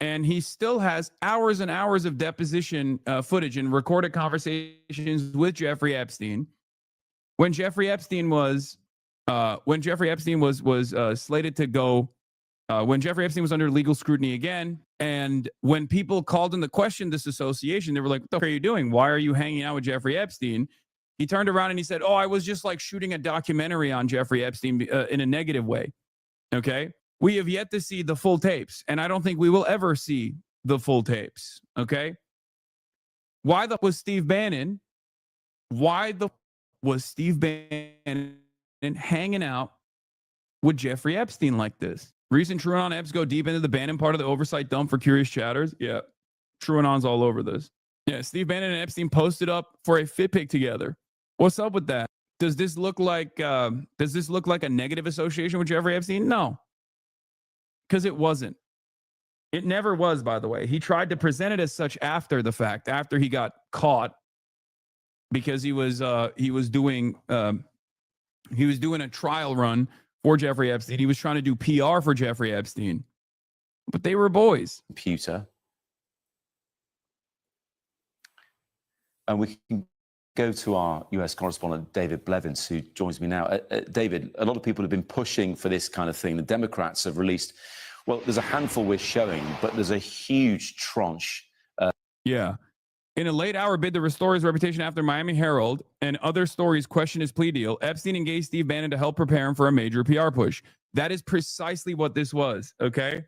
S2: and he still has hours and hours of deposition footage and recorded conversations with Jeffrey Epstein. When Jeffrey Epstein was slated to go, when Jeffrey Epstein was under legal scrutiny again, and when people called into question this association, they were like, "What the fuck are you doing? Why are you hanging out with Jeffrey Epstein?" He turned around and he said, "Oh, I was just like shooting a documentary on Jeffrey Epstein in a negative way." Okay, we have yet to see the full tapes, and I don't think we will ever see the full tapes. Okay, why was Steve Bannon hanging out with Jeffrey Epstein like this? Recent TrueAnon eps go deep into the Bannon part of the oversight dump for curious chatters. Yeah, TrueAnon's all over this. Yeah, Steve Bannon and Epstein posted up for a fit pic together. What's up with that? Does this look like a negative association with Jeffrey Epstein? No, because it wasn't. It never was, by the way. He tried to present it as such after the fact, after he got caught, because he was doing a trial run for Jeffrey Epstein. He was trying to do PR for Jeffrey Epstein, but they were boys.
S13: Computer. And we can go to our US correspondent, David Blevins, who joins me now. David, a lot of people have been pushing for this kind of thing. The Democrats have released, well, there's a handful we're showing, but there's a huge tranche.
S2: Yeah. In a late hour bid to restore his reputation after Miami Herald and other stories question his plea deal, Epstein engaged Steve Bannon to help prepare him for a major PR push. That is precisely what this was, okay?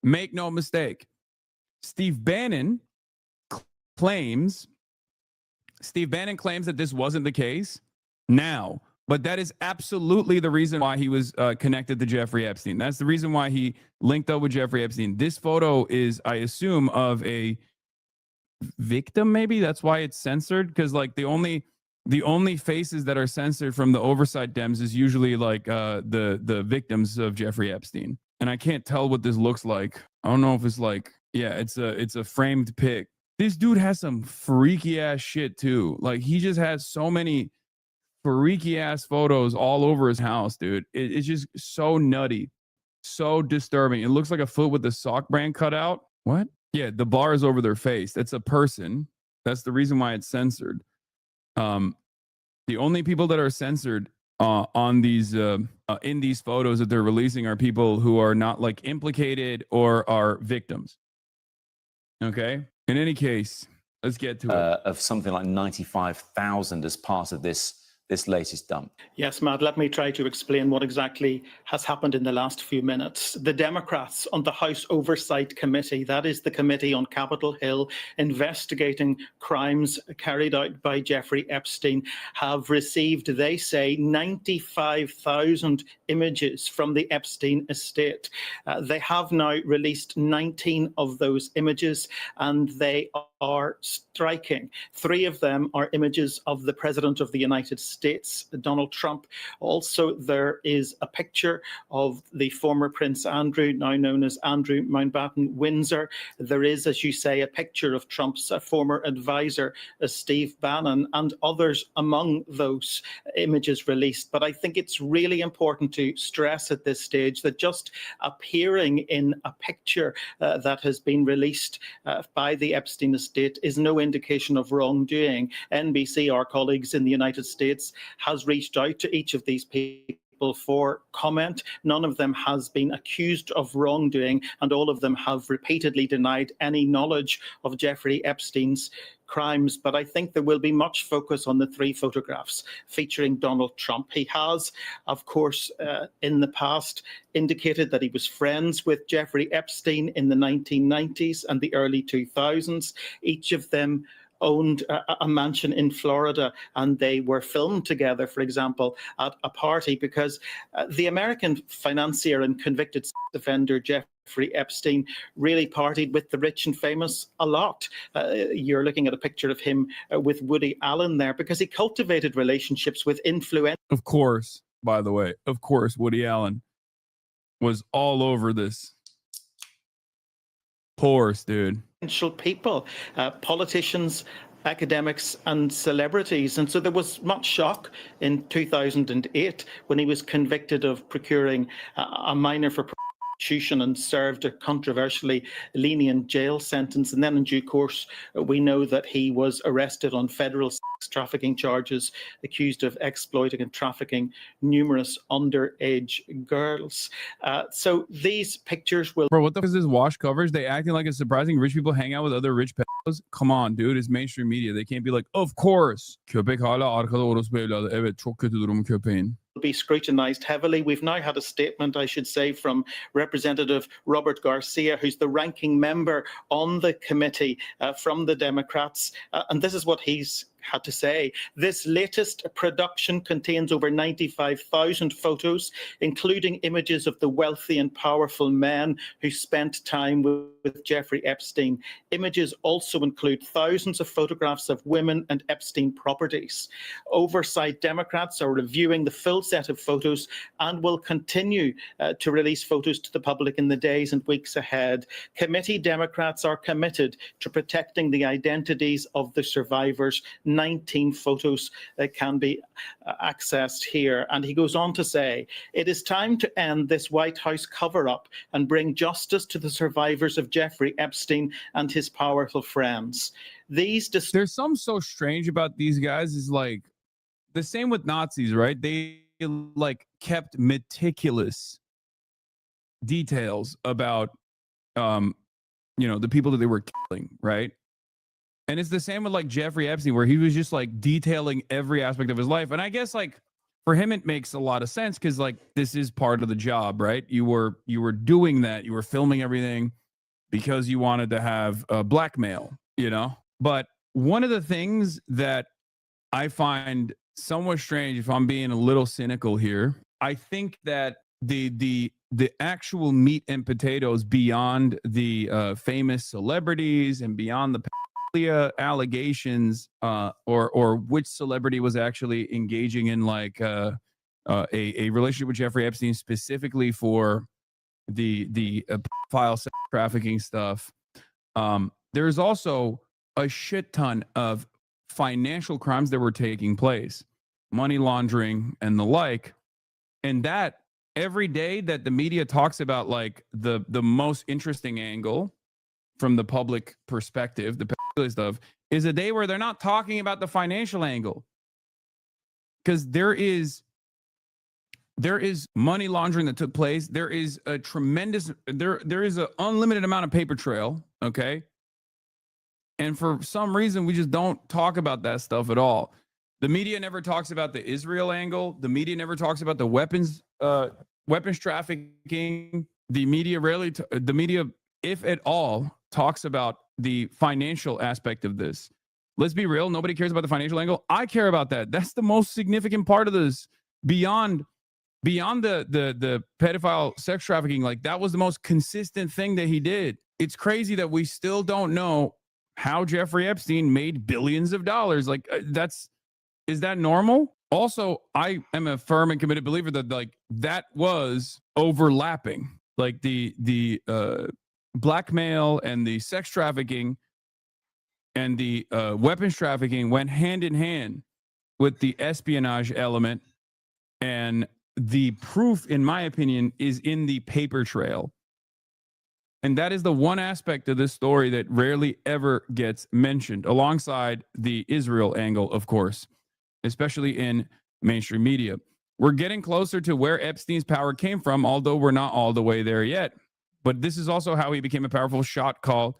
S2: Make no mistake. Steve Bannon claims that this wasn't the case now, but that is absolutely the reason why he was connected to Jeffrey Epstein. That's the reason why he linked up with Jeffrey Epstein. This photo is, I assume, of a victim, maybe that's why it's censored, because like the only faces that are censored from the oversight Dems is usually like the victims of Jeffrey Epstein, and I can't tell what this looks like. I don't know if it's like, yeah, it's a framed pic. This dude has some freaky ass shit too. Like he just has so many freaky ass photos all over his house, dude. It's just so nutty, so disturbing. It looks like a foot with the sock brand cut out. What? Yeah, the bar is over their face. That's a person. That's the reason why it's censored. The only people that are censored on these in these photos that they're releasing are people who are not like implicated or are victims. Okay. In any case, let's get to it.
S13: Of something like 95,000 as part of this latest dump.
S14: Yes, Matt, let me try to explain what exactly has happened in the last few minutes. The Democrats on the House Oversight Committee, that is the committee on Capitol Hill investigating crimes carried out by Jeffrey Epstein, have received, they say, 95,000 images from the Epstein estate. They have now released 19 of those images, and they are striking. 3 of them are images of the President of the United States, Donald Trump. Also, there is a picture of the former Prince Andrew, now known as Andrew Mountbatten Windsor. There is, as you say, a picture of Trump's former advisor, Steve Bannon, and others among those images released. But I think it's really important to stress at this stage that just appearing in a picture that has been released by the Epstein estate date is no indication of wrongdoing. NBC, our colleagues in the United States, has reached out to each of these people for comment. None of them has been accused of wrongdoing, and all of them have repeatedly denied any knowledge of Jeffrey Epstein's crimes. But I think there will be much focus on the 3 photographs featuring Donald Trump. He has, of course, in the past indicated that he was friends with Jeffrey Epstein in the 1990s and the early 2000s. Each of them owned a mansion in Florida, and they were filmed together, for example, at a party, because the American financier and convicted offender Jeffrey Epstein really partied with the rich and famous a lot. You're looking at a picture of him with Woody Allen there, because he cultivated relationships with influential.
S2: Of course, by the way, of course, Woody Allen was all over this. Horse, dude.
S14: People, politicians, academics, and celebrities. And so there was much shock in 2008 when he was convicted of procuring a minor for prostitution and served a controversially lenient jail sentence. And then in due course, we know that he was arrested on federal sex trafficking charges, accused of exploiting and trafficking numerous underage girls. So these pictures will...
S2: Bro, what the fuck is this wash coverage? They acting like it's surprising rich people hang out with other rich pedos? Come on, dude. It's mainstream media. They can't be like, of course. Köpek hala arkada orospu evladı. Evet, çok kötü durumu köpeğin.
S14: Be scrutinized heavily. We've now had a statement, I should say, from Representative Robert Garcia, who's the ranking member on the committee from the Democrats. And this is what he's had to say. This latest production contains over 95,000 photos, including images of the wealthy and powerful men who spent time with Jeffrey Epstein. Images also include thousands of photographs of women and Epstein properties. Oversight Democrats are reviewing the full set of photos and will continue to release photos to the public in the days and weeks ahead. Committee Democrats are committed to protecting the identities of the survivors. 19 photos can be accessed here. And he goes on to say, it is time to end this White House cover-up and bring justice to the survivors of Jeffrey Epstein and his powerful friends. There's
S2: something so strange about these guys is like the same with Nazis, right? They like kept meticulous details about the people that they were killing, right? And it's the same with like Jeffrey Epstein, where he was just like detailing every aspect of his life. And I guess like for him, it makes a lot of sense because like this is part of the job, right? You were doing that. You were filming everything because you wanted to have blackmail, But one of the things that I find somewhat strange, if I'm being a little cynical here, I think that the actual meat and potatoes beyond the famous celebrities and beyond the allegations or which celebrity was actually engaging in like a relationship with Jeffrey Epstein specifically for the file sex trafficking stuff. There's also a shit ton of financial crimes that were taking place, money laundering and the like, and that every day that the media talks about like the most interesting angle from the public perspective, the stuff, is a day where they're not talking about the financial angle, because there is money laundering that took place. There is a tremendous there is an unlimited amount of paper trail, okay? And for some reason we just don't talk about that stuff at all. The media never talks about the Israel angle. The media never talks about the weapons trafficking. The media, if at all, talks about the financial aspect of this. Let's be real. Nobody cares about the financial angle. I care about that. That's the most significant part of this. Beyond the pedophile sex trafficking, like that was the most consistent thing that he did. It's crazy that we still don't know how Jeffrey Epstein made billions of dollars. Like is that normal? Also, I am a firm and committed believer that like that was overlapping. Like the blackmail and the sex trafficking and the weapons trafficking went hand in hand with the espionage element, and the proof, in my opinion, is in the paper trail. And that is the one aspect of this story that rarely ever gets mentioned, alongside the Israel angle, of course, especially in mainstream media. We're getting closer to where Epstein's power came from, although we're not all the way there yet. But this is also how he became a powerful shot caller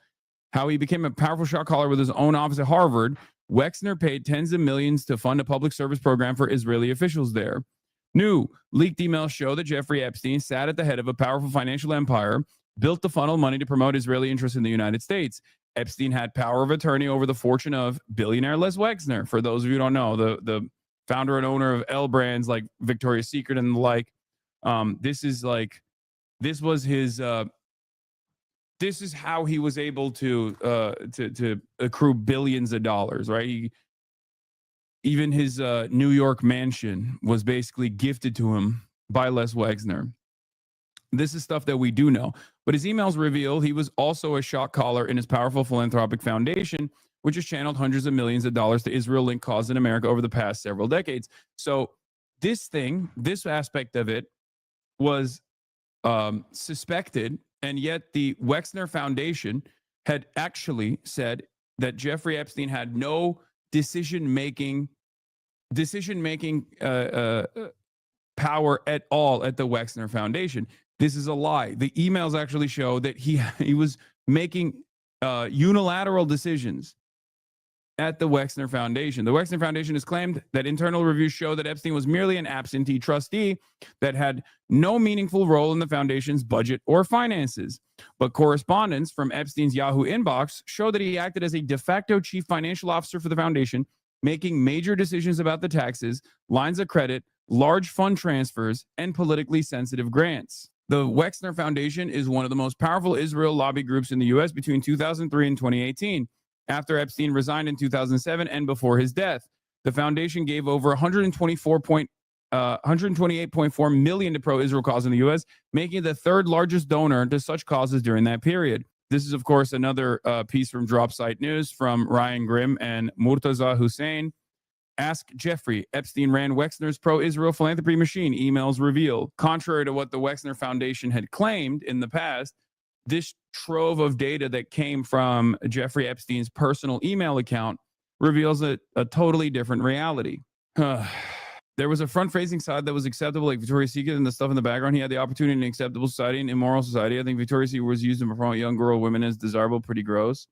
S2: with his own office at Harvard. Wexner paid tens of millions to fund a public service program for Israeli officials there. New leaked emails show that Jeffrey Epstein sat at the head of a powerful financial empire, built to funnel money to promote Israeli interests in the United States. Epstein had power of attorney over the fortune of billionaire Les Wexner. For those of you who don't know, the founder and owner of L brands like Victoria's Secret and the like. This is how he was able to accrue billions of dollars, right? Even his New York mansion was basically gifted to him by Les Wexner. This is stuff that we do know. But his emails reveal he was also a shot caller in his powerful philanthropic foundation, which has channeled hundreds of millions of dollars to Israel-linked causes in America over the past several decades. So this aspect of it was suspected, and yet the Wexner Foundation had actually said that Jeffrey Epstein had no decision-making power at all at the Wexner Foundation. This is a lie. The emails actually show that he was making unilateral decisions at the Wexner Foundation. The Wexner Foundation has claimed that internal reviews show that Epstein was merely an absentee trustee that had no meaningful role in the foundation's budget or finances. But correspondence from Epstein's Yahoo inbox show that he acted as a de facto chief financial officer for the foundation, making major decisions about the taxes, lines of credit, large fund transfers, and politically sensitive grants. The Wexner Foundation is one of the most powerful Israel lobby groups in the U.S. between 2003 and 2018. After Epstein resigned in 2007 and before his death, the foundation gave over $128.4 million to pro-Israel cause in the U.S., making it the third largest donor to such causes during that period. This is, of course, another piece from Drop Site News from Ryan Grimm and Murtaza Hussein. Ask Jeffrey. Epstein ran Wexner's pro-Israel philanthropy machine, emails reveal. Contrary to what the Wexner Foundation had claimed in the past, this trove of data that came from Jeffrey Epstein's personal email account reveals a totally different reality. There was a front-facing side that was acceptable, like Victoria's Secret, and the stuff in the background. He had the opportunity in an acceptable society and immoral society. I think Victoria's Secret was used to promote young girl women as desirable, pretty gross.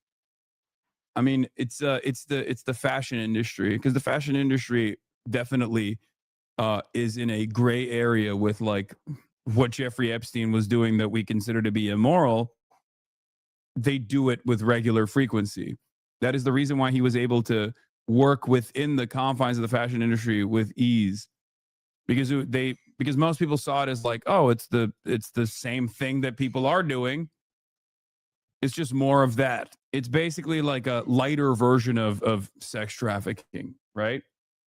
S2: I mean, it's the fashion industry, because the fashion industry definitely is in a gray area with like what Jeffrey Epstein was doing that we consider to be immoral. They do it with regular frequency. That is the reason why he was able to work within the confines of the fashion industry with ease, because most people saw it as like, oh, it's the same thing that people are doing. It's just more of that. It's basically like a lighter version of sex trafficking, right?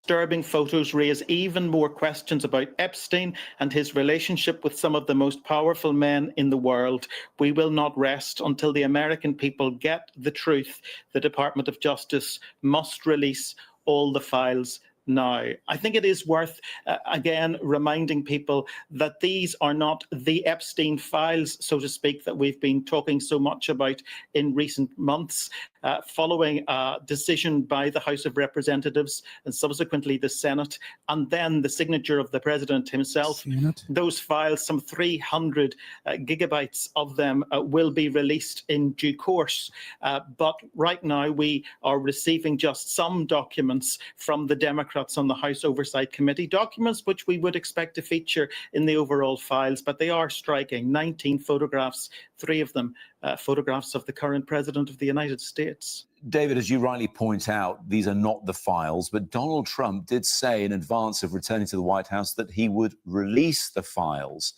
S14: Disturbing photos raise even more questions about Epstein and his relationship with some of the most powerful men in the world. We will not rest until the American people get the truth. The Department of Justice must release all the files now. I think it is worth, again, reminding people that these are not the Epstein files, so to speak, that we've been talking so much about in recent months. Following a decision by the House of Representatives and subsequently the Senate, and then the signature of the president himself, those files, some 300 gigabytes of them, will be released in due course. But right now we are receiving just some documents from the Democrats on the House Oversight Committee, documents which we would expect to feature in the overall files, but they are striking. 19 photographs, 3 of them photographs of the current president of the United States.
S13: David, as you rightly point out, these are not the files, but Donald Trump did say in advance of returning to the White House that he would release the files.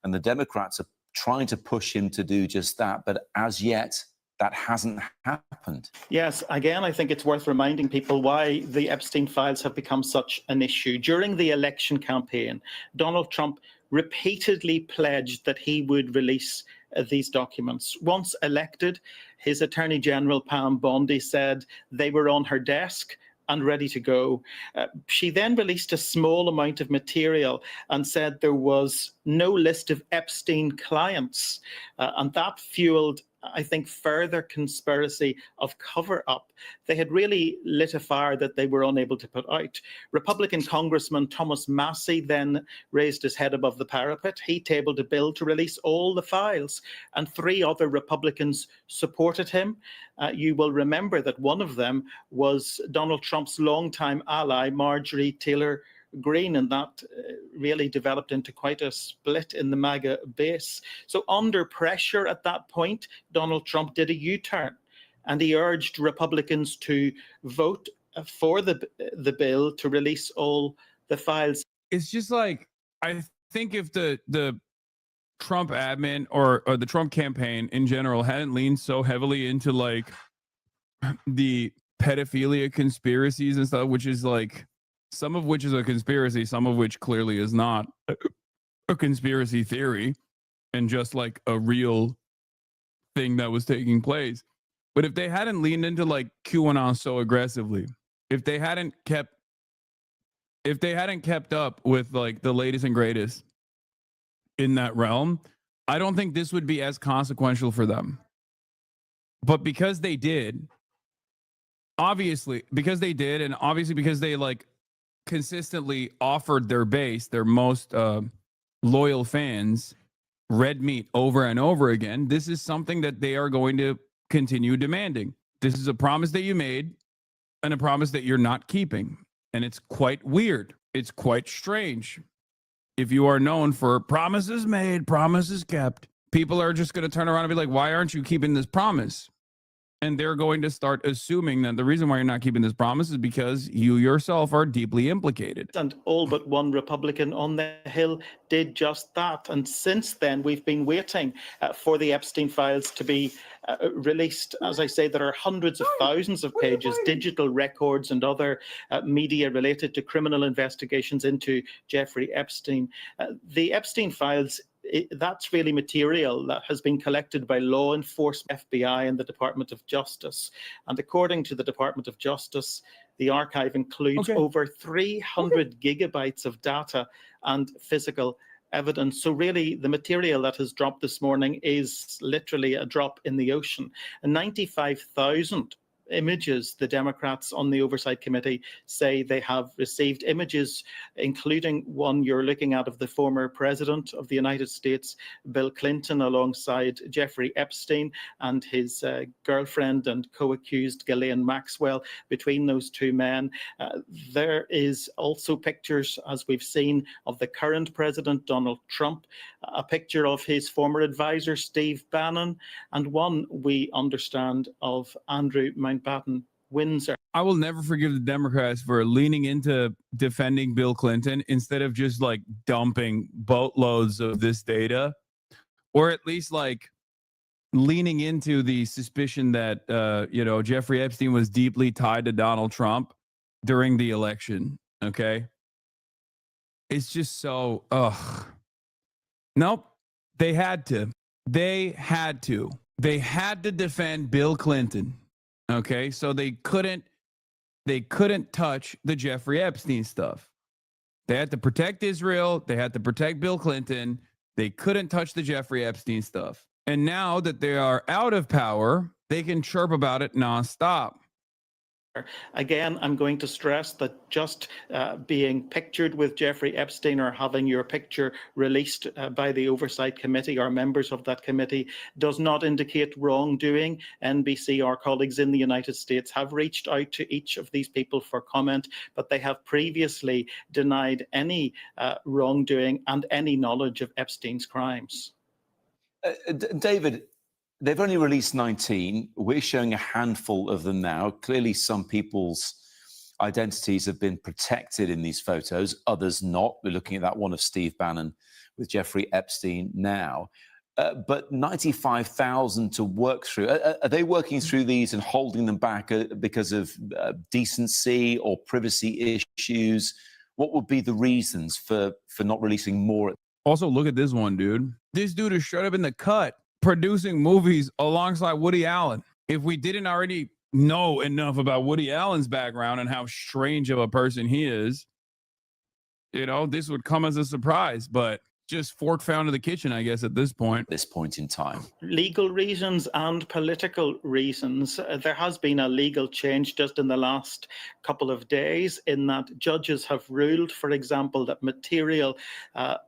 S13: And the Democrats are trying to push him to do just that. But as yet, that hasn't happened.
S14: Yes, again, I think it's worth reminding people why the Epstein files have become such an issue. During the election campaign, Donald Trump repeatedly pledged that he would release these documents. Once elected, his Attorney General, Pam Bondi, said they were on her desk and ready to go. She then released a small amount of material and said there was no list of Epstein clients. And that fueled, I think, further conspiracy of cover-up. They had really lit a fire that they were unable to put out. Republican Congressman Thomas Massey then raised his head above the parapet. He tabled a bill to release all the files, and 3 other Republicans supported him. You will remember that one of them was Donald Trump's longtime ally, Marjorie Taylor Greene, and that really developed into quite a split in the MAGA base. So under pressure at that point, Donald Trump did a U-turn, and he urged Republicans to vote for the bill to release all the files.
S2: It's just like, I think if the Trump admin or the Trump campaign in general hadn't leaned so heavily into like the pedophilia conspiracies and stuff, which is like, some of which is a conspiracy, some of which clearly is not a conspiracy theory and just like a real thing that was taking place. But if they hadn't leaned into like QAnon so aggressively, if they hadn't kept up with like the latest and greatest in that realm, I don't think this would be as consequential for them. But because they did, obviously because they like consistently offered their base, their most loyal fans, red meat over and over again, this is something that they are going to continue demanding. This is a promise that you made and a promise that you're not keeping. And it's quite weird. It's quite strange. If you are known for promises made, promises kept, people are just going to turn around and be like, why aren't you keeping this promise? And they're going to start assuming that the reason why you're not keeping this promise is because you yourself are deeply implicated.
S14: And all but one Republican on the Hill did just that. And since then, we've been waiting for the Epstein files to be released. As I say, there are hundreds of thousands of pages, digital records and other media related to criminal investigations into Jeffrey Epstein. The Epstein files, that's really material that has been collected by law enforcement, FBI, and the Department of Justice. And according to the Department of Justice, the archive includes over 300 gigabytes of data and physical evidence. So really, the material that has dropped this morning is literally a drop in the ocean. And 95,000 images, the Democrats on the Oversight Committee say they have received, images including one you're looking at of the former president of the United States, Bill Clinton, alongside Jeffrey Epstein and his girlfriend and co-accused Ghislaine Maxwell. Between those two men, there is also pictures, as we've seen, of the current president, Donald Trump, a picture of his former advisor, Steve Bannon, and one, we understand, of Andrew Mountbatten Windsor.
S2: I will never forgive the Democrats for leaning into defending Bill Clinton instead of just like dumping boatloads of this data, or at least like leaning into the suspicion that, Jeffrey Epstein was deeply tied to Donald Trump during the election. Okay. It's just so, nope. They had to defend Bill Clinton. Okay, so they couldn't touch the Jeffrey Epstein stuff. They had to protect Israel. They had to protect Bill Clinton. They couldn't touch the Jeffrey Epstein stuff. And now that they are out of power, they can chirp about it nonstop.
S14: Again, I'm going to stress that just being pictured with Jeffrey Epstein or having your picture released by the Oversight Committee or members of that committee does not indicate wrongdoing. NBC, our colleagues in the United States, have reached out to each of these people for comment, but they have previously denied any wrongdoing and any knowledge of Epstein's crimes.
S13: David, they've only released 19. We're showing a handful of them now. Clearly, some people's identities have been protected in these photos, others not. We're looking at that one of Steve Bannon with Jeffrey Epstein now. But 95,000 to work through. Are they working through these and holding them back because of decency or privacy issues? What would be the reasons for not releasing more?
S2: Also, look at this one, dude. This dude is straight up in the cut, producing movies alongside Woody Allen. If we didn't already know enough about Woody Allen's background and how strange of a person he is, this would come as a surprise. But just fork found in the kitchen, I guess, at this point.
S13: This point in time.
S14: Legal reasons and political reasons. There has been a legal change just in the last couple of days in that judges have ruled, for example, that material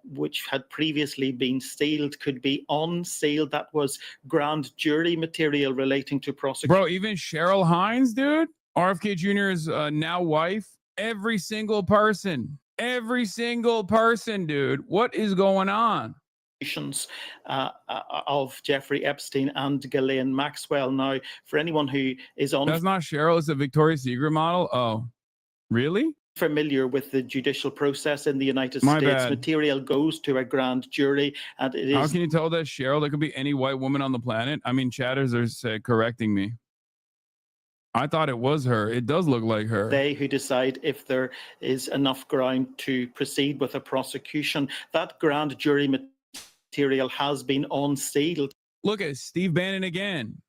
S14: which had previously been sealed could be unsealed. That was grand jury material relating to prosecution.
S2: Bro, even Cheryl Hines, dude, RFK Jr.'s now wife, every single person, dude. What is going on?
S14: Of Jeffrey Epstein and Ghislaine Maxwell. Now, for anyone who is
S2: That's not Cheryl, it's a Victoria's Secret model. Oh, really?
S14: Familiar with the judicial process in the United
S2: My
S14: States,
S2: bad.
S14: material goes to a grand jury, and it
S2: How
S14: is
S2: can you tell that Cheryl? That could be any white woman on the planet. I mean, chatters are correcting me. I thought it was her. It does look like her.
S14: they who decide if there is enough ground to proceed with a prosecution. That grand jury material has been unsealed.
S2: Look at Steve Bannon again.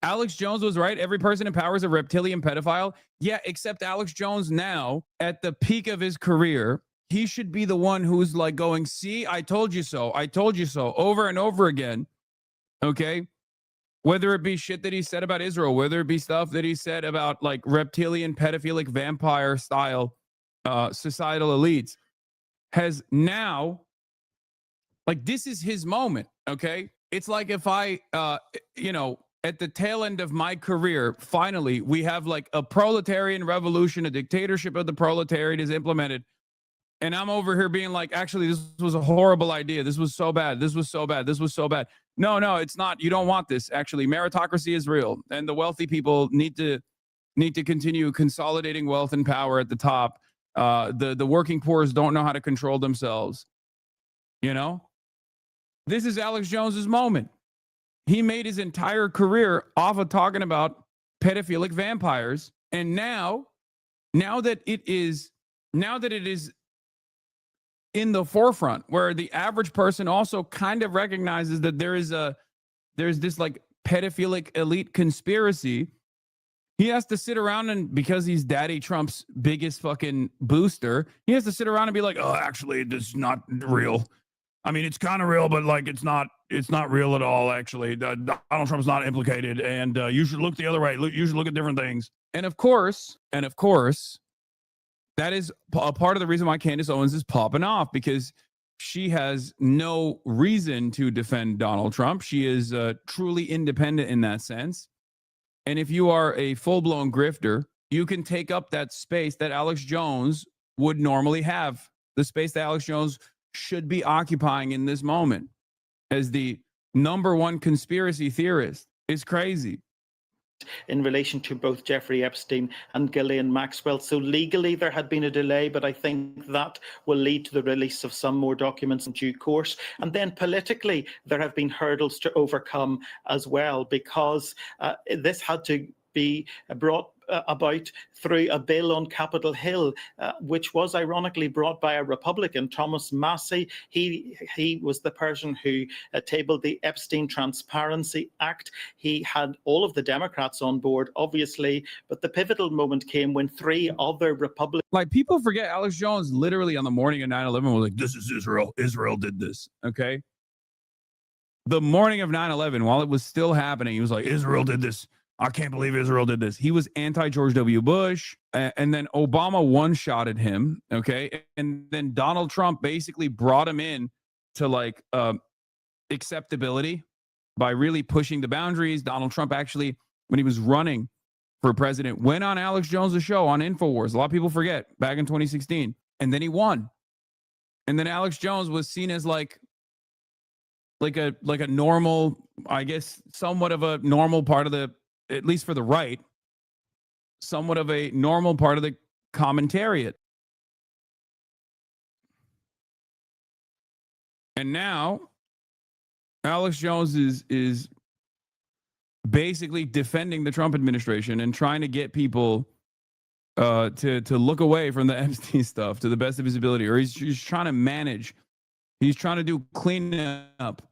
S2: Alex Jones was right. Every person in power is a reptilian pedophile. Yeah, except Alex Jones now, at the peak of his career, he should be the one who's like going, see, I told you so, over and over again. Okay? Whether it be shit that he said about Israel, whether it be stuff that he said about like reptilian, pedophilic, vampire style societal elites, has now, like, this is his moment, okay? It's like if I, at the tail end of my career, finally, we have like a proletarian revolution, a dictatorship of the proletariat is implemented. And I'm over here being like, actually, this was a horrible idea. This was so bad. This was so bad. This was so bad. No, it's not. You don't want this. Actually, meritocracy is real. And the wealthy people need to continue consolidating wealth and power at the top. The working poor don't know how to control themselves. You know? This is Alex Jones's moment. He made his entire career off of talking about pedophilic vampires. And now that it is in the forefront, where the average person also kind of recognizes that there's this like pedophilic elite conspiracy, he has to sit around and, because he's Daddy Trump's biggest fucking booster, he has to sit around and be like, oh, actually, this is not real. I mean, it's kind of real, but like it's not real at all, actually. Donald Trump's not implicated, and you should look the other way. You should look at different things. And of course, that is a part of the reason why Candace Owens is popping off, because she has no reason to defend Donald Trump. She is truly independent in that sense. And if you are a full-blown grifter, you can take up that space that Alex Jones would normally have, the space that Alex Jones should be occupying in this moment as the number one conspiracy theorist. Is crazy.
S14: In relation to both Jeffrey Epstein and Ghislaine Maxwell. So legally there had been a delay, but I think that will lead to the release of some more documents in due course. And then politically, there have been hurdles to overcome as well, because this had to be brought about through a bill on Capitol Hill, which was ironically brought by a Republican, Thomas Massie. He was the person who tabled the Epstein Transparency Act. He had all of the Democrats on board, obviously, but the pivotal moment came when three other Republicans...
S2: Like, people forget Alex Jones literally on the morning of 9/11 was like, this is Israel. Israel did this, okay? The morning of 9/11, while it was still happening, he was like, Israel did this. I can't believe Israel did this. He was anti-George W. Bush, and then Obama one-shotted him, okay? And then Donald Trump basically brought him in to, like, acceptability by really pushing the boundaries. Donald Trump actually, when he was running for president, went on Alex Jones' show on InfoWars. A lot of people forget, back in 2016. And then he won. And then Alex Jones was seen as like a normal, I guess, somewhat of a normal part of the, at least for the right, somewhat of a normal part of the commentariat. And now Alex Jones is basically defending the Trump administration and trying to get people to look away from the Epstein stuff to the best of his ability, or he's trying to manage. He's trying to do cleanup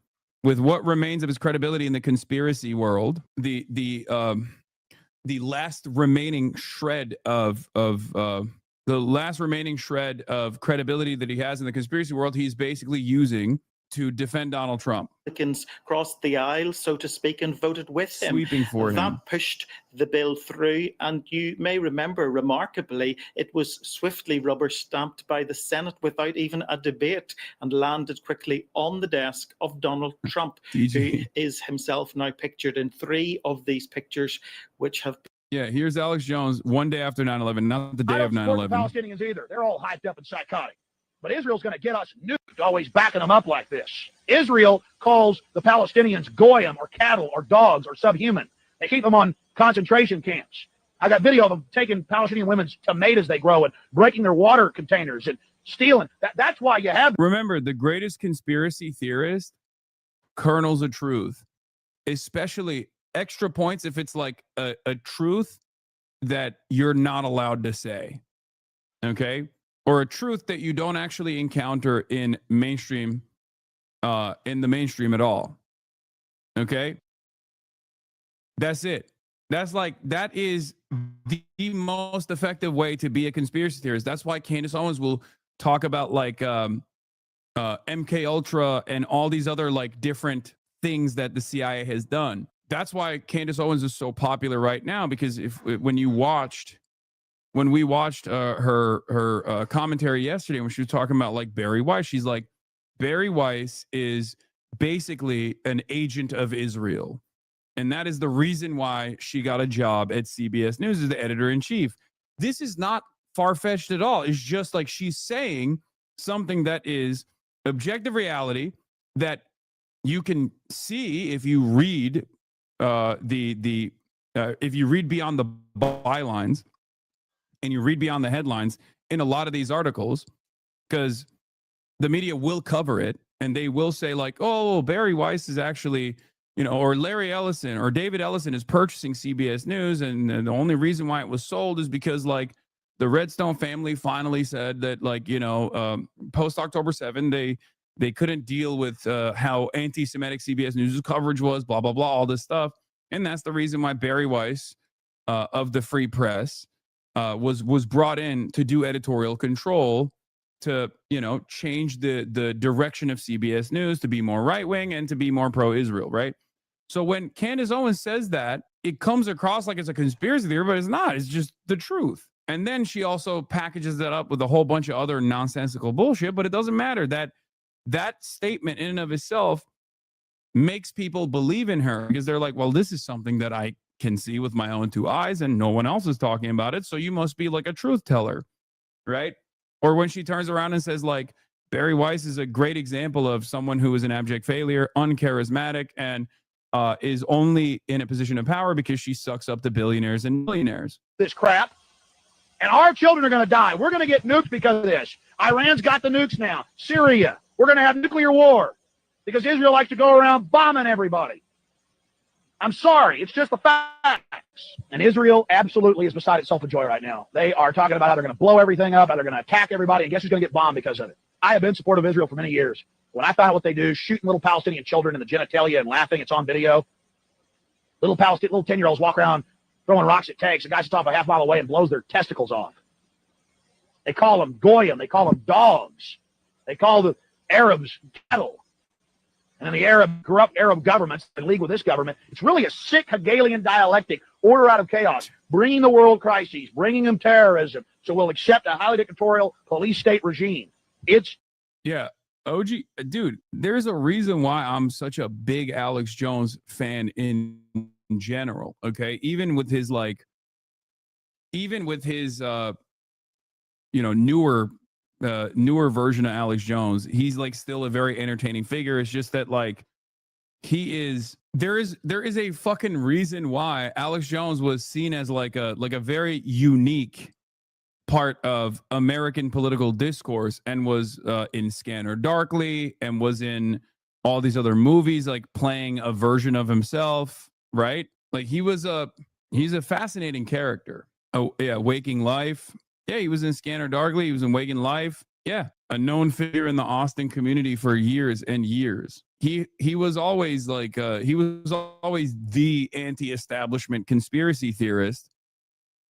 S2: with what remains of his credibility in the conspiracy world, the last remaining shred of the the last remaining shred of credibility that he has in the conspiracy world, he's basically using to defend Donald Trump.
S14: Republicans crossed the aisle, so to speak, and voted with him.
S2: Sweeping for
S14: that
S2: him.
S14: pushed the bill through, and you may remember, remarkably, it was swiftly rubber stamped by the Senate without even a debate and landed quickly on the desk of Donald Trump, who is himself now pictured in 3 of these pictures, which have.
S2: Yeah, here's Alex Jones one day after 9/11, not the day of 9/11.
S15: The Palestinians either. They're all hyped up and psychotic. But Israel's going to get us nuked, always backing them up like this. Israel calls the Palestinians goyim or cattle or dogs or subhuman. They keep them on concentration camps. I got video of them taking Palestinian women's tomatoes they grow and breaking their water containers and stealing. That's why you have.
S2: Remember, the greatest conspiracy theorist, kernels of truth, especially extra points if it's like a truth that you're not allowed to say. Okay? Or a truth that you don't actually encounter in mainstream, in the mainstream at all. Okay? That's it. That is the most effective way to be a conspiracy theorist. That's why Candace Owens will talk about like MK Ultra and all these other like different things that the CIA has done. That's why Candace Owens is so popular right now, because when we watched her commentary yesterday, when she was talking about like Bari Weiss, she's like, Bari Weiss is basically an agent of Israel. And that is the reason why she got a job at CBS News as the editor-in-chief. This is not far-fetched at all. It's just like she's saying something that is objective reality that you can see if you read if you read beyond the bylines and you read beyond the headlines in a lot of these articles, because the media will cover it and they will say like, oh, Bari Weiss is actually, or Larry Ellison or David Ellison is purchasing CBS News. And the only reason why it was sold is because like the Redstone family finally said that like, post October 7, they couldn't deal with how anti-Semitic CBS News coverage was, blah, blah, blah, all this stuff. And that's the reason why Bari Weiss of the Free Press was brought in to do editorial control to, change the direction of CBS News to be more right-wing and to be more pro-Israel, right? So when Candace Owens says that, it comes across like it's a conspiracy theory, but it's not. It's just the truth. And then she also packages that up with a whole bunch of other nonsensical bullshit, but it doesn't matter. That statement in and of itself makes people believe in her because they're like, well, this is something that I can see with my own 2 eyes and no one else is talking about it. So you must be like a truth teller, right? Or when she turns around and says like, Bari Weiss is a great example of someone who is an abject failure, uncharismatic, and is only in a position of power because she sucks up to billionaires and millionaires.
S15: This crap. And our children are going to die. We're going to get nuked because of this. Iran's got the nukes now. Syria. We're going to have nuclear war because Israel likes to go around bombing everybody. I'm sorry. It's just the facts. And Israel absolutely is beside itself with joy right now. They are talking about how they're going to blow everything up, how they're going to attack everybody, and guess who's going to get bombed because of it? I have been supportive of Israel for many years. When I found out what they do, shooting little Palestinian children in the genitalia and laughing, it's on video. Little 10-year-olds walk around throwing rocks at tanks. The guy sits off a half mile away and blows their testicles off. They call them goyim. They call them dogs. They call the Arabs cattle. And then the corrupt Arab governments in league with this government. It's really a sick Hegelian dialectic, order out of chaos, bringing the world crises, bringing them terrorism, so we'll accept a highly dictatorial police state regime.
S2: Yeah, OG, dude, there's a reason why I'm such a big Alex Jones fan in general, okay? Even with his newer version of Alex Jones, he's like still a very entertaining figure. It's just that like there is a fucking reason why Alex Jones was seen as like a very unique part of American political discourse and was in Scanner Darkly and was in all these other movies, like playing a version of himself, right? Like he's a fascinating character. Oh yeah, Waking Life. Yeah, he was in Scanner Darkly. He was in Waking Life. Yeah, a known figure in the Austin community for years and years. He was always like the anti-establishment conspiracy theorist.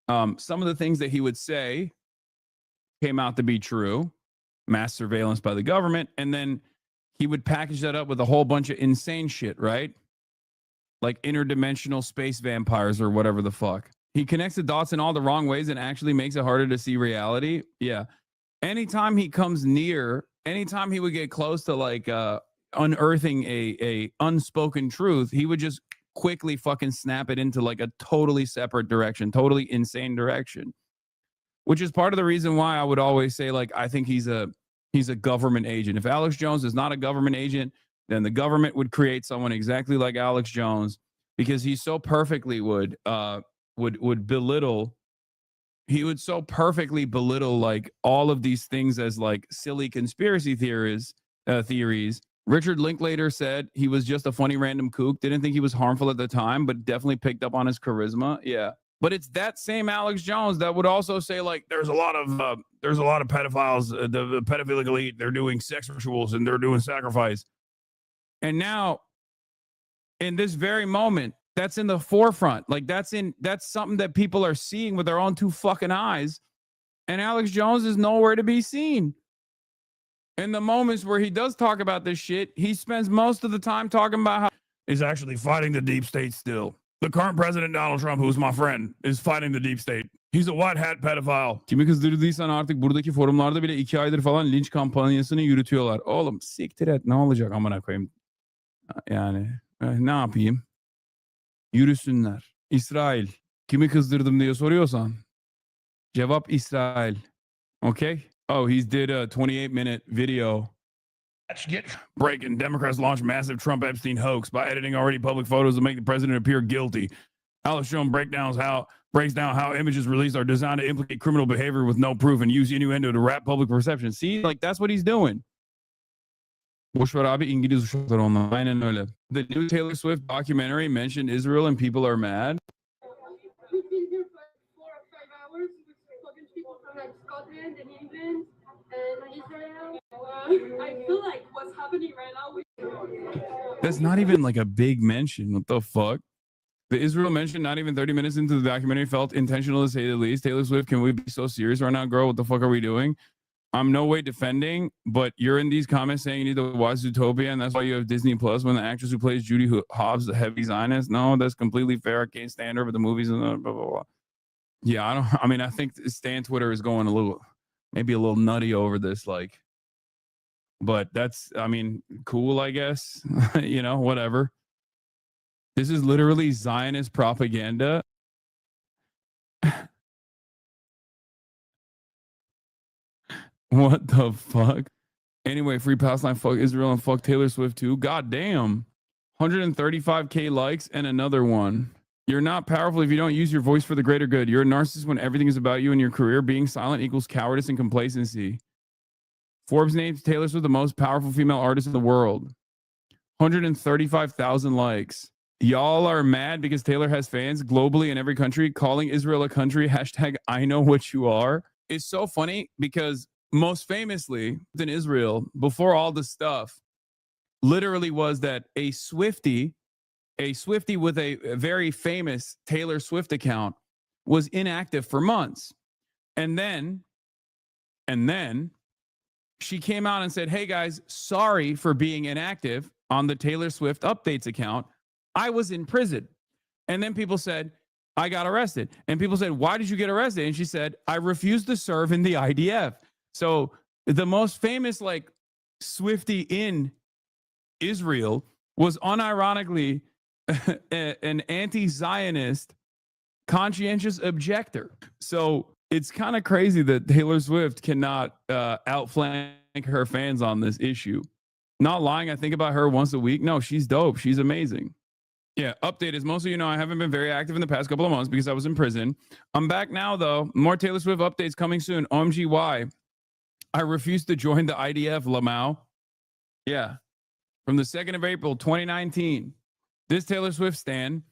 S2: Some of the things that he would say came out to be true, mass surveillance by the government, and then he would package that up with a whole bunch of insane shit, right? Like interdimensional space vampires or whatever the fuck. He connects the dots in all the wrong ways and actually makes it harder to see reality. Yeah. Anytime he comes near, anytime he would get close to like unearthing a unspoken truth, he would just quickly fucking snap it into like a totally separate direction, totally insane direction. Which is part of the reason why I would always say, like, I think he's a government agent. If Alex Jones is not a government agent, then the government would create someone exactly like Alex Jones, because he so perfectly would belittle. He would so perfectly belittle like all of these things as like silly conspiracy theories. Richard Linklater said he was just a funny random kook. Didn't think he was harmful at the time, but definitely picked up on his charisma. Yeah. But it's that same Alex Jones that would also say, like, there's a lot of pedophiles, the pedophilic elite, they're doing sex rituals and they're doing sacrifice. And now, in this very moment, that's in the forefront. Like, that's something that people are seeing with their own two fucking eyes. And Alex Jones is nowhere to be seen. In the moments where he does talk about this shit, he spends most of the time talking about how he's actually fighting the deep state still. The current president, Donald Trump, who's my friend, is fighting the deep state. He's a white hat pedophile. Kimi kızdırdıysan artık buradaki forumlarda bile 2 aydır falan linç kampanyasını yürütüyorlar. Oğlum siktir et, ne olacak amına koyayım. Yani ne yapayım? Yürüsünler. İsrail. Kimi kızdırdım diye soruyorsan. Cevap İsrail. Okay? Oh, he did a 28-minute video. Breaking. Democrats launched massive Trump Epstein hoax by editing already public photos to make the president appear guilty. Alex Jones breaks down how images released are designed to implicate criminal behavior with no proof and use innuendo to wrap public perception. See, like that's what he's doing. Boş ver abi, İngiliz uşaklar onlar. Aynen öyle. The new Taylor Swift documentary mentioned Israel and people are mad.
S10: We've been here for 4 or 5 hours with fucking people from like Scotland and England and Israel. I feel like what's happening right now.
S2: That's not even like a big mention. What the fuck? The Israel mention, not even 30 minutes into the documentary, felt intentional to say the least. Taylor Swift, can we be so serious right now, girl? What the fuck are we doing? I'm no way defending, but you're in these comments saying you need to watch Zootopia, and that's why you have Disney Plus when the actress who plays Judy Hobbs, the heavy Zionist. No, that's completely fair. I can't stand her, but the movies and blah, blah, blah. Yeah, I think Stan Twitter is going maybe a little nutty over this, like, but that's, cool, I guess. Whatever. This is literally Zionist propaganda. What the fuck? Anyway, free Palestine, fuck Israel, and fuck Taylor Swift too. God damn. 135K likes and another one. You're not powerful if you don't use your voice for the greater good. You're a narcissist when everything is about you and your career. Being silent equals cowardice and complacency. Forbes names Taylor Swift the most powerful female artist in the world. 135,000 likes. Y'all are mad because Taylor has fans globally in every country. Calling Israel a country, hashtag I know what you are. It's so funny because most famously in Israel, before all the stuff, literally was that a Swiftie with a very famous Taylor Swift account was inactive for months. And then she came out and said, hey guys, sorry for being inactive on the Taylor Swift updates account. I was in prison. And then people said, I got arrested. And people said, why did you get arrested? And she said, I refused to serve in the IDF. So the most famous like Swiftie in Israel was unironically an anti-Zionist conscientious objector. So it's kind of crazy that Taylor Swift cannot outflank her fans on this issue. Not lying, I think about her once a week. No, she's dope. She's amazing. Yeah, update is most of you know I haven't been very active in the past couple of months because I was in prison. I'm back now though. More Taylor Swift updates coming soon. OMGY. I refused to join the IDF, Lamau. Yeah. From the 2nd of April, 2019. This Taylor Swift stan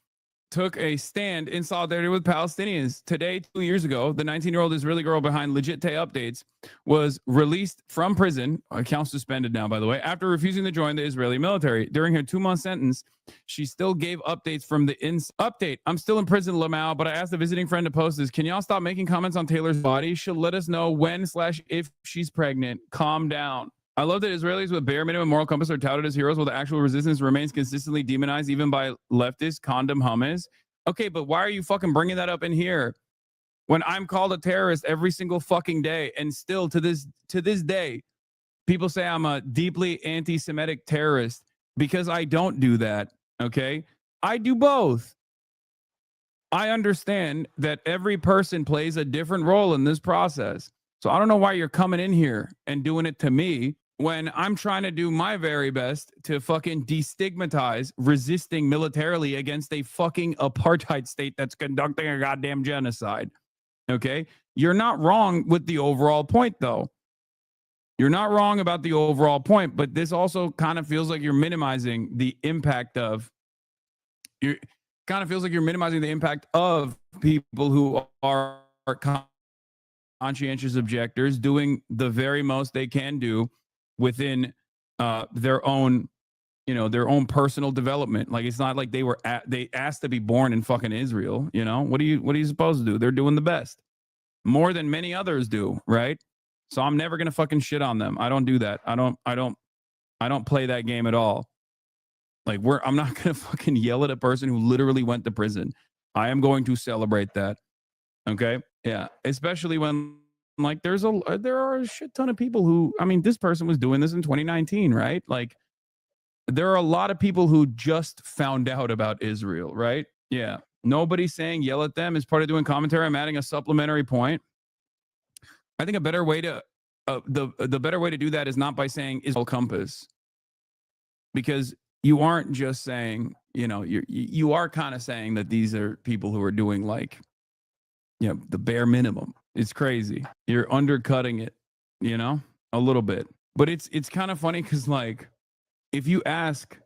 S2: took a stand in solidarity with Palestinians. Today, 2 years ago, the 19-year-old Israeli girl behind Legit Tay Updates was released from prison, account suspended now, by the way, after refusing to join the Israeli military. During her 2-month sentence, she still gave updates from the update. I'm still in prison, Lamau, but I asked a visiting friend to post this. Can y'all stop making comments on Taylor's body? She'll let us know when/if she's pregnant. Calm down. I love that Israelis with bare minimum moral compass are touted as heroes while the actual resistance remains consistently demonized even by leftist condom hummus. Okay, but why are you fucking bringing that up in here when I'm called a terrorist every single fucking day? And still to this day, people say I'm a deeply anti-Semitic terrorist because I don't do that. Okay, I do both. I understand that every person plays a different role in this process. So I don't know why you're coming in here and doing it to me when I'm trying to do my very best to fucking destigmatize resisting militarily against a fucking apartheid state that's conducting a goddamn genocide. Okay? You're not wrong with the overall point, though. You're not wrong about the overall point, but this also kind of feels like you're minimizing the impact of people who are conscientious objectors doing the very most they can do within their own, their own personal development. Like, it's not like they asked to be born in fucking Israel. What are you supposed to do? They're doing the best, more than many others do, right? So I'm never gonna fucking shit on them. I don't do that. I don't play that game at all. Like, I'm not gonna fucking yell at a person who literally went to prison. I am going to celebrate that. Okay, yeah, especially when like there are a shit ton of people who, I mean, this person was doing this in 2019, right? Like, there are a lot of people who just found out about Israel, right? Yeah, nobody's saying yell at them as part of doing commentary. I'm adding a supplementary point. I think a better way to the better way to do that is not by saying Israel compass, because you aren't just saying, you are kind of saying that these are people who are doing like, the bare minimum. It's crazy. You're undercutting it, a little bit. But it's kind of funny because, like, if you ask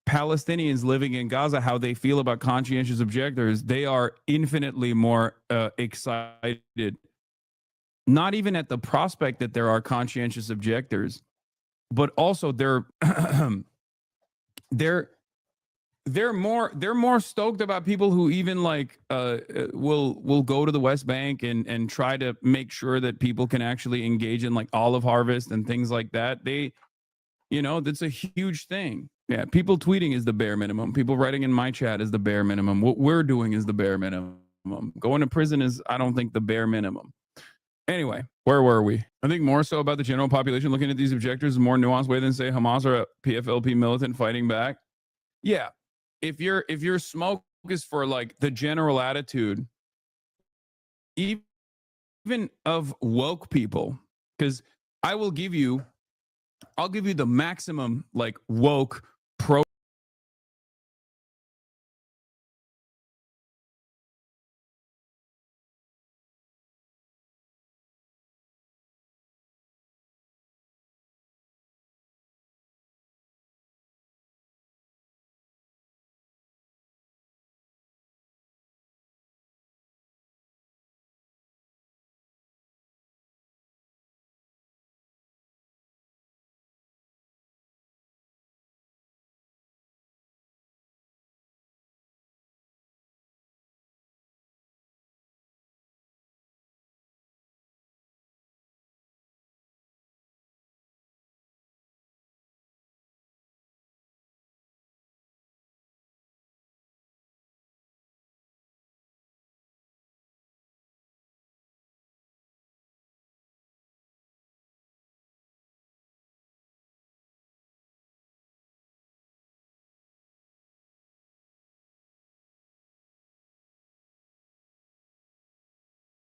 S2: Palestinians living in Gaza how they feel about conscientious objectors, they are infinitely more excited. Not even at the prospect that there are conscientious objectors, but also they're more stoked about people who even like will go to the West Bank and try to make sure that people can actually engage in like olive harvest and things like that. That's a huge thing. Yeah, people tweeting is the bare minimum. People writing in my chat is the bare minimum. What we're doing is the bare minimum. Going to prison is, I don't think, the bare minimum. Anyway, where were we? I think more so about the general population looking at these objectors in a more nuanced way than, say, Hamas or a PFLP militant fighting back. Yeah. If your smoke is for like the general attitude, even of woke people, because I'll give you the maximum like woke